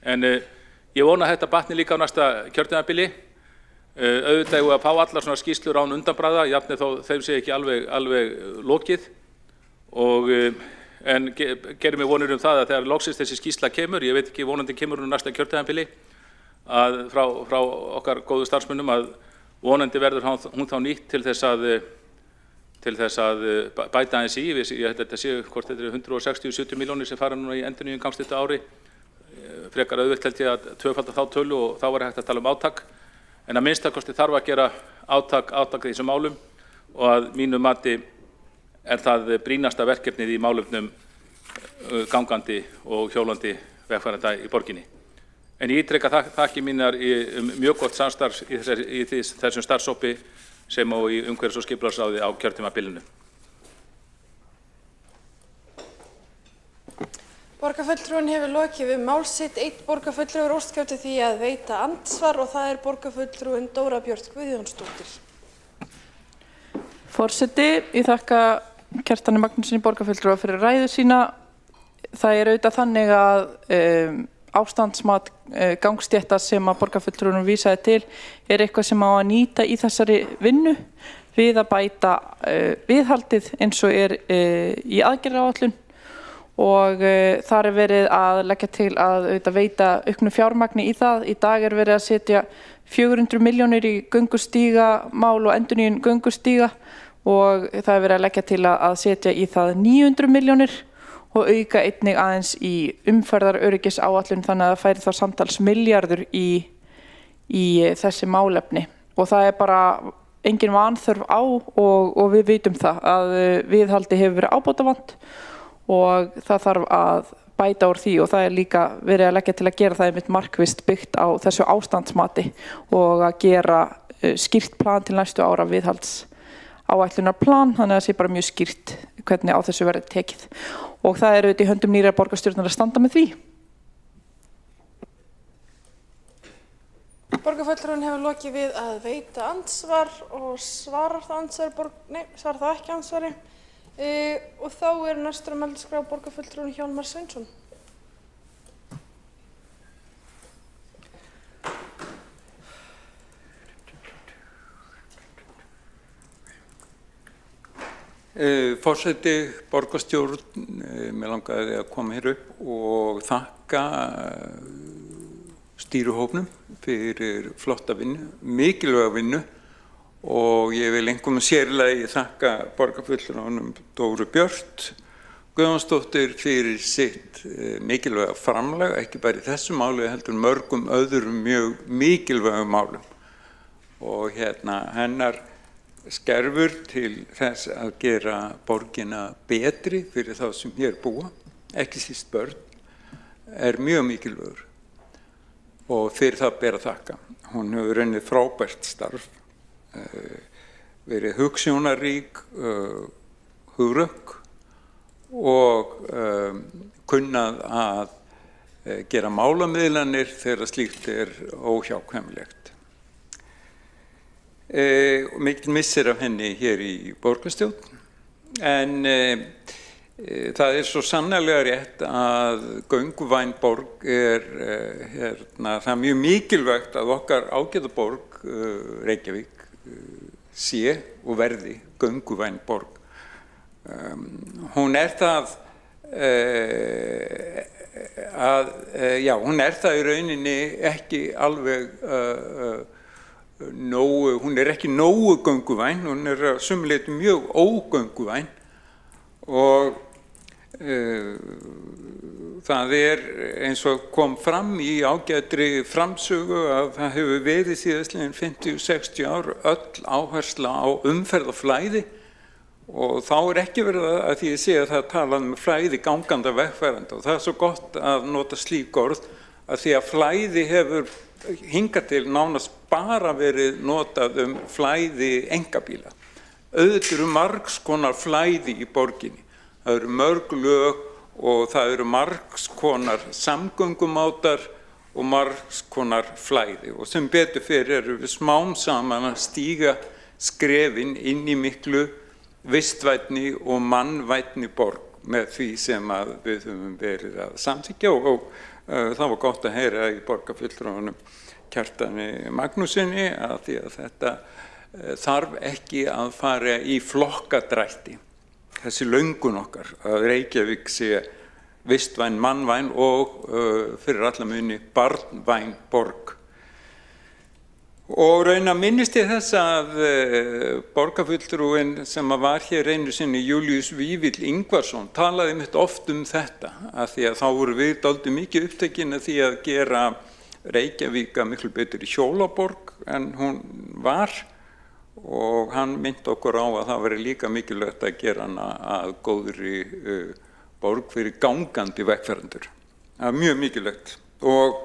En ég vona að þetta batni líka á næsta kjörtímabili. Auðvitað eigum við að fá allar svona skýrslur án undanbragða, jafnvel þó þeim sé ekki alveg lokið. En gerum við vonir það að þegar loksins þessi skýrsla kemur, ég veit ekki vonandi kemur hún á næsta kjörtímabili, að frá okkar góðu starfsmönnum að vonandi verður hún þá nýtt til þess að bæta aðeins í. Ég held að þetta séu hvort þetta 160-70 milljónir sem fara núna í endurnýjun gangstétta ári. Frekar auðvelt held ég að tvöfalda þá tölu og þá var hægt að tala átak. En að minnsta kosti þarf að gera átak í þessum málum og að mínu mati það brýnasta verkefnið í málefnum gangandi og hjólandi vegfarenda í borginni. En ég ítreka þakki mínar mjög gott samstarf í þessum starfshópi sem og í umhverfis- og skipulagsráði á kjörtímabilinu. Borgarfulltrúinn hefur lokið við mál sitt. Einn borgarfulltrúi er óskað eftir því að veita andsvar og það er borgarfulltrúinn Dóra Björt Guðjónsdóttir. Forseti, ég þakka Kjartani Magnússyni borgarfulltrúa fyrir ræðu sína. Það er auðvitað þannig að ástandsmat gangstétta sem að borgarfulltrúinn vísaði til er eitthvað sem á að nýta í þessari vinnu við að bæta viðhaldið eins og er í aðgerðaáætlun. Og þar er verið að leggja til að veita auknu fjármagni í það. Í dag er verið að setja 400 milljónir í göngustígamál og endurnýjun göngustíga og það er verið að leggja til að setja í það 900 milljónir og auka einnig aðeins í umferðaröryggisáætlun þannig að það færi þá samtals milljarður í þessi málefni. Og það er bara engin vanþörf á og við vitum það að viðhaldi hefur verið ábótavant og það þarf að bæta úr því og það er líka verið að leggja til að gera það einmitt markvisst byggt á þessu ástandsmati og að gera skýrt plan til næstu ára viðhalds áætlunarplan, þannig að það sé bara mjög skýrt hvernig á þessu verði tekið. Og það er auðvitað í höndum nýrra borgarstjórnar að standa með því. Borgarfulltrúinn hefur lokið við að veita andsvar og svarar það andsvari, svarar það ekki andsvari. Og þá er næstur að mælskrá borgarfulltrúinn Hjálmar Sveinsson. Forseti, borgarstjórn, mig langaði að koma hér upp og þakka stýrihópnum fyrir flotta vinnu, mikilvæga vinnu og ég vil einhverjum sérlega þakka borgarfulltrúanum Dóru Björt Guðjónsdóttir fyrir sitt mikilvæga framlag, ekki bara í þessu máli, heldur mörgum öðrum mjög mikilvægum málum. Og hennar skerfur til þess að gera borgina betri fyrir þá sem hér búa, ekki síst börn, er mjög mikilvægur og fyrir það ber að þakka. Hún hefur unnið frábært starf, verið hugsjónarík, hugrökk og kunnað að gera málamiðlanir þegar slíkt er óhjákvæmilegt. Mikil missir af henni hér í borgarstjórn, en það er svo sannarlega rétt að gönguvæn borg það er mjög mikilvægt að okkar ágæta borg, Reykjavík, sé og verði gönguvæn borg. Hún er það hún er það í rauninni ekki alveg nógu, hún er ekki nógu gönguvæn, hún er að sumu leyti mjög ógönguvæn og það er eins og kom fram í ágætri framsögu að það hefur verið síðastliðin 50-60 ár öll áhersla á umferðarflæði og þá er ekki verið að því að sé að það talað flæði gangandi vegfarenda og það er svo gott að nota slík orð að því að flæði hefur hingað til nánast bara verið notað flæði einkabíla. Auðvitað eru margs konar flæði í borginni. Það eru mörg lög og það eru margs konar samgöngumátar og margs konar flæði og sem betur fyrir erum við smám saman að stíga skrefin inn í miklu vistvænni og mannvænni borg með því sem við höfum verið að samþykkja og það var gott að heyra í borgarfulltrúanum Kjartani Magnússyni að því að þetta þarf ekki að fara í flokkadrætti. Þessi löngun okkar að Reykjavík sé vistvæn, mannvæn og fyrir alla muni barnvæn borg. Og raunar minnist ég þess að borgarfulltrúinn sem var hér einu sinni, Júlíus Vífill Ingvarsson, talaði mitt oft þetta, að því að þá voru við dálítið mikið upptekin að því að gera Reykjavík miklu betur í hjólaborg en hún var og hann myndi okkur á að það veri líka mikilvægt að gera hana að góðri borg fyrir gangandi vegfarendur. Það er mjög mikilvægt og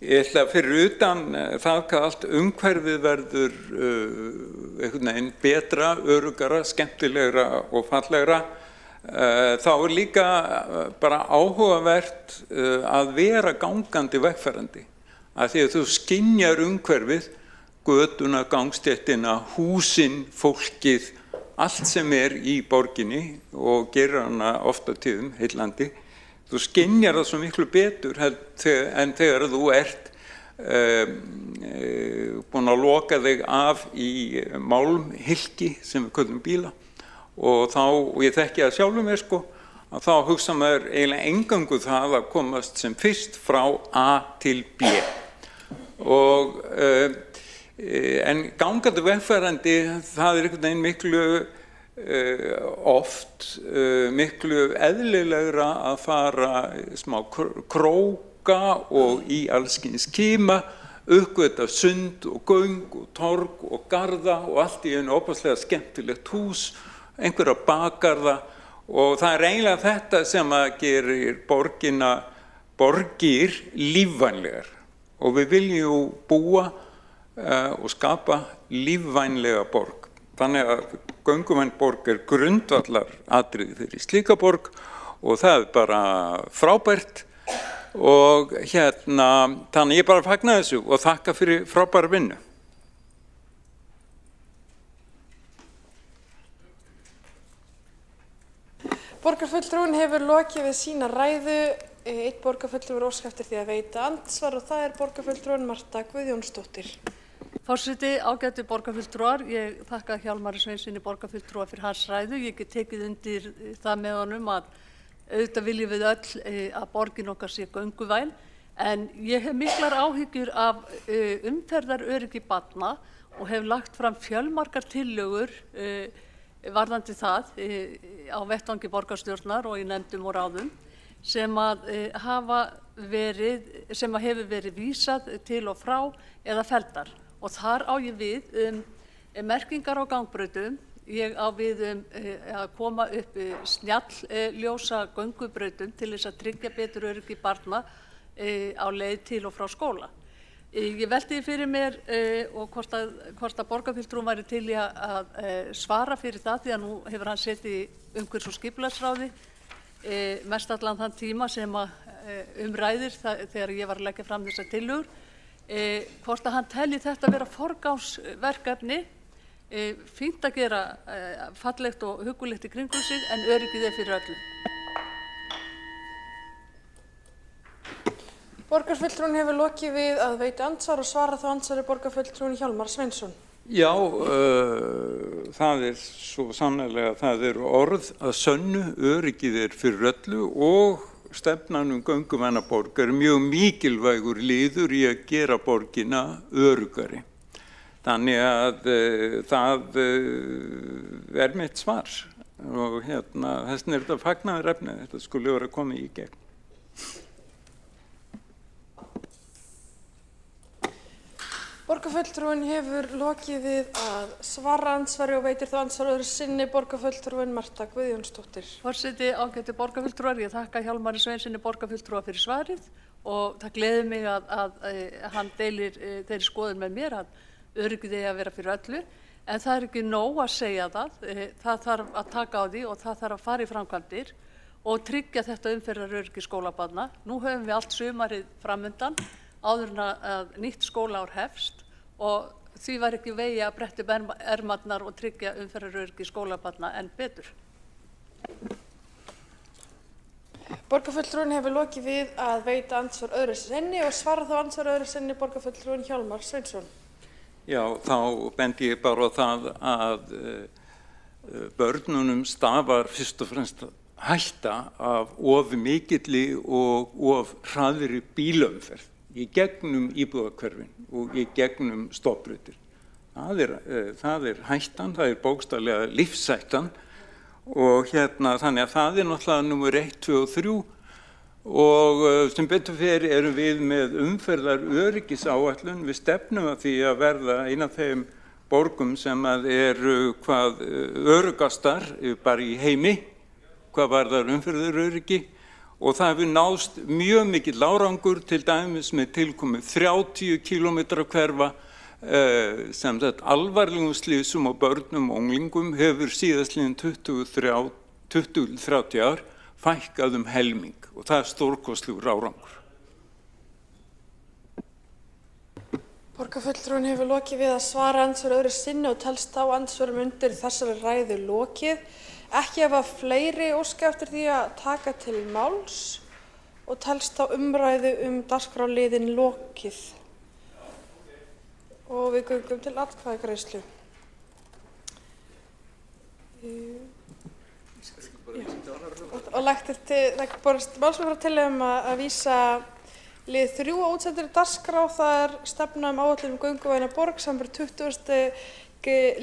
ég ætla fyrir utan það hvað allt umhverfið verður einhvern veginn betra, öruggara, skemmtilegra og fallegra þá líka bara áhugavert að vera gangandi vegfarandi. Af því að þú skynjar umhverfið, götuna, gangstéttina, húsin, fólkið, allt sem í borginni og gerir hana ofta tíðum heillandi. Þú skynjar það svo miklu betur en þegar þú ert búin að loka þig af í málmhylki sem við köllum bíla og ég þekki það sjálfur mér að þá hugsa maður eiginlega eingöngu það að komast sem fyrst frá A til B og en gangandi vegfarandi það einhvern veginn miklu oft miklu eðlilegra að fara smá króka og í allskyns kima, uppgöta sund og göng og torg og garða og allt í einu opaslega skemmtilegt hús, einhverja bakgarða og það eiginlega þetta sem að gerir borgir lífvænlegar og við viljum búa og skapa lífvænlega borg. Þannig að gönguvæn borg grundvallar atriði fyrir slíka borg og það bara frábært og þannig ég bara fagna þessu og þakka fyrir frábæra vinnu. Borgarfulltrúinn hefur lokið við sína ræðu. Einn borgarfulltrúi óskar eftir því að veita andsvar og það borgarfulltrúinn Marta Guðjónsdóttir. Forseti, ágætu borgarfulltrúar, ég þakka Hjálmari Sveinssyni borgarfulltrúa fyrir hans ræðu. Ég get tekið undir það með honum að auðvitað viljum við öll að borgin okkar sé gönguvæn, en ég hef miklar áhyggjur af umferðaröryggi barna og hef lagt fram fjölmargar tillögur varðandi það á vettvangi borgarstjórnar og í nefndum og ráðum sem hefur verið vísað til og frá eða felldar. Og þar á ég við merkingar á gangbrautum, ég á við að koma upp snjallljósa göngubrautum til þess að tryggja betur öryggi barna á leið til og frá skóla. Ég velti fyrir mér og hvort að borgarfulltrúinn væri til í að svara fyrir það því að nú hefur hann setið í umhverfis- og skipulagsráði mestallan þann tíma sem ræðir þegar ég var að leggja fram þessar tillögur. Hvort að hann telji þetta vera forgangsverkefni, fínt að gera fallegt og huggulegt í kringum sig en öryggið fyrir öllum. Borgarfulltrúinn hefur lokið við að veita andsvar og svara þá andsvari borgarfulltrúinn Hjálmar Sveinsson. Já, það svo sannarlega, það orð að sönnu, öryggið fyrir öllu og stefnan gönguvæna borg mjög mikilvægur liður í að gera borgina öruggari. Þannig að það mitt svar og þessin þetta fagnaðarefni, þetta skulle vera komið í gegn. Borgarfulltrúinn hefur lokið við að svara andsvari og veitir þá andsvar öðru sinni borgarfulltrúinn Marta Guðjónsdóttir. Forseti, ágætu borgarfulltrúar, ég þakka Hjálmari Sveinssyni borgarfulltrúa fyrir svarið og það gleður mig að hann deilir þeirri skoðun með mér að öryggið eigi að vera fyrir öllu, en það ekki nóg að segja það þarf að taka á því og það þarf að fara í framkvæmdir og tryggja þetta umferðaröryggi skólabarna. Nú höfum við allt sumarið framundan áður en að nýtt skólaár hefst og því var ekki vegi að bretta upp ermarnar og tryggja umferðaröryggi skólabarna enn betur. Borgarfulltrúinn hefur lokið við að veita andsvar öðru sinni og svara þá andsvar öðru sinni borgarfulltrúinn Hjálmar Sveinsson. Já, þá bendi ég bara á það að börnunum stafar fyrst og fremst hætta af of mikilli og of hraðri bílaumferð í gegnum íbúðahverfin og í gegnum stofnbrautir. Það hættan, það bókstaflega lífshættan og þannig að það náttúrulega númer 1, 2 og 3 og sem betur fer erum við með umferðaröryggisáætlun. Við stefnum að því að verða ein af þeim borgum sem eru hvað öruggastar bara í heimi, hvað varðar umferðaröryggi. Og það hefur náðst mjög mikill árangur til dæmis með tilkomi 30 kílómetra hverfa sem þetta alvarlegum slysum á börnum og unglingum hefur síðastliðin 20-30 ár fækkað helming og það stórkostlegur árangur. Borgarfulltrúinn hefur lokið við að svara andsvöru öðru sinni og telst þá andsvörum undir þessari ræðu lokið. Ekki hafa fleiri óska eftir því að taka til máls og telst þá umræðu dagskrárliðinn lokið. Og við göngum til atkvæðagreiðslu. Og lagt borist málsmeðferðartillögu að vísa lið 3 á útsettri dagskrá, það stefna áætlun gönguvæðina borg samanber 20.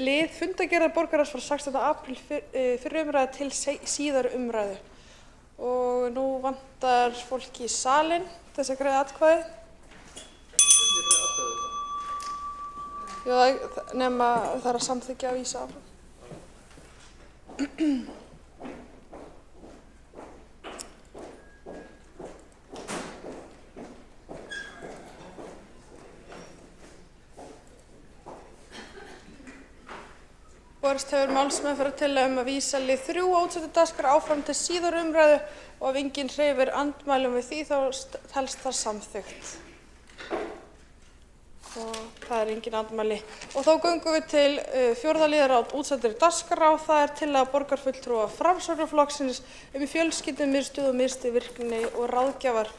lið fundargerðar borgarráðs frá 16. apríl fyrir umræðu til síðari umræðu. Og nú vantar fólk í salinn til þess að greiða atkvæði. Já, nema það að samþykkja að vísa áfram. Borist hefur málsmeðferðartillaga að vísa lið 3 á útsettu dagskrá áfram til síðari umræðu og ef enginn hreyfir andmælum við því þá telst það samþykkt. Og það engin andmæli. Og þá göngum við til 4. liðar á útsettri dagskrá. Það tillaga borgarfulltrúa Framsóknarflokksins fjölskyldumiðstöð og miðstöð virkni og ráðgjafar.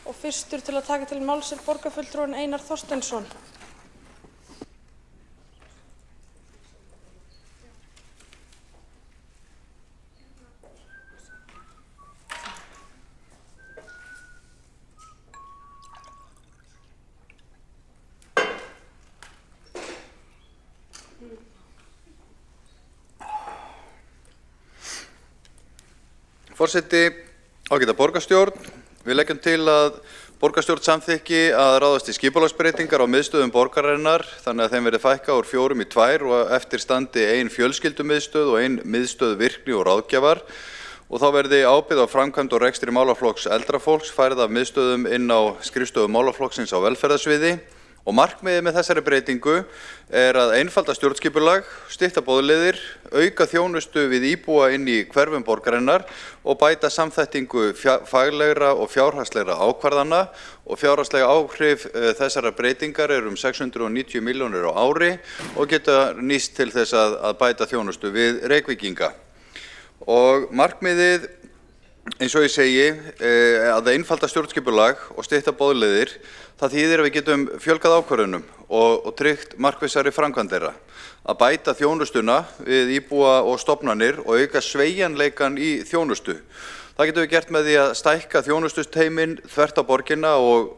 Og fyrstur til að taka til máls borgarfulltrúinn Einar Þorsteinsson. Forseti, ágæta borgarstjórn, við leggjum til að borgarstjórn samþykki að ráðast í skipulagsbreytingar á miðstöðum borgarinnar þannig að þeim verði fækkað úr 4 í 2 og eftir standi 1 fjölskyldumiðstöð og 1 miðstöð virkni og ráðgjafar og þá verði ábyrgð á framkvæmd og rekstri málaflokks eldra fólks færð af miðstöðum inn á skrifstofu málaflokksins á velferðarsviði. Og markmiðið með þessari breytingu að einfalda stjórnskipulag, stytta boðleiðir, auka þjónustu við íbúa inn í hverfum borgarinnar og bæta samþættingu faglegra og fjárhagslegra ákvarðana og fjárhagslega áhrif þessara breytingar 690 milljónir á ári og geta nýst til þess að bæta þjónustu við Reykvíkinga. Og markmiðið, eins og ég segi, að einfalda stjórnskipulag og stytta boðleiðir, það þýðir að við getum fjölgað ákvörðunum og tryggt markvissari framkvæmd þeirra, að bæta þjónustuna við íbúa og stofnanir og auka sveigjanleikann í þjónustu. Það getum við gert með því að stækka þjónustusteymin þvert á borgina og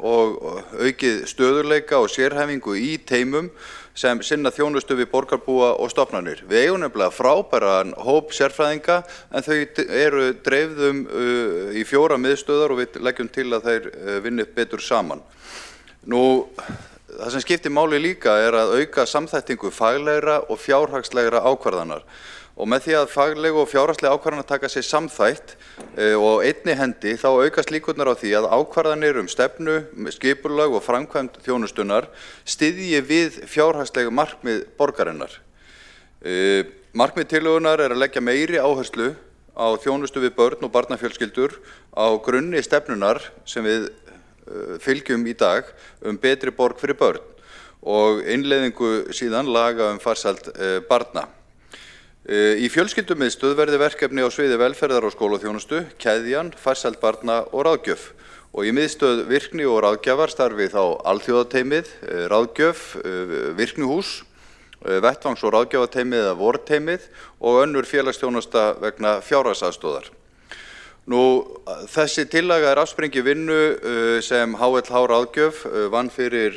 aukið stöðugleika og sérhæfingu í teymum sem sinna þjónustu við borgarbúa og stofnanir. Við eigum nefnilega frábæran hóp sérfræðinga en þau eru dreifðum í 4 miðstöðvar og við leggjum til að þeir vinni betur saman. Það sem skiptir máli líka að auka samþættingu faglegra og fjárhagslegra ákvarðanar og með því að fagleg og fjárhagslega ákvarðanar taka sér samþætt og einni hendi þá aukast líkurnar á því að ákvarðanir stefnu, skipulag og framkvæmd þjónustunar styðji við fjárhagslega markmið borgarinnar. Markmið tillögunnar að leggja meiri áherslu á þjónustu við börn og barnafjölskyldur á grunni stefnunar sem við fylgjum í dag betri borg fyrir börn og innleiðingu síðan laga farsæld barna. Í fjölskyldumiðstöð verði verkefni á sviði velferðar og skólaþjónustu, keðjan, farsæld barna og ráðgjöf. Og í miðstöð virkni og ráðgjafar starfi þá alþjóðateymið, ráðgjöf, virknihús, vettvangs- og ráðgjafateymið eða vorteymið og önnur félagsþjónusta vegna fjárhagsaðstoðar. Þessi tillaga afsprengi vinnu sem HLH ráðgjöf vann fyrir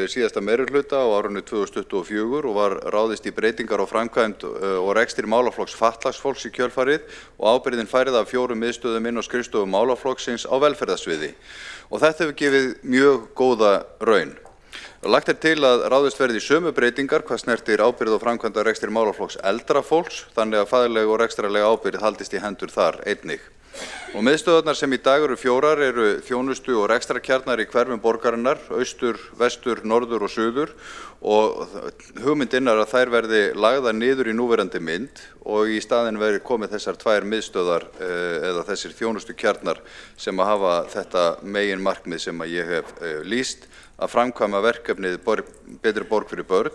síðasta meirihluta á árinu 2024 og var ráðist í breytingar á framkvæmd og rekstri málaflokks fatlaðs fólks í kjölfarið og ábyrgðin færið af 4 miðstöðum inn á skrifstofu málaflokksins á velferðarsviði. Og þetta hefur gefið mjög góða raun. Lagt til að ráðist verði í sömu breytingar hvað snertir ábyrgð og framkvæmd rekstri málaflokks eldra fólks þannig að fagleg og rekstrarleg ábyrgð haldist í hendur þar einnig. Og miðstöðvarnar sem í dag eru 4 eru þjónustu- og rekstrakjarnar í hverfum borgarinnar, austur, vestur, norður og suður, og hugmyndin að þær verði lagðar niður í núverandi mynd og í staðinn verði komið þessar 2 miðstöðvar eða þessir þjónustukjarnar sem að hafa þetta megin markmið sem að ég hef lýst, að framkvæma verkefnið Betri borg fyrir börn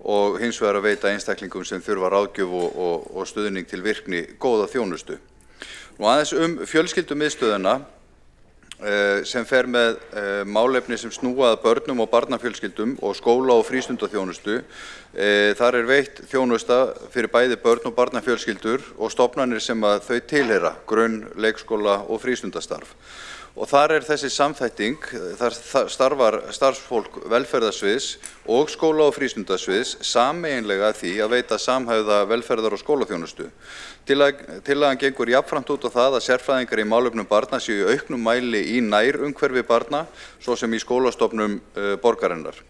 og hins vegar að veita einstaklingum sem þurfa ráðgjöf og stuðning til virkni góða þjónustu. Nú aðeins fjölskyldumiðstöðina sem fer með málefni sem snúa að börnum og barnafjölskyldum og skóla- og frístundaþjónustu. Þar veitt þjónusta fyrir bæði börn og barnafjölskyldur og stofnanir sem að þau tilheyra, grunn, leikskóla og frístundastarf. Og þar þessi samþætting, þar starfar starfsfólk velferðarsviðs og skóla- og frístundasviðs sameiginlega að því að veita samhæfða velferðar- og skólaþjónustu. Tillagan gengur jafnframt út á það að sérfræðingar í málefnum barna séu í auknum mæli í nærumhverfi barna, svo sem í skólastofnum borgarinnar.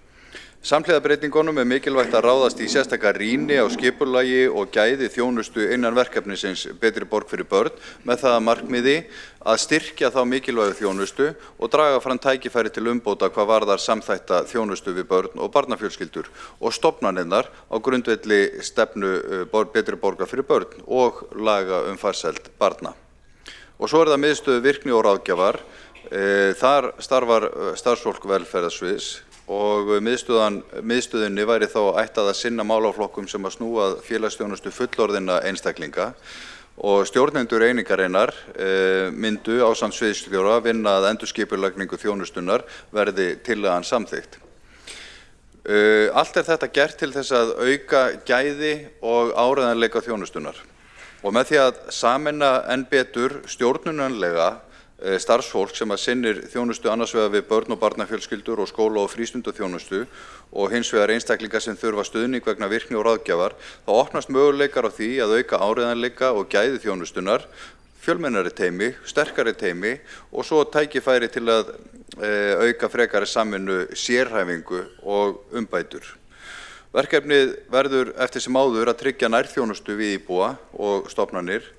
Samhliða breytingunum mikilvægt að ráðast í sérstaka rýni á skipulagi og gæði þjónustu innan verkefnisins Betri borg fyrir börn með það að markmiði að styrkja þá mikilvægu þjónustu og draga fram tækifæri til umbóta hvað varðar samþætta þjónustu við börn og barnafjölskyldur og stofnanirnar á grundvelli stefnu Betri borgar fyrir börn og laga farsæld barna. Og svo það miðstöð virkni og ráðgjafar. Þar starfar starfsfólk velferðarsviðs og miðstöðinni væri þá ætlað að sinna málaflokkum sem að snúa að félagsþjónustu fullorðinna einstaklinga og stjórnendur einingarinnar myndu ásamt sviðsstjóra vinna að endurskipulagningu þjónustunnar verði tillagan samþykkt. Allt þetta gert til þess að auka gæði og áreiðanleika þjónustunnar og með því að sameina enn betur stjórnunarlega starfsfólk sem að sinnir þjónustu annars vegar við börn og barnafjölskyldur og skóla- og frístundaþjónustu og hins vegar einstaklingar sem þurfa stuðning vegna virkni og ráðgjafar, þá opnast möguleikar á því að auka áreiðanleika og gæði þjónustunnar, fjölmennari teymi, sterkari teymi og svo tækifæri til að auka frekari samvinnu, sérhæfingu og umbætur. Verkefnið verður eftir sem áður að tryggja nærþjónustu við íbúa og stofnanir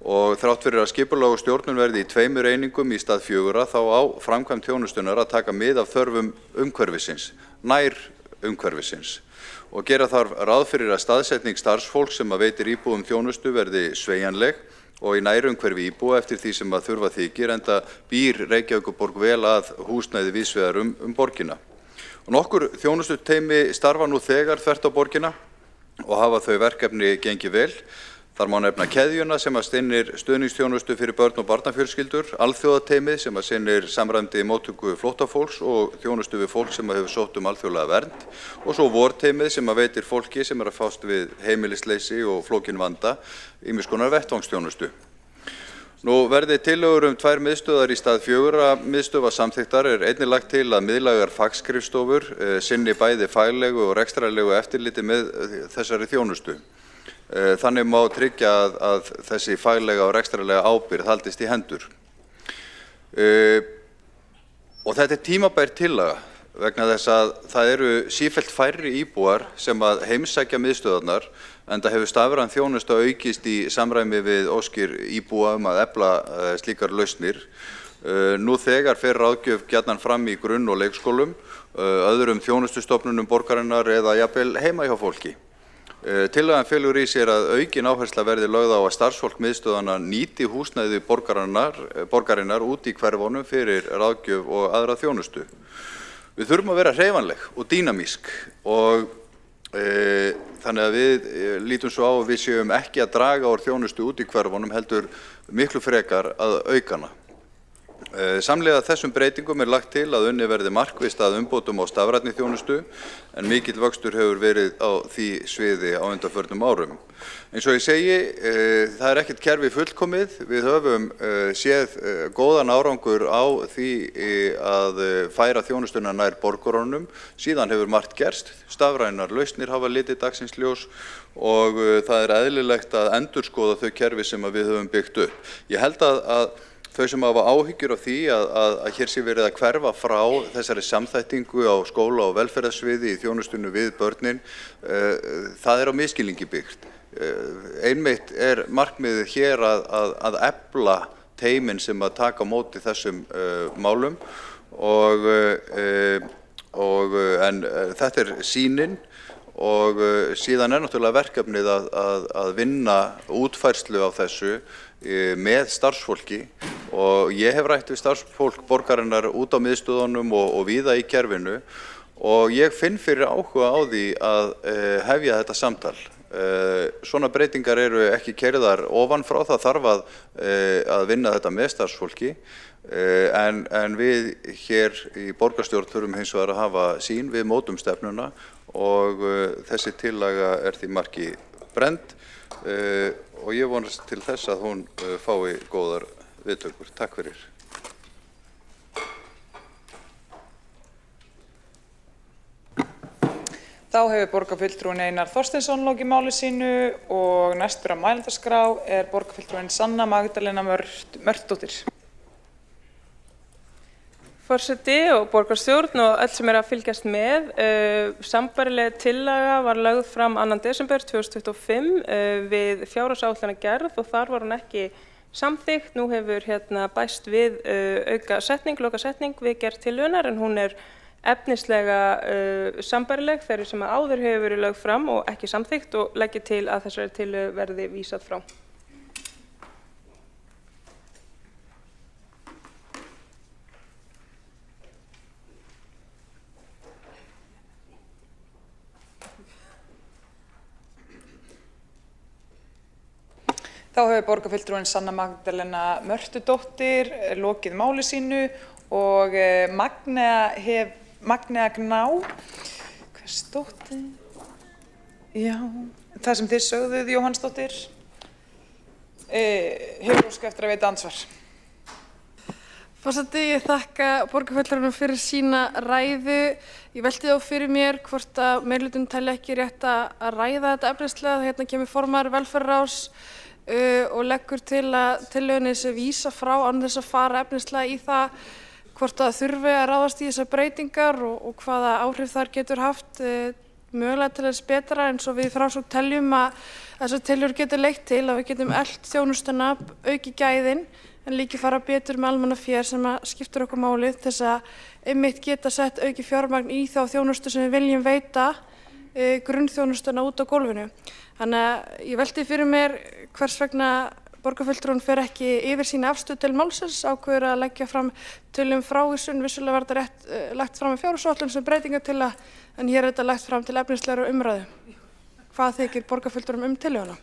og þrátt fyrir að skipulag og stjórnun verði í 2 einingum í stað 4 þá á framkvæmd þjónustunar að taka mið af þörfum umhverfisins, nær umhverfisins og gera þarf ráð fyrir að staðsetning starfsfólks sem að veitir íbúum þjónustu verði sveigjanleg og í nærumhverfi íbúa eftir því sem að þurfa þykir enda býr Reykjavíkurborg vel að húsnæði víðsvegar borgina. Og nokkur þjónustuteymi starfa nú þegar þvert á borgina og hafa þau verkefni gengið vel. Þar má nefna keðjuna sem að sinnir stuðningsþjónustu fyrir börn og barnafjölskyldur, alþjóðateymið sem að sinnir samræmdi móttöku flóttafólks og þjónustu við fólk sem að hefur sótt alþjóðlega vernd og svo vorteymið sem að veitir fólki sem að fást við heimilisleysi og flókin vanda ýmiss konar vettvangsþjónustu. Nú verði tillögur 2 miðstöðvar í stað 4 miðstöðva samþykktar einnig lagt til að miðlægar fagskrifstofur sinni bæði faglegu og rekstrarlegu eftirliti með þessari þjónustu. Þannig má tryggja að þessi faglega og rekstrarlega ábyrgð haldist í hendur. Og þetta tímabær tillaga vegna þess að það eru sífellt færri íbúar sem að heimsækja miðstöðvarnar enda hefur stafræn þjónusta aukist í samræmi við óskir íbúa að efla slíkar lausnir. Nú þegar fer ráðgjöf gjarnan fram í grunn- og leikskólum, öðrum þjónustustofnunum borgarinnar eða jafnvel heima hjá fólki. Tillagan felur í sér að aukin áhersla verði lögð á að starfsfólk miðstöðvanna nýti húsnæði borgarinnar út í hverfunum fyrir ráðgjöf og aðra þjónustu. Við þurfum að vera hreyfanleg og dýnamísk og þannig að við lítum svo á að við séum ekki að draga úr þjónustu út í hverfunum heldur miklu frekar að auka hana. Samhliða þessum breytingum lagt til að unnið verði markvisst að umbótum á stafrænni þjónustu en mikill vöxtur hefur verið á því sviði á undanförnum árum. Eins og ég segi, það ekkert kerfi fullkomið. Við höfum séð góðan árangur á því að færa þjónustuna nær borgurunum. Síðan hefur margt gerst. Stafrænar lausnir hafa litið dagsins ljós og það eðlilegt að endurskoða þau kerfi sem við höfum byggt upp. Ég held að þau sem hafa áhyggjur af því að hér sé verið að hverfa frá þessari samþættingu á skóla- og velferðarsviði í þjónustunni við börnin, það á misskilningi byggt. Einmitt markmiðið hér að efla teymin sem að taka á móti þessum málum en þetta sýnin og síðan náttúrulega verkefnið að vinna útfærslu á þessu með starfsfólki og ég hef rætt við starfsfólk borgarinnar út á miðstöðunum og víða í kerfinu og ég finn fyrir áhuga á því að hefja þetta samtal. Svona breytingar eru ekki keyrðar ofan frá, það þarf að vinna þetta með starfsfólki en við hér í borgarstjórn þurfum hins vegar að hafa sýn, við mótum stefnuna og þessi tillaga því marki brennd og ég vonast til þess að hún fái góðar viðtökur. Takk fyrir. Þá hefur borgarfulltrúinn Einar Þorsteinsson lokið máli sínu og næstur á mælendaskrá borgarfulltrúinn Sanna Magdalena Mörtdóttir. Forseti og borgarstjórn og öll sem að fylgjast með. Sambærileg tillaga var lögð fram 2. desember 2025 við fjárhagsáætlanagerð og þar var hún ekki samþykkt. Nú hefur bæst við lokasetning við gerð tillögunnar en hún efnislega sambærileg þeirri sem áður hefur verið lögð fram og ekki samþykkt og leggja til að þessari tillögu verði vísað frá. Þá hefur borgarfulltrúinn Sanna Magdalena Mörtudóttir lokið máli sínu og Magnea Gná, hversdóttir? Já, það sem þið sögðuð, Jóhannsdóttir, hefur óskað eftir að veita andsvar. Forseti, ég þakka borgarfulltrúnum fyrir sína ræðu. Ég velti þá fyrir mér hvort að meirihlutinn telji ekki rétt að ræða þetta efnislega. Hérna kemur formaður velferðarráðs og leggur til að tillögunni sé vísa frá án þess að fara efnislega í það hvort það þurfi að ráðast í þessar breytingar og hvaða áhrif þar getur haft mögulega til þess betra eins og við í Framsókn teljum að þessar tillögur getur leitt til að við getum eflt þjónustuna, auki gæðin en líka fara betur með almannafé sem skiptir okkur máli til þess að einmitt geta sett auki fjármagn í þá þjónustu sem við viljum veita grunnþjónustuna út á gólfinu. Þannig að ég velti fyrir mér hvers vegna borgarfulltrúinn fer ekki yfir sína afstöðu til málsins, ákveður að leggja fram tillögu frávísun, vissulega var þetta lagt fram með fjárhagsáætlun sem breytingartillaga en hér þetta lagt fram til efnislegrar umræðu. Hvað þykir borgarfulltrúnum tillöguna?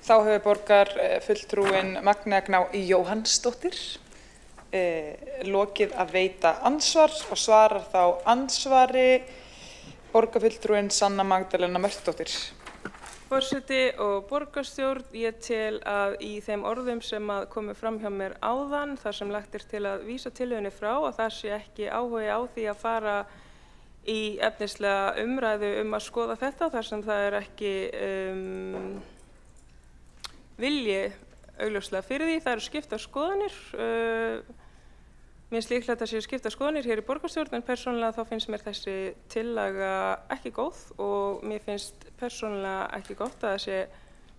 Þá hefur borgarfulltrúinn Magnea Gná Jóhannsdóttir lokið að veita andsvar og svarar þá andsvari borgarfulltrúinn Sanna Magdalena Mörtudóttir. Forseti og borgarstjórn, ég tel að í þeim orðum sem komu fram hjá mér áðan, þar sem lagt til að vísa tillögunni frá, að það sé ekki áhugi á því að fara í efnislega umræðu að skoða þetta, þar sem það ekki vilji augljóslega fyrir því. Það eru skiptar skoðanir. Mér finnst líklegt að það séu skiptar skoðanir hér í borgarstjórn en persónulega þá finnst mér þessi tillaga ekki góð og mér finnst persónulega ekki gott að það sé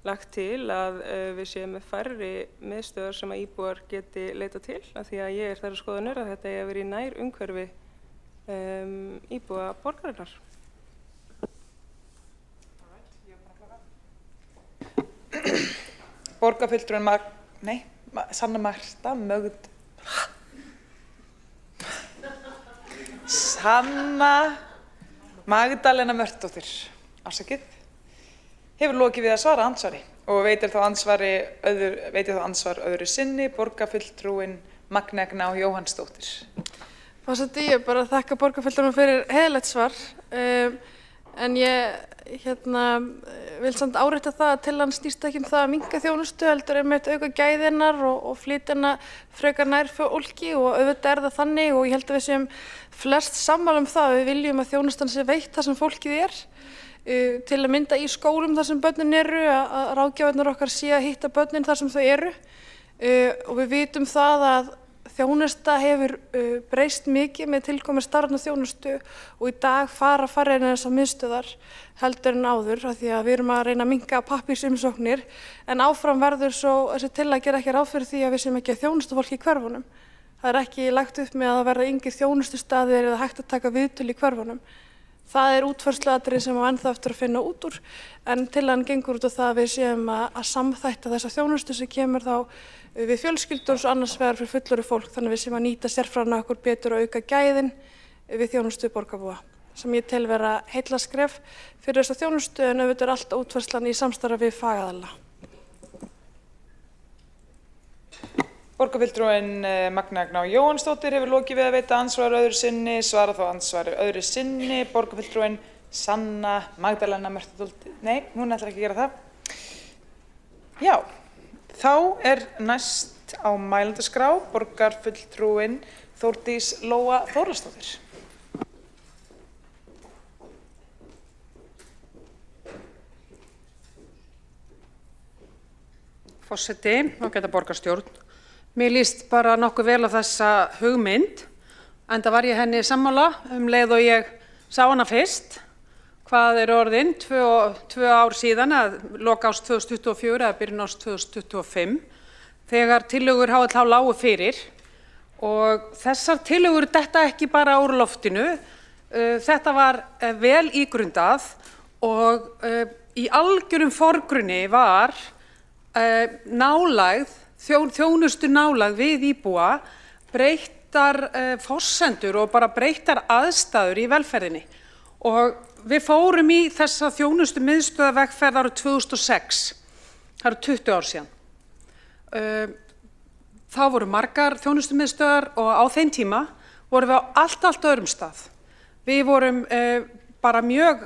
lagt til að við séum með færri miðstöðvar sem að íbúar geti leitað til af því að ég þeirrar skoðunar að þetta eigi að vera í nær umhverfi íbúa borgarinnar. Borgarfulltrúinn Sanna Magdalena Mörtudóttir, hefur lokið við að svara andsvari og veitir þá ansvar öðru sinni borgarfulltrúinn Magnea Gná Jóhannsdóttir. Forseti, ég bara þakka borgarfulltrúnum fyrir heiðarlegt svar en ég vil samt árétta það að tillagan snýst ekki það að minnka þjónustu heldur einmitt auka gæðinnar og flytja hana frekar nær fólki og auðvitað það þannig og ég held að við séum flest sammála það að við viljum að þjónustan sé veitt þar sem fólkið til að mynda í skólum þar sem börnin eru að ráðgjafarnir okkar sé að hitta börnin þar sem þau eru og við vitum það þjónusta hefur breyst mikið með tilkomi stafrænnar þjónustu og í dag fara færri en þessar miðstöðvar heldur en áður af því að við erum að reyna að minnka pappírsumsóknir en áfram verður svo þessi tillaga gera ekki ráð fyrir því að við séum ekki að þjónusta fólki í hverfunum. Það er ekki lagt upp með að það verða yngir þjónustustaðir eða hægt að taka viðtöl í hverfunum. Það er útfærsluatriði sem á ennþá eftir að finna út úr en tillagan gengur út á það að við séum að samþætta þessa þjónustu sem kemur þá við fjölskyldur og svo annars vegar fyrir fullorðið fólk þannig að við séum að nýta sérfræðina okkur betur og auka gæðin við þjónustu borgarbúa sem ég tel vera heillaskref fyrir þessa þjónustu en auðvitað er alltaf útfærslan í samstarfi við fagaðila. Borgarfulltrúinn Magnea Gná Jóhannsdóttir hefur lokið við að veita andsvar öðru sinni, svara þá ansvari öðru sinni. Borgarfulltrúinn Sanna Magdalena Mörtudóttir, nei, hún ætlar ekki að gera það. Já, þá er næst á mælendaskrá borgarfulltrúinn Þórdís Lóa Þórðarsdóttir. Forseti, ágæta borgarstjórn. Mér líst bara nokkuð vel á þessa hugmynd, enda var ég henni sammála leið og ég sá hana fyrst. Hvað er orðin? 2 ár síðan, að lok árs 2024 eða byrjun árs 2025, þegar tillögur HLH lágu fyrir. Og þessar tillögur detta ekki bara úr loftinu, þetta var vel ígrundað og í algjörum forgrunni var nálægð, þjónustu nálægð við íbúa, breyttar forsendur og bara breyttar aðstæður í velferðinni. Og við fórum í þessa þjónustu miðstöðarvegferð árið 2006, það eru 20 ár síðan. Þá voru margar þjónustu miðstöðar og á þeim tíma vorum við á allt öðrum stað. Við vorum bara mjög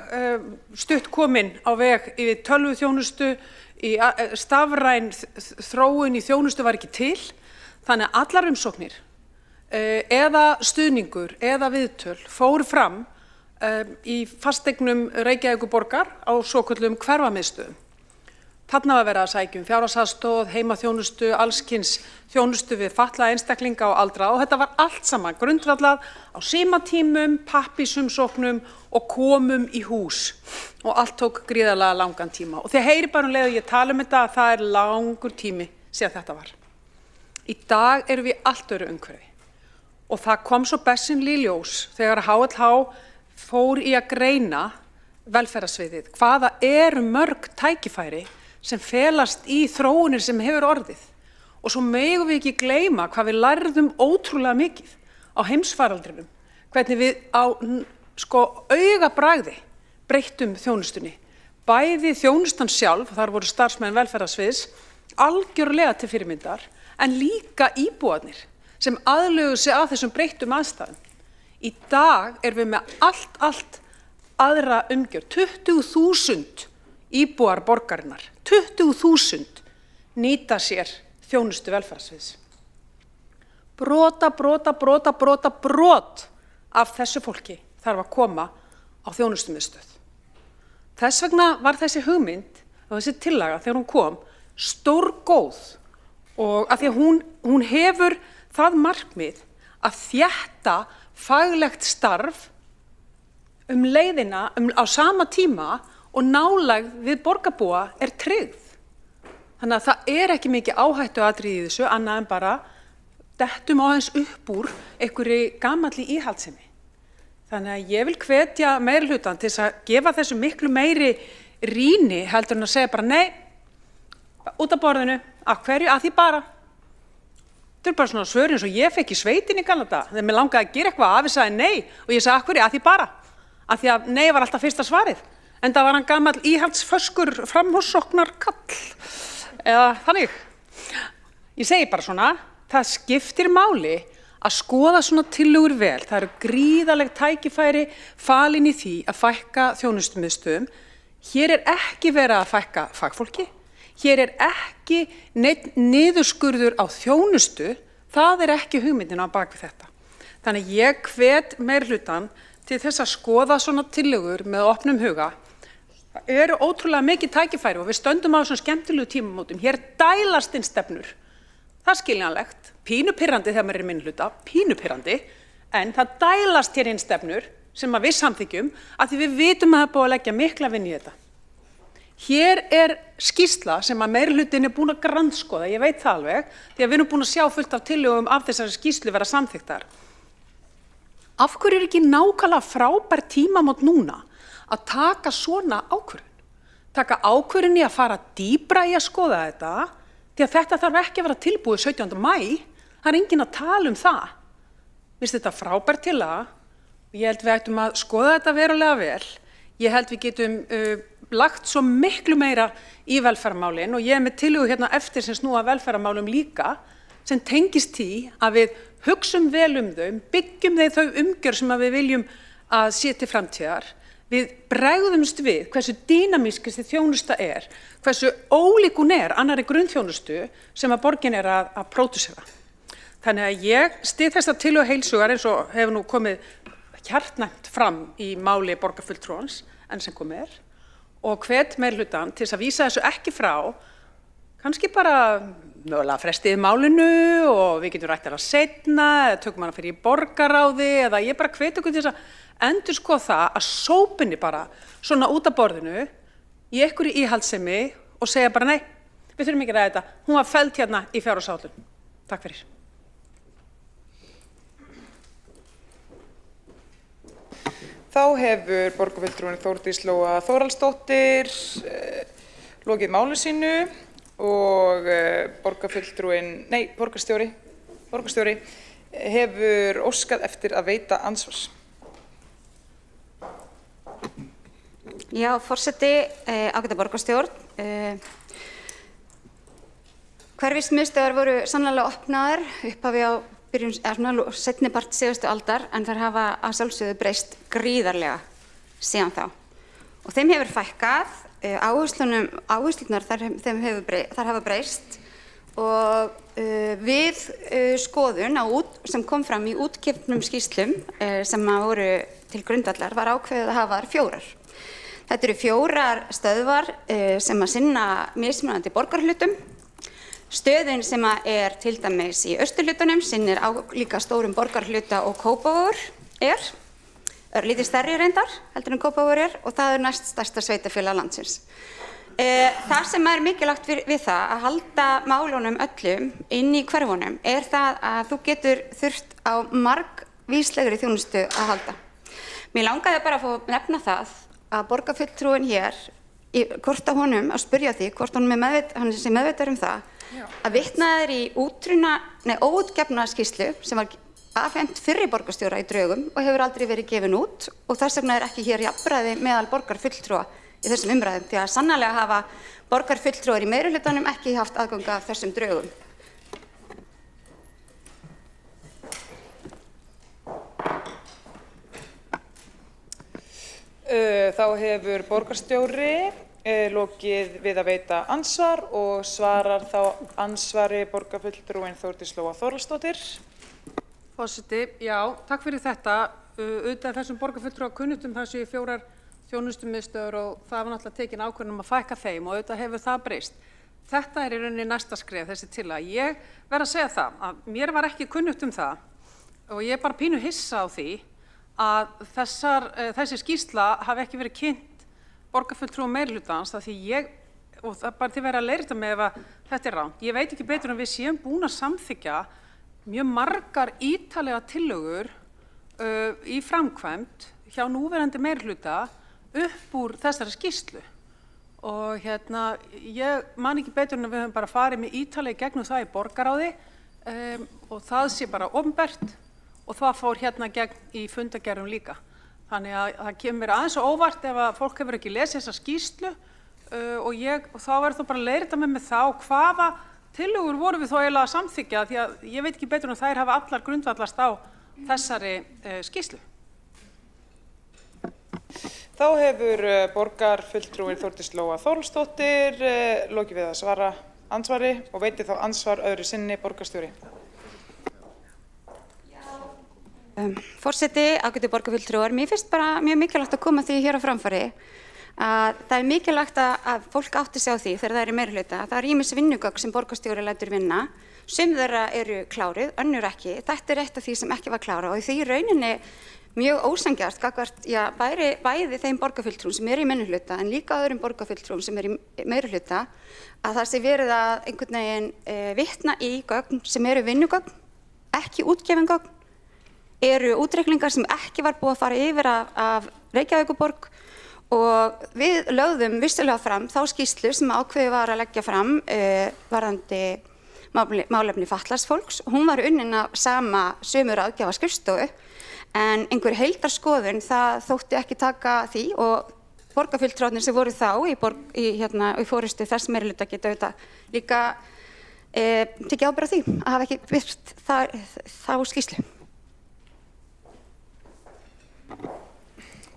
stutt komin á veg yfir tölvuþjónustu, stafræn þróun í þjónustu var ekki til, þannig að allar umsóknir eða stuðningur eða viðtöl fóru fram í fasteignum Reykjavíkurborgar á svokölluðum hverfamiðstöðum. Þarna var verið að sækja fjárhagsaðstoð, heimaþjónustu, alls kyns þjónustu við fatlaða einstaklinga og aldraða og þetta var allt saman grundvallað á símatímum, pappírsumsóknum og komum í hús og allt tók gríðarlega langan tíma. Og þið heyri bara leið að ég tala þetta að það er langur tími síðan þetta var. Í dag erum við allt öðru umhverfi og það kom svo bersýnilega í ljós þegar HLH fór í að greina velferðarsviðið hvaða eru mörg tækifæri sem felast í þróunir sem hefur orðið. Og svo megum við ekki gleyma hvað við lærðum ótrúlega mikið á heimsfaraldrinum, hvernig við á augabragði breyttum þjónustunni. Bæði þjónustan sjálf, þar voru starfsmenn velferðarsviðs, algjörlega til fyrirmyndar, en líka íbúarnir sem aðlögu sig að þessum breyttum aðstæðum. Í dag erum við með allt aðra umgjörð, 20.000 íbúar borgarinnar, 20.000 nýta sér þjónustu velferðarsviðs. Brot af þessu fólki þarf að koma á þjónustumiðstöð. Þess vegna var þessi hugmynd og þessi tillaga þegar hún kom stórgóð og af því að hún hefur það markmið að þétta faglegt starf leiðina á sama tíma og nálægð við borgarbúa er tryggð. Þannig að það er ekki mikið áhættuatriði í þessu annað en bara dettum aðeins upp úr einhverri gamalli íhaldssemi. Þannig að ég vil hvetja meirihlutann til þess að gefa þessu miklu meiri rýni heldur en að segja bara nei, út af borðinu, af hverju, að því bara. Þetta bara svona svör eins og ég fekk í sveitinni í gamla daga þegar mér langaði að gera eitthvað afi sagði nei og ég sagði af hverju, að því bara. Af því að nei var alltaf fyrsta svarið. En það var hann gamall íhaldsföskur framhússóknar kall. Eða þannig. Ég segi bara svona, það skiptir máli að skoða svona tillögur vel. Það eru gríðarleg tækifæri falin í því að fækka þjónustumiðstöðum. Hér er ekki verið að fækka fagfólki. Hér er ekki neinn niðurskurður á þjónustu. Það er ekki hugmyndin á bak við þetta. Þannig ég hvet meirihlutann til þess að skoða svona tillögur með opnum huga. Það eru ótrúlega mikið tækifæri og við stöndum á svona skemmtilegu tímamótum. Hér dælast inn stefnur. það er skiljanlegt, pínupirrandi þegar maður er í minnihluta, pínupirrandi, en það dælast hér inn stefnur sem að við samþykjum að því við vitum að það er búið að leggja mikla vinnu í þetta. Hér er skýrsla sem að meirihlutin er búin að grandskoða, ég veit það alveg, því að við erum búin að sjá fullt af tillögum af þessari skýrslu vera samþykktar. Af hverju er ekki nákvæmlega frábær tímamót núna að taka svona ákvörðun? Taka ákvörðun í að fara dýpra í að skoða þetta, því að þetta þarf ekki að vera tilbúið 17. maí, það er enginn að tala um það. Mér finnst þetta frábær tillaga og ég held við ættum að skoða þetta verulega vel. Ég held við getum lagt svo miklu meira í velferðarmálin og ég er með tillögu hérna eftir sem snúa velferðarmálum líka sem tengist því að við hugsum vel um þau, byggjum þau umgjörð sem að við viljum að sé til framtíðar. Við bregðumst við hversu dýnamísk þessi þjónusta er, hversu ólík hún er annarri grunnþjónustu sem að borgin er að pródúsera. Þannig að ég styð þessa tillögu heilsugar eins og hefur nú komið hjartnæmt fram í máli borgarfulltrúans enn sem komið er og hvet meirihlutann til þess að vísa þessu ekki frá, kannski bara mögulega frestið málinu og við getum rætt það seinna eða tökum hana fyrir í borgarráði eða ég bara hvet okkur til þess að endurskoða það að sópinni bara svona út af borðinu í einhverju íhaldssemi og segja bara nei, við þurfum ekki að ræða þetta, hún var felld hérna í fjárhagsáætlun. Takk fyrir. Þá hefur borgarfulltrúinn Þórdís Lóa Þórhallsdóttir lokið máli sínu og borgarstjóri hefur óskað eftir að veita ansvars. Já, forseti, ágæta borgarstjórn. Hverfismiðstöðvar voru sannarlega opnaðar upphafi á seinni part síðustu aldar en þær hafa að sjálfsögðu breyst gríðarlega síðan þá. Og þeim hefur fækkað, áherslurnar þær hafa breyst og við skoðun sem kom fram í útgefnum skýrslum sem voru til grundvallar var ákveðið að hafa þær 4. Þetta eru 4 stöðvar sem að sinna mismunandi borgarhlutum. Stöðin sem er til dæmis í austurhlutunum sinnir líka stórum borgarhluta og Kópavogur örlítið stærri reyndar heldur en Kópavogur og það er næst stærsta sveitarfélag landsins. Það sem er mikilvægt við það að halda málunum öllum inn í hverfunum er það að þú getur þurft á margvíslegri þjónustu að halda. Mér langaði bara að fá nefna það að borgarfulltrúinn hér, hvort á honum að spyrja því hvort hann sé meðvitaður um það að vitnað er í óútgefna skýrslu sem var afhent fyrri borgarstjóra í drögum og hefur aldrei verið gefin út og þess vegna er ekki hér jafnræði meðal borgarfulltrúa í þessum umræðum því að sannarlega hafa borgarfulltrúar í meirihlutanum ekki haft aðgang að þessum drögum. Þá hefur borgarstjóri lokið við að veita ansvar og svarar þá ansvari borgarfulltrúinn Þórdís Lóa Þórhallsdóttir. Forseti, já, takk fyrir þetta. Auðvitað þessum borgarfulltrúa kunnugt það séu 4 þjónustumiðstöðvar og það var náttúrulega tekin ákvörðun að fækka þeim og auðvitað hefur það breyst. Þetta er í rauninni næsta skref, þessi tillaga. Ég verð að segja það að mér var ekki kunnugt það og ég er bara pínu hissa á því að þessi skýrsla hafi ekki verið kynnt borgarfulltrúum meirihlutans því og það bara til verið að leirita með ef þetta er rangt. Ég veit ekki betur en við séum búin að samþykkja mjög margar ítarlega tillögur í framkvæmd hjá núverandi meirihluta upp úr þessari skýrslu. Og ég man ekki betur en að við höfum bara farið með ítarlega gegnum það í borgarráði og það sé bara opinbert og það fór gegn í fundagerðum líka. Þannig að það kemur mér aðeins og óvart ef að fólk hefur ekki lesið þessa skýrslu og þá verður þú bara að leirita með þá hvaða tillögur voru við þó eiginlega að samþykkja því að ég veit ekki betur en þær hafa allar grundvallast á þessari skýrslu. Þá hefur borgarfulltrúinn Þórdís Lóa Þórhallsdóttir lokið við að svara ansvari og veitir þá ansvar öðru sinni borgarstjóri. Forseti, ágætu borgarfulltrúar, mér finnst bara mjög mikilvægt að koma því hér á framfæri að það er mikilvægt að fólk átti sig á því þegar það er í meirihluta. Það er ýmis vinnugögn sem borgarstjóri lætur vinna, Sum þeirra eru kláruð, önnur ekki. Þetta er eitt af því sem ekki var klárað og því í rauninni mjög ósanngjarnt gagnvart bæði þeim borgarfulltrúum sem eru í minnihluta en líka öðrum borgarfulltrúum sem eru í meirihluta að það sé verið að einhvern veginn vitna í gögn sem eru vinnugögn, ekki útgefin gögn, eru útreikningar sem ekki var búið að fara yfir af Reykjavíkurborg og við lögðum vissulega fram þá skýrslu sem ákveðið var að leggja fram varðandi málefni fatlaðs fólks. Hún var unnin af sömu ráðgjafarskrifstofu en einhver heildarskoðun það þótti ekki taka því og borgarfulltrúarnir sem voru þá í forystu þess meirihluta geta auðvitað líka tekið ábyrgð á því að hafa ekki virt þá skýrslu.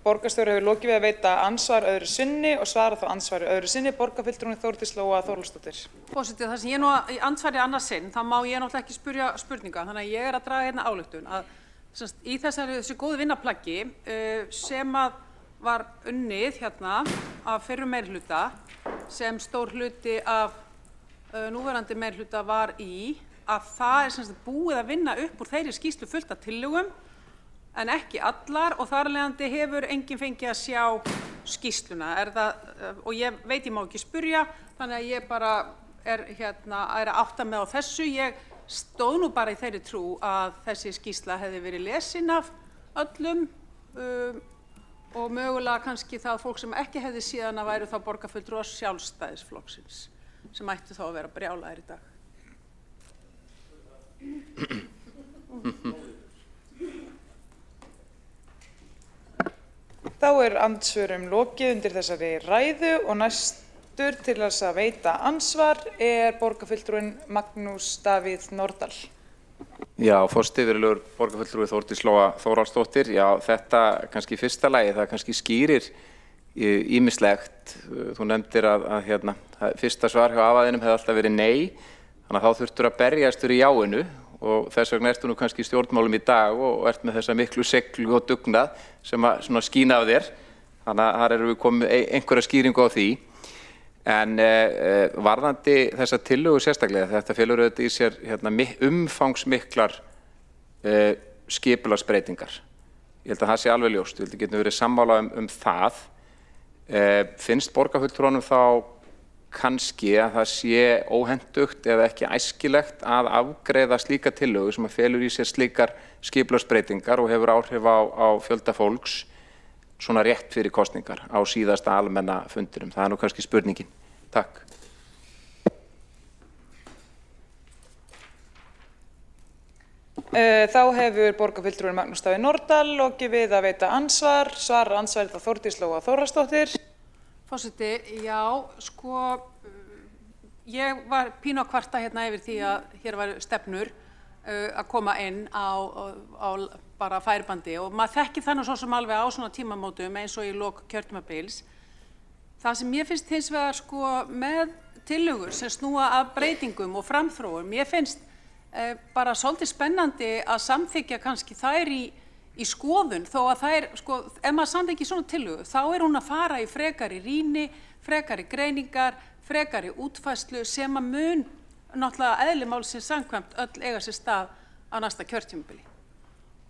Borgarstjóri hefur lokið við að veita ansvar öðru sinni og svara þá ansvari öðru sinni. Borgarfulltrúin Þórdís Lóa Þórhallsdóttir. Forseti, þar sem ég nú í ansvari annars sinn, þá má ég náttúrulega ekki spyrja spurninga, þannig að ég er að draga hérna ályktun að í þessu góðu vinnaplaggi sem að var unnið hérna af fyrrum meirihluta sem stór hluti af núverandi meirihluta var í, að það er búið að vinna upp úr þeirri skýrslu fullt af tillögum en ekki allar og þar af leiðandi hefur enginn fengið að sjá skýrsluna. Og ég veit ég má ekki spyrja, þannig að ég bara er að átta mig á þessu. Ég stóð nú bara í þeirri trú að þessi skýrsla hefði verið lesin af öllum og mögulega kannski það fólk sem ekki hefði síðan að væru þá borgarfulltrúar Sjálfstæðisflokksins sem ættu þá að vera brjálaðir í dag. Þá er andsvörum lokið undir þessari ræðu og næstur til þess að veita ansvar er borgarfulltrúinn Magnús Davíð Nordal. Já, forseti, virðulegur borgarfulltrúi Þórdís Lóa Þórhallsdóttir. Já, þetta kannski í fyrsta lagi, það kannski skýrir ýmislegt. Þú nefndir að fyrsta svar hjá afaðinum hefði alltaf verið nei, þannig að þá þurftur að berjast fyrir jáinu og þess vegna ertu nú kannski í stjórnmálum í dag og ert með þessa miklu seglu og dugnað sem að svona skína af þér. Þannig að þar erum við komið einhverja skýringu á því. En varðandi þessa tillögu sérstaklega, þetta felur auðvitað í sér umfangsmiklar skipulagsbreytingar. Ég held að það sé alveg ljóst, við getum verið sammála það. Finnst borgarfulltrúanum þá kannski að það sé óhentugt eða ekki æskilegt að afgreiða slíka tillögu sem að felur í sér slíkar skipulagsbreytingar og hefur áhrif á fjölda fólks svona rétt fyrir kosningar á síðasta almenna fundurum. Það er nú kannski spurningin. Takk. Þá hefur borgarfulltrúinn Magnús Davíð Nordal lokið við að veita ansvar. Svarar ansvarið þá Þórdís Lóa Þórhallsdóttir. Forseti, já, ég var pínu að kvarta hérna yfir því að hér var stefnur að koma inn á bara færibandi og maður þekkir þannig svo sem alveg á svona tímamótum eins og í lok kjörtímabils. Það sem ég finnst hins vegar með tillögur sem snúa að breytingum og framþróun, ég finnst bara svolítið spennandi að samþykkja kannski þær í skoðun þó að það ef maður samþykkir svona tillögu þá er hún að fara í frekari rýni, frekari greiningar, frekari útfærslu sem að mun náttúrulega eðli málsins samkvæmt öll eiga sér stað á næsta kjörtímabili.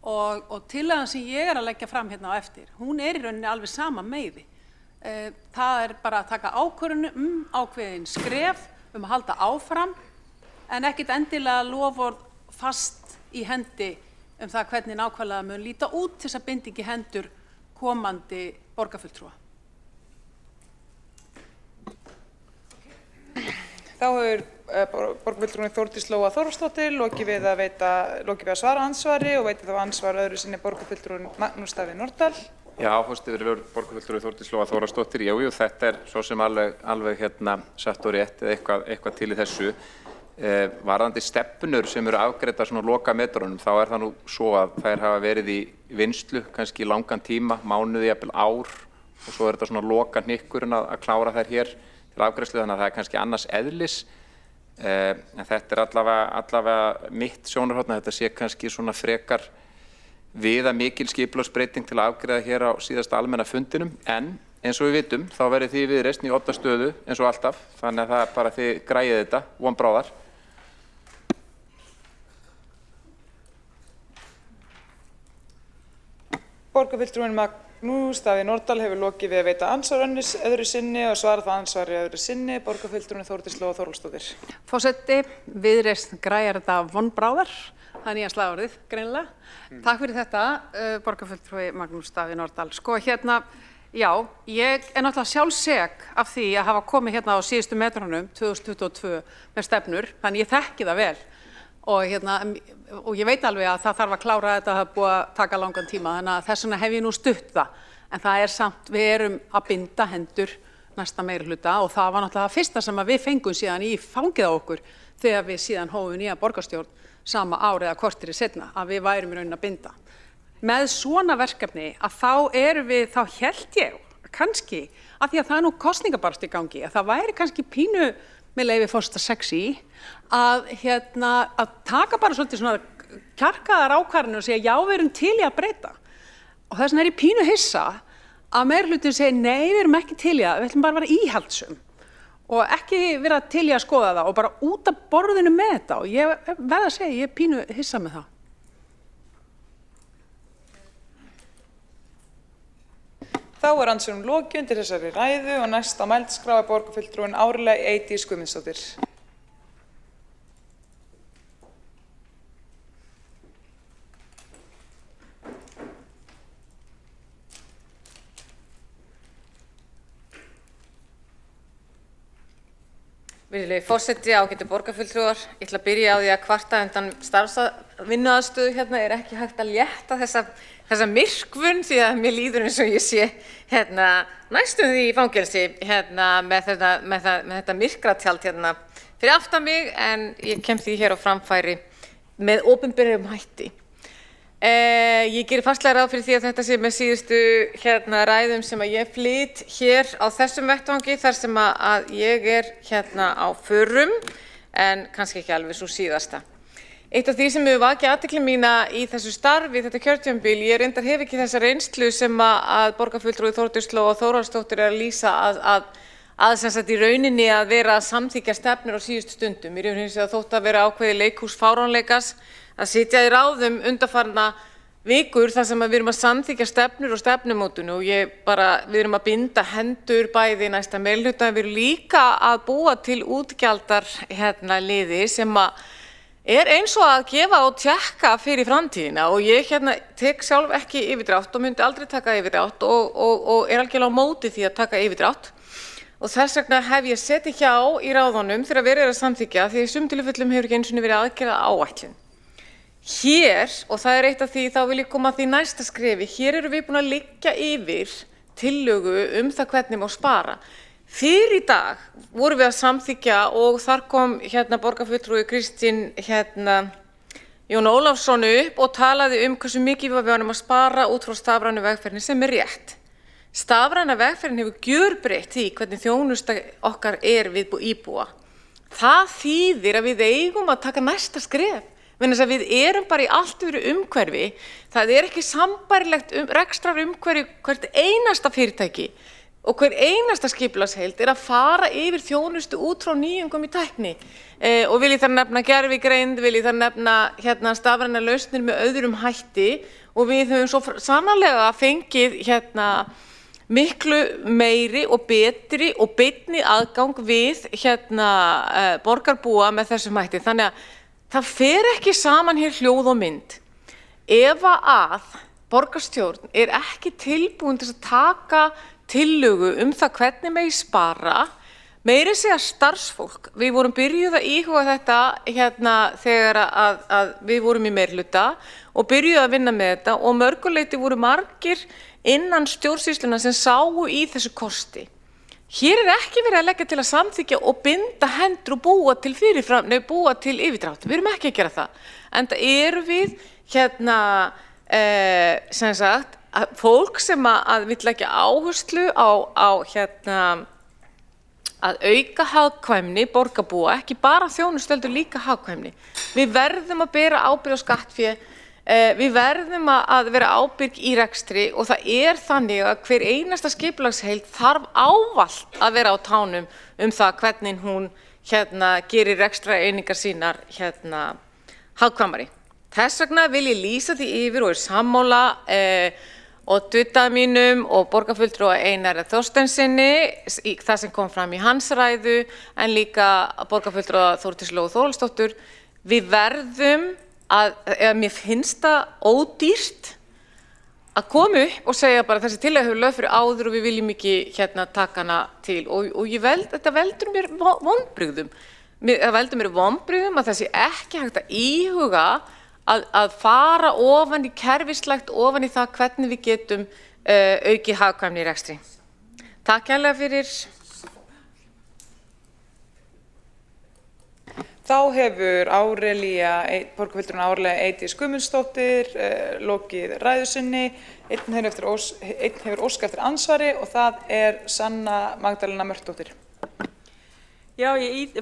Og tillagan sem ég er að leggja fram hérna á eftir, hún er í rauninni alveg sama meiði. Það er bara að taka ákvörðun ákveðin skref að halda áfram en ekkert endilega loforð fast í hendi það hvernig nákvæmlega mun líta út til þess að binda ekki hendur komandi borgarfulltrúa. Þá hefur borgarfulltrúinn Þórdís Lóa Þórhallsdóttir lokið við að svara ansvari og veitir þá ansvar öðru sinni borgarfulltrúinn Magnús Davíð Nordal. Já, fórstu virðulegur borgarfulltrúi Þórdís Lóa Þórhallsdóttir. Jú, þetta er svo sem alveg satt og rétt eða eitthvað til í þessu. Varðandi stefnur sem eru afgreiddar svona lokametrunum þá er það nú svo að þær hafa verið í vinnslu kannski í langan tíma, mánuði, jafnvel ár og svo er þetta svona lokahnykkurinn að klára þær hér til afgreiðslu þannig að það er kannski annars eðlis en þetta er allavega mitt sjónarhorn að þetta sé kannski svona frekar viðamikil skipulagsbreyting til að afgreiða hér á síðasta almenna fundinum en eins og við vitum þá verður þið Viðreisn í odda stöðu eins og alltaf þannig að það er bara þið græið þetta von bráðar. Borgarfulltrúinn Magnús Davíð Norðdahl hefur lokið við að veita andsvar öðru sinni og svara það ansvari öðru sinni. Borgarfulltrúinn Þórdís Lóa Þórhallsdóttir. Forseti, Viðreisn græjar þetta vonbráðar, það er nýja slagorðið, greinilega. Takk fyrir þetta, borgarfulltrúi Magnús Davíð Norðdahl. Sko hérna, já, ég er náttúrulega sjálfseg af því að hafa komið hérna á síðustu metrunum 2022 með stefnur, þannig ég þekki það vel. Og ég veit alveg að það þarf að klára þetta, það er búið að taka langan tíma, þannig að þess vegna hef ég nú stutt það. En það er samt, við erum að binda hendur næsta meirihluta og það var náttúrulega það fyrsta sem við fengum síðan í fangið á okkur þegar við síðan hófum nýja borgarstjórn sama ár eða korteri seinna, að við værum í rauninni að binda. Með svona verkefni að þá erum við, þá held ég kannski, af því að það er nú kosningabarátta í gangi, að það væri kannski pínu, með leyfi forseta sexy, að taka bara svolítið svona kjarkaðar ákvarðanir og segja já, við erum til í að breyta. Og þess vegna er ég pínu hissa að meirihlutin segir nei, við erum ekki til í það, við ætlum bara að vera íhaldssöm og ekki vera til í að skoða það og bara út af borðinu með þetta og ég verð að segja, ég er pínu hissa með það. Þá er andsvörum lokið undir þessari ræðu og næst á mælendaskrá er borgarfulltrúinn Árlaug Eydís Guðmundsdóttir. Virðulegi forseti, ágætu borgarfulltrúar, ég ætla að byrja á því að kvarta undan starfsvinnuaðstöðu hérna er ekki hægt að létta þessa myrkvun því að mér líður eins og ég sé næstum því í fangelsi með þetta myrkratjald fyrir aftan mig en ég kem því hér á framfæri með opinberum hætti. Ég gerir fastlega ráð fyrir því að þetta sé með síðustu ræðum sem að ég flyt hér á þessum vettvangi þar sem að ég er á förum en kannski ekki alveg svo síðasta. Eitt af því sem hefur vakið athygli mína í þessu starfi þetta kjörtímabil, ég reyndar hef ekki þessa reynslu sem að borgarfulltrúi Þórdís Lóa Þórhallsdóttir er að lýsa að sem sagt í rauninni að vera að samþykkja stefnur á síðustu stundum. Mér hefur hins vegar þótt að vera ákveðið leikhús fáránleikans að sitja í ráðum undanfarna vikur þar sem við erum að samþykkja stefnur og stefnumótun og við erum að binda hendur bæði næsta meirihluta en við erum líka að búa til útgjaldar liði sem er eins og að gefa og tékka fyrir framtíðina og ég tek sjálf ekki yfirdrátt og myndi aldrei taka yfirdrátt og er algjörlega á móti því að taka yfirdrátt og þess vegna hef ég setið hjá í ráðunum þegar verið er að samþykkja því í sumum tilfellum hefur ekki einu sinni verið aðgerða áætlun. Hér, og það er eitt af því, þá vil ég koma að því næsta skrefi, hér erum við búin að liggja yfir tillögu það hvernig má spara. Fyrir í dag vorum við að samþykkja og þar kom borgarfulltrúi Kristín Jón Ólafsson upp og talaði hversu mikið við varum að spara út frá stafrænu vegferðinni sem er rétt. Stafræna vegferðin hefur gjörbreytt því hvernig þjónusta okkar er við íbúa. Það þýðir að við eigum að taka næsta skref. Við erum bara í allt öðru umhverfi, það er ekki sambærilegt rekstrarumhverfi hvert einasta fyrirtæki og hver einasta skipulagsheild er að fara yfir þjónustu út frá nýjungum í tækni og vil ég þar nefna gervigreind, vil ég þar nefna stafrænar lausnir með öðrum hætti og við höfum svo sannarlega fengið miklu meiri og betri og beinni aðgang við borgarbúa með þessum hætti. Þannig að það fer ekki saman hér hljóð og mynd. Ef að borgarstjórn er ekki tilbúin til að taka tillögu það hvernig megi spara, meiri segja starfsfólk. Við vorum byrjuð að íhuga þetta þegar að við vorum í meirihluta og byrjuð að vinna með þetta og mörguleyti voru margir innan stjórnsýsluna sem sáu í þessu kosti. Hér er ekki verið að leggja til að samþykkja og binda hendur og búa til búa til yfirdrátt. Við erum ekki að gera það. Enda erum við sem sagt fólk sem að vill leggja áherslu á að auka hagkvæmni borgarbúa, ekki bara þjónustu heldur líka hagkvæmni. Við verðum að bera ábyrgð á skattfé. Við verðum að vera ábyrg í rekstri og það er þannig að hver einasta skipulagsheild þarf ávallt að vera á tánum það hvernig hún gerir rekstrareiningar sínar hagkvæmari. Þess vegna vil ég lýsa því yfir og er sammála oddvita mínum og borgarfulltrúa Einari Þorsteinsinni í það sem kom fram í hans ræðu en líka borgarfulltrúa Þórdísi Lóu Þórhallsdóttur. Við verðum mér finnst það ódýrt að koma upp og segja bara þessi tillaga hefur lögð fyrir áður og við viljum ekki taka hana til og þetta veldur mér vonbrigðum. Það veldur mér vonbrigðum að það sé ekki hægt að íhuga að fara ofan í kerfislægt, ofan í það hvernig við getum aukið hagkvæmni í rekstri. Takk kærlega fyrir. Þá hefur borgarfulltrúin Árelía Eydís Guðmundsdóttir lokið ræðu sinni. Einn hefur óskað eftir andsvari og það er Sanna Magdalena Mörtudóttir. Já,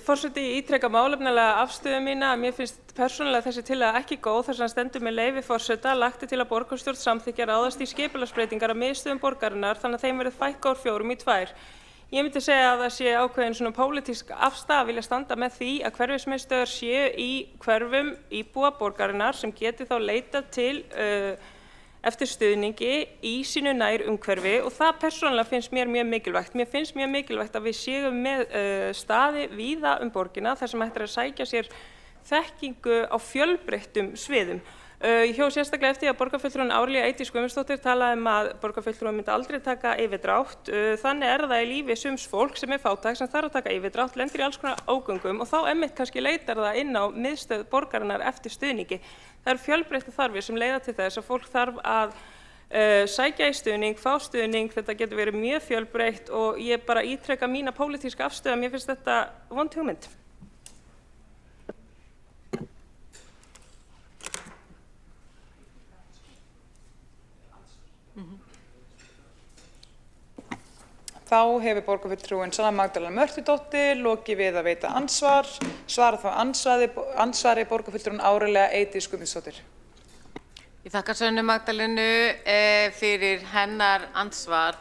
forseti, ég ítreka málefnalega afstöðu mína að mér finnst persónulega þessi tillaga ekki góð þar sem stendur með leyfi forseta lagt til að borgarstjórn samþykkja ráðast í skipulagsbreytingar á miðstöðvum borgarinnar þannig að þeim verði fækkað úr 4 í 2. Ég myndi segja að það sé ákveðin svona pólitísk afstaða að vilja standa með því að hverfismiðstöðvar séu í hverfum íbúa borgarinnar sem geti þá leitað til eftir stuðningi í sínu nær umhverfi og það persónulega finnst mér mjög mikilvægt. Mér finnst mjög mikilvægt að við séum með staði víða borgina þar sem hægt er að sækja sér þekkingu á fjölbreyttum sviðum. Ég hjó sérstaklega eftir að borgarfulltrúin Árelía Eydís Guðmundsdóttir talaði að borgarfulltrúin myndi aldrei taka yfirdrátt. Þannig er það í lífi sums fólk sem er fátækt sem þarf að taka yfirdrátt, lendir í alls konar ágöngum og þá einmitt kannski leitar það inn á miðstöð borgarinnar eftir stuðningi. Það eru fjölbreyttar þarfir sem leiða til þess að fólk þarf að sækja í stuðning, fá stuðning, þetta getur verið mjög fjölbreytt og ég bara ítreka mína pólitíska afstöðu að mér finnst þetta vond hugmynd. Þá hefur borgarfulltrúin Sanna Magdalena Mörtudóttir lokið við að veita andsvar. Svarar þá andsvari borgarfulltrúin Árelía Eydís Guðmundsdóttir. Ég þakka Sönnu Magdalenu fyrir hennar ansvar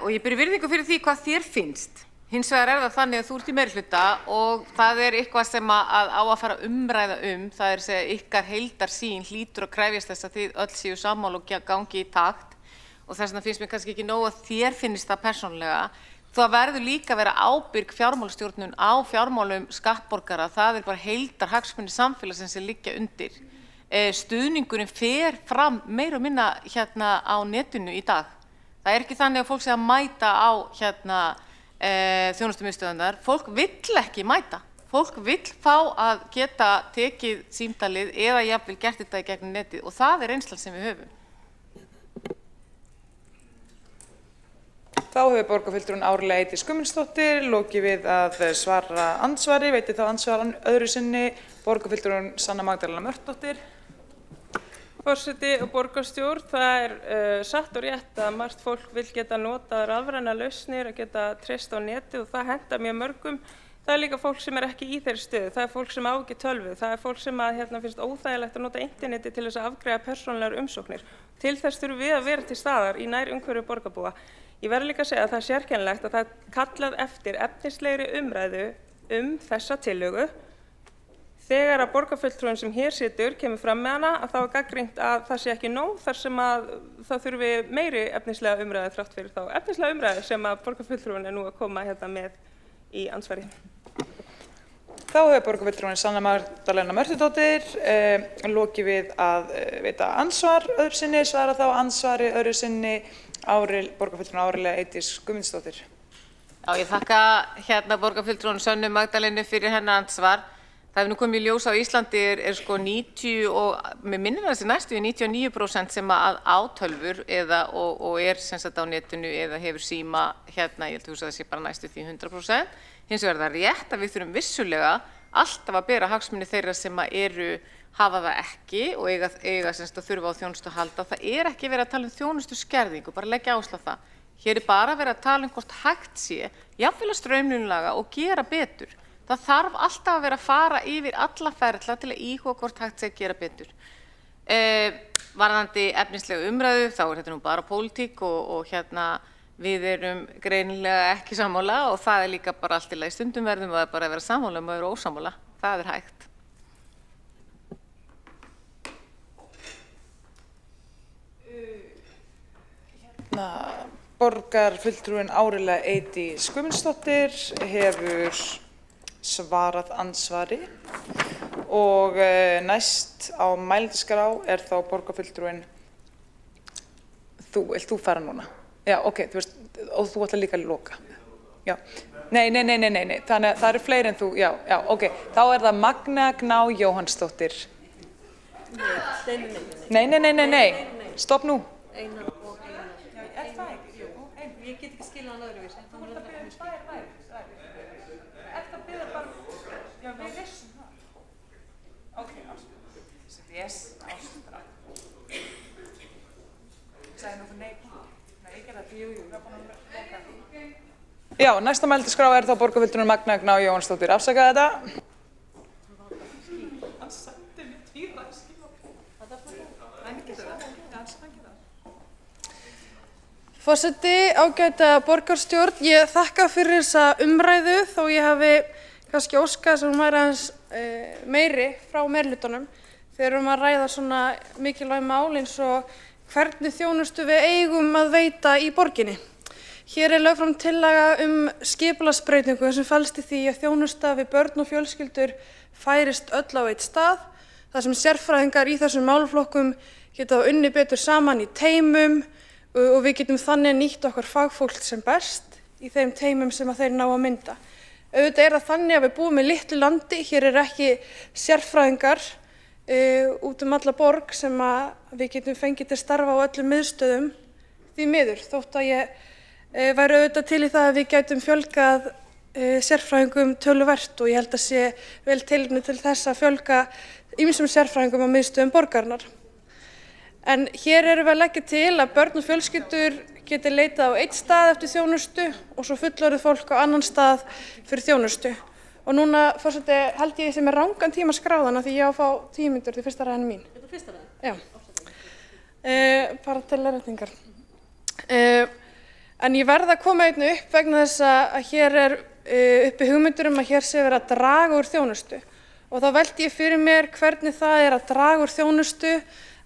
og ég beri virðingu fyrir því hvað þér finnst. Hins vegar er það þannig að þú ert í meirihluta og það er eitthvað sem á að fara umræða það er að segja ykkar heildarsýn hlýtur að krefjast þess að þið öll séu sammála og gangi í takt. Og þess vegna finnst mér kannski ekki nóg að þér finnist það persónulega. Það verður líka að vera ábyrg fjármálastjórnun á fjármálum skattborgara. Það er bara heildarhagsmunir samfélagsins sem liggja undir. Stuðningurinn fer fram meira og minna á netinu í dag. Það er ekki þannig að fólk sé að mæta á þjónustumiðstöðvarnar. Fólk vill ekki mæta. Fólk vill fá að geta tekið símtalið eða jafnvel gert þetta í gegnum netið og það er reynslan sem við höfum. Þá hefur borgarfulltrúin Árelía Eydís Guðmundsdóttir lokið við að svara andsvari. Veitir þá andsvaran öðru sinni borgarfulltrúin Sanna Magdalena Mörtudóttir. Forseti og borgarstjórn, það er satt og rétt að margt fólk vill geta notað rafrænar lausnir og geta treyst á netið og það hentar mjög mörgum. Það er líka fólk sem er ekki í þeirri stöðu, það er fólk sem á ekki tölvu, það er fólk sem finnst óþægilegt að nota interneti til þess að afgreiða persónulegar umsóknir. Til þess þurfum við að vera til staðar í nær umhverfi borgarbúa. Ég verð líka að segja að það er sérkennilegt að það er kallað eftir efnislegri umræðu þessa tillögu. Þegar að borgarfulltrúin sem hér situr kemur fram með hana að þá er gagnrýnt að það sé ekki nóg þar sem að það þurfi meiri efnislega umræðu þrátt fyrir þá efnislega umræðu sem að borgarfulltrúin er nú að koma með í andsvari. Þá hefur borgarfulltrúin Sanna Magdalena Mörtudóttir lokið við að veita andsvar öðru sinni. Svara þá andsvari öðru sinni borgarfulltrúin Árelía Eydís Guðmundsdóttir. Já, ég þakka borgarfulltrúin Sönnu Magdalenu fyrir hennar andsvar. Það hefur nú komið í ljós á Íslandi er sko 90 og með minnir þessi næstu 99% sem að átölfur og er sem sagt á netinu eða hefur síma ég held að það sé bara næstu því 100%. Hins vegar er það rétt að við þurfum vissulega alltaf að bera hagsmuni þeirra sem hafa það ekki og eiga sem sagt að þurfa á þjónustu að halda. Það er ekki verið að tala þjónustu skerðingu, bara leggja áherslu á það. Hér er bara verið að tala hvort hægt sé, jafnvel að straumlínulaga og gera betur. Það þarf alltaf að vera að fara yfir alla ferla til að íhuga hvort hægt sé að gera betur. Varðandi efnislega umræðu, þá er þetta nú bara pólitík og við erum greinilega ekki sammála og það er líka bara allt í lagi. Stundum verðum við bara að vera sammála og vera ósammála. Það er hægt. Borgarfulltrúinn Árela Eydís Guðmundsdóttir hefur svarað andsvari og næst á mælendaskrá þá borgarfulltrúinn vilt þú fara núna? Já, ok, þú veist, og þú ætlar líka að loka. Já. Nei, þannig að það eru fleiri en þú, já, ok. Þá það Magna Gná Jóhannsdóttir. Nei, stopp nú. Einar og Einar. Er það ekki? Jú, ég get ekki skilað hann öðruvísi. Þú ert að biðja tvær ræður. Ert að biðja bara, já, við vissum það. Ok, áskrifað. Yes, áskrifað. Sæði nokkuð nei, ég gerði það, jú, það búin að loka því. Já, næsta mælendaskrá þá borgarfulltrúinn Magna Gná Jóhannsdóttir. Afsakaðu þetta. Hann sendi mér tvíræð skilabóð. Hann getur það. Forseti, ágæta borgarstjórn, ég þakka fyrir þessa umræðu þó ég hafi kannski óskað sem hún væri aðeins meiri frá meirihlutanum þegar að ræða svona mikilvæg mál eins og hvernig þjónustu við eigum að veita í borginni. Hér lögð fram tillaga skipulagsbreytingu sem felst í því að þjónusta við börn og fjölskyldur færist öll á einn stað, þar sem sérfræðingar í þessum málaflokkum geta unnið betur saman í teymum og við getum þannig nýtt okkar fagfólk sem best í þeim teymum sem þeir ná að mynda. Auðvitað það þannig að við búum í litlu landi, hér ekki sérfræðingar út alla borg sem við getum fengið til starfa á öllum miðstöðum því miður, þótt að ég væri auðvitað til í það að við gætum fjölgað sérfræðingum töluvert og ég held að sé vel tilefni til þess að fjölga ýmsum sérfræðingum á miðstöðum borgarinnar. En hér við að leggja til að börn og fjölskyldur geti leitað á einn stað eftir þjónustu og svo fullorðið fólk á annan stað fyrir þjónustu. Og núna, forseti, held ég sem rangan tíma skráðana því ég á að fá 10 mínútur til fyrsta ræðinu mín. Þetta fyrsta ræðin? Já. Bara til leiðréttingar. En ég verð að koma einnig upp vegna þess að hér uppi hugmyndur að hér sé verið að draga úr þjónustu. Og þá velti ég fyrir mér hvernig það að draga úr þjónustu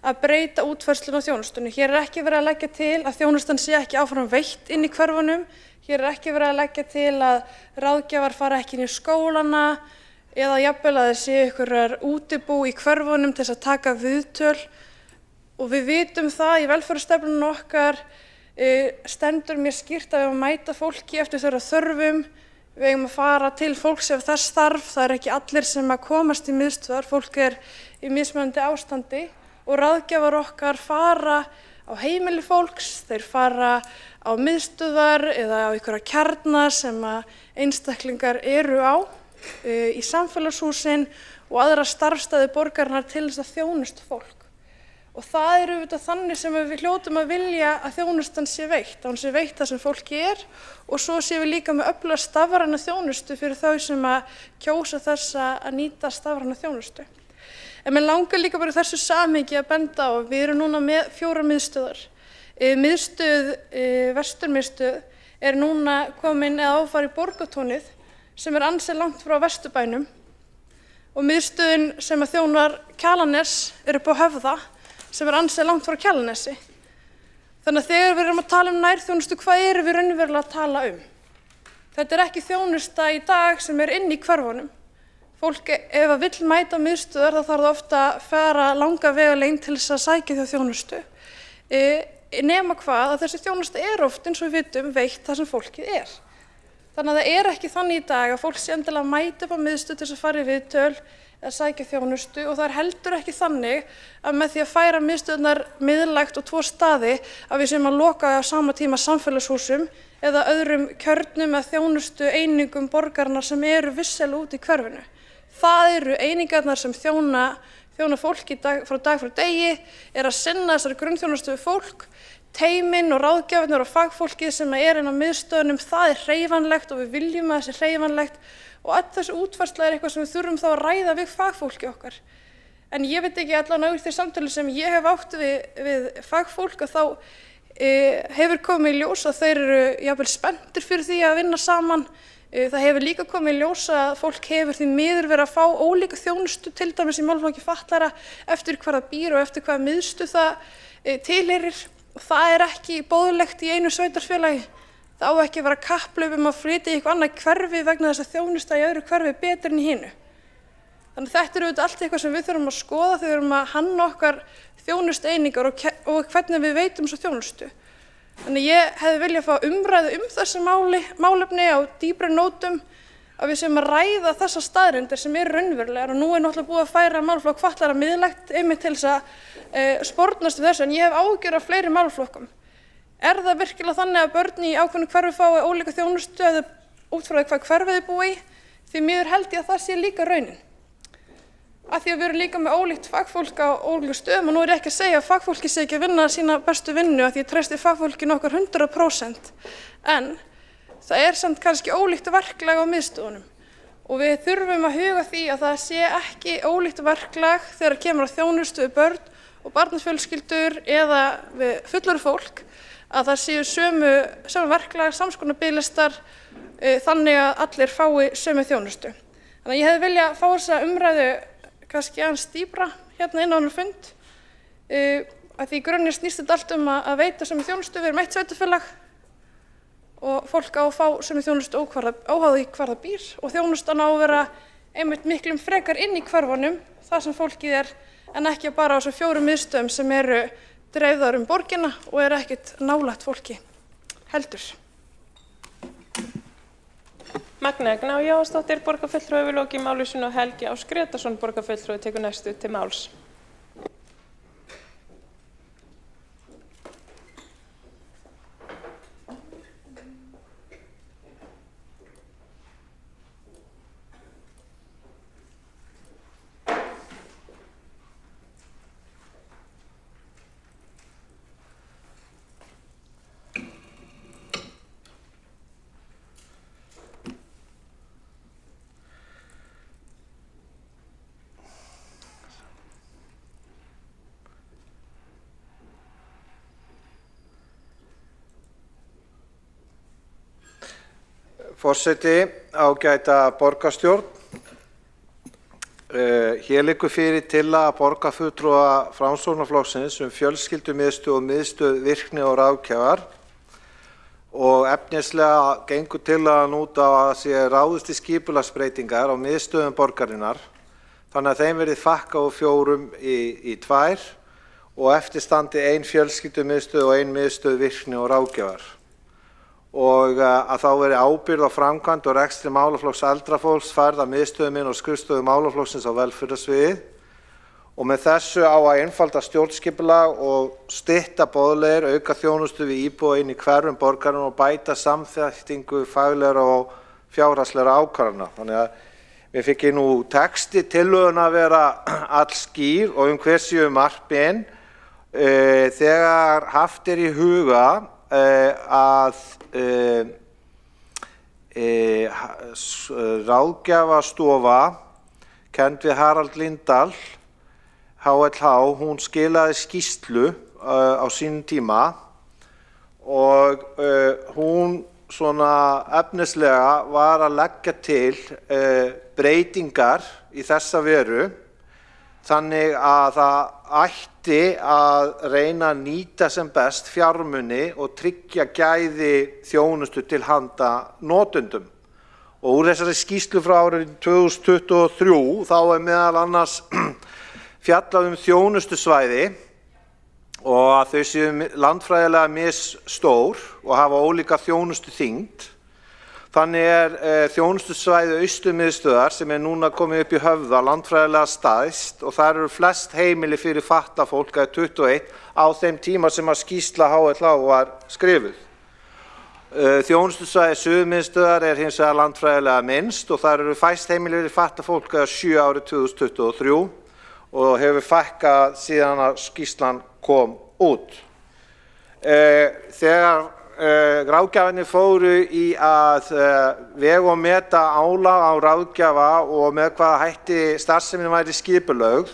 að breyta útfærslun á þjónustunni. Hér ekki verið að leggja til að þjónustan sé ekki áfram veitt inn í hverfunum. Hér ekki verið að leggja til að ráðgjafar fara ekki inn í skólana eða jafnvel að það sé einhverjar útibú í hverfunum til þess að taka viðtöl. Og við vitum það í velferðarstefnunni okkar stendur mér skýrt að við eigum að mæta fólki eftir þeirra þörfum. Við eigum að fara til fólks ef þess þarf. Það ekki allir sem að komast í miðstöðvar. Fólk í mismunandi ástandi. Og ráðgjafar okkar fara á heimili fólks, þeir fara á miðstöðvar eða á einhverja kjarna sem einstaklingar eru á í samfélagshúsin og aðra starfsstæði borgarinnar til þess að þjónusta fólk. Og það auðvitað þannig sem við hljótum að vilja að þjónustan sé veitt, að hún sé veitt það sem fólki og svo séum við líka með öfluga stafræna þjónustu fyrir þau sem kjósa þess að nýta stafræna þjónustu. En mér langar líka bara í þessu samhengi að benda á að við erum núna með 4 miðstöðvar. Miðstöð, vesturmiðstöð núna komin eða áfara í Borgartúnið sem ansi langt frá Vesturbænum og miðstöðin sem þjónar Kjalarnes upp á Höfða sem ansi langt frá Kjalarnesi. Þannig að þegar við erum að tala nærþjónustu, hvað við raunverulega að tala um? Þetta ekki þjónusta í dag sem inn í hverfunum. Fólk ef að vill mæta miðstöðvar þá þarf það ofta að fara langa vegalengd til þess að sækja þá þjónustu. Nema hvað að þessi þjónusta oft eins og við vitum veitt það sem fólkið Þannig að það ekki þannig í dag að fólk sé endilega að mæta upp á miðstöð til þess að fara í viðtöl eða sækja þjónustu og það heldur ekki þannig að með því að færa miðstöðnar miðlægt og 2 staði að við séum að loka á sama tíma samfélagshúsum eða öðrum kjörnum eða þjónustu einingum borgarinnar sem vissulega út í hverfinu. Það einingarnar sem þjóna fólki frá dag frá degi að sinna þessari grunnþjónustu við fólk, teymin og ráðgjafarnir og fagfólkið sem inn á miðstöðunum, það hreyfanlegt og við viljum að það sé hreyfanlegt og öll þessi útfærsla eitthvað sem við þurfum þá að ræða við fagfólki okkar. En ég veit ekki allan úr því samtali sem ég hef átt við fagfólk að þá hefur komið í ljós að þeir jafnvel spenntir fyrir því að vinna saman. Það hefur líka komið í ljós að fólk hefur því miður verið að fá ólíka þjónustu til dæmis í málaflokki fatlaðra eftir hvar það býr og eftir hvaða miðstöð það tilheyrir. Það er ekki boðlegt í einu sveitarfélagi. Það á ekki að vera kapphlaup að flytja í eitthvað annað hverfi vegna þess að þjónusta í öðru hverfi betur en í hinu. Þannig að þetta auðvitað allt eitthvað sem við þurfum að skoða þegar við þurfum að hanna okkar þjónustueiningar og hvernig við veitum svo þjónustu. Þannig ég hefði viljað fá umræðu þessi málefni á dýpri nótum, að við séum að ræða þessar staðreyndir sem eru raunverulegar, og nú náttúrulega búið að færa málaflokk fatlaðra miðlægt einmitt til þess að spornast við þessu, en ég hef áhyggjur af fleiri málaflokkum. Er það virkilega þannig að börn í ákveðnu hverfi fái ólíka þjónustu eða út frá hvað hverfið þau búa í? Því miður held ég að það sé líka raunin. Af því að við erum líka með ólíkt fagfólk á ólíku stöðum, og nú er ég ekki að segja að fagfólki sé ekki að vinna sína bestu vinnu, af því ég treysti fagfólkinu okkar 100%, en það er samt kannski ólíkt verklag á miðstöðunum, og við þurfum að huga því að það sé ekki ólíkt verklag þegar kemur að þjónustu við börn og barnafjölskyldur eða við fullorðið fólk, að það séu sömu verklag, sams konar biðlistar, þannig að allir fái sömu þjónustu. Þannig að ég hefði viljað fá þessa umræðu kannski aðeins dýpra hérna inn á þennan fund, að því í grunninn snýst þetta allt að veita sömu þjónustu. Við erum eitt sveitarfélag og fólk á að fá sömu þjónustu óháð því hvar það býr, og þjónustan á að vera einmitt miklum frekar inn í hverfunum, þar sem fólkið er, en ekki bara á þessum 4 miðstöðum sem eru dreifðar borgina og eru ekkert nálægt fólki heldur. Magnea Gná Jóhannsdóttir, borgarfulltrúi, hefur lokið máli sínu, og Helgi Ás Grétarsson, borgarfulltrúi, tekur næstu til máls. Forseti, ágæta borgarstjórn. Hér liggur fyrir tillaga borgarfulltrúa Framsóknarflokksins fjölskyldumiðstöð og miðstöð virkni og ráðgjafar, og efnislega gengur tillagan út á að sé ráðist í skipulagsbreytingar á miðstöðum borgarinnar, þannig að þeim verði fækkað úr 4 í 2 og eftir standi 1 fjölskyldumiðstöð og 1 miðstöð virkni og ráðgjafar. Og að þá veri ábyrgð á framkvæmd og rekstri málaflokks eldra fólks færð af miðstöðum og skrifstofu málaflokksins á velferðarsviði, og með þessu á að einfalda stjórnskipulag og stytta boðleiðir, auka þjónustu við íbúa inn í hverfum borgarinnar og bæta samþættingu faglegra og fjárhagslegra ákvarðana. Þannig að við fikk nú texti tillögunnar að vera allskýr og hver séu markmið, þegar haft í huga að ráðgjafastofa kennd við Harald Lindahl HLH, hún skilaði skýrslu á sínum tíma, og hún svona efnislega var að leggja til breytingar í þessa veru, þannig að það ætti að reyna að nýta sem best fjármuni og tryggja gæði þjónustu til handa notendum. Og úr þessari skýrslu frá árinu 2023 þá meðal annars fjallað þjónustusvæði og að þau séu landfræðilega misstór og hafa ólíka þjónustuþyngd. Þannig þjónustusvæði Austurmiðstöðvar, sem núna komið upp í Höfða, landfræðilega stærst, og þar eru flest heimili fyrir fatlað fólk, 21, á þeim tíma sem að skýrsla HLH var skrifuð. Þjónustusvæði Suðurmiðstöðvar hins vegar landfræðilega minnst, og þar eru fæst heimili fyrir fatlað fólk 7 árið 2023 og hefur fækkað síðan að skýrslan kom út. Þegar ráðgjafarnir fóru í að vega og meta álag á ráðgjafa og með hvaða hætti starfsemin væri skipulögð,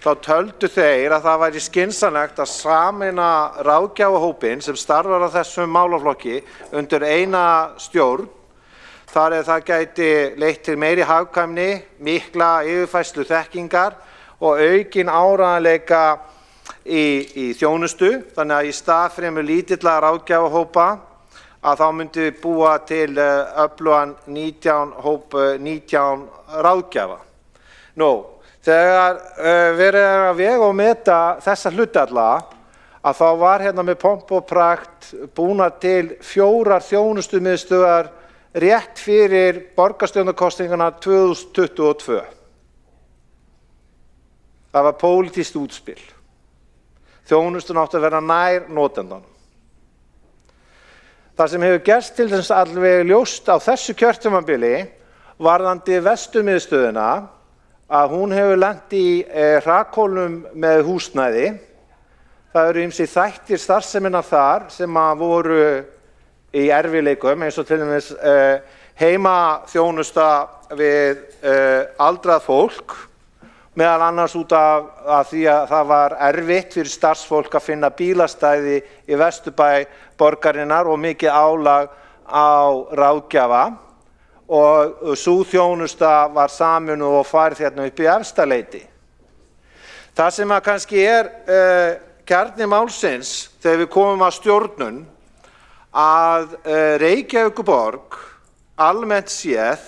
þá töldu þeir að það væri skynsamlegt að sameina ráðgjafahópinn sem starfar á þessum málaflokki undir eina stjórn, þar það gæti leitt til meiri hagkvæmni, mikla yfirfærslu þekkingar og aukin áreiðanleika í þjónustu, þannig að í stað fremur lítilla ráðgjafahópa að þá myndi við búa til öflugan 19 ráðgjafa. Nú, þegar verið er að vega og meta þessa hlutalla, að þá var hérna með pomp og prakt búnar til 4 þjónustumiðstöðvar rétt fyrir borgarstjórnarkosninguna 2022. Það var pólitískt útspil. Þjónustun átti að vera nær notendanum. Það sem hefur gerst til þess alveg ljóst á þessu kjörtímabili varðandi Vesturmiðstöðina að hún hefur lent í hrakhólnum með húsnæði. Það eru ýmsir þættir starfseminnar þar sem voru í erfiðleikum eins og til dæmis heimaþjónusta við aldrað fólk, meðal annars út af því að það var erfitt fyrir starfsfólk að finna bílastæði í Vesturbæ borgarinnar og mikið álag á ráðgjafa og sú þjónusta var sameinuð og færð hérna upp í Efstaleiti. Það sem að kannski kjarni málsins þegar við komum að stjórnun að Reykjavíkurborg almennt séð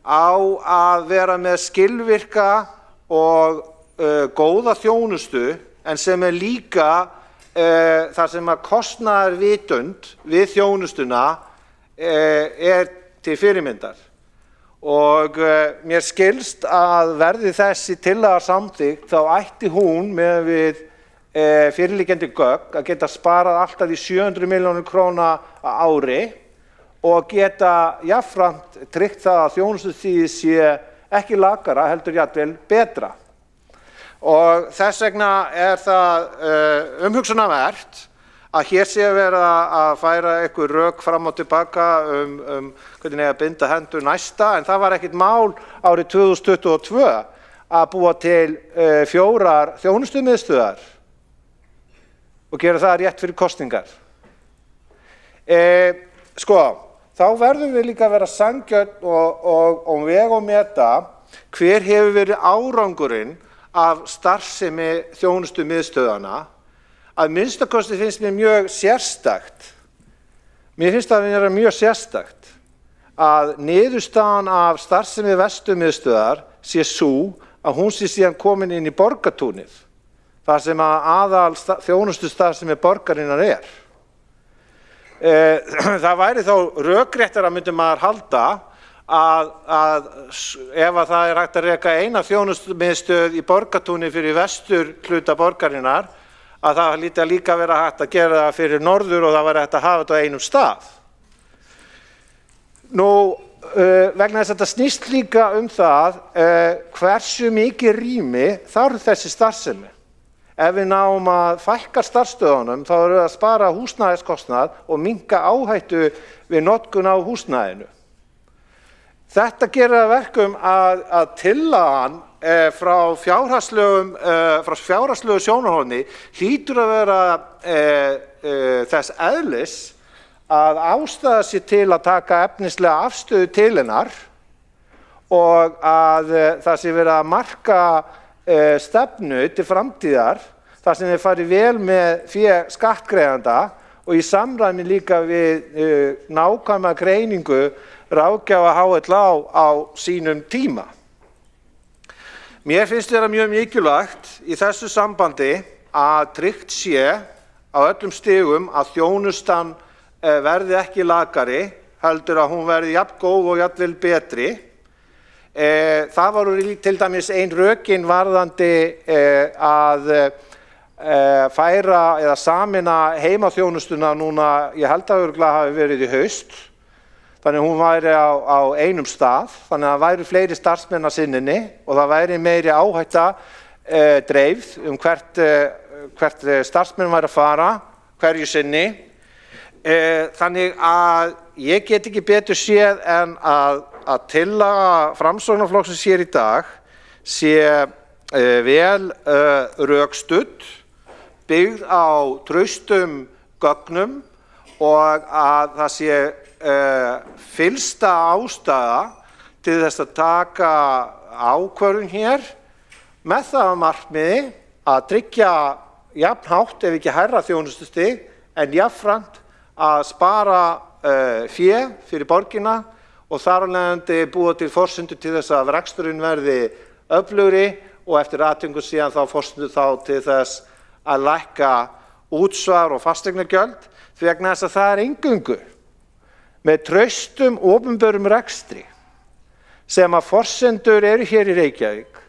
á að vera með skilvirka og góða þjónustu en sem líka þar sem að kostnaðarvitund við þjónustuna til fyrirmyndar. Og mér skilst að verði þessi tillaga samþykkt þá ætti hún með við fyrirliggjandi gögn að geta sparað alltaf í 700 milljónir króna á ári og geta jafnframt tryggt það að þjónustustigið sé ekki lakara heldur jafnvel betra. Og þess vegna það umhugsunarvert að hér sé verið að færa einhver rök fram og tilbaka hvernig að binda hendur næsta, en það var ekkert mál árið 2022 að búa til 4 þjónustumiðstöðvar og gera það rétt fyrir kosningar. Þá verðum við líka að vera sanngjörn og vega og meta hver hefur verið árangurinn af starfsemi þjónustumiðstöðvanna. Að minnstakosti finnst mér mjög sérstakt. Mér finnst það að vera mjög sérstakt að niðurstaðan af starfsemi Vesturmiðstöðvar sé sú að hún sé síðan komin inn í Borgartúnið, þar sem að aðal þjónustustarfsemi borgarinnar er. Það væri þá rökréttara myndi maður halda að ef að það hægt að reka eina þjónustumiðstöð í Borgartúni fyrir vestur hluta borgarinnar, að það líti að líka vera hægt að gera það fyrir norður og það væri hægt að hafa þetta á einum stað. Nú, vegna þess að þetta snýst líka það hversu mikið rými þarf þessi starfsemi. Ef við náum að fækka starfsstöðunum þá erum við að spara húsnæðiskostnað og minnka áhættu við notkun á húsnæðinu. Þetta gerir að verkum að tillagan frá fjárhagslegu sjónarhorni hlýtur að vera þess eðlis að ástæða sér til að taka efnislega afstöðu til hennar og að það sé verið að marka stefnu til framtíðar þar sem þeir fari vel með fé skattgreiðanda og í samræmi líka við nákvæma greiningu ráðgjafa HLA á sínum tíma. Mér finnst vera mjög mikilvægt í þessu sambandi að tryggt sé á öllum stigum að þjónustan verði ekki lakari, heldur að hún verði jafn góð og jafnvel betri. Það voru til dæmis ein rökin varðandi að færa eða sameina heimaþjónustuna núna, ég held að örugglega hafi verið í haust, þannig hún væri á einum stað, þannig að það væri fleiri starfsmenn að sinninni og það væri meiri áhætta dreifð hvert starfsmenn væri að fara hverju sinni. Þannig að ég get ekki betur séð en að tillaga Framsóknarflokksins hér í dag sé vel rökstudd, byggð á traustum gögnum og að það sé fyllsta ástæða til þess að taka ákvörðun hér með það að markmiði að tryggja jafnhátt ef ekki hærra þjónustustig en jafnframt að spara fé fyrir borgina og þar af leiðandi búa til forsendur til þess að reksturinn verði öflugri og eftir atvikum síðan þá forsendur þá til þess að lækka útsvar og fasteignagjöld vegna þess að það er eingöngu með traustum opinberum rekstri sem að forsendur eru hér í Reykjavík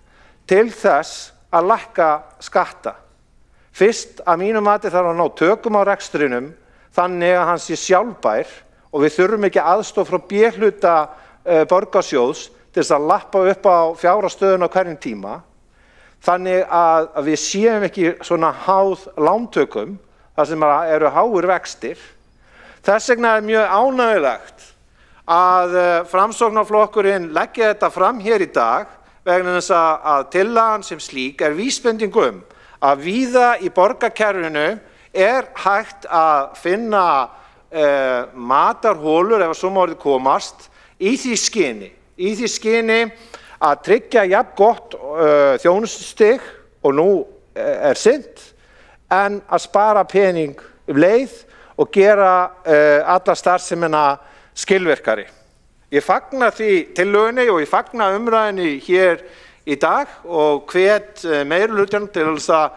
til þess að lækka skatta. Fyrst að mínu mati þarf að ná tökum á rekstrinum þannig að hann sé sjálfbær og við þurfum ekki aðstoð frá B-hluta borgarsjóðs til þess að lappa upp á fjárhagsstöðuna á hverjum tíma. Þannig að við séum ekki svona háð lántökum þar sem eru háir vextir. Þess vegna er mjög ánægjulegt að Framsóknarflokkurinn leggja þetta fram hér í dag vegna þess að tillagan sem slík er vísbending að víða í borgarkerfinu er hægt að finna matarholur ef svo má orðið komast í því skyni að tryggja jafn gott þjónustustig og nú er sinnt en að spara pening leið og gera alla starfsemina skilvirkari. Ég fagna því tillögunni og ég fagna umræðunni hér í dag og hvet meirihlutann til þess að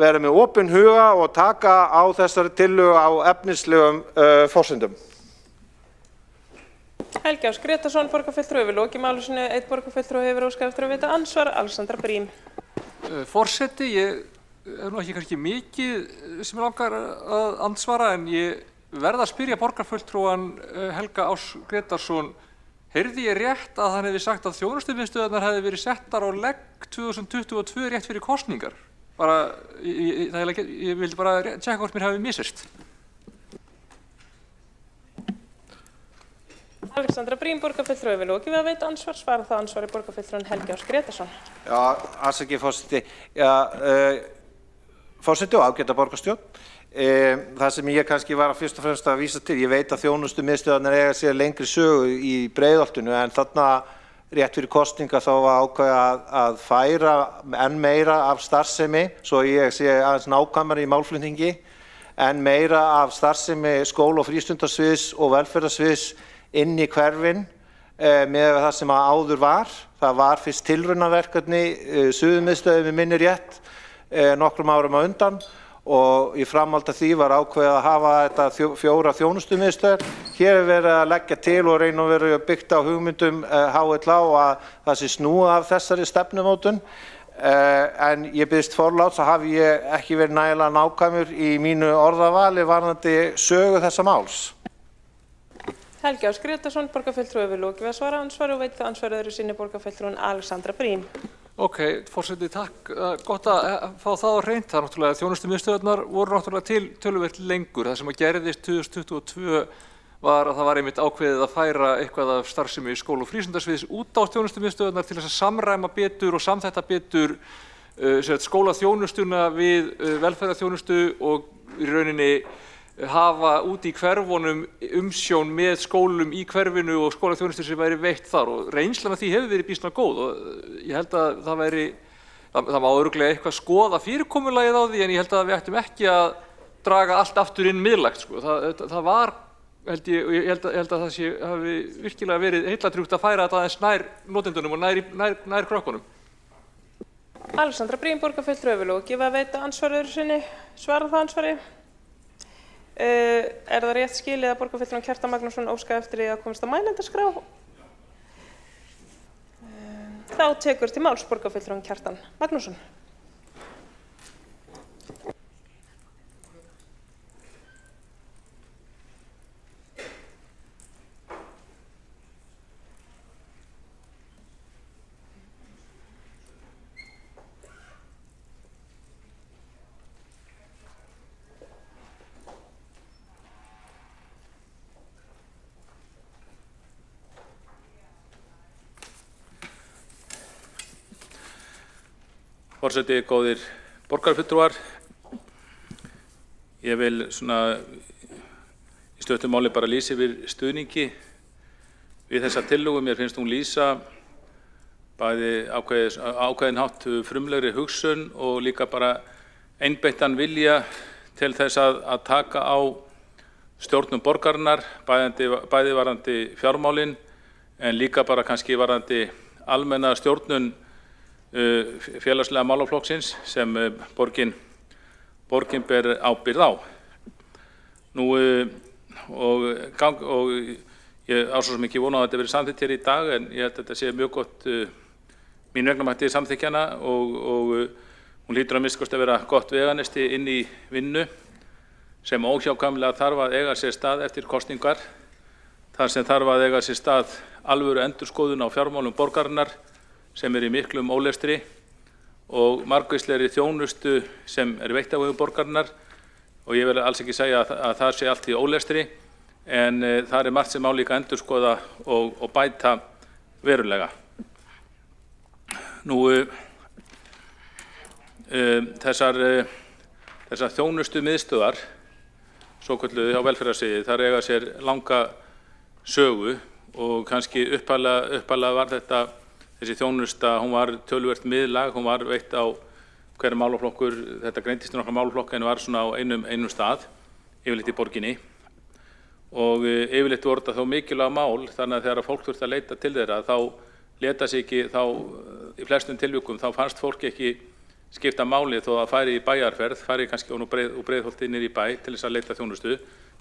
vera með opinn huga og taka á þessari tillögu á efnislegum forsendum. Helgi Ás Grétarsson, borgarfulltrúi, við lokið máli sinu. Einn borgarfulltrúi hefur óskað eftir að veita andsvar, Alexandra Brím. Forseti, ég er nú ekki kannski mikið sem langar að andsvara en ég verð að spyrja borgarfulltrúan Helga Ás Grétarsson. Heyrði ég rétt að hann hefði sagt að þjónustumiðstöðvarnar hefði verið settar á legg 2022 rétt fyrir kosningar? Bara, ég vildi bara tjekka hvort mér hefði missist. Alexandra Brím, borgarfulltrúi, við lokið við að veita ansvar, svara það ansvari borgarfulltrúin Helgi Ás Grétarsson. Já, afsakið forseti. Forseti og ágæta borgarstjórn. Það sem ég kannski var fyrst og fremst að vísa til, ég veit að þjónustumiðstöðvarnar eiga sér lengri sögu í Breiðholtinu en þarna rétt fyrir kosninga þá var ákveðið að færa enn meira af starfsemi, svo ég sé aðeins nákvæmari í málflutningi, enn meira af starfsemi skóla- og frístundasviðs og velferðarsviðs inn í hverfin með það sem áður var. Það var fyrst tilraunaverkefni Suðurmiðstöðin við minni rétt nokkrum árum á undan og í framhaldi af því var ákveðið að hafa þetta 4 þjónustumiðstöðvar. Hér er verið að leggja til og reyna að vera byggt á hugmyndum HLH að það sé snúið af þessari stefnumótun. En ég biðst forláts að hafi ég ekki verið nægilega nákvæmur í mínu orðavali varðandi sögu þessa máls. Helgi Ás Grétarsson, borgarfulltrúi, við lokið við að svara ansvari og veit það ansvarið öðru sinni borgarfulltrúin Alexandra Brím. Ok, forseti, takk. Gott að fá það á hreint. Það er náttúrulega þjónustumiðstöðvarnar voru náttúrulega til töluvert lengur. Það sem að gerðist 2022 var að það var einmitt ákveðið að færa eitthvað af starfsemi skóla- og frístundasviðs út á þjónustumiðstöðvarnar til þess að samræma betur og samþætta betur skólaþjónustuna við velferðarþjónustu og í rauninni hafa út í hverfunum umsjón með skólum í hverfinu og skólaþjónustu sem væri veitt þar og reynslan af því hefur verið býsna góð og ég held að það má örugglega eitthvað skoða fyrirkomulagið á því en ég held að við ættum ekki að draga allt aftur inn miðlægt sko. Það var, ég held að það hafi virkilega verið heilladrjúgt að færa þetta aðeins nær notendunum og nær krökkunum. Alexandra Brím, borgarfulltrúi, við lokið við að veita ansvarið öðru sinni, svara það ansvari. Er það rétt skilið að borgarfulltrúinn Kjartan Magnússon óskaði eftir því að komast á mælendaskrá? Þá tekur til máls borgarfulltrúinn Kjartan Magnússon. Forseti, góðir borgarfulltrúar, ég vil svona í stuttu máli bara lýsa yfir stuðningi við þessa tillögu. Mér finnst hún lýsa bæði ákveðin hátt frumlegri hugsun og líka bara einbeittan vilja til þess að taka á stjórnum borgarinnar, bæði varðandi fjármálin en líka bara kannski varðandi almenna stjórnun félagslega málaflokksins sem borgin ber ábyrgð á. Nú, og ég á svo sem ekki vona að þetta verið samþykkt hér í dag en ég held að þetta sé mjög gott mín vegna mætti samþykkjana og hún hlýtur að minnsta kosti að vera gott veganesti inn í vinnu sem óhjákvæmilega þarf að eiga sér stað eftir kosningar, þar sem þarf að eiga sér stað alvöru endurskoðun á fjármálum borgarinnar sem í miklum ólestri og margvíslegri þjónustu sem veitt á vegum borgarinnar og ég vil alls ekki segja að það sé allt í ólestri en það margt sem á líka endurskoða og bæta verulega. Nú, þessar þjónustu miðstöðvar, svokölluðu hjá velferðarsviði, þar eiga sér langa sögu og kannski upphaflega var þessi þjónusta, hún var töluvert miðlæg, hún var veitt á hver málaflokkur, þetta greindist nokkra málaflokka en var svona á einum stað, yfirleitt í borginni og yfirleitt voru þetta þó mikilvæg mál þannig að þegar fólk þurfti að leita til þeirra þá leta sig ekki, þá í flestum tilvikum þá fannst fólk ekki skipta máli þó að færi í bæjarferð, færi kannski úr Breiðholti niður í bæ til þess að leita þjónustu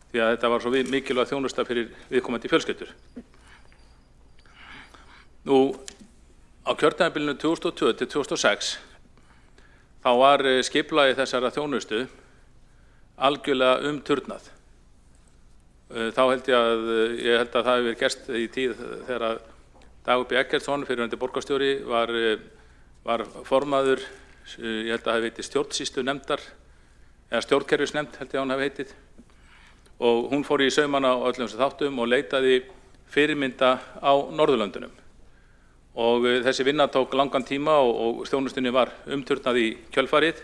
því að þetta var svo mikilvæg þjónusta fyrir viðkomandi fjölskyldur. Nú, á kjörtímabilinu 2002 til 2006 þá var skipulagi þessara þjónustu algjörlega umturnað. Þá held ég að það hefur gerst í tíð þegar Dagur B. Eggertsson, fyrrverandi borgarstjóri, var formaður, ég held að það hefði heitið stjórnsýslunefndar, eða stjórnkerfisnefnd held ég að hún hefði heitið. Og hún fór í saumana á öllum þessum þáttum og leitaði fyrirmynda á Norðurlöndunum. Og þessi vinna tók langan tíma og þjónustunni var umturnað í kjölfarið.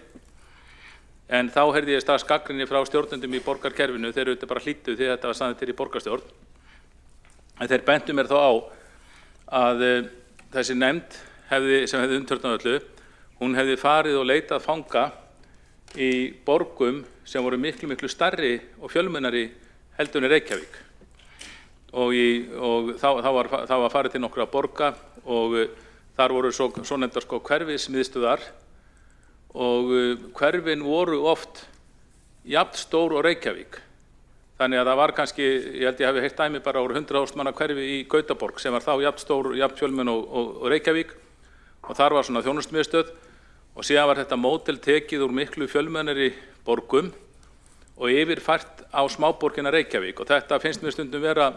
En þá heyrði ég strax gagnrýni frá stjórnendum í borgarkerfinu, þeir auðvitað bara hlýddu því þetta var staðið til í borgarstjórn. En þeir bentu mér þá á að þessi nefnd sem hefði umturnað öllu, hún hefði farið og leitað fanga í borgum sem voru miklu stærri og fjölmennari heldur en Reykjavík. Og þá var farið til nokkra borga og þar voru svo nefndar hverfismiðstöðvar og hverfin voru oft jafn stór og Reykjavík. Þannig að það var kannski, ég held ég hafi heyrt dæmi bara úr 100.000 manna hverfi í Gautaborg sem var þá jafn stór, jafn fjölmenn og Reykjavík og þar var svona þjónustumiðstöð og síðan var þetta módel tekið úr miklu fjölmennari borgum og yfirfært á smáborgina Reykjavík og þetta finnst mér stundum vera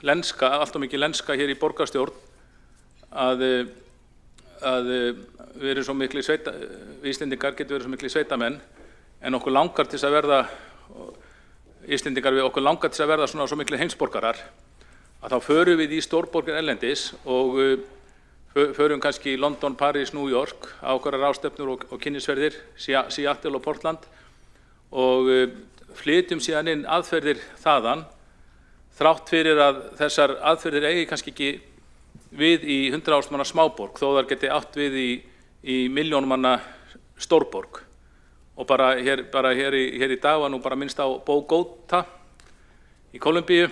lenska, allt og mikið lenska hér í borgarstjórn að við erum svo miklu Íslendingar getur verið svo miklu sveitamenn en okkur langar til að verða Íslendingar við okkur langar til að verða svona svo miklu heimsborgarar að þá förum við í stórborgir erlendis og förum kannski í London, Paris, New York á okkur ráðstefnur og kynnisferðir Seattle og Portland og flytjum síðan inn aðferðir þaðan þrátt fyrir að þessar aðferðir eigi kannski ekki við í 100.000 manna smáborg þó þar geti átt við í milljón manna stórborg og bara hér í dag var nú bara minnst á Bogota í Kólumbíu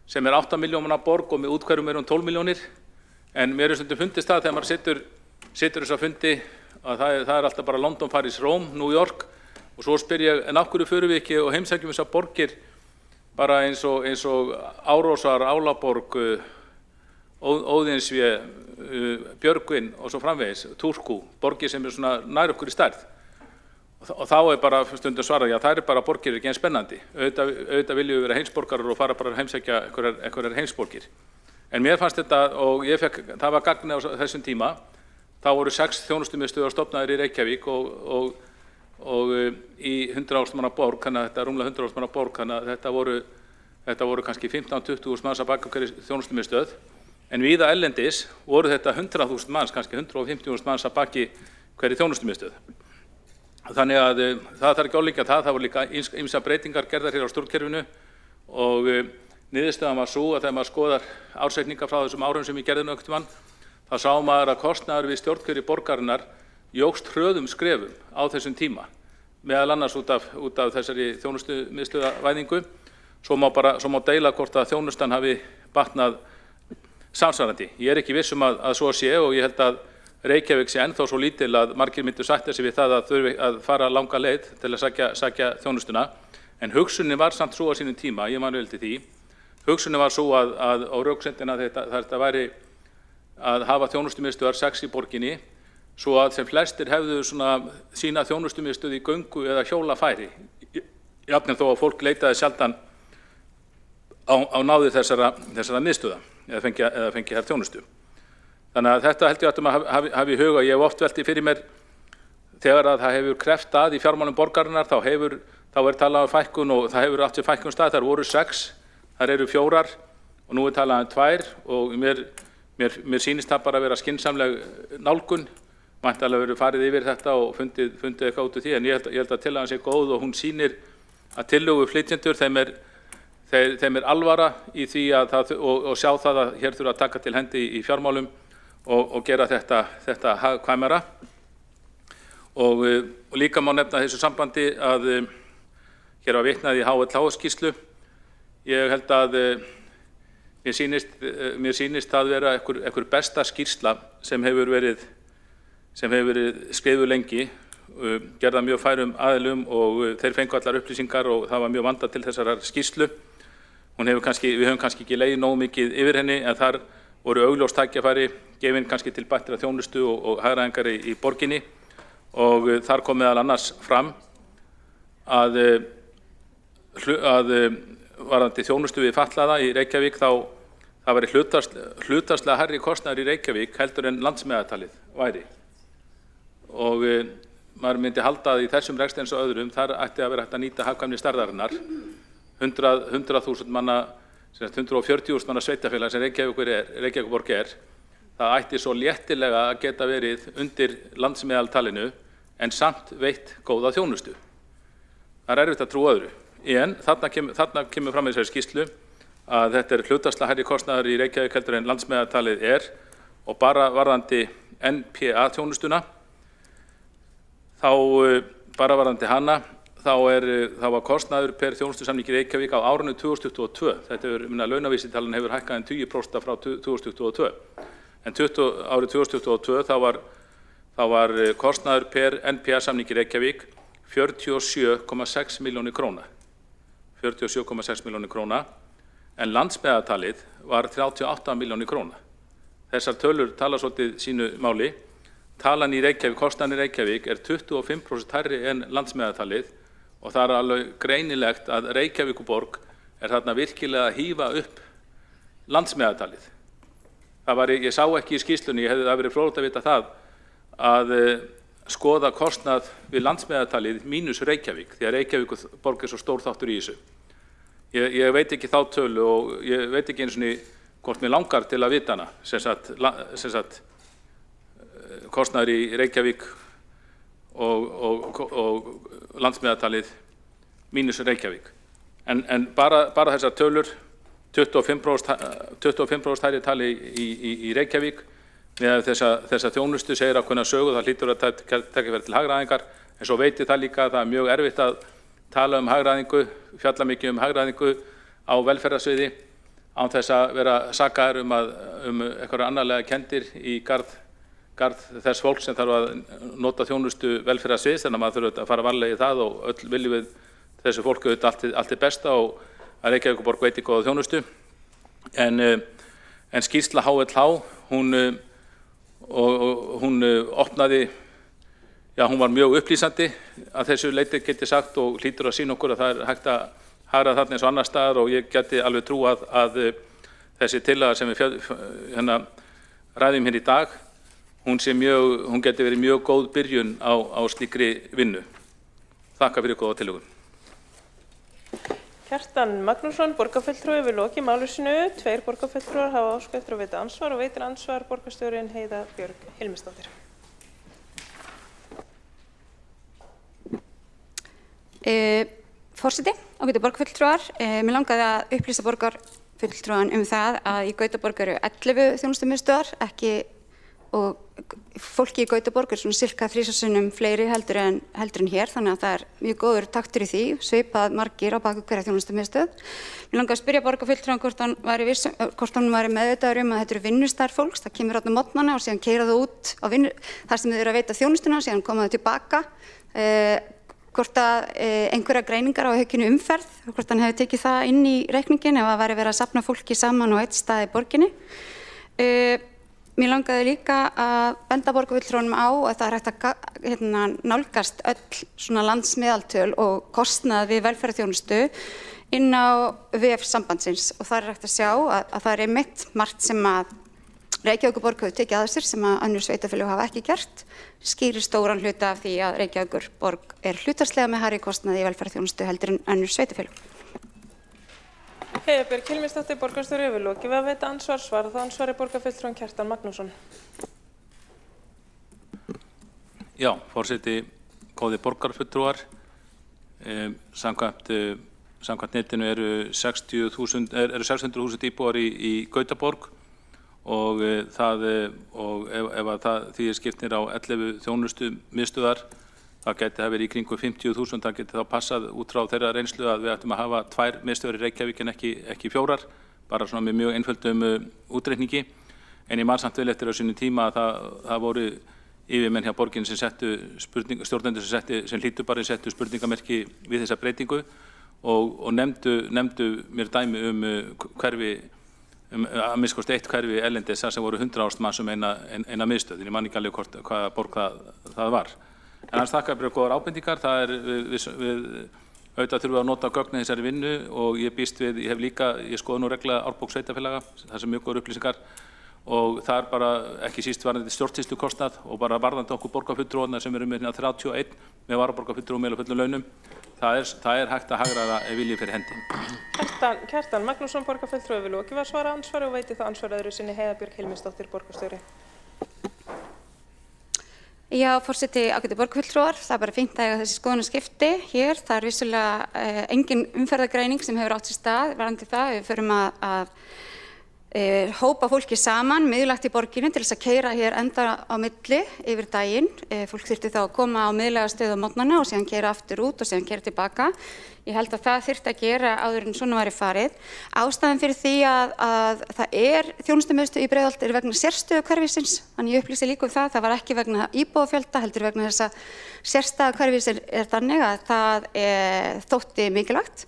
sem 8 milljón manna borg og með úthverfum 12 milljónir en mér stundum fundist það þegar maður situr þess að fundi að það alltaf bara London, Paris, Rome, New York og svo spyr ég en af hverju förum við ekki og heimsækjum þessar borgir bara eins og Árósar, Álaborg, Óðinsvé, Björgvin og svo framvegis, Turku, borgir sem svona nær okkur í stærð. Og þá bara stundum svarað, já það bara borgir ekki eins spennandi. Auðvitað viljum við vera heimsborgarar og fara bara að heimsækja einhverjar heimsborgir. En mér fannst þetta, og það var gagn á þessum tíma, þá voru 6 þjónustumiðstöðvar stofnaðir í Reykjavík og í 100.000 manna borg, þannig að þetta rúmlega 100.000 manna borg, þannig að þetta voru kannski 15-20.000 manns að baka hverju þjónustumiðstöð, en víða erlendis voru þetta 100.000 manns, kannski 150.000 manns að baki hverju þjónustumiðstöð. Þannig að það þarf ekki álíka það voru líka ýmsar breytingar gerðar hér á stjórnkerfinu og niðurstaðan var sú að þegar maður skoðar ársreikninga frá þessum árum sem ég gerði nú einhvern tímann, þá sá maður að kostnaður við stjórnkjöri borgarinnar jókst hröðum skrefum á þessum tíma, meðal annars út af þessari þjónustumiðstöðavæðingu. Svo má deila hvort að þjónustan hafi batnað samsvarandi. Ég er ekki viss að svo sé og ég held að Reykjavík sé ennþá svo lítil að margir myndu sætta sig við það að þurfi að fara langa leið til að sækja þjónustuna. En hugsunin var samt svo á sínum tíma, ég man vel til því, hugsunin var svo að á röksemdina þetta væri að hafa þjónustumiðstöðvar 6 í borginni, svo að sem flestir hefðu sína þjónustumiðstöð í göngu eða hjólafæri, jafnvel þó að fólk leitaði sjaldan á náði þessara miðstöða eða fengi þær þjónustu. Þannig að þetta held ég að hafa í huga. Ég hef oft velti fyrir mér þegar að það hefur kreppt að í fjármálum borgarinnar, þá er talað um fækkun og það hefur átt sér fækkun stað. Þar voru 6, þar eru 4 og nú er talað um 2 og mér sýnist það bara að vera skynsamleg nálgun. Væntanlega verður farið yfir þetta og fundið eitthvað út úr því, en ég held að tillagan sé góð og hún sýnir að tillögu flytjendur þeim er alvara í því og sjá það að hér þurfa að taka til hendi í fjármálum og gera þetta hagkvæmara. Og líka má nefna þessu sambandi að hér var vitnað í HLH-skýrslu. Ég held að mér sýnist það vera einhver besta skýrsla sem hefur verið skrifuð lengi, gerða mjög færum aðilum og þeir fengu allar upplýsingar og það var mjög vandað til þessarar skýrslu. Við höfum kannski ekki legið nógu mikið yfir henni, en þar voru augljós tækifæri gefin kannski til bættrar þjónustu og hagræðingar í borginni, og þar kom meðal annars fram að varðandi þjónustu við fatlaða í Reykjavík þá væri hlutfallslega hærri kostnaður í Reykjavík heldur en landsmeðaltalið væri. Og maður myndi halda að í þessum rekstri eins og öðrum þar ætti að vera hægt að nýta hagkvæmni stærðarinnar. 100.000 manna, 140.000 manna sveitafélag sem Reykjavíkurborg það ætti svo léttilega að geta verið undir landsmeðaltalinu en samt veitt góða þjónustu. Það er erfitt að trúa öðru. En þarna kemur fram í þessari skýrslu að þetta er hlutfallslega hærri kostnaður í Reykjavík heldur en landsmeðaltalið og bara varðandi NPA þjónustuna bara varðandi hana þá var kostnaður per þjónustusamningi í Reykjavík á árinu 2022. Launavísitalan hefur hækkað 10% frá 2022. En árið 2022 þá var kostnaður per NPA-samningi í Reykjavík 47,6 milljónir króna. 47,6 milljónir króna, en landsmeðaltalið var 38 milljónir króna. Þessar tölur tala svolítið sínu máli. Talan í Reykjavík, kostnaðurinn í Reykjavík 25% hærri en landsmeðaltalið og það alveg greinilegt að Reykjavíkurborg þarna virkilega að hífa upp landsmeðaltalið. Ég sá ekki í skýrslunni, ég hefði það verið fróðlegt að vita það, að skoða kostnað við landsmeðaltalið mínus Reykjavík, því að Reykjavíkurborg svo stór þáttur í þessu. Ég veit ekki þá tölu og ég veit ekki einu sinni hvort mér langar til að vita hana, sem sagt kostnaður í Reykjavík og landsmeðaltalið mínus Reykjavík. En bara þessar tölur, 25% hærri tali í Reykjavík með þessa þjónustu segir ákveðna sögu, það hlýtur að taka verið til hagræðingar, en svo veit ég það líka að það mjög erfitt að tala hagræðingu, fjalla mikið hagræðingu á velferðarsviði án þess að vera sakaður einhverjar annarlega kenndir í garð þess fólk sem þarf að nota þjónustu velferðarsviðs, þannig að maður þurfa að fara varlega í það og öll viljum við þessu fólku allt er besta og að Reykjavíkurborg veiti góða þjónustu. En skýrsla HLH, hún opnaði, hún var mjög upplýsandi að þessu leyti geti sagt og hlýtur að sýna okkur að það er hægt að hagra þarna eins og annar staðar og ég geti alveg trúað að þessi tillaga sem við ræðum hér í dag, hún geti verið mjög góð byrjun á slíkri vinnu. Þakka fyrir góða tillögu. Kjartan Magnússon, borgarfulltrúi, við lokið máli sínu. 2 borgarfulltrúar hafa óskað eftir að veita ansvar og veitir ansvar borgarstjórinn Heiða Björg Hilmisdóttir. Forseti, ágætu borgarfulltrúar, mér langaði að upplýsa borgarfulltrúan það að í Gautaborg eru 11 þjónustumiðstöðvar, ekki og fólki í Gautaborg er svona sirka 3 sinnum fleiri heldur en hér, þannig að það er mjög góður taktur í því, svipað margir á baku hverja þjónustumiðstöð. Mér langaði að spyrja borgarfulltrúann hvort hann væri meðvitaður að þetta eru vinnustæðar fólks, það kemur þarna á morgnana og síðan keyra það út á þar sem þau eru að veita þjónustuna, síðan koma þau tilbaka. Hvort að einhverja greiningar á aukinu umferð, hvort hann hefði tekið það inn í reikningin ef það væri verið að safna fólki saman á eitt stað í borginni. Mér langaði líka að benda borgarfulltrúanum á að það er hægt að nálgast öll svona landsmeðaltöl og kostnað við velferðarþjónustu inn á VF sambandsins og það er hægt að sjá að það er einmitt margt sem að Reykjavíkurborg hefur tekið að sér sem að önnur sveitarfélög hafa ekki gert, skýrir stóran hluta af því að Reykjavíkurborg er hlutfallslega með hærri kostnaði í velferðarþjónustu heldur en önnur sveitarfélög. Heiða Björg Hilmisdóttir, borgarstjóri, hefur lokið við að veita ansvar, svara þá ansvari borgarfulltrúann Kjartan Magnússon. Já, forseti, góðir borgarfulltrúar, samkvæmt netinu eru 600.000 íbúar í Gautaborg og ef því er skiptir á 11 þjónustumiðstöðvar, það geti það verið í kringum 50.000, það geti þá passað út frá þeirra reynslu að við ættum að hafa 2 miðstöðvar í Reykjavík en ekki 4, bara svona með mjög einföldum útreikningi. En ég man samt vel eftir á sínum tíma að það voru yfirmenn hjá borginni sem stjórnendur sem hlýddu bara settu spurningamerki við þessa breytingu og nefndu mér dæmi hverfi, að minnst kosti 1 hverfi erlendis sem voru 100.000 manns eina miðstöð, en ég man ekki alveg hvaða borg það var. En hans þakka fyrir góðar ábendingar, það er við auðvitað þurfum við að nota gögn í þessari vinnu og ég býst við, ég skoða nú reglulega árbók sveitarfélaga, það sem mjög góðar upplýsingar og það er bara ekki síst varðandi stjórnsýslukostnað og bara varðandi okkur borgarfulltrúana sem eru með 31 með varaborgarfulltrúum með fullum launum, það er hægt að hagræða ef viljið fyrir hendi. Kjartan Magnússon, borgarfulltrúi, hefur lokið við að svara ansvari og veiti það ansvar öðru sinni. Heiða Björg Hilmisdóttir, borgarstjóri. Já, forseti, ágætu borgarfulltrúar, það er bara fínt að eiga þessi skoðanaskipti hér. Það er vissulega engin umferðargreining sem hefur átt sér stað varðandi það. Við förum að hópa fólki saman, miðlægt í borginni til þess að keyra hér enda á milli yfir daginn. Fólk þyrfti þá að koma á miðlæga stöð á morgnana og síðan keyra aftur út og síðan keyra tilbaka. Ég held að það þyrfti að gera áður en svona væri farið. Ástæðan fyrir því að það er þjónustumiðstöð í Breiðholti vegna sérstöðu hverfisins, þannig ég upplýsi líka það var ekki vegna íbúafjölda, heldur vegna þess að sérstæða hverfis er þannig að það þótti mikilvægt.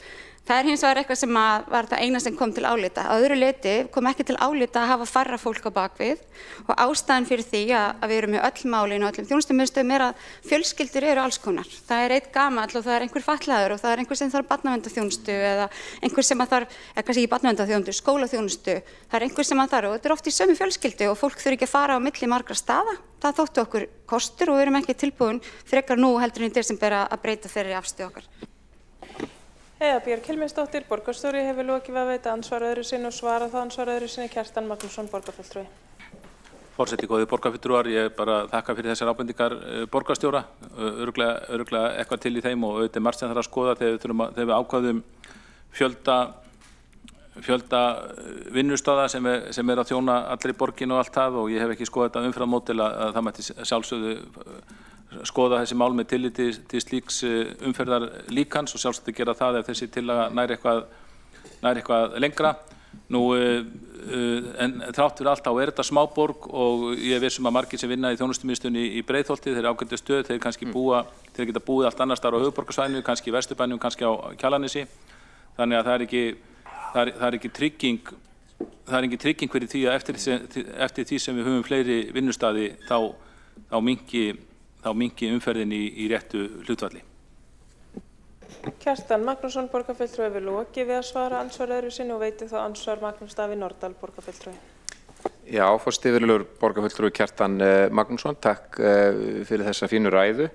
Það er hins vegar eitthvað sem var það eina sem kom til álita. Að öðru leyti kom ekki til álita að hafa færra fólk á bakvið og ástæðan fyrir því að við erum með öll málin og öllum þjónustumiðstöðum er að fjölskyldur eru alls konar. Það er einn gamall og það er einhver fatlaður og það er einhver sem þarf barnaverndarþjónustu eða einhver sem þarf, kannski ekki barnaverndarþjónustu, skólaþjónustu. Það er einhver sem þarf og þetta er oft í sömu fjölskyldu og fólk þurfi ekki að fara á milli margra staða. Það þótti okkur kostur og við erum ekki tilbúin frekar nú heldur en í desember að breyta þeirri afstöðu okkar. Heiða Björg Hilmisdóttir, borgarstjóri, hefur lokið við að veita ansvar öðru sinni og svara þá ansvar öðru sinni. Kjartan Magnússon, borgarfulltrúi. Forseti, góðir borgarfulltrúar, ég bara þakka fyrir þessar ábendingar borgarstjóra, örugglega eitthvað til í þeim og auðvitað margt sem þarf að skoða þegar við ákváðum fjölda vinnustöða sem er að þjóna allri borgin og allt það og ég hef ekki skoðað þetta umferðarmódel að það mætti sjálfsögðu skoða þessi mál með tilliti til slíks umferðar líkans og sjálfsagt að gera það ef þessi tillaga nær eitthvað lengra. En þrátt fyrir allt á er þetta smáborg og ég er viss að margir sem vinna í þjónustumiðstöðinni í Breiðholti, þeir ágætu stöð, þeir geta búið allt annars staðar á höfuðborgarsvæðinu, kannski í Vesturbænum, kannski á Kjalarnesi. Þannig að það er ekki trygging fyrir því að eftir því sem við höfum fleiri vinnustaði þá minnki umferðin í réttu hlutfalli. Kjartan Magnússon, borgarfulltrúi, hefur lokið við að svara ansvar öðru sinni og veiti þá ansvar Magnús Davíð Nordal, borgarfulltrúi. Já, forseti virðulegur borgarfulltrúi Kjartan Magnússon, takk fyrir þessa fínu ræðu.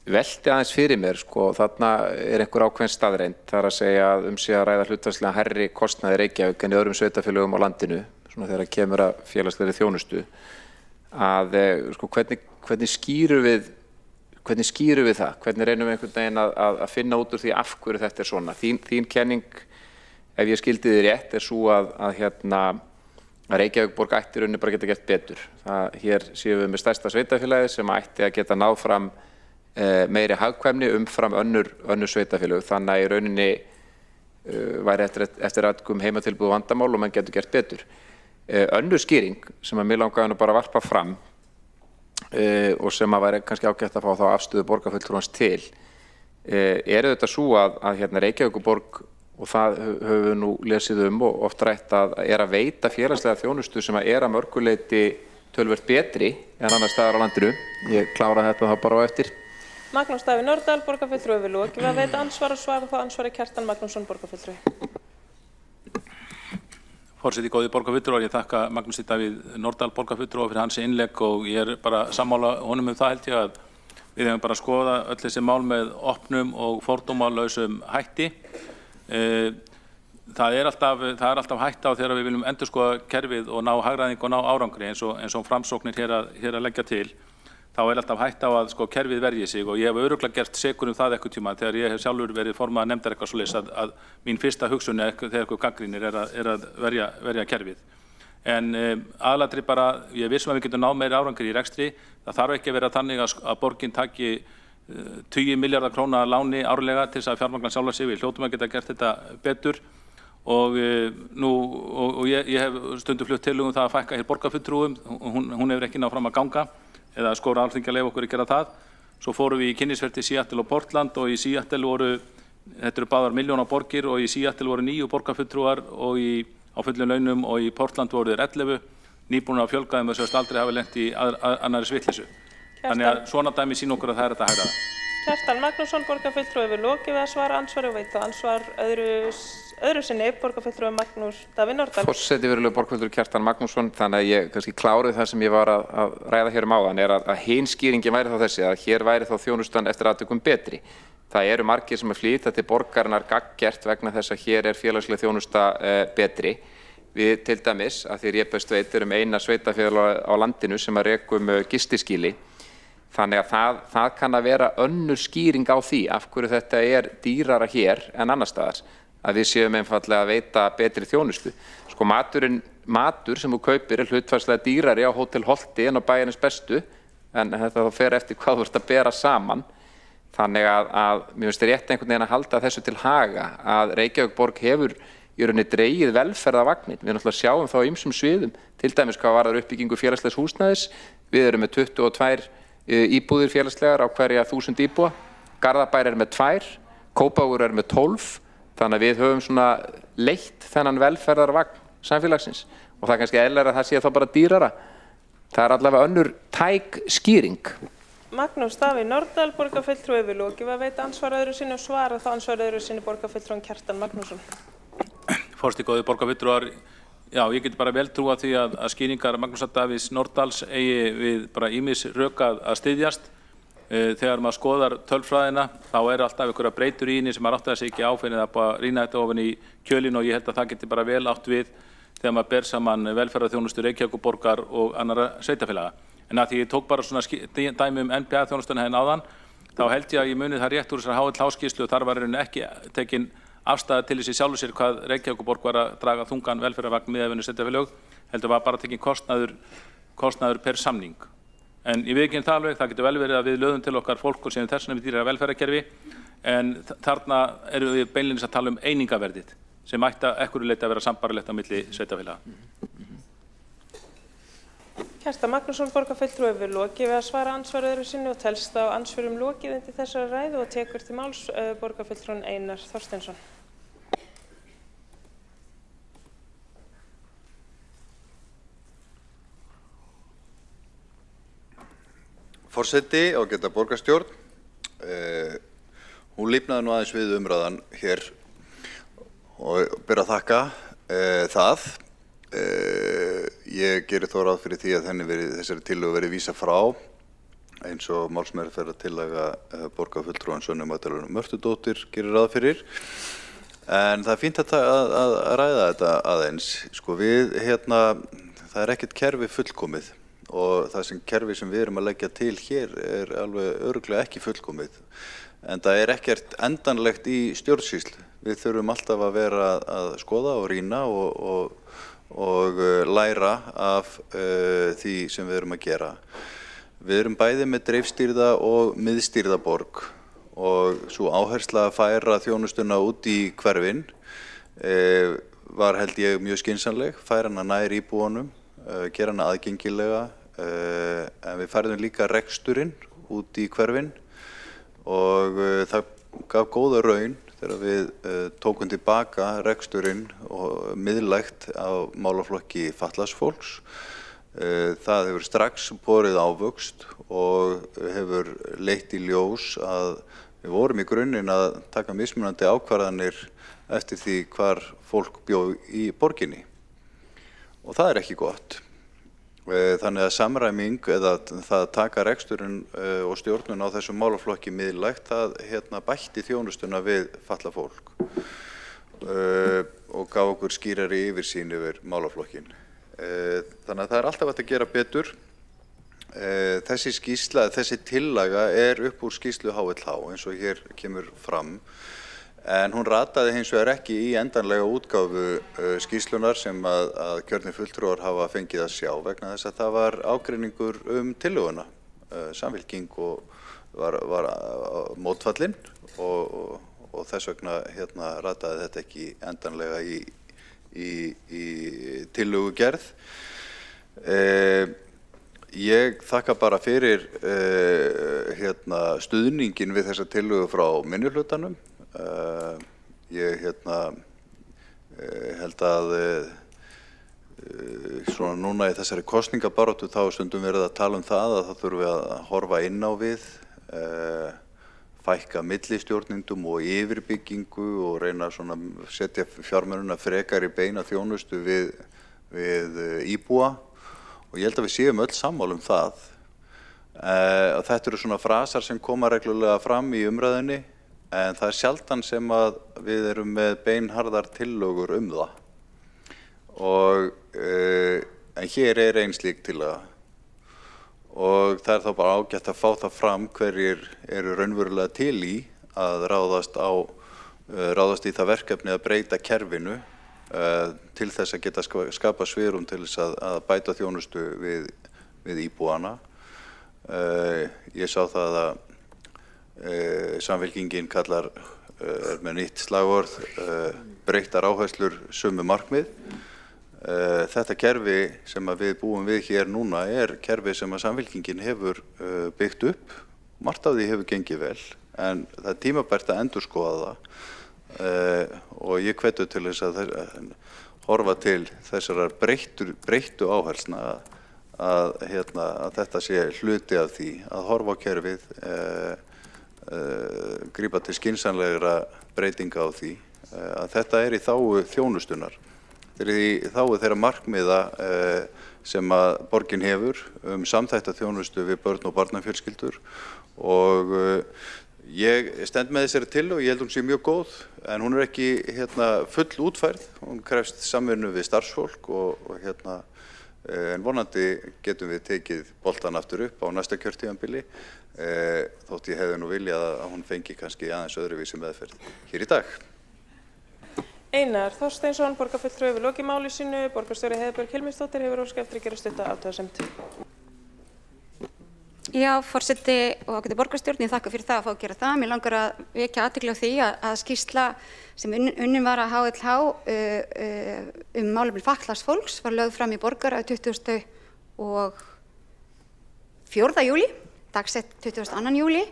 Velti aðeins fyrir mér, þarna er einhver ákveðin staðreind, það er að segja að sé að ræða hlutfallslega hærri kostnaði Reykjavík en í öðrum sveitarfélögum á landinu, svona þegar kemur að félagslegri þjónustu. Hvernig skýrum við það? Hvernig reynum við einhvern veginn að finna út úr því af hverju þetta er svona? Þín kenning, ef ég skildi þið rétt, er svo að að Reykjavíkurborg ætti í rauninni bara að geta gert betur. Hér séum við með stærsta sveitarfélagið sem ætti að geta náð fram meiri hagkvæmni umfram önnur sveitarfélög, þannig að í rauninni væri eftir atvikum heimatilboð vandamál og menn getur gert betur. Önnur skýring sem að mig langaði nú bara að varpa fram og sem að væri kannski ágætt að fá þá afstöðu borgarfulltrúans til er auðvitað svo að hérna Reykjavíkurborg, og það höfum við nú lesið og oft rætt að veita félagslega þjónustu sem að mörgu leyti töluvert betri en annars staðar á landinu. Ég klára þetta þá bara á eftir. Magnús Davíð Norðdahl, borgarfulltrúi, við lokið við að veita ansvar og svara þá ansvari Kjartan Magnússon, borgarfulltrúi. Forseti, góði borgarfulltrúar, ég þakka Magnúsi Davíð Norðdahl, borgarfulltrúa, fyrir hans innlegg og ég bara sammála honum það held ég að við hefum bara að skoða öll þessi mál með opnum og fordómalausum hætti. Það er alltaf hætta á þegar við viljum endurskoða kerfið og ná hagræðingu og ná árangri eins og framsóknir hér að leggja til. Þá er alltaf hætta á að kerfið verji sig og ég hef örugglega gert sekur það eitthvað tíma þegar ég hef sjálfur verið formaður nefndar eitthvað svoleiðis að mín fyrsta hugsun þegar eitthvað gagnrýnir er að verja kerfið. En aðlatri bara, ég vissum að við getum náð meiri árangri í rekstri. Það þarf ekki að vera þannig að borgin taki 20 milljarðar króna láni árlega til þess að fjármagna sjálfa sig. Við hljótum að geta gert þetta betur og ég hef stundum flutt tillögu það að fækka hér borgarfulltrúum. Hún hefur ekki náð fram að ganga eða skora Alþingi að leyfa okkur að gera það. Svo fórum við í kynnisferð til Seattle og Portland og í Seattle þetta eru báðar milljón borgir og í Seattle voru 9 borgarfulltrúar og á fullum launum og í Portland voru þeir 11, nýbúin að fjölga þeim og sögust aldrei hafa lent í annarri vitleysu. Þannig að svona dæmi sýna okkur að það er þetta hægra. Kjartan Magnússon, borgarfulltrúi, við lokið við að svara ansvari og veita ansvar öðru sinni, borgarfulltrúi Magnús Davíð Norðdahl. Forseti, verulegur borgarfulltrúi Kjartan Magnússon, þannig að ég kannski klárið það sem ég var að ræða hér áðan er að hin skýringin væri þá þessi að hér væri þá þjónustan eftir atvikum betri. Það eru margir sem að flytja til borgarinnar gagngert vegna þess að hér er félagsleg þjónusta betri. Við til dæmis, að því ég best veit, erum eina sveitarfélag á landinu sem að rekum gistiskýli. Þannig að það kann að vera önnur skýring á því af hverju þetta er dýrara hér en annars staðar. Að við séum einfaldlega að veita betri þjónustu. Sko matur sem þú kaupir er hlutfallslega dýrari á Hótel Holti en á Bæjarins Bestu, en þetta þá fer eftir hvað þú ert að bera saman. Þannig að mér finnst rétt einhvern veginn að halda þessu til haga að Reykjavíkurborg hefur í rauninni dregið velferðarvagninn. Við náttúrulega sjáum þá á ýmsum sviðum, til dæmis hvað varðar uppbyggingu félagslegs húsnæðis. Við erum með 22 íbúðir félagslegar á hverja 1000 íbúa. Garðabær er með 2, Kópavogur er með 12. Þannig að við höfum svona leitt þennan velferðarvagn samfélagsins. Og það er kannski eðlilegra að það sé þá bara dýrara. Það er allavega önnur tæk skýring. Magnús Davíð Norðdahl, borgarfulltrúi, við lokið við að veita ansvar öðru sinni og svara þá ansvar öðru sinni borgarfulltrúan Kjartan Magnússon. Forseti, góði borgarfulltrúar, já, ég get bara vel trúa því að skýringar Magnúsar Davíðs Norðdahls eigi við bara ýmis rök að styðjast. Þegar maður skoðar tölfræðina þá eru alltaf einhverja breytur í henni sem maður áttaði sig ekki á fyrir að bara rýna þetta ofan í kjölinn og ég held að það geti bara vel átt við þegar maður ber saman velferðarþjónustu Reykjavíkurborgar og annarra sveitarfélaga. En að því ég tók bara svona dæmi NBA-þjónustuna hérna áðan, þá held ég að ég muni það rétt úr þessar HL-skýrslu og þar var ekki tekin afstæða til þessi sjálfur sér hvað Reykjavíkurborg var að draga þungan velferðarvagn miðað við önnur sveitarfélög, heldur var bara tekin kostnaður per samning. En ég viðurkenni það alveg, það getur vel verið að við lögum til okkar fólk og séum þess vegna við dýrara velferðarkerfi, en þarna erum við beinlínis að tala einingaverðið sem ætti að einhverju leyti að vera sambarlegt á milli sveitarfélaga. Kjartan Magnússon, borgarfulltrúi, við lokið við að svara ansvar öðru sinni og telst á ansvörum lokið undir þessari ræðu og tekur til máls borgarfulltrúan Einar Þorsteinsson. Forseti, ágæta borgarstjórn, hún lífnaði nú aðeins við umræðan hér og ber að þakka það. Ég geri þó ráð fyrir því að þessari tillögu verið vísað frá eins og málsmeðferðartillaga borgarfulltrúans Önnu Magdalenu Mörtudóttur gerir ráð fyrir. En það er fínt að ræða þetta aðeins. Sko það er ekkert kerfi fullkomið og það kerfi sem við erum að leggja til hér er alveg örugglega ekki fullkomið. En það er ekkert endanlegt í stjórnsýslu. Við þurfum alltaf að vera að skoða og rýna og og læra af því sem við erum að gera. Við erum bæði með dreifstýrða og miðstýrða borg og svo áhersla að færa þjónustuna út í hverfin var held ég mjög skynsamleg, færa hana nær íbúunum, gera hana aðgengilega, en við færðum líka reksturinn út í hverfin og það gaf góða raun þegar við tókum tilbaka reksturinn og miðlægt á málaflokki fatlaðs fólks. Það hefur strax borið ávöxt og hefur leitt í ljós að við vorum í grunninn að taka mismunandi ákvarðanir eftir því hvar fólk bjó í borginni. Og það er ekki gott. Þannig að samræming eða það að taka reksturinn og stjórnun á þessum málaflokki miðlægt, það bætti þjónustuna við fatlað fólk og gaf okkur skýrari yfirsýn yfir málaflokkin. Þannig að það er alltaf hægt að gera betur. Þessi tillaga er upp úr skýrslu HLH eins og hér kemur fram, en hún rataði hins vegar ekki í endanlega útgáfu skýrslunar sem að kjörnir fulltrúar hafa fengið að sjá vegna þess að það var ágreiningur tillöguna. Samfylking var mótfallin og þess vegna rataði þetta ekki endanlega í tillögugerð. Ég þakka bara fyrir stuðningin við þessa tillögu frá minnihlutanum. Ég held að svona núna í þessari kosningabaráttu þá stundum verið að tala um það að það þurfi að horfa inn á við, fækka millistjórnindum og yfirbyggingu og reyna svona setja fjármununa frekar í beina þjónustu við íbúa og ég held að við séum öll sammála um það. Þetta eru svona frasar sem koma reglulega fram í umræðinni en það er sjaldan sem að við erum með beinharðar tillögur það. En hér er ein slík tillaga og það er þá bara ágætt að fá það fram hverjir eru raunverulega til í að ráðast í það verkefni að breyta kerfinu til þess að geta skapa svigrúm til þess að bæta þjónustu við íbúana. Ég sá það að Samfylkingin kallar með nýtt slagorð breyttar áherslur sömu markmið. Þetta kerfi sem við búum við hér núna er kerfi sem að Samfylkingin hefur byggt upp. Margt af því hefur gengið vel en það er tímabært að endurskoða það og ég hvetu til þess að horfa til þessarar breyttu áherslna að þetta sé hluti af því að horfa á kerfið, grípa til skynsamlegra breytinga á því að þetta er í þágu þjónustunar. Þetta er í þágu þeirra markmiða sem að borgin hefur samþætta þjónustu við börn og barnafjölskyldur og ég stend með þessari tillögu, ég held hún sé mjög góð en hún er ekki full útfærð, hún krefst samvinnu við starfsfólk en vonandi getum við tekið boltan aftur upp á næsta kjörtímabili þótt ég hefði nú viljað að hún fengi kannski aðeins öðruvísi meðferð hér í dag. Einar Þorsteinsson, borgarfulltrúi hefur lokið máli sínu. Borgarstjóri Heiðbjörg Hilmisdóttir hefur óskað eftir að gera stutta athugasemd. Já, forseti og ágæti borgarstjórn, ég þakka fyrir það að fá að gera það. Mér langar að vekja athygli á því að skýrsla sem unnin var að HLH málefni fatlaðs fólks var lögð fram í borgar 24. júlí, dagsett 22. júlí.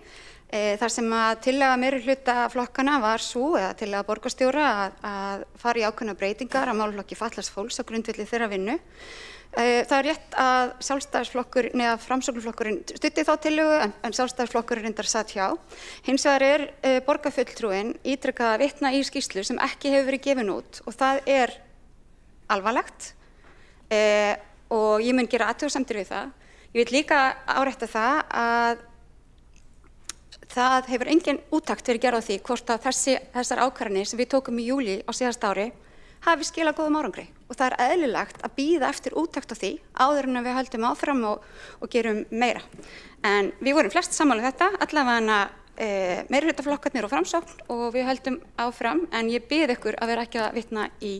Þar sem að tillaga meirihluta flokkana var sú, eða tillaga borgarstjóra að fara í ákveðnar breytingar á málaflokki fatlaðs fólks á grundvelli þeirra vinnu. Það er rétt að Sjálfstæðisflokkurinn eða Framsóknarflokkurinn studdi þá tillögu en Sjálfstæðisflokkurinn reyndar satt hjá. Hins vegar er borgarfulltrúinn ítrekað að vitna í skýrslu sem ekki hefur verið gefin út og það er alvarlegt og ég mun gera athugasemdir við það. Ég vil líka árétta það að það hefur engin úttekt verið gerð á því hvort að þessar ákvarðanir sem við tókum í júlí á síðasta ári hafi skilað góðum árangri og það er eðlilegt að bíða eftir úttekt á því áður en við höldum áfram og gerum meira. En við vorum flest sammála um þetta, allavega meirihlutaflokkarnir og Framsókn og við höldum áfram en ég bið ykkur að vera ekki að vitna í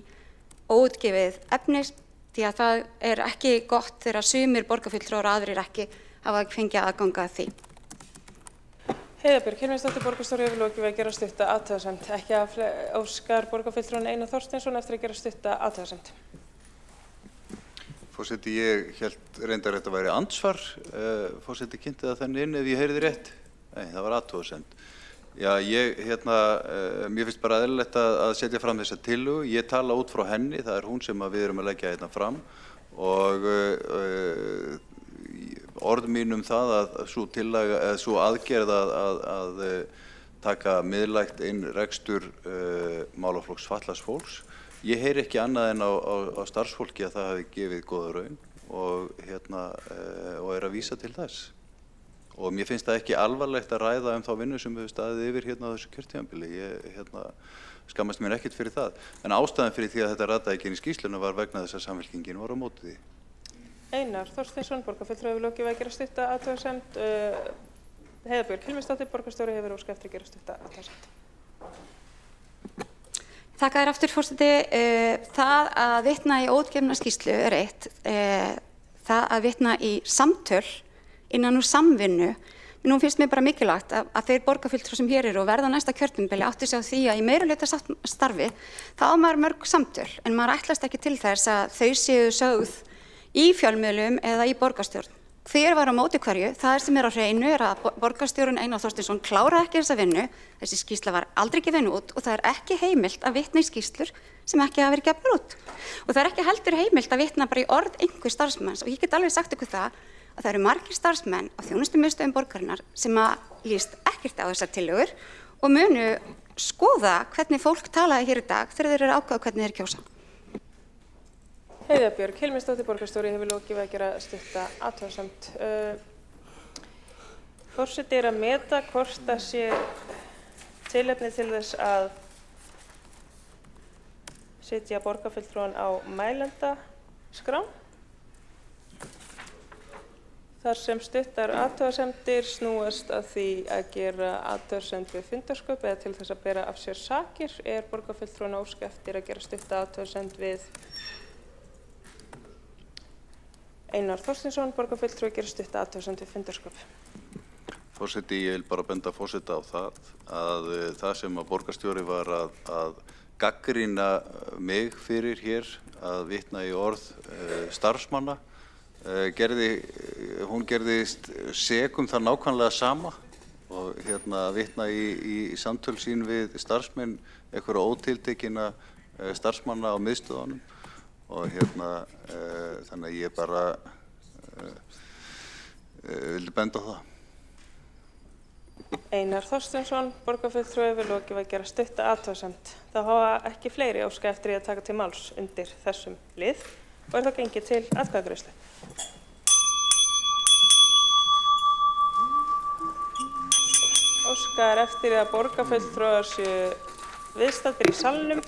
óútgefið efni því að það er ekki gott þegar sumir borgarfulltrúar og aðrir ekki hafa fengið aðganga að því. Heiða Björg Hilmarsdóttir, borgarstjóri, hefur lokið við að gera stutta athugasemd. Ekki að óskar borgarfulltrúinn Einar Þorsteinsson eftir að gera stutta athugasemd. Forseti, ég held reyndar að þetta væri andsvar. Forseti kynnti það þannig inn ef ég heyrði rétt. Nei, það var athugasemd. Já, mér finnst bara eðlilegt að setja fram þessa tillögu. Ég tala út frá henni, það er hún sem við erum að leggja hérna fram og orð mín það að sú aðgerð að taka miðlægt inn rekstur málaflokks fatlaðs fólks. Ég heyri ekki annað en á starfsfólki að það hafi gefið góða raun og er að vísa til þess. Og mér finnst það ekki alvarlegt að ræða þá vinnu sem hefur staðið yfir hérna á þessu kjörtímabili. Ég skammast mér ekkert fyrir það. En ástæðan fyrir því að þetta rataði ekki inn í skýrsluna var vegna þess að Samfylkingin var á móti því. Einar Þorsteinsson, borgarfulltrúi, hefur lokið við að gera stutta athugasemd. Heiða Björg Hilmarsdóttir, borgarstjóri, hefur óskað eftir að gera stutta athugasemd. Þakka þér aftur, forseti. Það að vitna í óútgefna skýrslu er eitt. Það að vitna í samtöl innan úr samvinnu. Nú finnst mér bara mikilvægt að þeir borgarfulltrúar sem hér eru og verða næsta kjörtímabili átti sig á því að í meirihluta starfi þá á maður mörg samtöl en maður ætlast ekki til þess að þau séu sögð í fjölmiðlum eða í borgarstjórn. Hver var á móti hverju, það sem er á hreinu er að borgarstjórinn Einar Þorsteinsson kláraði ekki þessa vinnu, þessi skýrsla var aldrei gefin út og það er ekki heimilt að vitna í skýrslur sem ekki hafa verið gefnar út. Og það er ekki heldur heimilt að vitna bara í orð einhver starfsmanns og ég get alveg sagt ykkur það að það eru margir starfsmenn á þjónustumiðstöðvum borgarinnar sem að líst ekkert á þessar tillögur og munu skoða hvernig fólk talaði hér í dag þegar þeir eru ákveða hvernig þeir kjósa. Heiða Björg Hilmarsdóttir, borgarstjóri, hefur lokið við að gera stutta athugasemd. Forseti er að meta hvort það sé tilefni til þess að setja borgarfulltrúann á mælendaskrá. Þar sem stuttar athugasemdir snúast að því að gera athugasemd við fundarsköp eða til þess að bera af sér sakir er borgarfulltrúann óska eftir að gera stutta athugasemd við Einar Þorsteinsson, borgarfulltrúi, gera stutta athugasemd við fundarsköp. Forseti, ég vil bara benda forseta á að það sem að borgarstjóri var að gagnrýna mig fyrir hér að vitna í orð starfsmanna, hún gerðist sek það nákvæmlega sama og vitna í samtöl sín við starfsmenn einhverja ótiltekinna starfsmanna á miðstöðunum og þannig að ég bara vildi benda á það. Einar Þorsteinsson, borgarfulltrúi, hefur lokið við að gera stutta athugasemd. Þá hafa ekki fleiri óskað eftir því að taka til máls undir þessum lið og er þá gengið til atkvæðagreiðslu. Óskað er eftir því að borgarfulltrúar séu viðstaddir í salnum.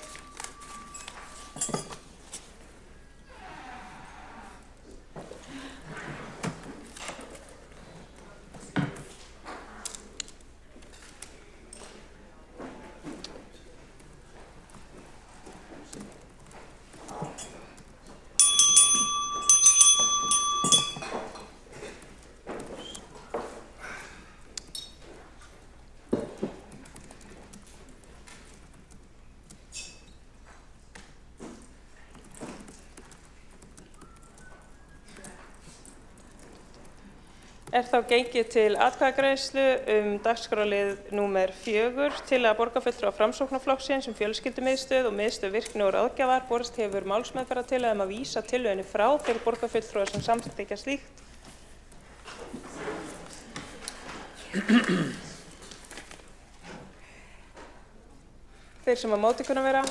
Er þá gengið til atkvæðagreiðslu dagskrárlið númer 4 til að borgarfulltrúa Framsóknarflokksins fjölskyldumiðstöð og miðstöð virkni og ráðgjafar borist hefur málsmeðferðartillaga að vísa tillögunni frá fyrir borgarfulltrúa sem samþykkja slíkt. Þeir sem á móti kunna vera.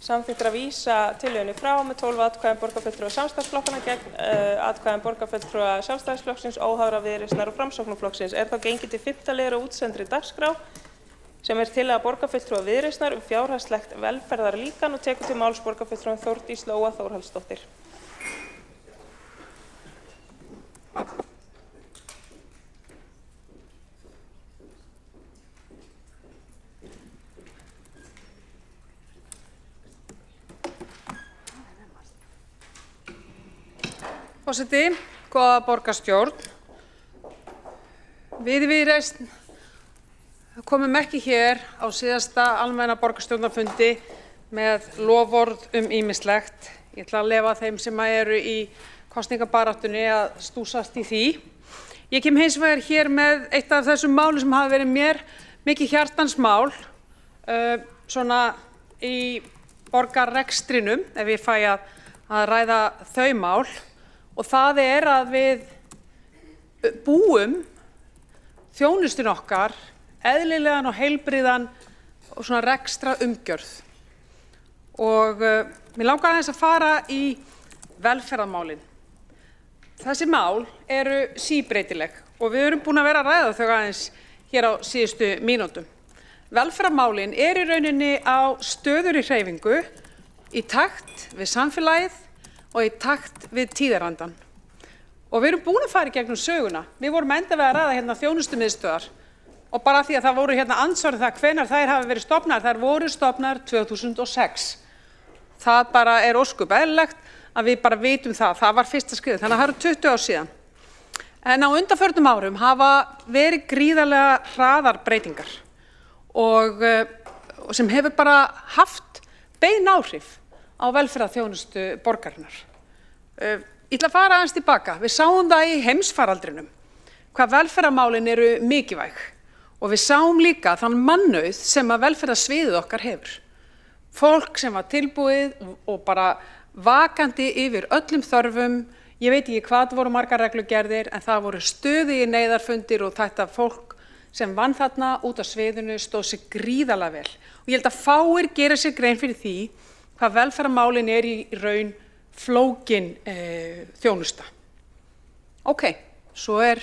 Samþykktir að vísa tillögunni frá með 12 atkvæðum borgarfulltrúa samstarfsflokkana gegn atkvæðum borgarfulltrúa Sjálfstæðisflokksins, óháðra Viðreisnar og Framsóknarflokksins. Er þá gengið til 5. liðar á útsendri dagskrá sem er tillaga borgarfulltrúa Viðreisnar fjárhagslegt velferðarlíkan og tekur til máls borgarfulltrúan Þórdís Lóa Þórhallsdóttir. Forseti, góða borgarstjórn. Við í Viðreisn komum ekki hér á síðasta almenna borgarstjórnarfundi með loforð ýmislegt. Ég ætla að leyfa þeim sem eru í kosningabaráttunni að stúsast í því. Ég kem hins vegar hér með eitt af þessum málum sem hafa verið mér mikið hjartans mál, svona í borgarrekstrinum, ef ég fæ að ræða þau mál. Og það er að við búum þjónustun okkar eðlilegan og heilbrigðan og svona rekstra umgjörð. Og mér langar aðeins að fara í velferðarmálin. Þessi mál eru síbreytileg og við erum búin að vera að ræða þau aðeins hér á síðustu mínútum. Velferðarmálin eru í rauninni á stöðugri hreyfingu í takt við samfélagið og í takt við tíðarandann. Og við erum búin að fara í gegnum söguna. Við vorum enda við að ræða hérna þjónustumiðstöðvar og bara því að það voru hérna ansvarið það hvenær þær hafa verið stofnar. Þær voru stofnar 2006. Það bara er ósköp eðlilegt að við bara vitum það. Það var fyrsta skrifið, þannig að það eru 20 ár síðan. En á undanförnum árum hafa verið gríðarlega hraðar breytingar og sem hefur bara haft bein áhrif á velferðarþjónustu borgarinnar. Ég ætla að fara aðeins tilbaka. Við sáum það í heimsfaraldrinum hvað velferðarmálin eru mikilvæg og við sáum líka þann mannauð sem að velferðarsviðið okkar hefur. Fólk sem var tilbúið og bara vakandi yfir öllum þörfum. Ég veit ekki hvað voru margar reglugerðir en það voru stöðugir neyðarfundir og þetta fólk sem vann þarna út á sviðinu stóð sig gríðarlega vel. Og ég held að fáir gera sér grein fyrir því hvað velferðarmálin er í raun flókin þjónusta. Ok, svo er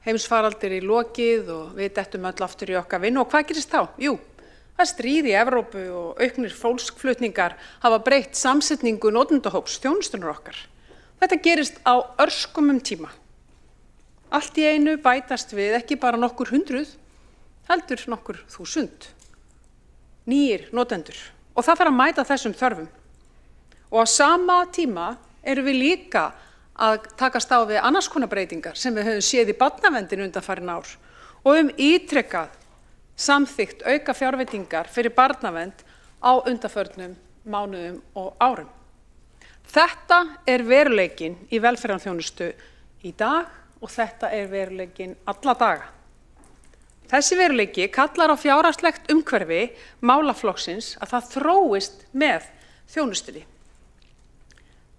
heimsfaraldur í lokið og við dettum öll aftur í okkar vinnu og hvað gerist þá? Jú, það er stríð í Evrópu og auknir fólksflutningar hafa breytt samsetningu notendahóps þjónustunar okkar. Þetta gerist á örskumum tíma. Allt í einu bætast við ekki bara nokkur hundruð, heldur nokkur þúsund. Nýir notendur. Og það þarf að mæta þessum þörfum. Og á sama tíma erum við líka að takast á við annars konar breytingar sem við höfum séð í barnaverndinni undanfarin ár og höfum ítrekkað samþykkt auka fjárveitingar fyrir barnavernd á undanförnum mánuðum og árum. Þetta er veruleikinn í velferðarþjónustu í dag og þetta er veruleikinn alla daga. Þessi veruleiki kallar á fjárhagslegt umhverfi málaflokksins að það þróist með þjónustunni.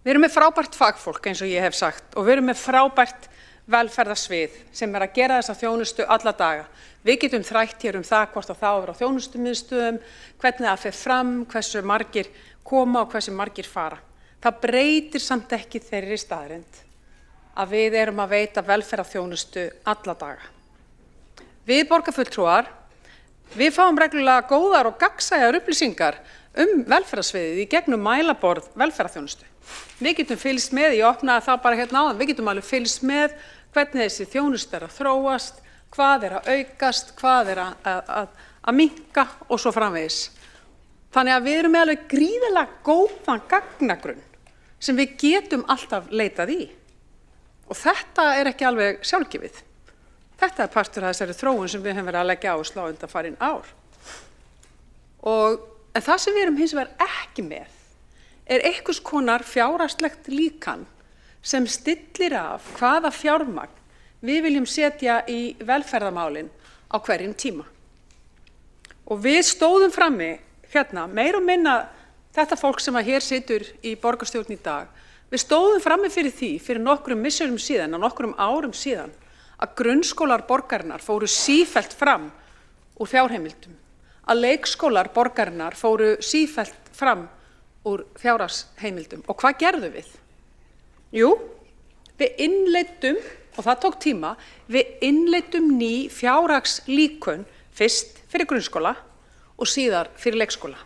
Við erum með frábært fagfólk eins og ég hef sagt og við erum með frábært velferðarsvið sem er að gera þessa þjónustu alla daga. Við getum þrætt hér það hvort það á að vera á þjónustumiðstöðum, hvernig það fer fram, hversu margir koma og hversu margir fara. Það breytir samt ekki þeirri staðreynd að við erum að veita velferðarþjónustu alla daga. Við borgarfulltrúar, við fáum reglulega góðar og gagnsæjar upplýsingar velferðarsviðið í gegnum mælaborð velferðarþjónustu. Við getum fylgst með, ég opnaði það bara hérna áðan, við getum alveg fylgst með hvernig þessi þjónusta er að þróast, hvað er að aukast, hvað er að minnka og svo framvegis. Þannig að við erum með alveg gríðarlega góðan gagnagrunn sem við getum alltaf leitað í. Og þetta er ekki alveg sjálfgefið. Þetta er partur af þessari þróun sem við höfum verið að leggja áherslu á undanfarin ár. En það sem við erum hins vegar ekki með er einhvers konar fjárhagslegt líkan sem stillir af hvaða fjármagn við viljum setja í velferðarmálin á hverjum tíma. Og við stóðum frammi hérna, meir og minna þetta fólk sem að hér situr í borgarstjórn í dag, við stóðum frammi fyrir því fyrir nokkrum misserum síðan og nokkrum árum síðan að grunnskólar borgarinnar fóru sífellt fram úr fjárheimildum, að leikskólar borgarinnar fóru sífellt fram úr fjárhagsheimildum. Og hvað gerðum við? Jú, við innleiddum, og það tók tíma, við innleiddum ný fjárhagslíkun fyrst fyrir grunnskóla og síðar fyrir leikskóla.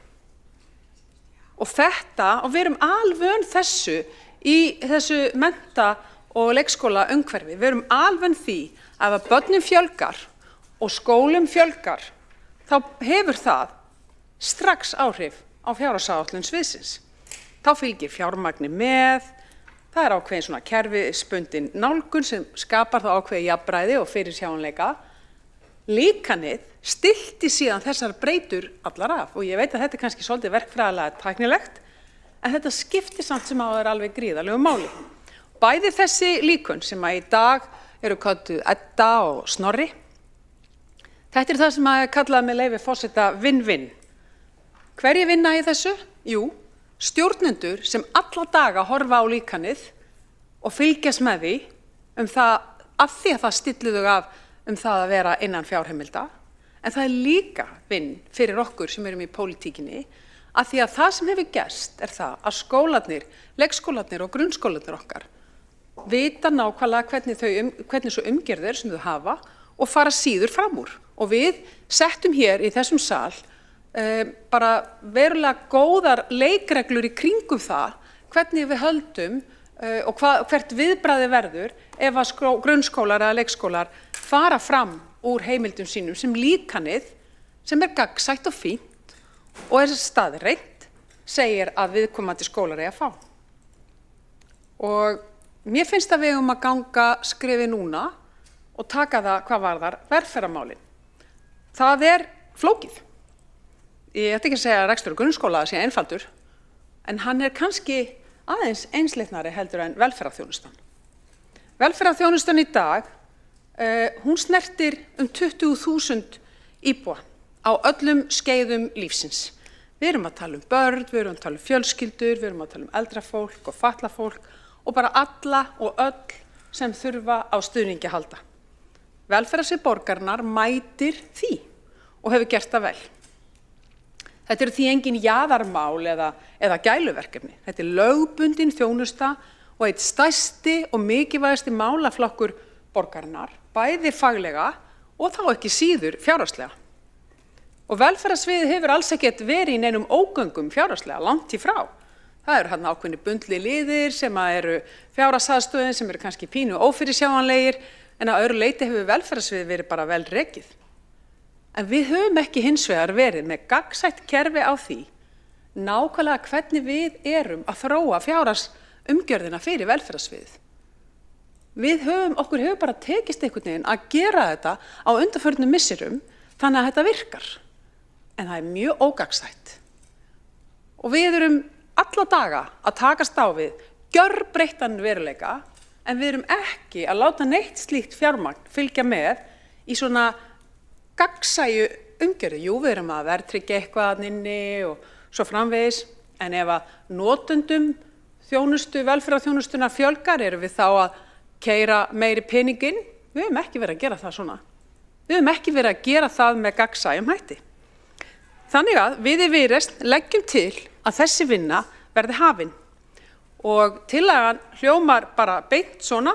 Og við erum alvön þessu í þessu mennta- og leikskóla umhverfi. Við erum alvön því að ef börnum fjölgar og skólum fjölgar, þá hefur það strax áhrif á fjárhagsáætlun sviðsins. Þá fylgir fjármagni með Það er ákveðin svona kerfisbundin nálgun sem skapar þá ákveðið jafnræði og fyrirsjáanleika. Líkanið stillti síðan þessar breytur allar af og ég veit að þetta er kannski svolítið verkfræðilega tæknilegt en þetta skiptir samt sem áður alveg gríðarlegu máli. Bæði þessi líkön sem að í dag eru kölluð Edda og Snorri, þetta er það sem að kallað með leyfi forseta win-win. Hverjir vinna í þessu? Jú, stjórnendur sem alla daga horfa á líkanið og fylgjast með því það af því að það stillir þau af það að vera innan fjárheimilda, en það er líka vinn fyrir okkur sem erum í pólitíkinni af því að það sem hefur gerst er það að skólarnir, leikskólarnir og grunnskólarnir okkar vita nákvæmlega hvernig svo umgjörð sem þau hafa og fara síður fram úr. Og við settum hér í þessum sal bara verulega góðar leikreglur í kringum það hvernig við höldum og hvert viðbragði verður ef að grunnskólar eða leikskólar fara fram úr heimildum sínum sem líkanið sem er gagnsætt og fínt og er staðreitt segir að viðkomandi skólar eigi að fá. Og mér finnst að við eigum að ganga skrefi núna og taka það hvað varðar velferðarmálin. Það er flókið. Ég ætla ekki að segja að rekstur grunnskóla sé einfaldur, en hann er kannski aðeins einsleitnari heldur en velferðarþjónustan. Velferðarþjónustan í dag, hún snertir 20.000 íbúa á öllum skeiðum lífsins. Við erum að tala um börn, við erum að tala um fjölskyldur, við erum að tala um eldra fólk og fatlað fólk og bara alla og öll sem þurfa á stuðningi að halda. Velferðarsvið borgarinnar mætir því og hefur gert það vel. Þetta eru því engin jaðarmál eða gæluverkefni. Þetta er lögbundin þjónusta og eitt stærsti og mikilvægasti málaflokkur borgarinnar, bæði faglega og þá ekki síður fjárhagslega. Og velferðarsviðið hefur alls ekkert verið í neinum ógöngum fjárhagslega, langt í frá. Það eru hann ákveðni bundli liðir sem eru fjárhagsaðstöðin sem eru kannski pínu ófyrirsjáanlegir, en að öðru leyti hefur velferðarsviðið verið bara vel rekið. En við höfum ekki hins vegar verið með gagnsætt kerfi á því nákvæmlega hvernig við erum að þróa fjárhagsumgjörðina fyrir velferðarsviðið. Okkur hefur bara tekist einhvern veginn að gera þetta á undanförnum misserum þannig að þetta virkar. En það er mjög ógagnsætt. Og við erum alla daga að takast á við gjörbreyttan veruleika, en við erum ekki að láta neitt slíkt fjármagn fylgja með í svona gagnsæju umgjörðu. Jú, við erum að verðtryggja eitthvað inni og svo framvegis, en ef að notendum velferðarþjónustunnar fjölgar, erum við þá að keyra meiri peninginn? Við höfum ekki verið að gera það svona. Við höfum ekki verið að gera það með gagnsæjum hætti. Þannig að við í Viðreisn leggjum til að þessi vinna verði hafin. Og tillagan hljómar bara beint svona: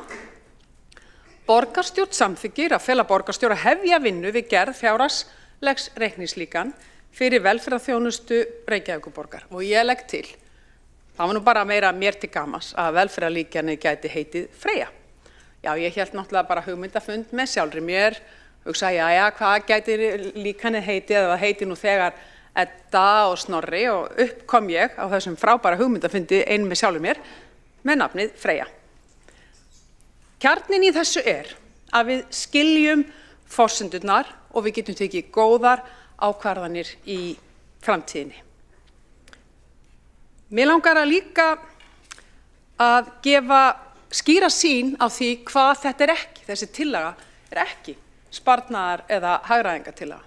borgarstjórn samþykkir að fela borgarstjóra að hefja vinnu við gerð fjárhagslegs reikningslíkan fyrir velferðarþjónustu Reykjavíkurborgar. Og ég legg til, það var nú bara meira mér til gamans, að velferðarlíkjanið gæti heitið Freyja. Já, ég hélt náttúrulega bara hugmyndafund með sjálfri mér, hugsaði, hvað gæti líkanið heitið, eða það heiti nú þegar Edda og Snorri, og upp kom ég á þessum frábæra hugmyndafundi ein með sjálfur mér með nafnið Freyja. Kjarninn í þessu er að við skiljum forsendurnar og við getum tekið góðar ákvarðanir í framtíðinni. Mér langar að líka að gefa skýra sýn á því hvað þetta er ekki. Þessi tillaga er ekki sparnaðar eða hagræðingartillaga.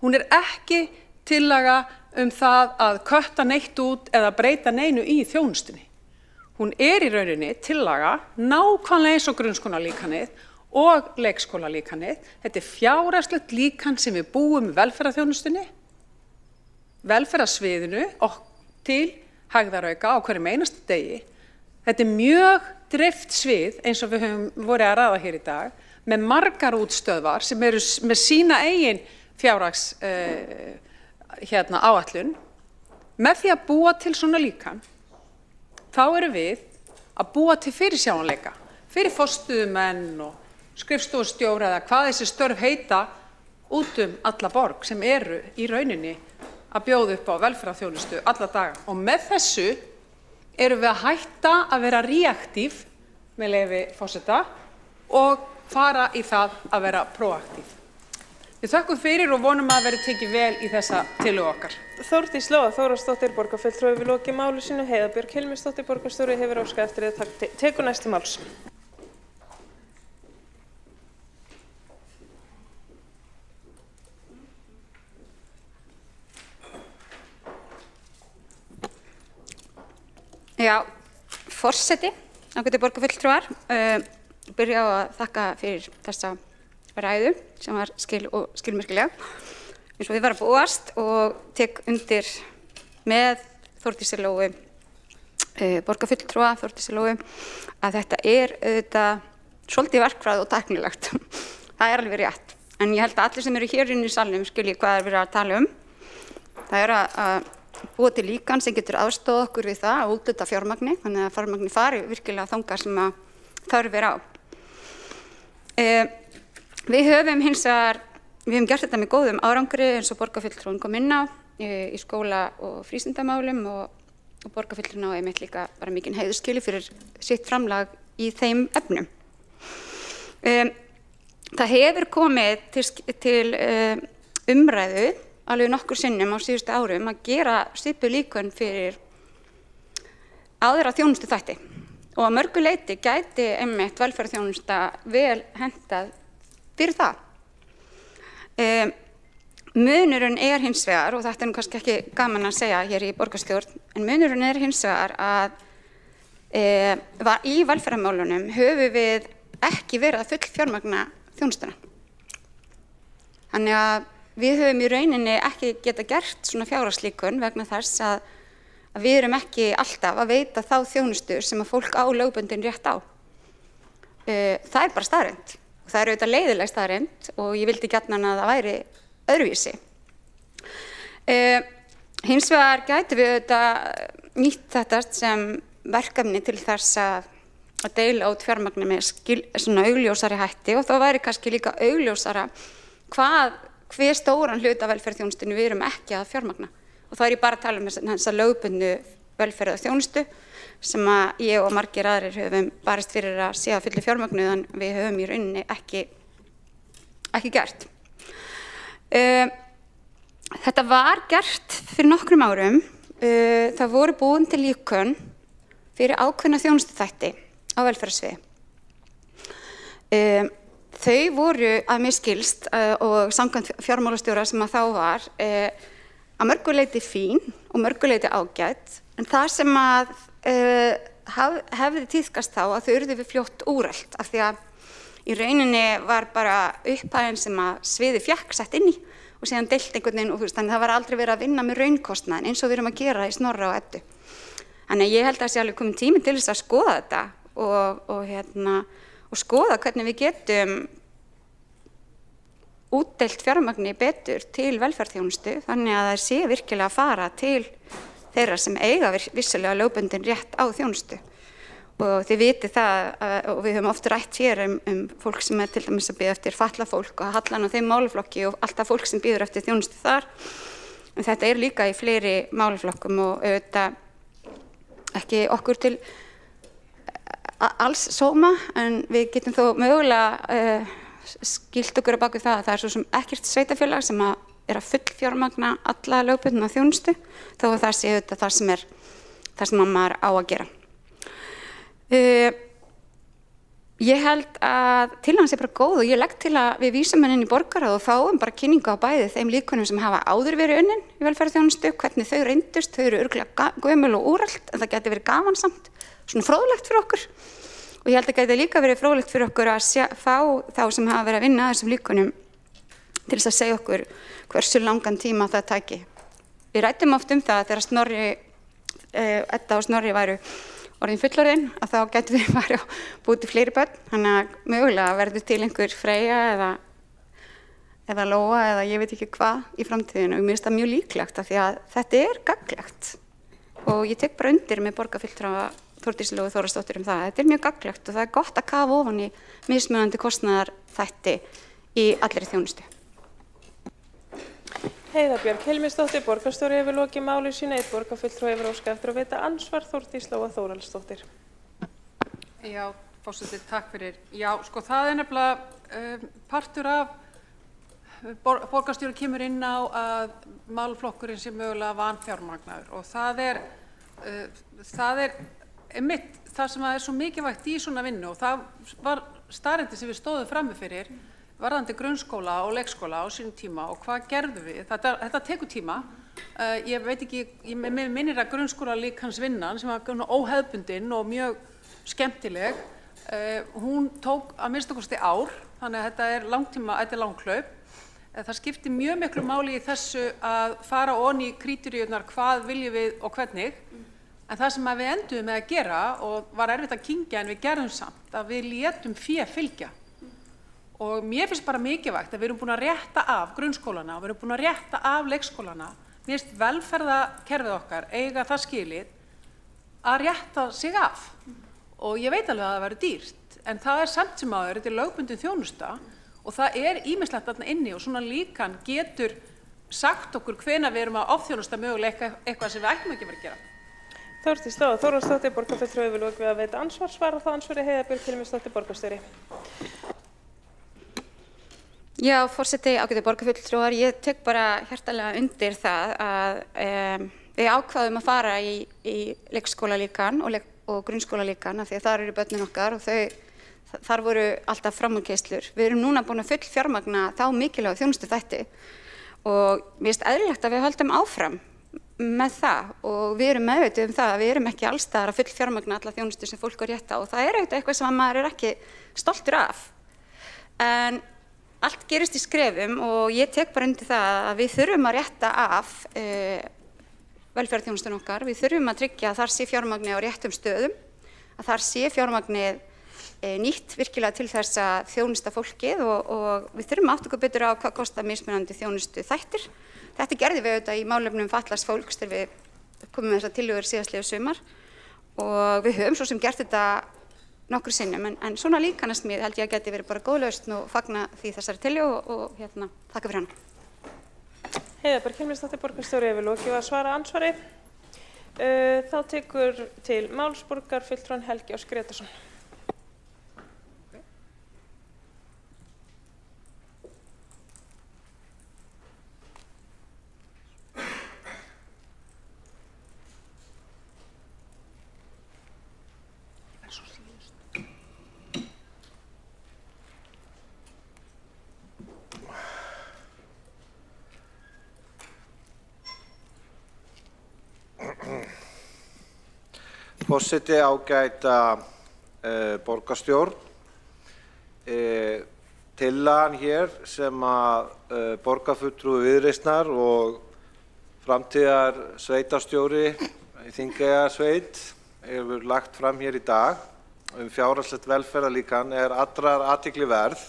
Hún er ekki tillaga það að kötta neitt út eða breyta neinu í þjónustunni. Hún er í rauninni tillaga nákvæmlega eins og grunnskólalíkanið og leikskólalíkanið. Þetta er fjárhagslegt líkan sem við búum í velferðarþjónustunni, velferðarsviðinu og til hægðarauka á hverjum einasta degi. Þetta er mjög dreift svið eins og við höfum voru að ræða hér í dag, með margar útstöðvar sem eru með sína eigin fjárhags áætlun. Með því að búa til svona líkan, þá erum við að búa til fyrirsjáanleika fyrir forstöðumenn og skrifstofustjóra eða hvað þessi störf heita út alla borg sem eru í rauninni að bjóða upp á velferðarþjónustu alla daga. Og með þessu erum við að hætta að vera reaktív, með leyfi forseta, og fara í það að vera proaktív. Við þökkum fyrir og vonum að verði tekið vel í þessa tillögu okkar. Þórdís Lóa Þórðardóttir, borgarfulltrúi, hefur lokið máli sínu. Heiða Björg Hilmisdóttir, borgarstjóri, hefur óskað eftir að tekur næst til máls. Já, forseti, ágætu borgarfulltrúar, byrja á að þakka fyrir þessa ræðu sem var skilmerkilega eins og við varum að búast og tek undir með Þórdísi Lóu, borgarfulltrúa Þórdísi Lóu, að þetta auðvitað svolítið verkfræði og tæknilegt. Það alveg rétt. En ég held að allir sem eru hér inn í salnum skilji hvað verið að tala Það að búa til líkan sem getur aðstoða okkur við það að útluta fjármagni, þannig að fjármagni fari virkilega þangað sem að þörf á. Við höfum gert þetta með góðum árangri eins og borgarfulltrúin kom inn á í skóla- og frístundamálum og borgarfulltrúin á einmitt líka bara mikinn heiðurskili fyrir sitt framlag í þeim efnum. Það hefur komið til umræðu alveg nokkur sinnum á síðustu árum að gera svipuð líkön fyrir aðra þjónustuþætti og að mörgu leyti gæti einmitt velferðarþjónusta vel hentað fyrir það. Munurinn hins vegar, og þetta nú kannski ekki gaman að segja hér í borgarstjórn, en munurinn hins vegar að í velferðarmálunum höfum við ekki verið að fullfjármagna þjónustuna. Þannig að við höfum í rauninni ekki geta gert svona fjárhagslíkun vegna þess að við erum ekki alltaf að veita þá þjónustu sem að fólk á lögbundin rétt á. Það bara staðreynd. Það auðvitað leiðileg staðreynd og ég vildi gjarnan að það væri öðruvísi. Hins vegar gætum við auðvitað nýtt þetta sem verkefni til þess að deila út fjármagni með svona augljósari hætti og þá væri kannski líka augljósara hve stóran hluta velferðarþjónustinu við erum ekki að fjármagna. Og þá ég bara að tala þessa lögbundnu velferðarþjónustu sem að ég og margir aðrir höfum barist fyrir að sé að fullu fjármagnu en við höfum í rauninni ekki gert. Þetta var gert fyrir nokkrum árum. Það voru búin til líkön fyrir ákveðna þjónustuþætti á velferðarsviði. Þau voru að mér skilst og samkvæmt fjármálastjóra sem að þá var að mörgu leyti fín og mörgu leyti ágætt, en það sem að hefði tíðkast þá að þau urðu við fljótt úrelt af því að í rauninni var bara upphæðin sem að sviði fékk sett inn í og síðan deilt einhvern veginn og þannig það var aldrei verið að vinna með raunkostnaðinn eins og við erum að gera í Snorra og Eddu. Þannig að ég held að það sé alveg kominn tími til þess að skoða þetta og skoða hvernig við getum útdeilt fjármagni betur til velferðarþjónustu þannig að það sé virkilega að fara til þeirra sem eiga vissulega lögbundin rétt á þjónustu. Og þið vitið það, og við höfum oft rætt hér fólk sem til dæmis að bíða eftir fatlað fólk og hallan á þeim málaflokki og alltaf fólk sem bíður eftir þjónustu þar. En þetta líka í fleiri málaflokkum og auðvitað ekki okkur til alls sóma, en við getum þó mögulega skilt okkur á baku það að það svo sem ekkert sveitarfélag sem að fullfjármagna alla lögbundna þjónustu, þó að það sé auðvitað það sem maður á að gera. Ég held að tillagan sé bara góð og ég legg til að við vísum henni inn í borgarráð og fáum bara kynningu á bæði þeim líkunum sem hafa áður verið unnin í velferðarþjónustu, hvernig þau reyndust, þau eru örugglega gömul og úrelt, en það geti verið gamansamt, svona fróðlegt fyrir okkur. Og ég held að það geti líka verið fróðlegt fyrir okkur að fá þá sem hafa verið að vinna að þessum líkunum til þess að segja okkur hversu langan tíma það tæki. Við ræddum oft það að þegar Edda og Snorri væru orðin fullorðin að þá getum við bara búið til fleiri börn, þannig að mögulega verður til einhver Freyja eða Lóa eða ég veit ekki hvað í framtíðinu og mér finnst það mjög líklegt af því að þetta gagnlegt og ég tek bara undir með borgarfulltrúa Þórdísi Lóu Þórðardóttur það. Þetta mjög gagnlegt og það gott að kafa ofan í mismunandi kostnaðarþætti í allri þjónustu. Heiða Björg Hilmisdóttir, borgarstjóri, hefur lokið máli sínu. Einn borgarfulltrúi hefur óskað eftir að veita andsvar. Þórdís Lóa Þórhallsdóttir. Já, forseti, takk fyrir. Já, sko það nefnilega partur af borgarstjóri kemur inn á að málflokkurinn sé mögulega vanfjármagnaður og það er einmitt það sem er svo mikilvægt í svona vinnu og það var staðreyndin sem við stóðum frammi fyrir varðandi grunnskóla og leikskóla á sínum tíma og hvað gerðum við? Þetta tekur tíma. Ég veit ekki, ég minnir að grunnskóla líkansvinnan sem var óhefðbundin og mjög skemmtileg, hún tók að minnsta kosti ár, þannig að þetta er langtíma, þetta er langhlaup. Það skiptir mjög miklu máli í þessu að fara ofan í kríteríurnar hvað viljum við og hvernig, en það sem við enduðum með að gera og var erfitt að kyngja en við gerðum samt, að við létum fé fylgja. Og mér finnst bara mikilvægt að við erum búin að rétta af grunnskólana og við erum búin að rétta af leikskólana. Mér finnst velferðarkerfið okkar eiga það skilið að rétta sig af. Og ég veit alveg að það verður dýrt, en það er samt sem áður, þetta er lögbundin þjónusta og það er ýmislegt þarna inni og svona líkan getur sagt okkur hvenær við erum að ofþjónusta mögulega eitthvað sem við ættum ekki að vera að gera. Þórdís Lóa Þórhallsdóttir, borgarfulltrúi, hefur lokið að veita andsvar. Svarar þá andsvari Heiða Björg Hilmisdóttir, borgarstjóri. Já, forseti, ágætu borgarfulltrúar, ég tek bara hjartalega undir það að við ákváðum að fara í leikskóla líkan og grunnskóla líkan af því að þar eru börnin okkar og þar voru alltaf framúrkeyslur. Við erum núna búin að full fjármagna þá mikilvægu þjónustuþætti og mér finnst eðlilegt að við höldum áfram með það og við erum meðvituð það að við erum ekki alls staðar að full fjármagna alla þjónustu sem fólk á rétt á og það er eitthvað sem maður er ekki stoltur af. En allt gerist í skrefum og ég tek bara undir það að við þurfum að rétta af velferðarþjónustun okkar. Við þurfum að tryggja að þar sé fjármagni á réttum stöðum, að þar sé fjármagnið nýtt virkilega til þess að þjónusta fólkið og við þurfum að átta okkur betur á hvað kostar mismunandi þjónustu þættir. Þetta gerðum við auðvitað í málefnum fatlaðs fólks þegar við komum með þessar tillögur síðastliðið sumar og við höfum svo sem gert þetta nokkru sinnum en svona líkanasmíð held ég að geti verið bara góð lausn og fagna því þessari tillögu og þakka fyrir hana. Heiða Björg Hilmisdóttir, borgarstjóri, hefur lokið að svara andsvari. Þá tekur til máls borgarfulltrúinn Helgi Ósk Grétarsson. Forseti, ágæta borgarstjórn. Tillagan hér sem að borgarfulltrúi Viðreisnar og framtíðar sveitarstjóri í Þingeyjarsveit hefur lagt fram hér í dag fjárhagslegt velferðarlíkan er allrar athygli verð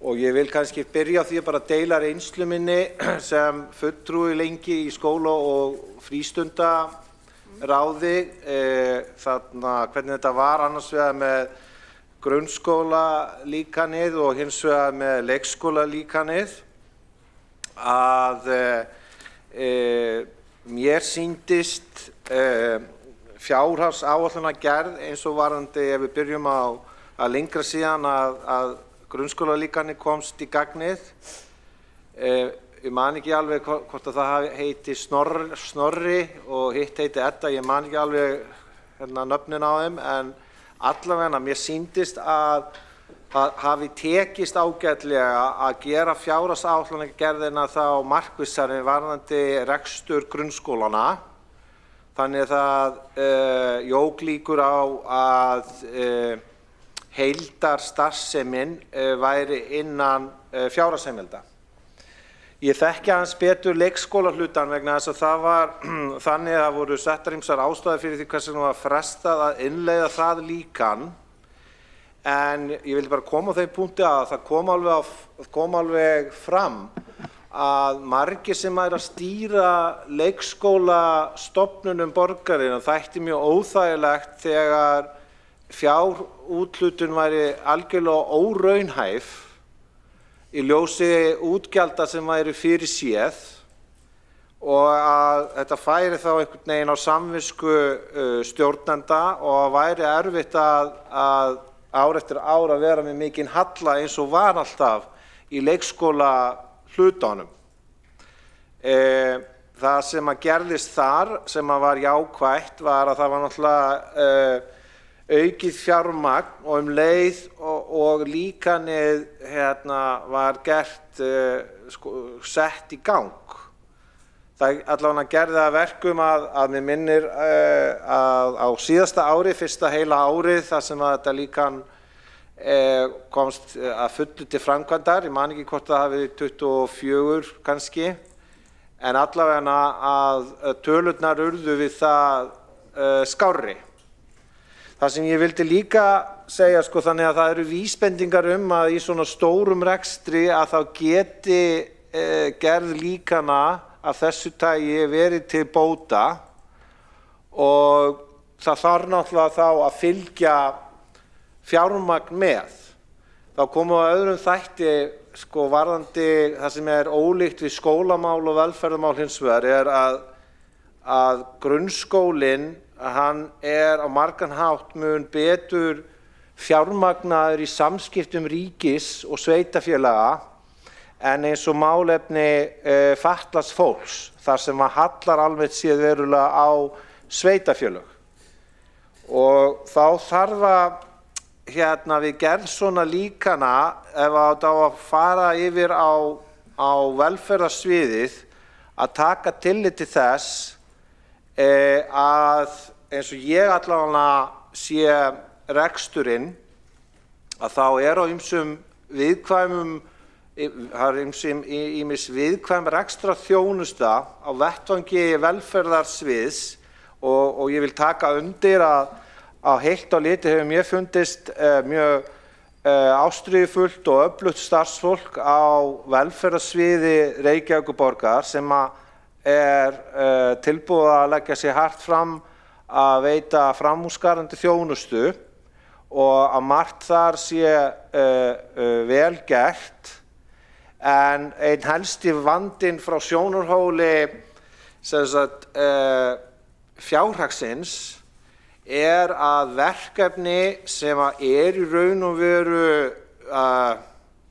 og ég vil kannski byrja á því að bara deila reynslu minni sem fulltrúi lengi í skóla og frístundaráði hvernig þetta var annars vegar með grunnskólalíkanið og hins vegar með leikskólalíkanið að mér sýndist fjárhagsáætlunargerð eins og varðandi ef við byrjum að lengra síðan að grunnskólalíkanið komst í gagnið. Ég man ekki alveg hvort að það heiti Snorri og hitt heiti Edda, ég man ekki alveg nöfnin á þeim en allavega mér sýndist að hafi tekist ágætlega að gera fjárhagsáætlunargerðina þá markvissari varðandi rekstur grunnskólana. Þannig að það jók líkur á að heildarstarfsemin væri innan fjárhagsheimilda. Ég þekki aðeins betur leikskólahlutann vegna þess að það var þannig að það voru settar ýmsar ástæður fyrir því hvers vegna var frestað að innleiða það líkan. En ég vildi bara koma á þeim punkti að það kom alveg fram að margir sem er að stýra leikskólastofnunum borgarinnar þætti mjög óþægilegt þegar fjárúthlutun væri algjörlega óraunhæf í ljósi útgjalda sem væru fyrir séð og að þetta færi þá einhvern veginn á samvisku stjórnenda og væri erfitt að ár eftir ár að vera með mikinn halla eins og var alltaf í leikskóla hlutunum. Það sem að gerðist þar sem að var jákvætt var að það var náttúrulega aukið fjármagn og leið og líkanið var gert sett í gang. Það allavega gerði að verkum að mér minnir að á síðasta ári, fyrsta heila árið, þar sem að þetta líkan komst að fullu til framkvæmdar, ég man ekki hvort það hafi 24 kannski, en allavega að tölurnar urðu við það skárri. Það sem ég vildi líka segja, þannig að það eru vísbendingar að í svona stórum rekstri að þá geti gerð líkana af þessu tagi verið til bóta og það þarf náttúrulega þá að fylgja fjármagn með. Þá komum við að öðrum þætti varðandi það sem er ólíkt við skólamál og velferðarmál hins vegar að grunnskólinn hann á margan hátt mun betur fjármagnaður í samskiptum ríkis og sveitarfélaga en eins og málefni fatlaðs fólks þar sem að hallar almennt séð verulega á sveitarfélög. Og þá þarf að við gerð svona líkana ef það á að fara yfir á velferðarsviðið að taka tillit til þess að eins og ég allavega sé reksturinn að þá á ýmsum viðkvæmum ýmis viðkvæm rekstrarþjónusta á vettvangi velferðarsviðs og ég vil taka undir að á heilt á litið hefur mér fundist mjög ástríðufullt og öflugt starfsfólk á velferðarsviði Reykjavíkurborgar sem tilbúið að leggja sig hart fram að veita framúrskarandi þjónustu og að margt þar sé vel gert en einn helsti vandinn frá sjónarhóli fjárhagsins að verkefni sem í raun og veru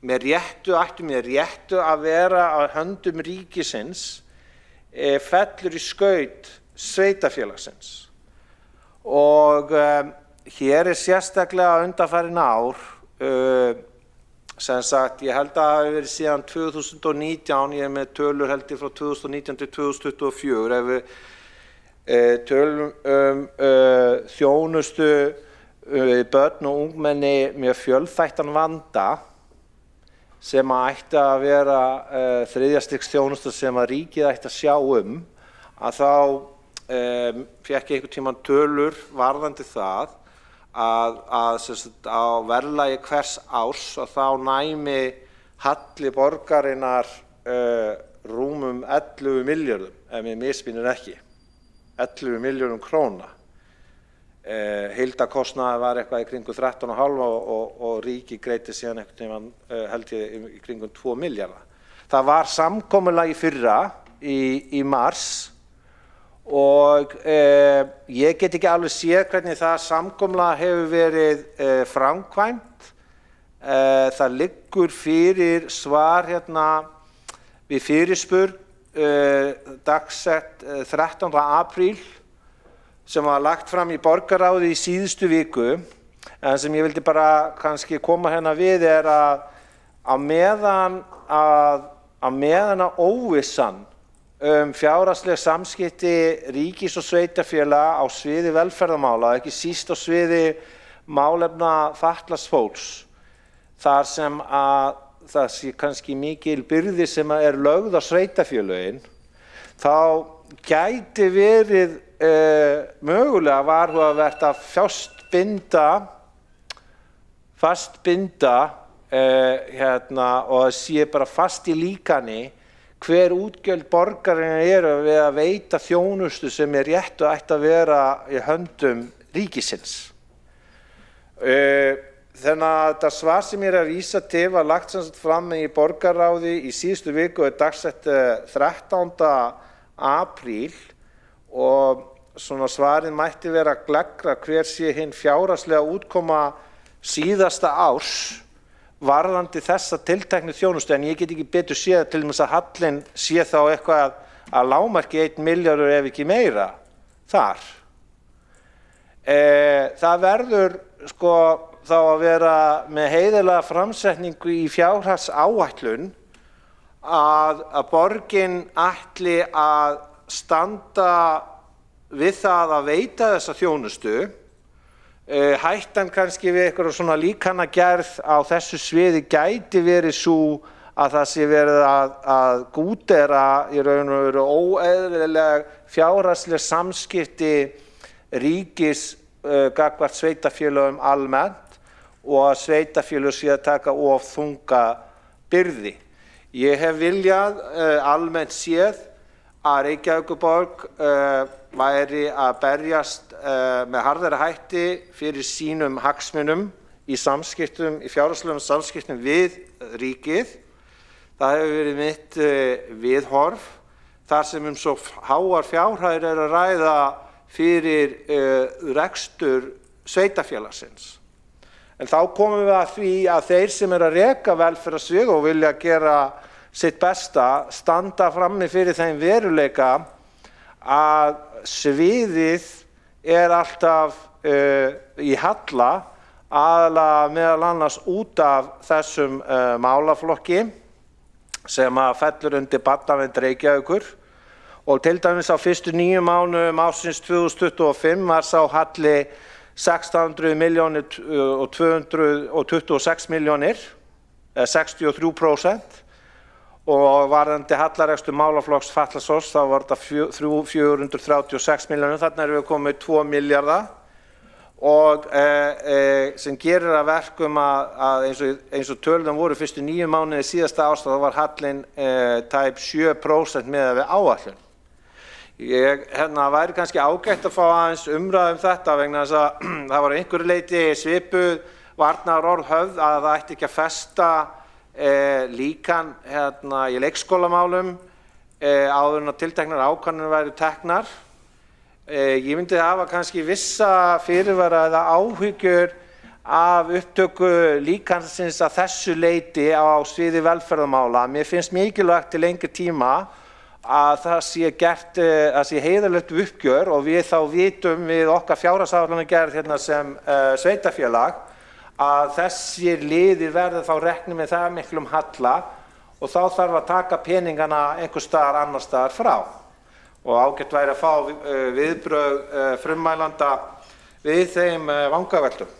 ættu með réttu að vera á höndum ríkisins fellur í skaut sveitarfélagsins. Og hér sérstaklega undanfarin ár, sem sagt, ég held að það hafi verið síðan 2019, ég með tölur held ég frá 2019 til 2024, ef við tölum þjónustu börn og ungmenni með fjölþættan vanda sem ætti að vera þriðja stigs þjónusta sem að ríkið ætti að sjá að þá fékk ég einhvern tímann tölur varðandi það að á verðlagi hvers árs að þá næmi halli borgarinnar rúmum 11 milljörðum, ef mér misminnir ekki, 11 milljörðum króna. Heildarkostnaður var eitthvað í kringum 13,5 og ríkið greiddi síðan einhvern tímann held ég í kringum 2 milljarða. Það var samkomulag í fyrra í mars og ég get ekki alveg séð hvernig það samkomulag hefur verið framkvæmt. Það liggur fyrir svar við fyrirspurn dagsett 13. apríl sem var lagt fram í borgarráði í síðustu viku, en sem ég vildi bara kannski koma við að meðan óvissan fjárhagsleg samskipti ríkis og sveitarfélaga á sviði velferðarmála, ekki síst á sviði málefna fatlaðs fólks, þar sem að það sé kannski mikil byrði sem lögð á sveitarfélögin, þá gæti verið mögulega varhugavert að fastbinda og að sé bara fast í líkani hver útgjöld borgarinnar við að veita þjónustu sem rétt og ætti að vera í höndum ríkisins. Þannig að þetta svar sem ég að vísa til var lagt sem sagt fram í borgarráði í síðustu viku dagsett 13. apríl og svona svarið mætti vera að gleggra hver sé hinn fjárhagslega útkoma síðasta árs varðandi þessa tilteknu þjónustu, en ég get ekki betur séð til dæmis að hallinn sé þá eitthvað að lágmarki 1 milljarður ef ekki meira þar. Það verður sko þá að vera með heiðarlega framsetningu í fjárhagsáætlun að borgin ætli að standa við það að veita þessa þjónustu. Hættan kannski við eitthvað svona líkanagerð á þessu sviði gæti verið svo að það sé verið að gútera í raun og veru óeðlileg fjárhagsleg samskipti ríkis gagnvart sveitarfélögum almennt og að sveitarfélög sé að taka of þunga byrði. Ég hef viljað almennt séð að Reykjavíkurborg væri að berjast með harðari hætti fyrir sínum hagsmunum í samskiptum, í fjárhagslegum samskiptum við ríkið. Það hefur verið mitt viðhorf þar sem svo háar fjárhæðir að ræða fyrir rekstur sveitarfélagsins. En þá komum við að því að þeir sem að reka velferðarsvið og vilja gera sitt besta standa frammi fyrir þeim veruleika að sviðið alltaf í halla aðalega meðal annars út af þessum málaflokki sem að fellur undir barnavernd Reykjavíkur og til dæmis á fyrstu 9 mánuðum ársins 2025 var sá halli 600 milljónir og 226 milljónir, 63%, og varðandi hallarekstur málaflokks fatlaðs fólks þá var þetta 436 milljónir, þarna erum við komið 2 milljarða og sem gerir að verkum að eins og tölurnar voru fyrstu 9 mánuði síðasta árs þá var hallinn tæp 7% miðað við áætlun. Væri kannski ágætt að fá aðeins umræðu þetta vegna þess að það var einhverju leyti svipuð varnaðarorð höfð að það ætti ekki að festa líkan í leikskólamálum áður en að tilteknar ákvarðanir væru teknar. Ég myndi hafa kannski vissa fyrirvara eða áhyggjur af upptöku líkansins að þessu leyti á sviði velferðarmála. Mér finnst mikilvægt til lengri tíma að það sé gert, að sé heiðarlegt uppgjör og við þá vitum við okkar fjárhagsáætlanagerð sem sveitarfélag að þessir liðir verða þá reknir með það miklum halla og þá þarf að taka peningana einhvers staðar annars staðar frá. Og ágætt væri að fá viðbrögð frummælanda við þeim vangaveltum.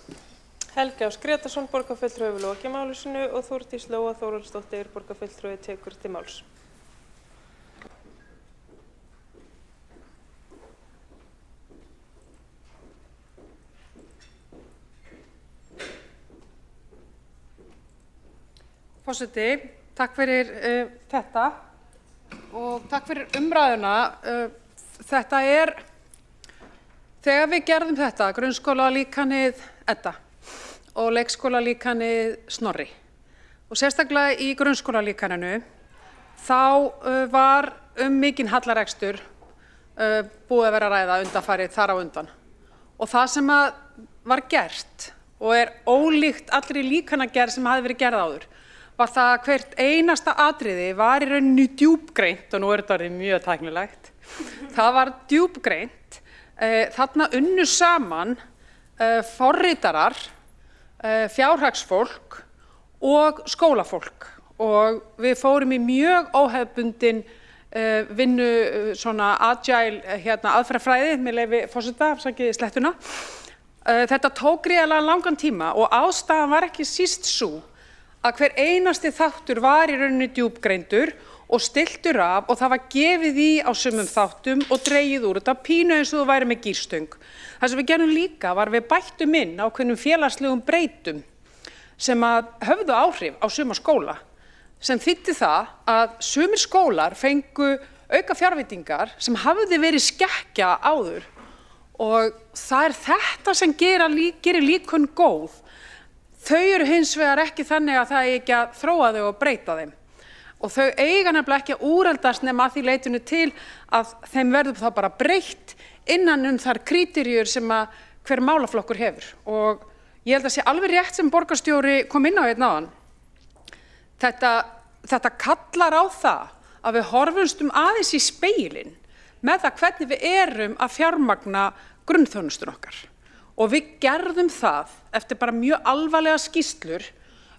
Helgi Ás Grétarsson, borgarfulltrúi hefur lokið máli sínu og Þórdís Lóa Þórhallsdóttir, borgarfulltrúi tekur til máls. Forseti, takk fyrir þetta og takk fyrir umræðuna. Þetta þegar við gerðum þetta, grunnskólalíkanið Edda og leikskólalíkanið Snorri og sérstaklega í grunnskólalíkaninu, þá var mikinn hallarekstur búið að vera að ræða undanfarið þar á undan. Og það sem var gert og ólíkt allri líkanagerð sem hafði verið gerð áður, var það að hvert einasta atriði var í rauninni djúpgreint, og nú þetta orðið mjög tæknilegt, það var djúpgreint, þarna unnu saman forritarar, fjárhagsfólk og skólafólk og við fórum í mjög óhefðbundin vinnu svona agile aðferðafræði, með leyfi forseta, afsakið slettuna. Þetta tók gríðarlega langan tíma og ástæðan var ekki síst sú að hver einasti þáttur var í rauninni djúpgreindur og stilltur af og það var gefið í á sumum þáttum og dregið úr. Þetta pínu eins og þú væri með gírstöng. Það sem við gerum líka var við bættum inn ákveðnum félagslegum breytum sem höfðu áhrif á suma skóla, sem þýddi það að sumir skólar fengu auka fjárveitingar sem hafði verið skekkja áður og það þetta sem gerir líkun góð. Þau eru hins vegar ekki þannig að það eigi ekki að þróa þau og breyta þeim. Og þau eiga nefnilega ekki að úreldast nema að því leitinu til að þeim verður þá bara breytt innan þar kríterjur sem að hver málaflokkur hefur. Og ég held að sé alveg rétt sem borgarstjóri kom inn á einn áðan. Þetta kallar á það að við horfumst aðeins í spegilinn með það hvernig við erum að fjármagna grunnþjónustuna okkar. Og við gerðum það eftir bara mjög alvarlega skýrslur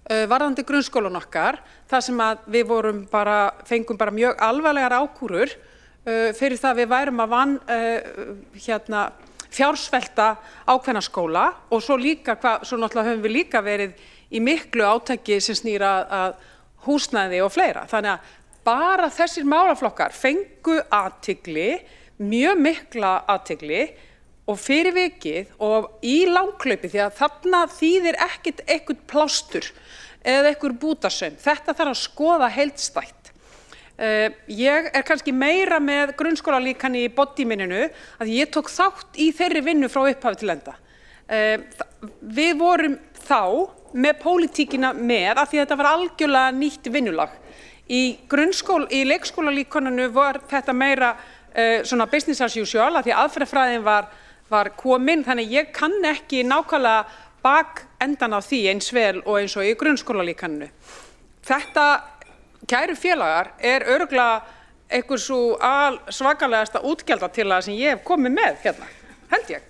varðandi grunnskólan okkar, þar sem að við fengum bara mjög alvarlegar ákúrur fyrir það að við værum að fjársvelta ákveðna skóla og svo náttúrulega höfum við líka verið í miklu átaki sem snýr að húsnæði og fleira. Þannig að bara þessir málaflokkar fengu athygli, mjög mikla athygli og fyrir vikið og í langhlaupi því að þarna þýðir ekkert eitthvað plástur eða eitthvað bútasaum. Þetta þarf að skoða heildstætt. Ég kannski meira með grunnskólalíkani í bodýmininu að ég tók þátt í þeirri vinnu frá upphafi til enda. Við vorum þá með pólitíkina með að því að þetta var algjörlega nýtt vinnulag. Í leikskólalíkaninu var þetta meira svona business as usual að því að aðferðafræðin var komin, þannig ég kann ekki nákvæmlega bak endan á því eins vel og eins og í grunnskólalíkaninu. Þetta, kæru félagar, örugglega einhver svo svakalegasta útgjaldatillaga sem ég hef komið með hérna, held ég,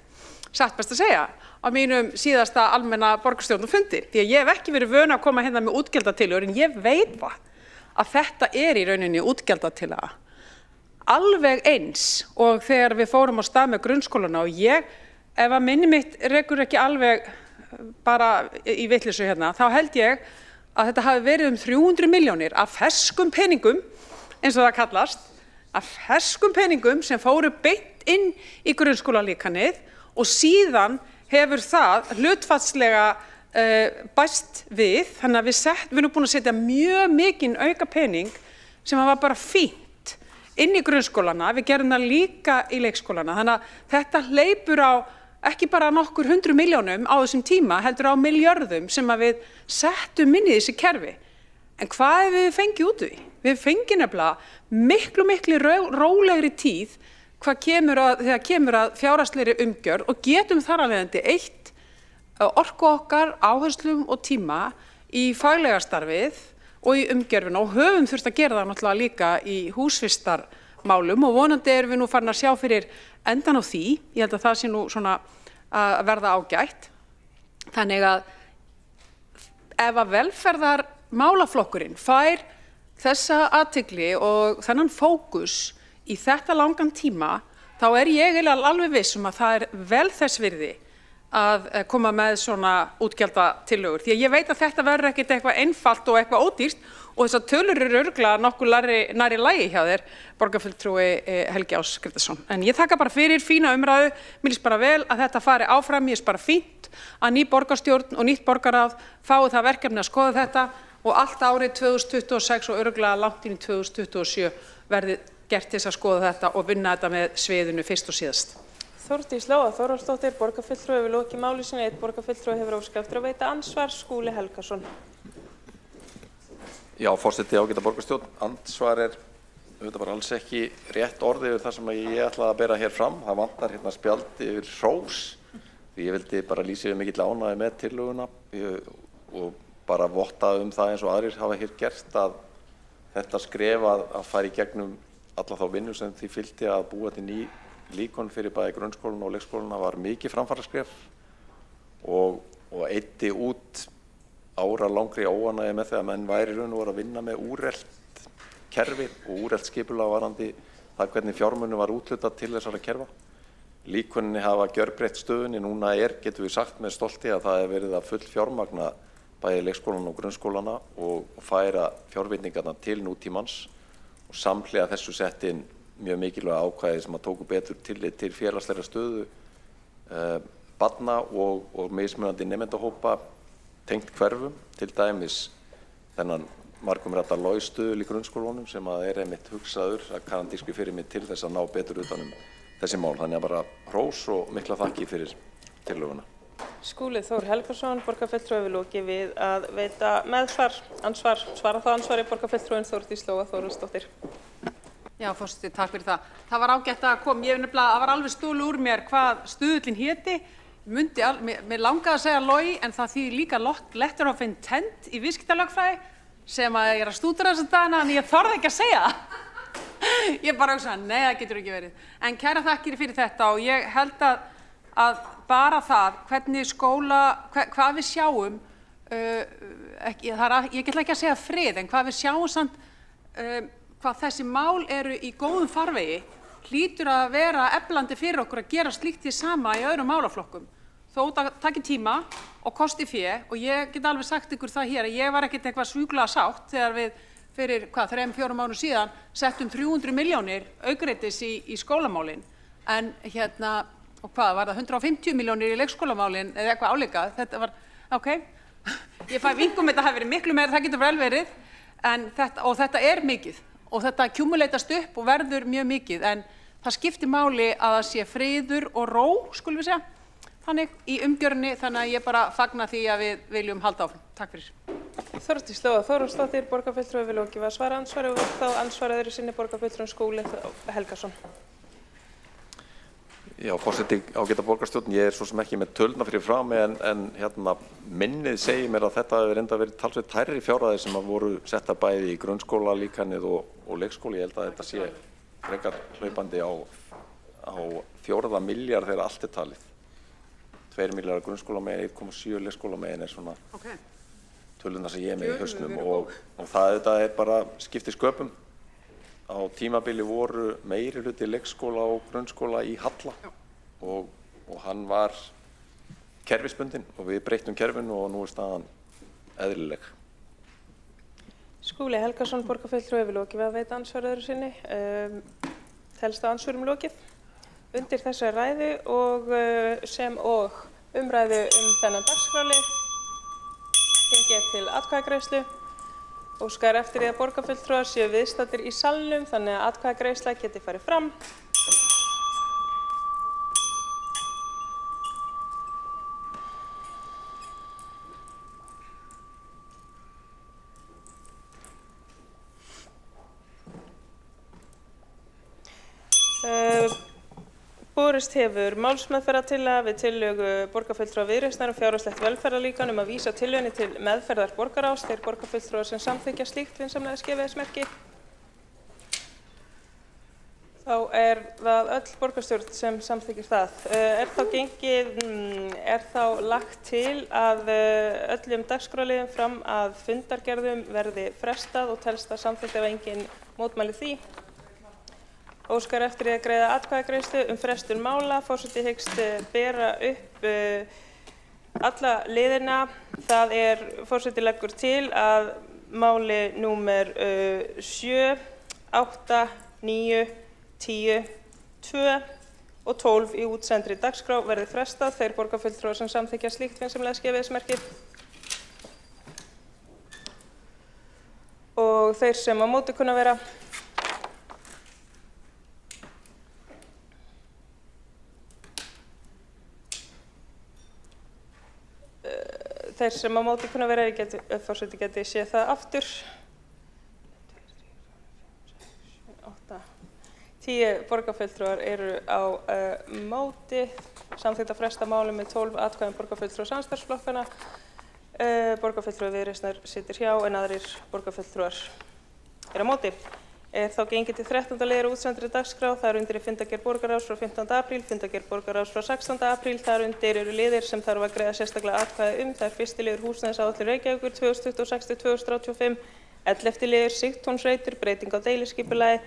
satt best að segja, á mínum síðasta almenna borgarstjórnarfundi, því að ég hef ekki verið vön að koma hérna með útgjaldatillögur, en ég veit að þetta í rauninni útgjaldatillaga. Alveg eins og þegar við fórum á stað með grunnskólana og ef að minni mitt rekur ekki alveg bara í vitleysu hérna, þá held ég að þetta hafi verið 300 milljónir af ferskum peningum, eins og það kallast, af ferskum peningum sem fóru beint inn í grunnskólalíkanið og síðan hefur það hlutfallslega bæst við, þannig að við erum búin að setja mjög mikinn auka pening sem var bara fínt inn í grunnskólana, við gerum það líka í leikskólana, þannig að þetta hleypur á ekki bara nokkur 100 milljónum á þessum tíma, heldur á miljörðum sem að við settum inn í þessi kerfi. En hvað hefur við fengið út því? Við fengið nefnilega miklu rólegri tíð þegar kemur að fjárhagslegri umgjörð og getum þar af leiðandi eytt orku okkar, áherslum og tíma í faglega starfið og í umgjörfina og höfum þurft að gera það náttúrulega líka í húsvistarmálum og vonandi erum við nú farin að sjá fyrir endan á því. Ég held að það sé nú svona að verða ágætt. Þannig að ef að velferðarmálaflokkurinn fær þessa athygli og þennan fókus í þetta langan tíma, þá ég alveg viss að það vel þess virði að koma með svona útgjaldatillögur. Því að ég veit að þetta verður ekkert eitthvað einfalt og eitthvað ódýrt og þessar tölur eru örugglega nokkuð nærri lagi hjá þér, borgarfulltrúi Helgi Ás Grétarsson. En ég þakka bara fyrir fína umræðu, mér líst bara vel að þetta fari áfram, ég finnst bara fínt að ný borgarstjórn og nýtt borgarráð fái það verkefni að skoða þetta og allt árið 2026 og örugglega langt inn í 2027 verði gert þess að skoða þetta og vinna þetta með sviðinu fyrst og síðast. Þórdís Lóa Þórhallsdóttir, borgarfulltrúi hefur lokið máli sínu, einn borgarfulltrúi hefur óskað eftir að veita andsvar, Skúli Helgason. Já, forseti ágæta borgarstjórn, andsvar auðvitað bara alls ekki rétt orði yfir það sem ég ætlaði að bera hér fram. Það vantar hérna spjald yfir hrós, því ég vildi bara lýsa yfir mikill ánægju með tillöguna og bara votta það eins og aðrir hafa hér gert að þetta skref að fara í gegnum alla þá vinnu sem því fylgdi að búa til ný líkon fyrir bæði grunnskólan og leikskólana var mikið framfaraskref og eyddi út áralangri óánægju með því að menn væri raun og voru að vinna með úrelt kerfi og úrelt skipulag varðandi það hvernig fjármunum var úthlutað til þessara kerfa. Líkoninni hafa gjörbreytt stöðunni, núna getum við sagt með stolti að það verið að full fjármagna bæði leikskólan og grunnskólana og færa fjárveitingarna til nútímans og samhliða þessu sett inn mjög mikilvæga ákvæði sem að tóku betur tillit til félagslegra stöðu barna og mismunandi nemendahópa tengt hverfum, til dæmis þennan margumrædda LOI-stuðul í grunnskólunum sem að einmitt hugsaður að kanadískri fyrirmynd til þess að ná betur utan þessi mál. Þannig að bara hrós og mikla þakki fyrir tillöguna. Skúli Þór Helgason, borgarfulltrúi, hefur lokið við að veita svara þá ansvari borgarfulltrúin Þórdís Lóa Þórhallsdóttir. Já, forseti, takk fyrir það. Það var ágætt að koma. Það var alveg stúlu úr mér hvað stuðullinn héti. Mér langaði að segja LOI, en það þýðir líka letter of intent í viðskiptalögfræði sem að ég að stúdera þessa dagana, en ég þorði ekki að segja það. Ég bara hugsaði, nei, það getur ekki verið. En kæra þakkir fyrir þetta og ég held að bara það, hvernig hvað við sjáum, ég get ekki að segja frið, en hvað við sjáum samt, hvað þessi mál eru í góðum farvegi, hlýtur að vera eflandi fyrir okkur að gera slíkt því sama í öðrum málaflokkum. Þó það taki tíma og kosti fé, og ég get alveg sagt ykkur það hér að ég var ekkert eitthvað sjúklega sátt þegar við fyrir 3-4 mánuðum síðan settum 300 milljónir aukreitis í skólamálin, en og hvað var það, 150 milljónir í leikskólamálin eða eitthvað álíka. Þetta var, ég fæ vingum þetta hafi verið miklu meira, það getur vel verið, en þetta er mikið og þetta kjúmuleitast upp og verður mjög mikið, en það skiptir máli að það sé friður og ró, skulum við segja, þannig í umgjörni, þannig að ég bara fagna því að við viljum halda áfram. Takk fyrir. Þórdís Lóa Þórhallsdóttir, borgarfulltrúi, hefur lokið við að svara ansvari og þá ansvaraður í sinni borgarfulltrúin Skúli Helgason. Já, forseti, ágæta borgarstjórn, ég svo sem ekki með tölna fyrir frá mig, en minnið segir mér að þetta hefur enda verið talsveit hærri fjárhæðir sem voru setta bæði í grunnskóla, líkanið og leikskóli. Ég held að þetta sé frekar hlaupandi á 4 milljarð þegar allt er talið. 2 milljarðar grunnskólamegin, 1,7 leikskólamegin er svona töluna sem ég er með í hausnum, og þetta er bara skipti sköpum. Á tímabili voru meiri hluti leikskóla og grunnskóla í halla og hann var kerfisbundinn og við breyttum kerfinu og nú er staðan eðlileg. Skúli Helgason, borgarfulltrúi, hefur lokið við að veita ansvaraður sinni. Telst á ansvörum lokið. Undir þessari ræðu og sem og umræðu þennan dagskrárlið gengið til atkvæðagreiðslu. Óskar eftir því að borgarfulltrúar séu viðstaddir í salnum þannig að atkvæðagreiðsla geti farið fram. Borist hefur málsmeðferðartillaga við tillögu borgarfulltrúa Viðreisnar fjárhagslegt velferðarlíkan að vísa tillögunni til meðferðar borgarráðs. Þeir borgarfulltrúar sem samþykkja slíkt vinsamlega skefið þá er það öll borgarstjórn sem samþykkir það. Er þá lagt til að öllum dagskrárliðum fram að fundargerðum verði frestað og telst að samþykkt ef engin mótmæli því. Óskar eftir því að greiða atkvæðagreiðslu frestun mála. Forseti hyggst bera upp alla liðina. Það forseti leggur til að máli númer 7, 8, 9, 10, 2 og 12 í útsendri dagskrá verði frestað. Þeir borgarfulltrúar sem samþykkja slíkt vinsamlega skefið og þeir sem á móti kunna vera. Þeir sem á móti kunna vera, forseti geti séð það aftur. 10 borgarfulltrúar eru á móti, samþykkt að fresta málum með 12 atkvæðum borgarfulltrúa samstarfsflokkana. Borgarfulltrúi Viðreisnar situr hjá en aðrir borgarfulltrúar eru á móti. Þá gengið til 13. liður útsendri dagskrá. Það undir fundargerð borgarráðs frá 15. apríl, fundargerð borgarráðs frá 16. apríl. Þar undir eru liðir sem þarf að greiða sérstaklega atkvæði Það er 1. liður húsnæðisáætlun Reykjavíkur 2026-2035, 11. liður Sigtúnsreitur, breyting á deiliskipulagi,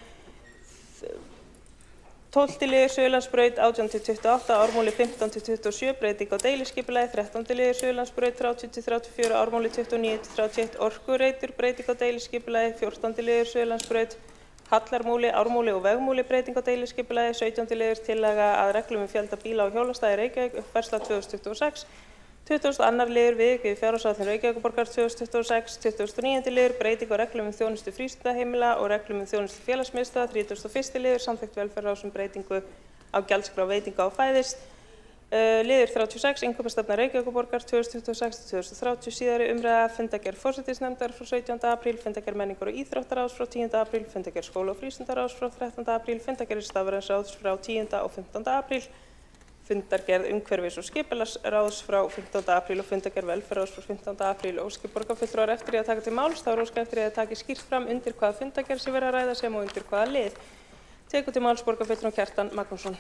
12. liður Suðurlandsbraut 18-28, Ármúli 15-27, breyting á deiliskipulagi, 13. liður Suðurlandsbraut 30-34, Ármúli 29-31, Orkureitur, breyting á deiliskipulagi, 14. liður Suðurlandsbraut, Hallarmúli, Ármúli og Vegmúli, breyting á deiliskipulagi, 17. liður tillaga að reglum fjölda bíla og hjólastaði Reykjavík, uppfærsla 2026, 22. liður viðauki við fjárhagsáætlun Reykjavíkurborgar 2026, 29. liður breyting á reglum þjónustu frístundaheimila og reglum þjónustu félagsmiðstöðva, 31. liður samþykkt velferðarráðs breytingu á gjaldskrá veitinga og fæðis, Liður 36, innkaupastefna Reykjavíkurborgar 2026-2030, síðari umræða, fundargerð forsætisnefndar frá 17. apríl, fundargerð menningar og íþróttaráðs frá 10. apríl, fundargerð skóla- og frístundaráðs frá 13. apríl, fundargerð stafræns ráðs frá 10. og 15. apríl, fundargerð umhverfis- og skipulagsráðs frá 15. apríl og fundargerð velferðarráðs frá 15. apríl. Óski borgarfulltrúar eftir því að taka til máls, þá er óskað eftir því að taki skýrt fram undir hvaða fundargerð sé verið að ræða sem og undir hvaða lið. Tekur til máls borgarfulltrúi Kjartan Magnússon.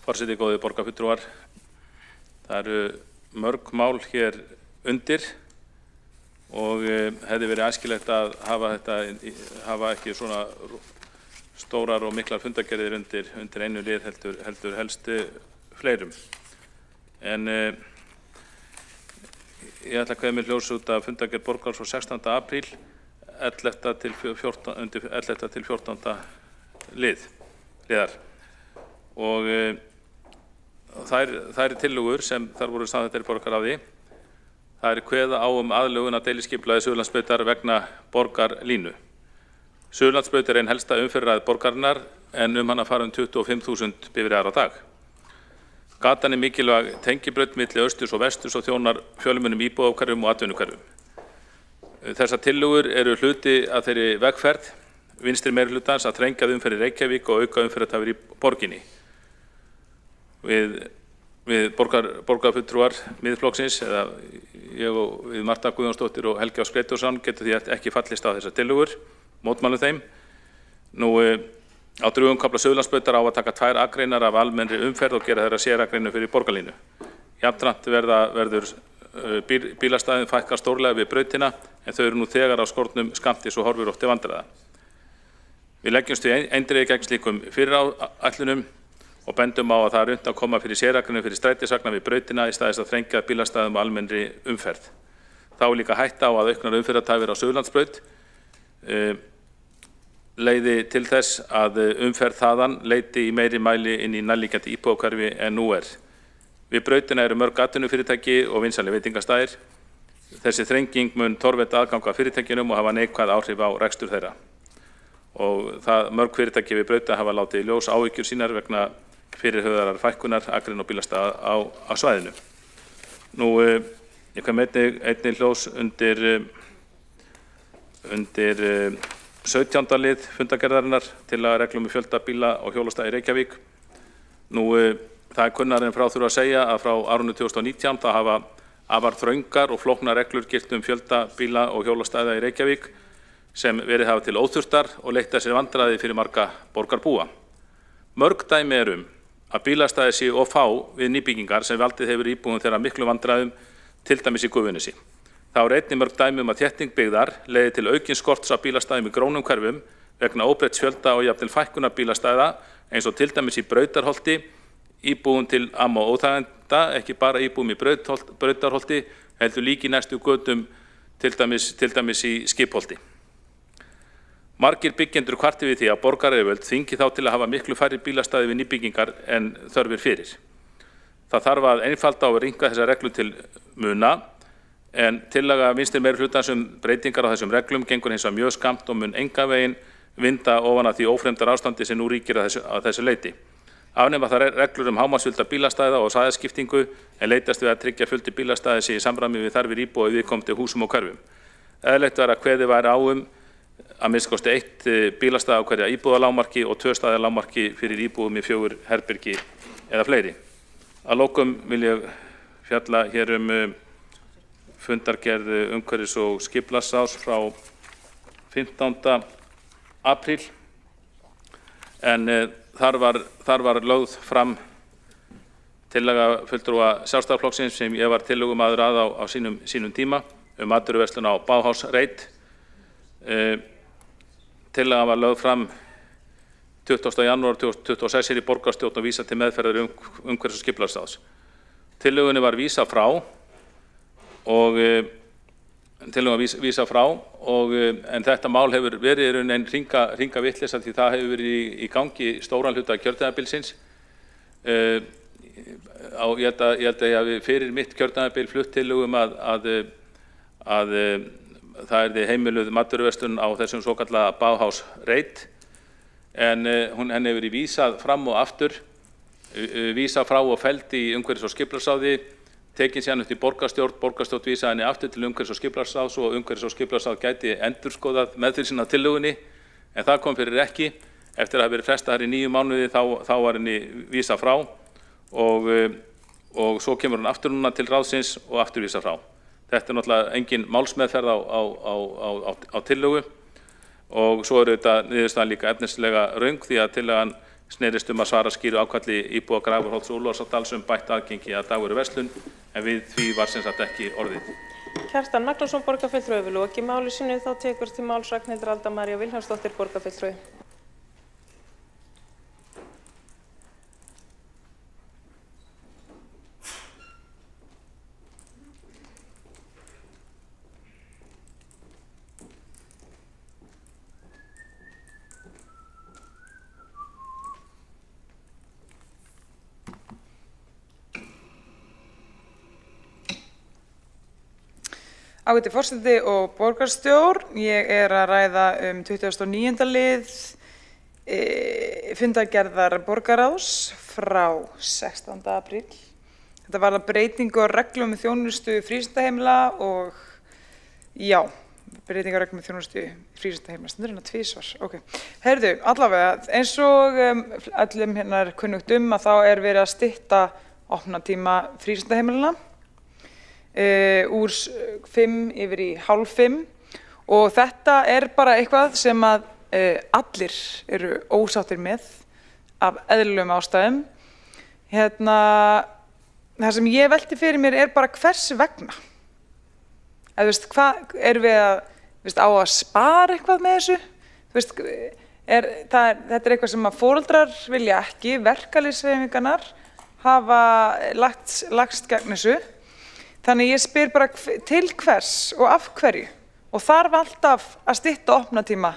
Forseti, góðir borgarfulltrúar, það eru mörg mál hér undir og hefði verið æskilegt að hafa ekki svona stórar og miklar fundargerðir undir einu lið heldur helst fleirum. En ég ætla að kveða mér ljós út af fundargerð borgarráðs frá 16. apríl, 11. til 14. liðar. Og þær tillögur sem þar voru samþykktar í borgarráði, það er kveða á aðlögun að deiliskipulagi Suðurlandsbrautar vegna borgarlínu. Suðurlandsbraut er ein helsta umferðaræð borgarinnar en hana fara 25.000 bifreiðar á dag. Gatan er mikilvæg tengibraut milli austurs og vesturs og þjónar fjölmennum íbúðahverfum og atvinnukverfum. Þessar tillögur eru hluti af þeirri vegferð vinstri meirihlutans að þrengja umferð í Reykjavík og auka umferðartafir í borginni. Við borgarfulltrúar Miðflokksins, eða ég og við Marta Guðjónsdóttir og Helgi Ás Grétarsson getum því ekki fallist á þessar tillögur, mótmælum þeim. Nú á drögum kafla Suðurlandsbrautar á að taka 2 akreinar af almennri umferð og gera þeirra sérakreinu fyrir borgarlínu. Jafnframt verður bílastæðum fækka stórlega við brautina en þau eru nú þegar á skornum skammti svo horfir oft til vandræða. Við leggjumst við eindregið gegn slíkum fyrirætlunum og bendum á að það er unnt að koma fyrir sérakreinu fyrir strætisvagna við brautina í staðis að þrengja bílastæðum og almennri umferð. Þá er líka hætta á að auknar umferðartafir á Suðurlandsbraut leiði til þess að umferð þaðan leiti í meiri mæli inn í nærliggjandi íbúðahverfi en nú er. Við brautina eru mörg atvinnufyrirtæki og vinsælir veitingastæðir. Þessi þrenging mun torvelda aðgang að fyrirtækjunum og hafa neikvæð áhrif á rekstur þeirra. Og mörg fyrirtæki við brauta hafa látið í ljós áhyggjur sínar vegna fyrirhugaðrar fækkunar akrein og bílastæða á svæðinu. Nú, ég kom einnig ljós undir 17. lið fundargerðarinnar tillaga reglum um fjölda bíla og hjólastæða í Reykjavík. Nú, það er kunnara en frá þurfa að segja að frá árinu 2019 það hafa afar þröngar og flóknar reglur gilt fjölda bíla og hjólastæða í Reykjavík sem verið hafa til óþurftar og leitt að sér vandræði fyrir marga borgarbúa. Mörg dæmi að bílastæði séu of fá við nýbyggingar sem valdið hefur íbúum þeirra miklu vandræðum, til dæmis í Gufunesi. Þá er einnig mörg dæmi að þétting byggðar leiði til aukins skorts á bílastæðum í grónum hverfum vegna óbreytts fjölda og jafnvel fækkunar bílastæða eins og til dæmis í Brautarholti, íbúum til amma og óþæginda, ekki bara íbúum í Brautarholti, heldur líka í næstu götum, til dæmis í Skipholti. Margir byggjendur kvarti við því að borgaryfirvöld þvingi þá til að hafa miklu færri bílastæði við nýbyggingar en þörfir fyrir. Það þarf að einfalda og rýmka þessar reglur til muna en tillaga vinstri meirihlutans breytingar á þessum reglum gengur hins vegar mjög skammt og mun engan veginn vinda ofan af því ófremdar ástandi sem nú ríkir á þessu leyti. Afnema það reglur hámarksfjölda bílastæða og svæðaskiptingu en leitast við að tryggja fjöldi bílastæði sé í samræmi við þarfir íbúa í viðkomandi húsum og hverfum. Eðlilegt væri að kveðið væri á að minnsta kosti 1 bílastæði á hverja íbúðalágmarki og 2 staðir lágmarki fyrir íbúum í 4 herbergi eða fleiri. Að lokum vil ég fjalla hér fundargerð umhverfis- og skipulagsráðs frá 15. apríl en þar var lögð fram tillaga fulltrúa Sjálfstæðisflokksins sem ég var tillögumaður á sínum tíma atvinnuverslun á Bauhaus Reit. Tillagan var lögð fram 20. janúar 2026 í borgarstjórn og vísað til meðferðar umhverfis- og skipulagsráðs. Tillögunni var vísað frá og tillögum vísa frá en þetta mál hefur verið í rauninni hringa vitleysa því það hefur verið í gangi stóran hluta kjörtímabilsins. Ég held að ég hafi fyrir mitt kjörtímabil flutt tillögum að það yrði heimiluð matvöruverslun á þessum svokallaða Bauhaus-reit en henni hefur verið vísað fram og aftur, vísað frá og felld í umhverfis- og skipulagsráði, tekin síðan upp í borgarstjórn vísaði henni aftur til umhverfis- og skipulagsráðs og umhverfis- og skipulagsráð gæti endurskoðað meðferð sína tillögunni en það kom fyrir ekki. Eftir að hafa verið frestað í 9 mánuði þá var henni vísað frá og svo kemur hún aftur núna til ráðsins og aftur vísað frá. Þetta náttúrulega engin málsmeðferð á tillögu og svo þetta niðurstaðan líka efnislega röng því að tillagan snerist að svara skýru ákalli íbúa Grafarholts og Úlfarsárdals bætt aðgengi að dagvöruverslun en við því var sem sagt ekki orðið. Kjartan Magnússon, borgarfulltrúi, hefur lokið máli sínu. Þá tekur til máls Ragnhildur Alda María Vilhjálmsdóttir, borgarfulltrúi. Ágæti forseti og borgarstjórn, ég að ræða 29. lið fundargerðar borgarráðs frá 16. apríl. Þetta varðar breytingu á reglum þjónustu frístundaheimila og breytingu á reglum þjónustu frístundaheimila, stendur hérna tvisvar. Okay. Heyrðu, allavega, eins og öllum hérna kunnugt að þá verið að stytta opnunartíma frístundaheimilana. Úr 5 yfir í hálf 5 og þetta bara eitthvað sem að allir eru ósáttir með af eðlilegum ástæðum. Það sem ég velti fyrir mér bara hvers vegna. Hvað við á að spara eitthvað með þessu? Þetta eitthvað sem að foreldrar vilja ekki, verkalýðshreyfingarnar hafa lagst gegn þessu. Þannig ég spyr bara til hvers og af hverju og þarf alltaf að stytta opnunartíma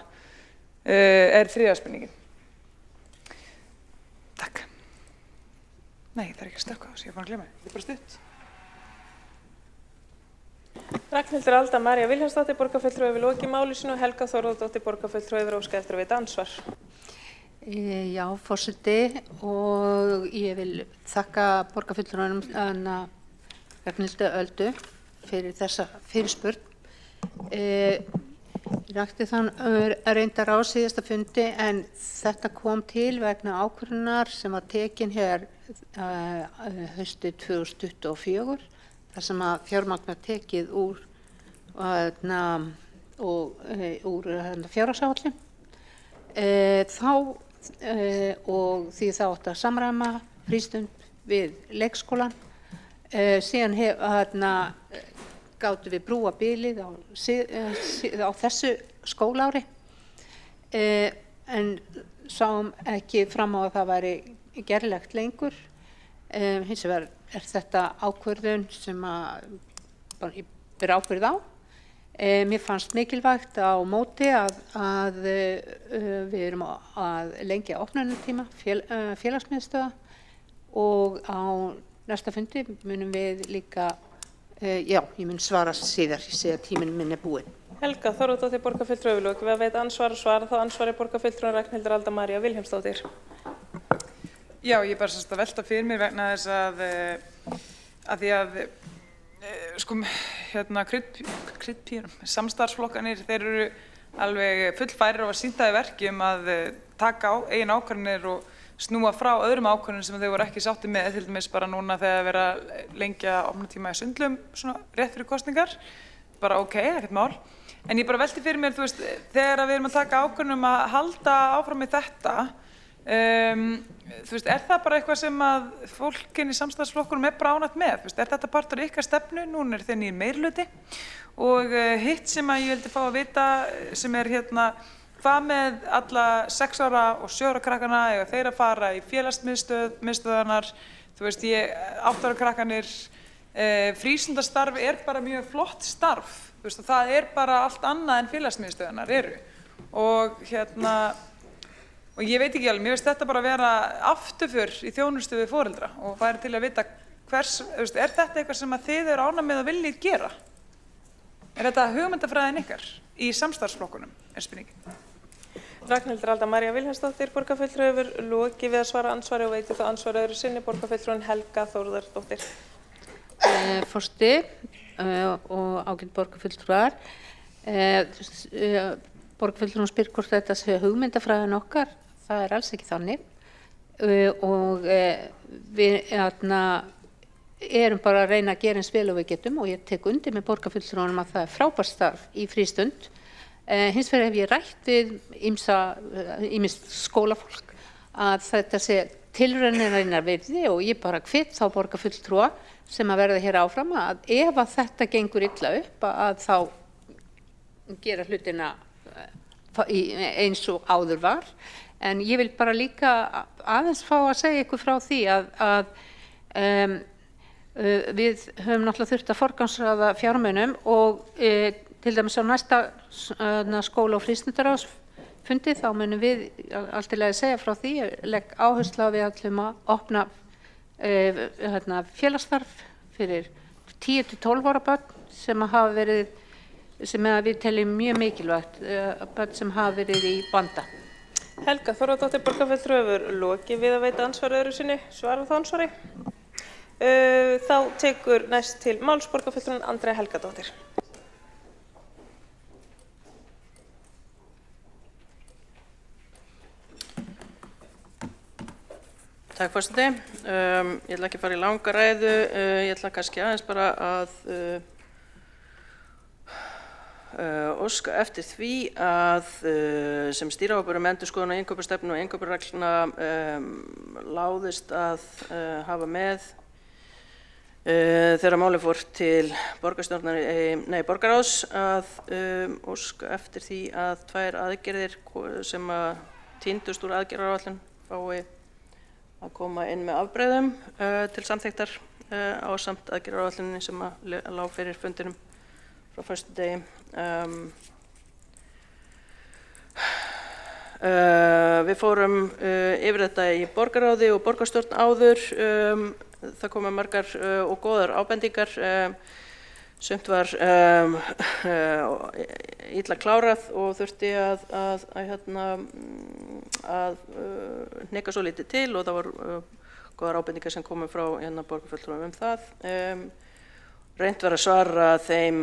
þriðja spurningin. Takk. Nei, það ekki að stökkva þessu, ég fann að glemma. Þetta bara stutt. Ragnhildur Alda María Vilhjálmsdóttir, borgarfulltrúi, hefur lokið máli sínu. Helga Þórðardóttir, borgarfulltrúi, hefur óskað eftir að veita andsvar. Já, forseti, og ég vil þakka borgarfulltrúanum Ragnhildi Öldu fyrir þessa fyrirspurn. Rakti þann reyndar á síðasta fundi en þetta kom til vegna ákvörðunar sem var tekin hér haustið 2024 þar sem að fjármagn var tekið úr fjárhagsáætlun. Og því þá átti að samræma frístund við leikskólann. Síðan gátum við brúa bilið á þessu skólaári en sáum ekki fram á að það væri gerlegt lengur. Hins vegar þetta ákvörðun sem ég ber ábyrgð á. Mér fannst mikilvægt á móti að við erum að lengja opnunartíma félagsmiðstöðva og á næsta fundi munum við líka, ég mun svara síðar, ég sé að tíminn minn búinn. Helga Þórðardóttir, borgarfulltrúi, hefur lokið að veita andsvar og svara þá andsvari borgarfulltrúin Ragnhildur Alda María Vilhjálmsdóttir. Já, ég bara að velta fyrir mér vegna þess að því að samstarfsflokkanir, þeir eru alveg fullfærir og að sýnda í verki að taka eigin ákvarðanir og snúa frá öðrum ákvörðunum sem þau voru ekki sáttið með, til dæmis bara núna þegar vera að lengja opnunartíma í Sundlum svona rétt fyrir kosningar, bara ekkert mál. En ég bara velti fyrir mér, þegar við erum að taka ákvörðun að halda áfram með þetta, það bara eitthvað sem að fólkin í samstarfsflokkunum bara ánægt með? Þetta partur ykkar stefnu, núna þeir nýjir meirihluti og hitt sem að ég vildi fá að vita sem hvað með alla 6 ára og 7 ára krakkana, eiga þeir að fara í félagsmiðstöðvarnar, 8 ára krakkanir, frístundastarf bara mjög flott starf og það bara allt annað en félagsmiðstöðvarnar eru. Og og ég veit ekki alveg, mér finnst þetta bara vera afturför í þjónustu við foreldra og væri til að vita er þetta eitthvað sem að þið eru ánægð með og viljið gera? Er þetta hugmyndafræðin ykkar í samstarfsflokkunum, spurningin? Ragnhildur Alda María Vilhelmsdóttir, borgarfulltrúi, hefur lokið við að svara andsvari og veitir það andsvari öðru sinni, borgarfulltrúin Helga Þórðardóttir. Forseti og ágætt borgarfulltrúar, borgarfulltrúin spyr hvort þetta sé hugmyndafræðin okkar, það alls ekki þannig og við erum bara að reyna að gera eins vel og við getum og ég tek undir með borgarfulltrúanum að það frábært starf í frístund. Hins vegar hef ég rætt við ýmist skólafólk að þetta sé tilraunarinnar virði og ég bara hvet þá borgarfulltrúa sem að verða hér áfram að ef að þetta gengur illa upp að þá gera hlutina eins og áður var. En ég vil bara líka aðeins fá að segja ykkur frá því að við höfum náttúrulega þurft að forgangsraða fjármunum og til dæmis á næsta skóla- og frístundaráðsfundi þá munum við allt í lagi segja frá því, legg áherslu á við ætlum að opna félagsstarf fyrir 10 til 12 ára börn sem hafa verið, sem við teljum mjög mikilvægt, börn sem hafa verið í vanda. Helga Þórðardóttir, borgarfulltrúi, hefur lokið við að veita andsvari öðru sinni, svara það andsvari. Þá tekur næst til máls borgarfulltrúin Andrea Helgadóttir. Takk forseti. Ég ætla ekki að fara í langa ræðu, ég ætla kannski aðeins bara að óska eftir því að sem stýrihópur endurskoðun á innkaupastefnu og innkaupsreglna láðist að hafa með þegar málið fór til borgarráðs að óska eftir því að 2 aðgerðir sem að týndust úr aðgerðaráætlun fái að koma inn með afbrigðum til samþykktar ásamt aðgerðaráætluninni sem að lá fyrir fundinum frá föstudegi. Við fórum yfir þetta í borgarráði og borgarstjórn áður. Það komu margar og góðar ábendingar. Sumt var illa klárað og þurfti að hnika svo lítið til og það voru góðar ábendingar sem komu frá borgarfulltrúum það. Reynt var að svara þeim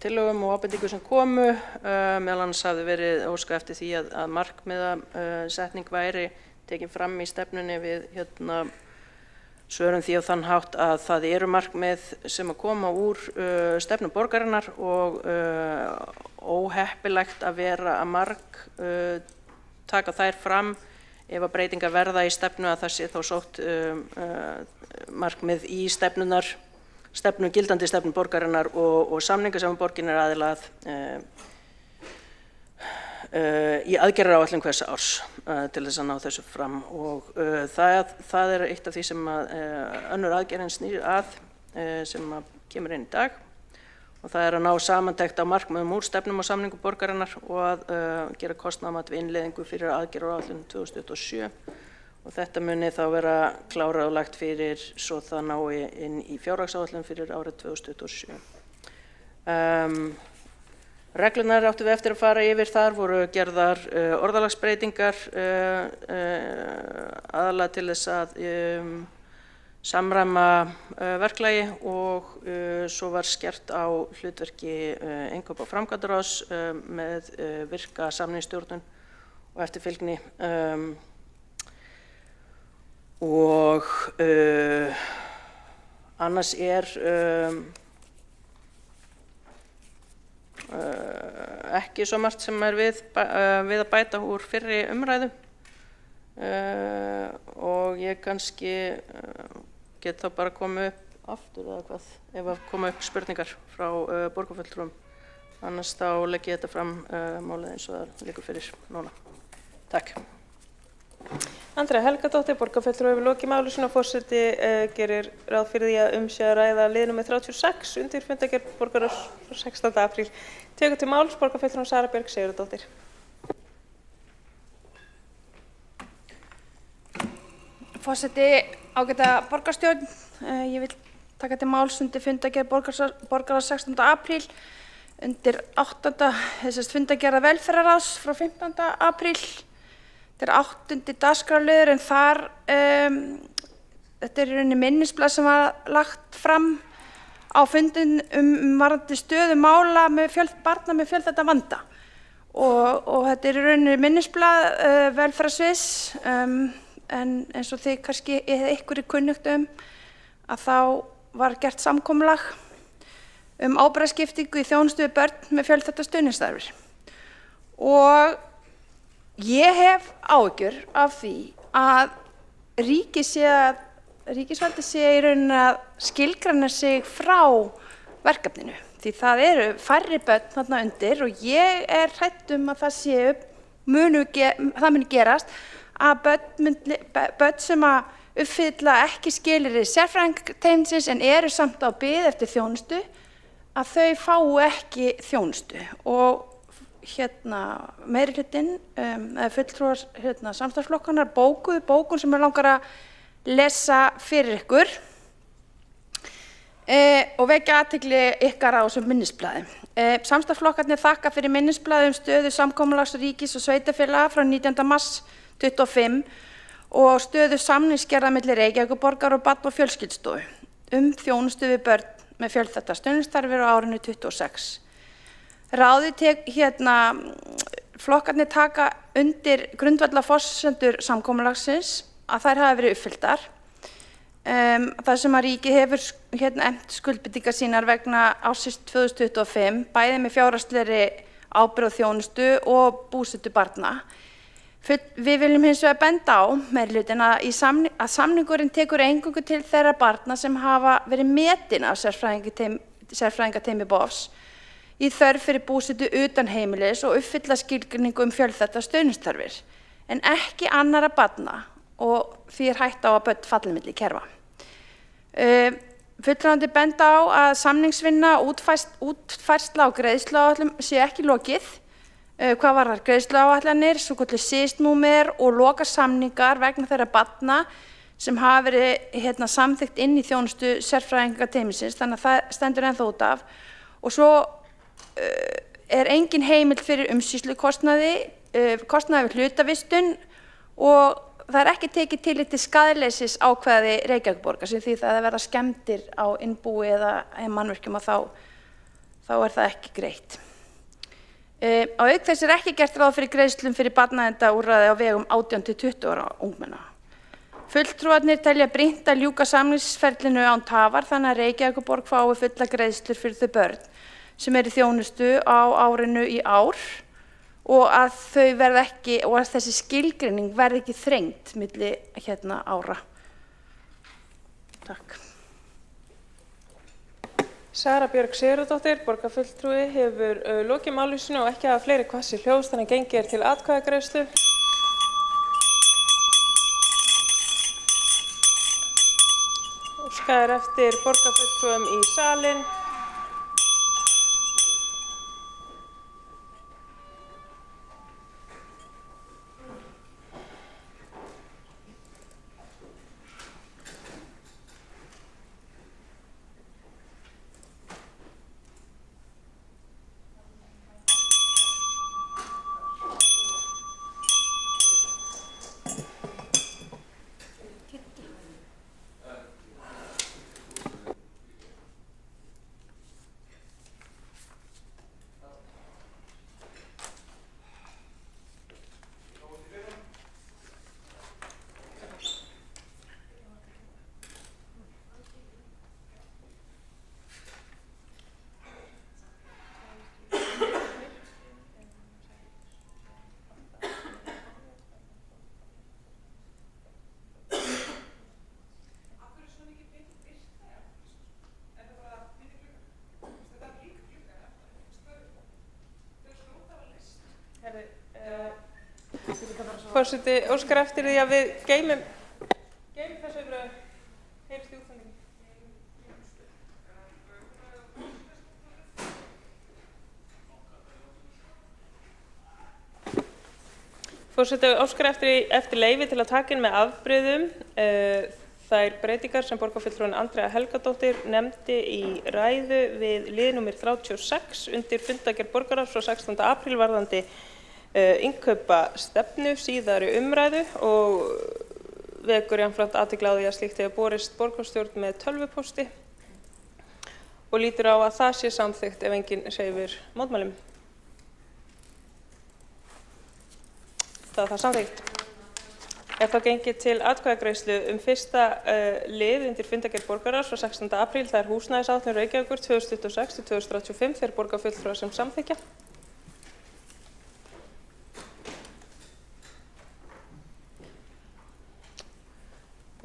tillögum og ábendingum sem komu, meðal annars hafði verið óskað eftir því að markmiðasetning væri tekin fram í stefnunni við svörum því á þann hátt að það eru markmið sem að koma úr stefnu borgarinnar og óheppilegt að vera að taka þær fram ef að breytingar verða í stefnu að það sé þá sótt markmið í gildandi stefnu borgarinnar og samninga sem borgin aðili að í aðgerðaráætlun hvers árs til þess að ná þessu fram og það eitt af því sem önnur aðgerðin snýr að sem kemur inn í dag og það að ná samantekt á markmiðum úr stefnum og samningum borgarinnar og að gera kostnaðarmat við innleiðingu fyrir aðgerðaráætlun 2027 og þetta muni þá vera klárað og lagt fyrir svo það nái inn í fjárhagsáætlun fyrir árið 2027. Reglurnar áttu við eftir að fara yfir þar voru gerðar orðalagsbreytingar aðalega til þess að samræma verklagi og svo var skert á hlutverki innkaupa- og framkvæmdaráðs með virka samningsstjórnun og eftirfylgni og annars ekki svo margt sem við að bæta úr fyrri umræðu og ég kannski get þá bara komið upp aftur eða hvað ef að koma upp spurningar frá borgarfulltrúum annars þá legg ég þetta fram málið eins og það liggur fyrir núna. Takk. Andrea Helgadóttir, borgarfulltrúi, hefur lokið máli sínu og forseti gerir ráð fyrir því að sé að ræða lið númer 36 undir fundargerð borgarráðs frá 16. apríl. Tekur til máls borgarfulltrúin Sara Björk Sigurðardóttir. Forseti, ágæta borgarstjórn, ég vil taka til máls undir fundargerð borgarráðs 16. apríl undir 8. fundargerða velferðarráðs frá 15. apríl. Þetta er 8. dagskrárliður en þar, þetta er í rauninni minnisblað sem var lagt fram á fundin varðandi stöðu mála með barna með fjölþættan vanda. Og þetta er í rauninni minnisblað velferðarsviðs, en eins og þið kannski ykkur er kunnugt að þá var gert samkomulag ábyrgðarskiptingu í þjónustu við börn með fjölþættar stuðningsþarfir. Og ég hef áhyggjur af því að ríkisvaldið sé í rauninni að skilgreina sig frá verkefninu. Því það eru færri börn þarna undir og ég er hrædd að það muni gerast að börn sem að uppfylla ekki skilyrði sérfræðingateymisins en eru samt á bið eftir þjónustu, að þau fái ekki þjónustu. Og meirihlutinn, fulltrúar samstarfsflokkanna bókuðu bókun sem langar að lesa fyrir ykkur og vekja athygli ykkar á þessum minnisblaði. Samstarfsflokkarnir þakka fyrir minnisblaði stöðu samkomulags ríkis og sveitarfélaga frá 19. mars 2025 og stöðu samningsgerða milli Reykjavíkurborgar og Barna- og fjölskyldustofu þjónustu við börn með fjölþættar stuðningsþarfir á árinu 2026. Flokkarnir taka undir grundvallarforsendur samkomulagsins að þær hafa verið uppfylltar. Það sem að ríkið hefur efnt skuldbindingar sínar vegna ársins 2025, bæði með fjárhagslegri ábyrgð og þjónustu og búsetu barna. Við viljum hins vegar benda á meirihlutann að samningurinn tekur eingöngu til þeirra barna sem hafa verið metin af sérfræðingateymi BOFS í þörf fyrir búsetu utan heimilis og uppfylla skilgreiningu fjölþættar stuðningsþarfir, en ekki annarra barna og því er hætta á að börn falli milli kerfa. Fulltrúarnir benda á að samningsvinna og útfærsla á greiðsluáætlun sé ekki lokið. Hvað varðar greiðsluáætlanir, svokölluð SIST-númer og lokasamningar vegna þeirra barna sem hafa verið samþykkt inn í þjónustu sérfræðingateymisins, þannig að það stendur ennþá út af. Og svo er engin heimild fyrir umsýslukostnaði, kostnaði við hlutavistun og það er ekki tekið tillit til skaðleysis ákvæði Reykjavíkurborgar sem því það verða skemmdir á innbúi eða mannvirkjum og þá er það ekki greitt. Á auk þess er ekki gert ráð fyrir greiðslum fyrir barnaverndarúrræði á vegum 18 til 20 ára ungmenna. Fulltrúarnir telja brýnt að ljúka samningsferlinu án tafar þannig að Reykjavíkurborg fái fulla greiðslur fyrir þau börn sem eru í þjónustu á árinu í ár og að þau verði ekki, og að þessi skilgreining verði ekki þrengt milli ára. Takk. Sara Björk Sigurðardóttir, borgarfulltrúi, hefur lokið máli sínu og ekki hafa fleiri hvassi hljóðs þannig að gengið til atkvæðagreiðslu. Óskað eftir borgarfulltrúum í salinn. Forseti óskar eftir því að við geymum þessu umræðu. Heyrist í útsendingu. Forseti óskar eftir leyfi til að taka inn með afbrigðum þær breytingar sem borgarfulltrúinn Andrea Helgadóttir nefndi í ræðu við lið númer 36 undir fundargerð borgarráðs frá 16. apríl varðandi innkaupastefnu síðari umræðu og vekur jafnframt athygli á því að slíkt hefur borist borgarstjórn með tölvupósti og lítur á að það sé samþykkt ef enginn hreyfir mótmælum. Það er það samþykkt. Þá gengið til atkvæðagreiðslu fyrsta lið undir fundargerð borgarráðs frá 16. apríl, það er húsnæðisáætlun Reykjavíkur 2026–2035 þeir borgarfulltrúar sem samþykkja.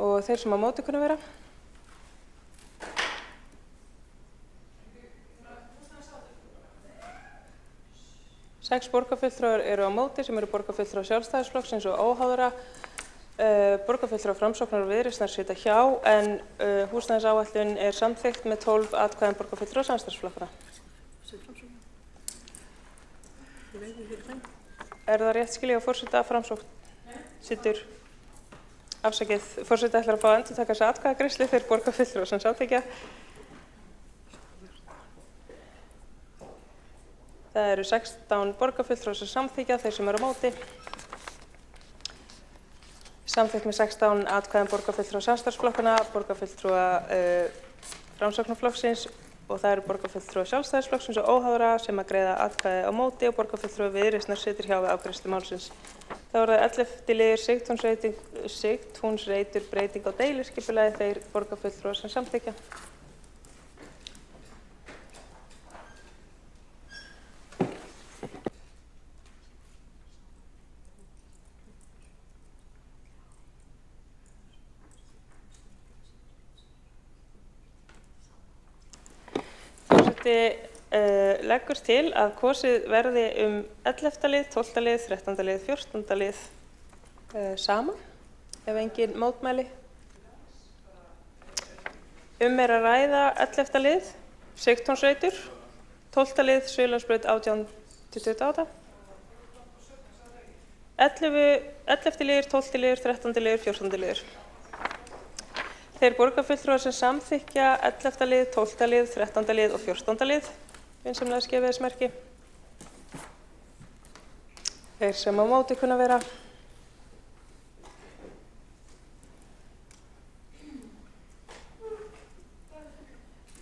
Og þeir sem á móti kunna vera. Sex borgarfulltrúar eru á móti sem eru borgarfulltrúar Sjálfstæðisflokksins og óháðra. Borgarfulltrúar Framsóknar og Viðreisnar sitja hjá en húsnæðisáætlun er samþykkt með 12 atkvæðum borgarfulltrúar samstarfsflokkanna. Er það rétt skilið á forseta að Framsókn situr? Afsakið, forseti ætlar að fá að endurtaka þessa atkvæðagreiðslu þeir borgarfulltrúar sem samþykkja. Það eru 16 borgarfulltrúar sem samþykkja, þeir sem eru á móti. Samþykkt með 16 atkvæðum borgarfulltrúa samstarfsflokkanna, borgarfulltrúa Framsóknarflokksins og það eru borgarfulltrúa Sjálfstæðisflokksins og óháðra sem að greiða atkvæði á móti og borgarfulltrúa Viðreisnar situr hjá við afgreiðslu málsins. Þá er það 11. liður sigtúnsreitur breyting á deiliskipulagi þeir borgarfulltrúar sem samþykkja. Leggur til að kosið verði 11. lið, 12. lið, 13. lið, 14. lið saman, ef engin mótmæli. Er að ræða 11. lið, Sigtúnsreitur, 12. lið, Suðurlandsbraut 18–28, 11. liður, 12. liður, 13. liður, 14. liður. Þeir borgarfulltrúar sem samþykkja 11. lið, 12. lið, 13. lið og 14. lið, vinsamlega gefið þess merki. Þeir sem á móti kunna vera.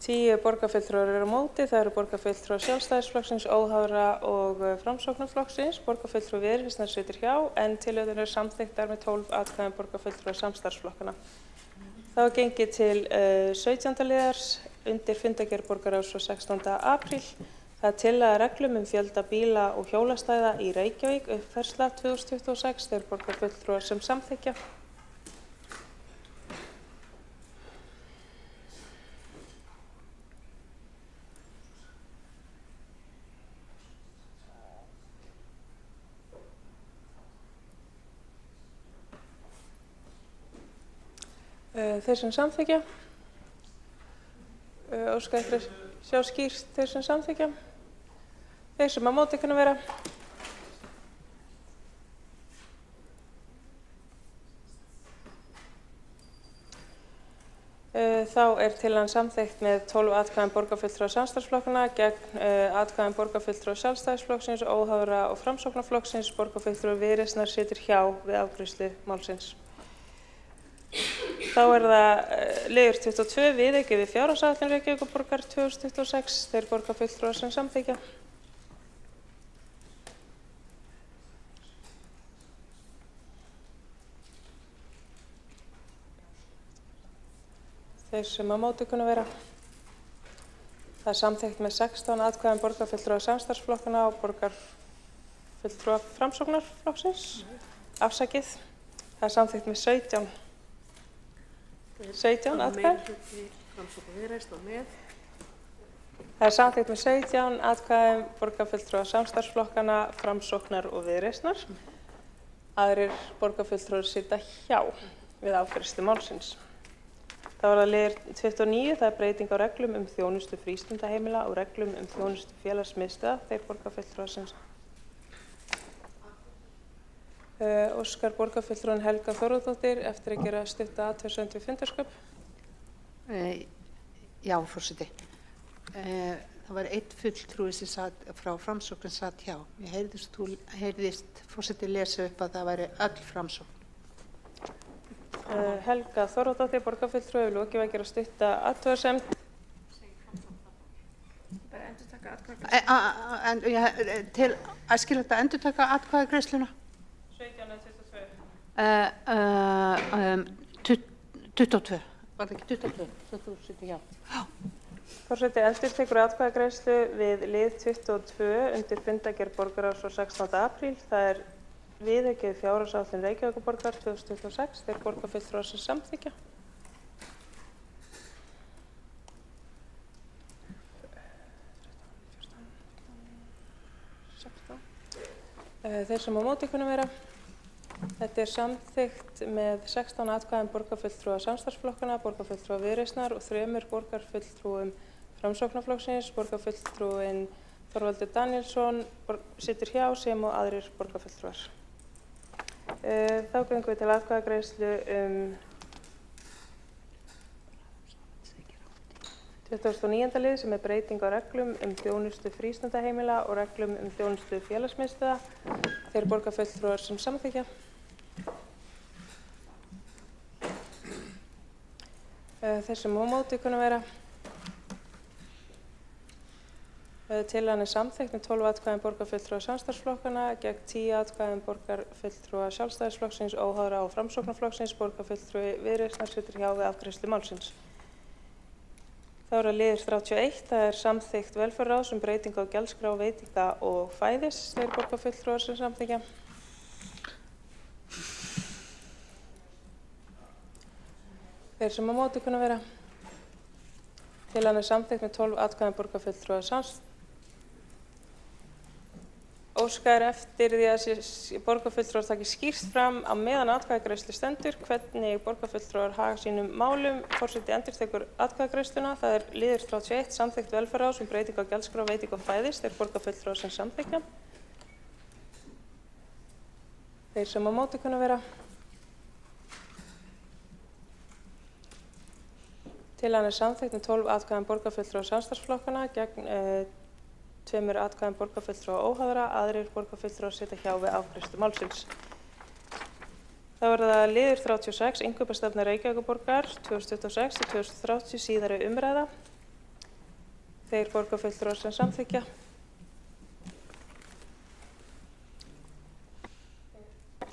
Tíu borgarfulltrúar eru á móti, það eru borgarfulltrúar Sjálfstæðisflokksins, óháðra og Framsóknarflokksins, borgarfulltrúar Viðreisnar situr hjá en tillögurnar eru samþykktar með 12 atkvæðum borgarfulltrúar samstarfsflokkanna. Það var gengið til 17. liðar undir fundargerð borgarráðs frá 16. apríl. Það er tillaga reglum fjölda bíla og hjólastæða í Reykjavík, uppfærsla 2026, þeir borgarfulltrúar sem samþykkja. Þeir sem samþykkja, óska eftir að sjá skýrt þeir sem samþykkja, þeir sem á móti kunna vera. Þá er tillagan samþykkt með 12 atkvæðum borgarfulltrúa samstarfsflokkanna gegn atkvæðum borgarfulltrúa Sjálfstæðisflokksins, óháðra og Framsóknarflokksins, borgarfulltrúa Viðreisnar situr hjá við afgreiðslu málsins. Þá er það liður 22 viðauki við fjárhagsáætlun Reykjavíkurborgar 2026, þeir borgarfulltrúar sem samþykkja. Þeir sem á móti kunna vera. Það er samþykkt með 16 atkvæðum borgarfulltrúa samstarfsflokkanna og borgarfulltrúa Framsóknarflokksins. Afsakið. Það er samþykkt með 17 atkvæðum. Það er samþykkt með 17 atkvæðum borgarfulltrúa samstarfsflokkanna, Framsóknar og Viðreisnar. Aðrir borgarfulltrúar sitja hjá við afgreiðslu málsins. Það var að liður 29, það er breyting á reglum þjónustu frístundaheimila og reglum þjónustu félagsmiðstöðva. Þeir borgarfulltrúar sem óskar borgarfulltrúinn Helga Þórðardóttir eftir að gera stutta athugasemd við fundarsköp. Já, forseti. Það var einn fulltrúi sem frá Framsókn satt hjá. Ég heyrðist forseti lesa upp að það væri öll Framsókn. Helga Þórðardóttir, borgarfulltrúi, hefur lokið að gera stutta athugasemd. Bara endurtaka atkvæðagreiðsluna. Til æskilegt að endurtaka atkvæðagreiðsluna? 22. Var það ekki 22? Þú sittir hjá. Forseti endurtekur atkvæðagreiðslu við lið 22 undir fundargerð borgarráðs frá 16. apríl. Það er viðaukið fjárhagsáætlun Reykjavíkurborgar 2026. Þeir borgarfulltrúar sem samþykkja. Þeir sem á móti kunna vera. Þetta er samþykkt með 16 atkvæðum borgarfulltrúa samstarfsflokkana, borgarfulltrúa Viðreisnar og 3 borgarfulltrúum Framsóknarflokksins. Borgarfulltrúinn Þorvaldur Daníelsson situr hjá sem og aðrir borgarfulltrúar. Þá göngum við til atkvæðagreiðslu 29. lið sem er breyting á reglum þjónustu frístundaheimila og reglum þjónustu félagsmiðstöðva. Þeir borgarfulltrúar sem samþykkja. Þeir sem á móti kunna vera. Tillagan er samþykkt með 12 atkvæðum borgarfulltrúa samstarfsflokkana gegn 10 atkvæðum borgarfulltrúa Sjálfstæðisflokksins, óháðra og Framsóknarflokksins. Borgarfulltrúi Viðreisnar situr hjá við afgreiðslu málsins. Þá er að liður 31, það er samþykkt velferðarráðs breyting á gjaldskrá veitinga og fæðis. Þeir borgarfulltrúar sem samþykkja. Þeir sem á móti kunna vera. Tillagan er samþykkt með 12 atkvæðum borgarfulltrúa samstarfsflokkana. Óskað er eftir því að borgarfulltrúar taki skýrt fram á meðan atkvæðagreiðslu stendur hvernig borgarfulltrúar haga sínum málum. Forseti endurtekur atkvæðagreiðsluna. Það er liður 31, samþykkt velferðarráðs breyting á gjaldskrá veitinga og fæðis. Þeir borgarfulltrúar sem samþykkja. Þeir sem á móti kunna vera. Tillagan er samþykkt með 12 atkvæðum borgarfulltrúa samstarfsflokkana gegn 2 atkvæðum borgarfulltrúa óháðra. Aðrir borgarfulltrúar sitja hjá við afgreiðslu málsins. Þá er það liður 36, innkaupastefna Reykjavíkurborgar 2026-2030, síðari umræða. Þeir borgarfulltrúar sem samþykkja.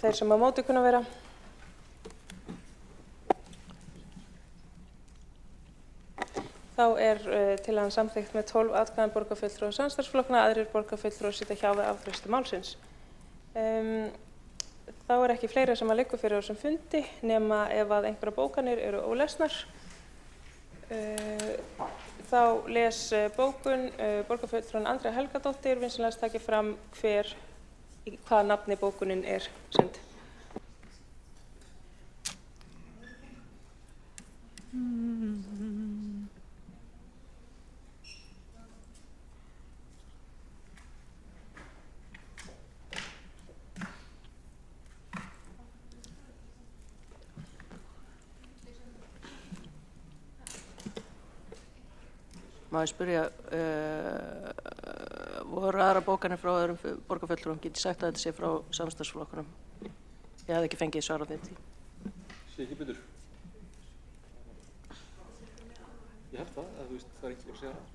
Þeir sem á móti kunna vera. Þá er tillagan samþykkt með 12 atkvæðum borgarfulltrúa samstarfsflokkana. Aðrir borgarfulltrúar sitja hjá við afgreiðslu málsins. Þá er ekki fleira sem að liggur fyrir á þessum fundi nema ef að einhverjar bókanir eru ólesnar. Þá les bókun borgarfulltrúinn Andrea Helgadóttir vinsamlegast taki fram hvaða nafni bókunin er send. Má ég spyrja, voru aðra bókanir frá öðrum borgarfulltrúum? Get ég sagt að þetta sé frá samstarfsflokkunum? Ég hafði ekki fengið svar á því. Sé ekki betur. Ég held það, að þú veist, það er ekki að segja það.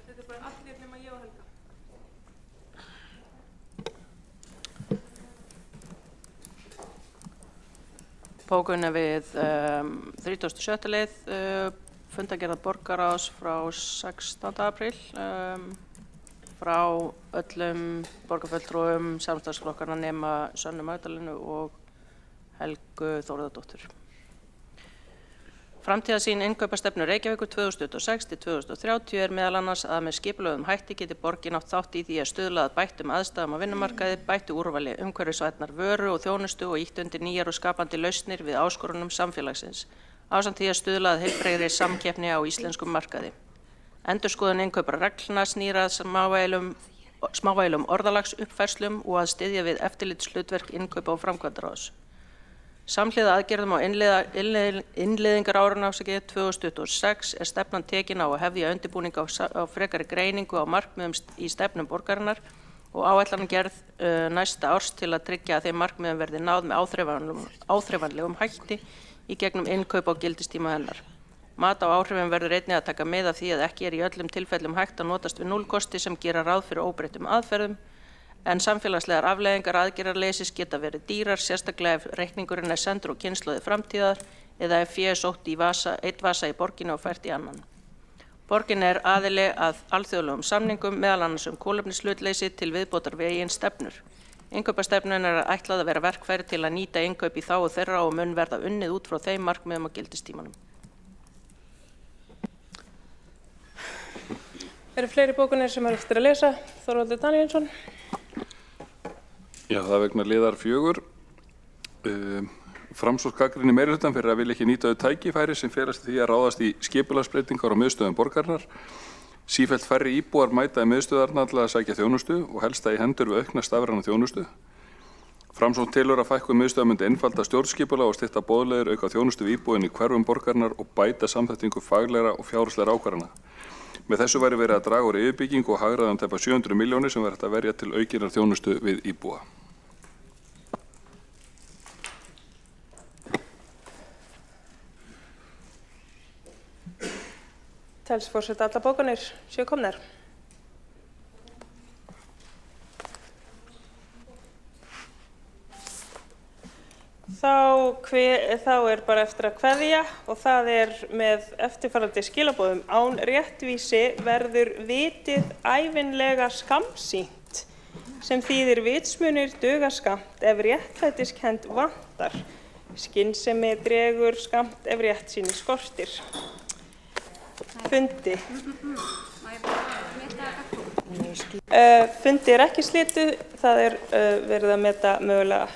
Þetta er bara allir nema ég og Helga. Bókun er við 37. lið, fundargerðar borgarráðs frá 16. apríl, frá öllum borgarfulltrúum samstarfsflokkarna nema Sönnu Magdalenu og Helgu Þórðardóttur. Framtíðarsýn innkaupastefnu Reykjavíkur 2026 til 2030 meðal annars að með skipulögðum hætti geti borgin átt þátt í því að stuðla að bættum aðstæðum á vinnumarkaði, bættu úrvali umhverfisvænnar vöru og þjónustu og ýtt undir nýjar og skapandi lausnir við áskorunum samfélagsins, ásamt því að stuðla að heilbrigðri samkeppni á íslenskum markaði. Endurskoðun innkauparareglna snýr að smávægilegum orðalagsuppfærslum og að styðja við eftirlitshlutverk innkaupa- og framkvæmdaráðs. Samhliða aðgerðum á innleiðingarárinu 2026 stefnan tekin á að hefja undirbúning á frekari greiningu á markmiðum í stefnum borgarinnar og áætlanagerð næsta árs til að tryggja að þeim markmiðum verði náð með áþreifanlegum hætti í gegnum innkaup á gildistíma hennar. Mat á áhrifum verður einnig að taka mið af því að ekki í öllum tilfellum hægt að notast við núllkosti sem gera ráð fyrir óbreyttum aðferðum, en samfélagslegar afleiðingar aðgerðarleysis geta verið dýrar, sérstaklega ef reikningurinn sendur á kynslóðir framtíðar eða ef fé sótt í einn vasa í borginni og fært í annan. Borgin aðili að alþjóðlegum samningum, meðal annars kolefnishlutleysi til viðbótar við eigin stefnur. Innkaupastefnan ætlað að vera verkfæri til að nýta innkaup í þágu þeirra og mun verða unnið út frá þeim markmiðum á gildistímanum. Eru fleiri bókanir sem eftir að lesa? Þorvaldur Daníelsson. Já, það vegna liðar 4. Framsókn gagnrýnir meirihlutann fyrir að vilja ekki nýta þau tækifæri sem felast í því að ráðast í skipulagsbreytingar á miðstöðvum borgarinnar. Sífellt færri íbúar mæta í miðstöðvarnar til að sækja þjónustu og helsta í hendur við aukna stafræna þjónustu. Framsókn telur að fækkun miðstöðva myndi einfalda stjórnskipulag og stytta boðleiðir, auka þjónustu við íbúin í hverfum borgarinnar og bæta samþættingu faglegra og fjárhagslegra ákvarðana. Með þessu væri verið að draga úr yfirbyggingu og hagræða tæpa 700 milljónir sem verður hægt að verja til aukinnar þjónustu við íbúa. Telst forseti allar bókanir séu komnar. Þá bara eftir að kveðja og það með eftirfarandi skilaboðum. Án réttvísi verður vitið ævinlega skammsýnt, sem þýðir vitsmunir duga skammt ef réttlætiskennd vantar. Skynsemi dregur skammt ef réttsýni skortir. Fundi. Fundi ekki slitið, það verið að meta mögulega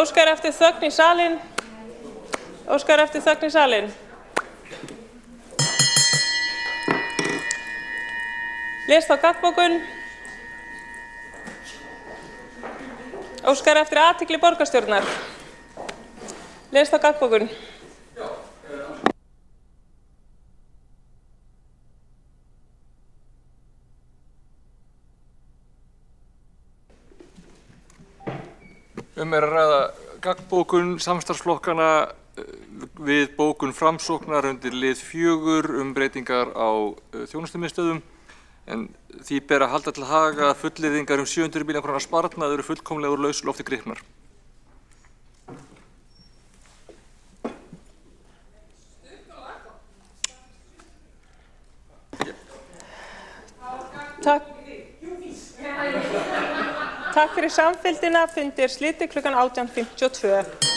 Óskar eftir þögn í salinn. Óskar eftir þögn í salinn. Les þá gagnsbókun. Óskar eftir athygli borgarstjórnar. Les þá gagnsbókun. Um er að ræða gagnsbókun samstarfsflokkana við bókun Framsóknar undir lið 4 breytingar á þjónustumiðstöðvum. En því ber að halda til haga að fullyrðingar 700 milljóna króna sparnað eru fullkomlega úr lausu lofti gripnar. Takk fyrir samfylgdina. Fundur slitið klukkan 18:52.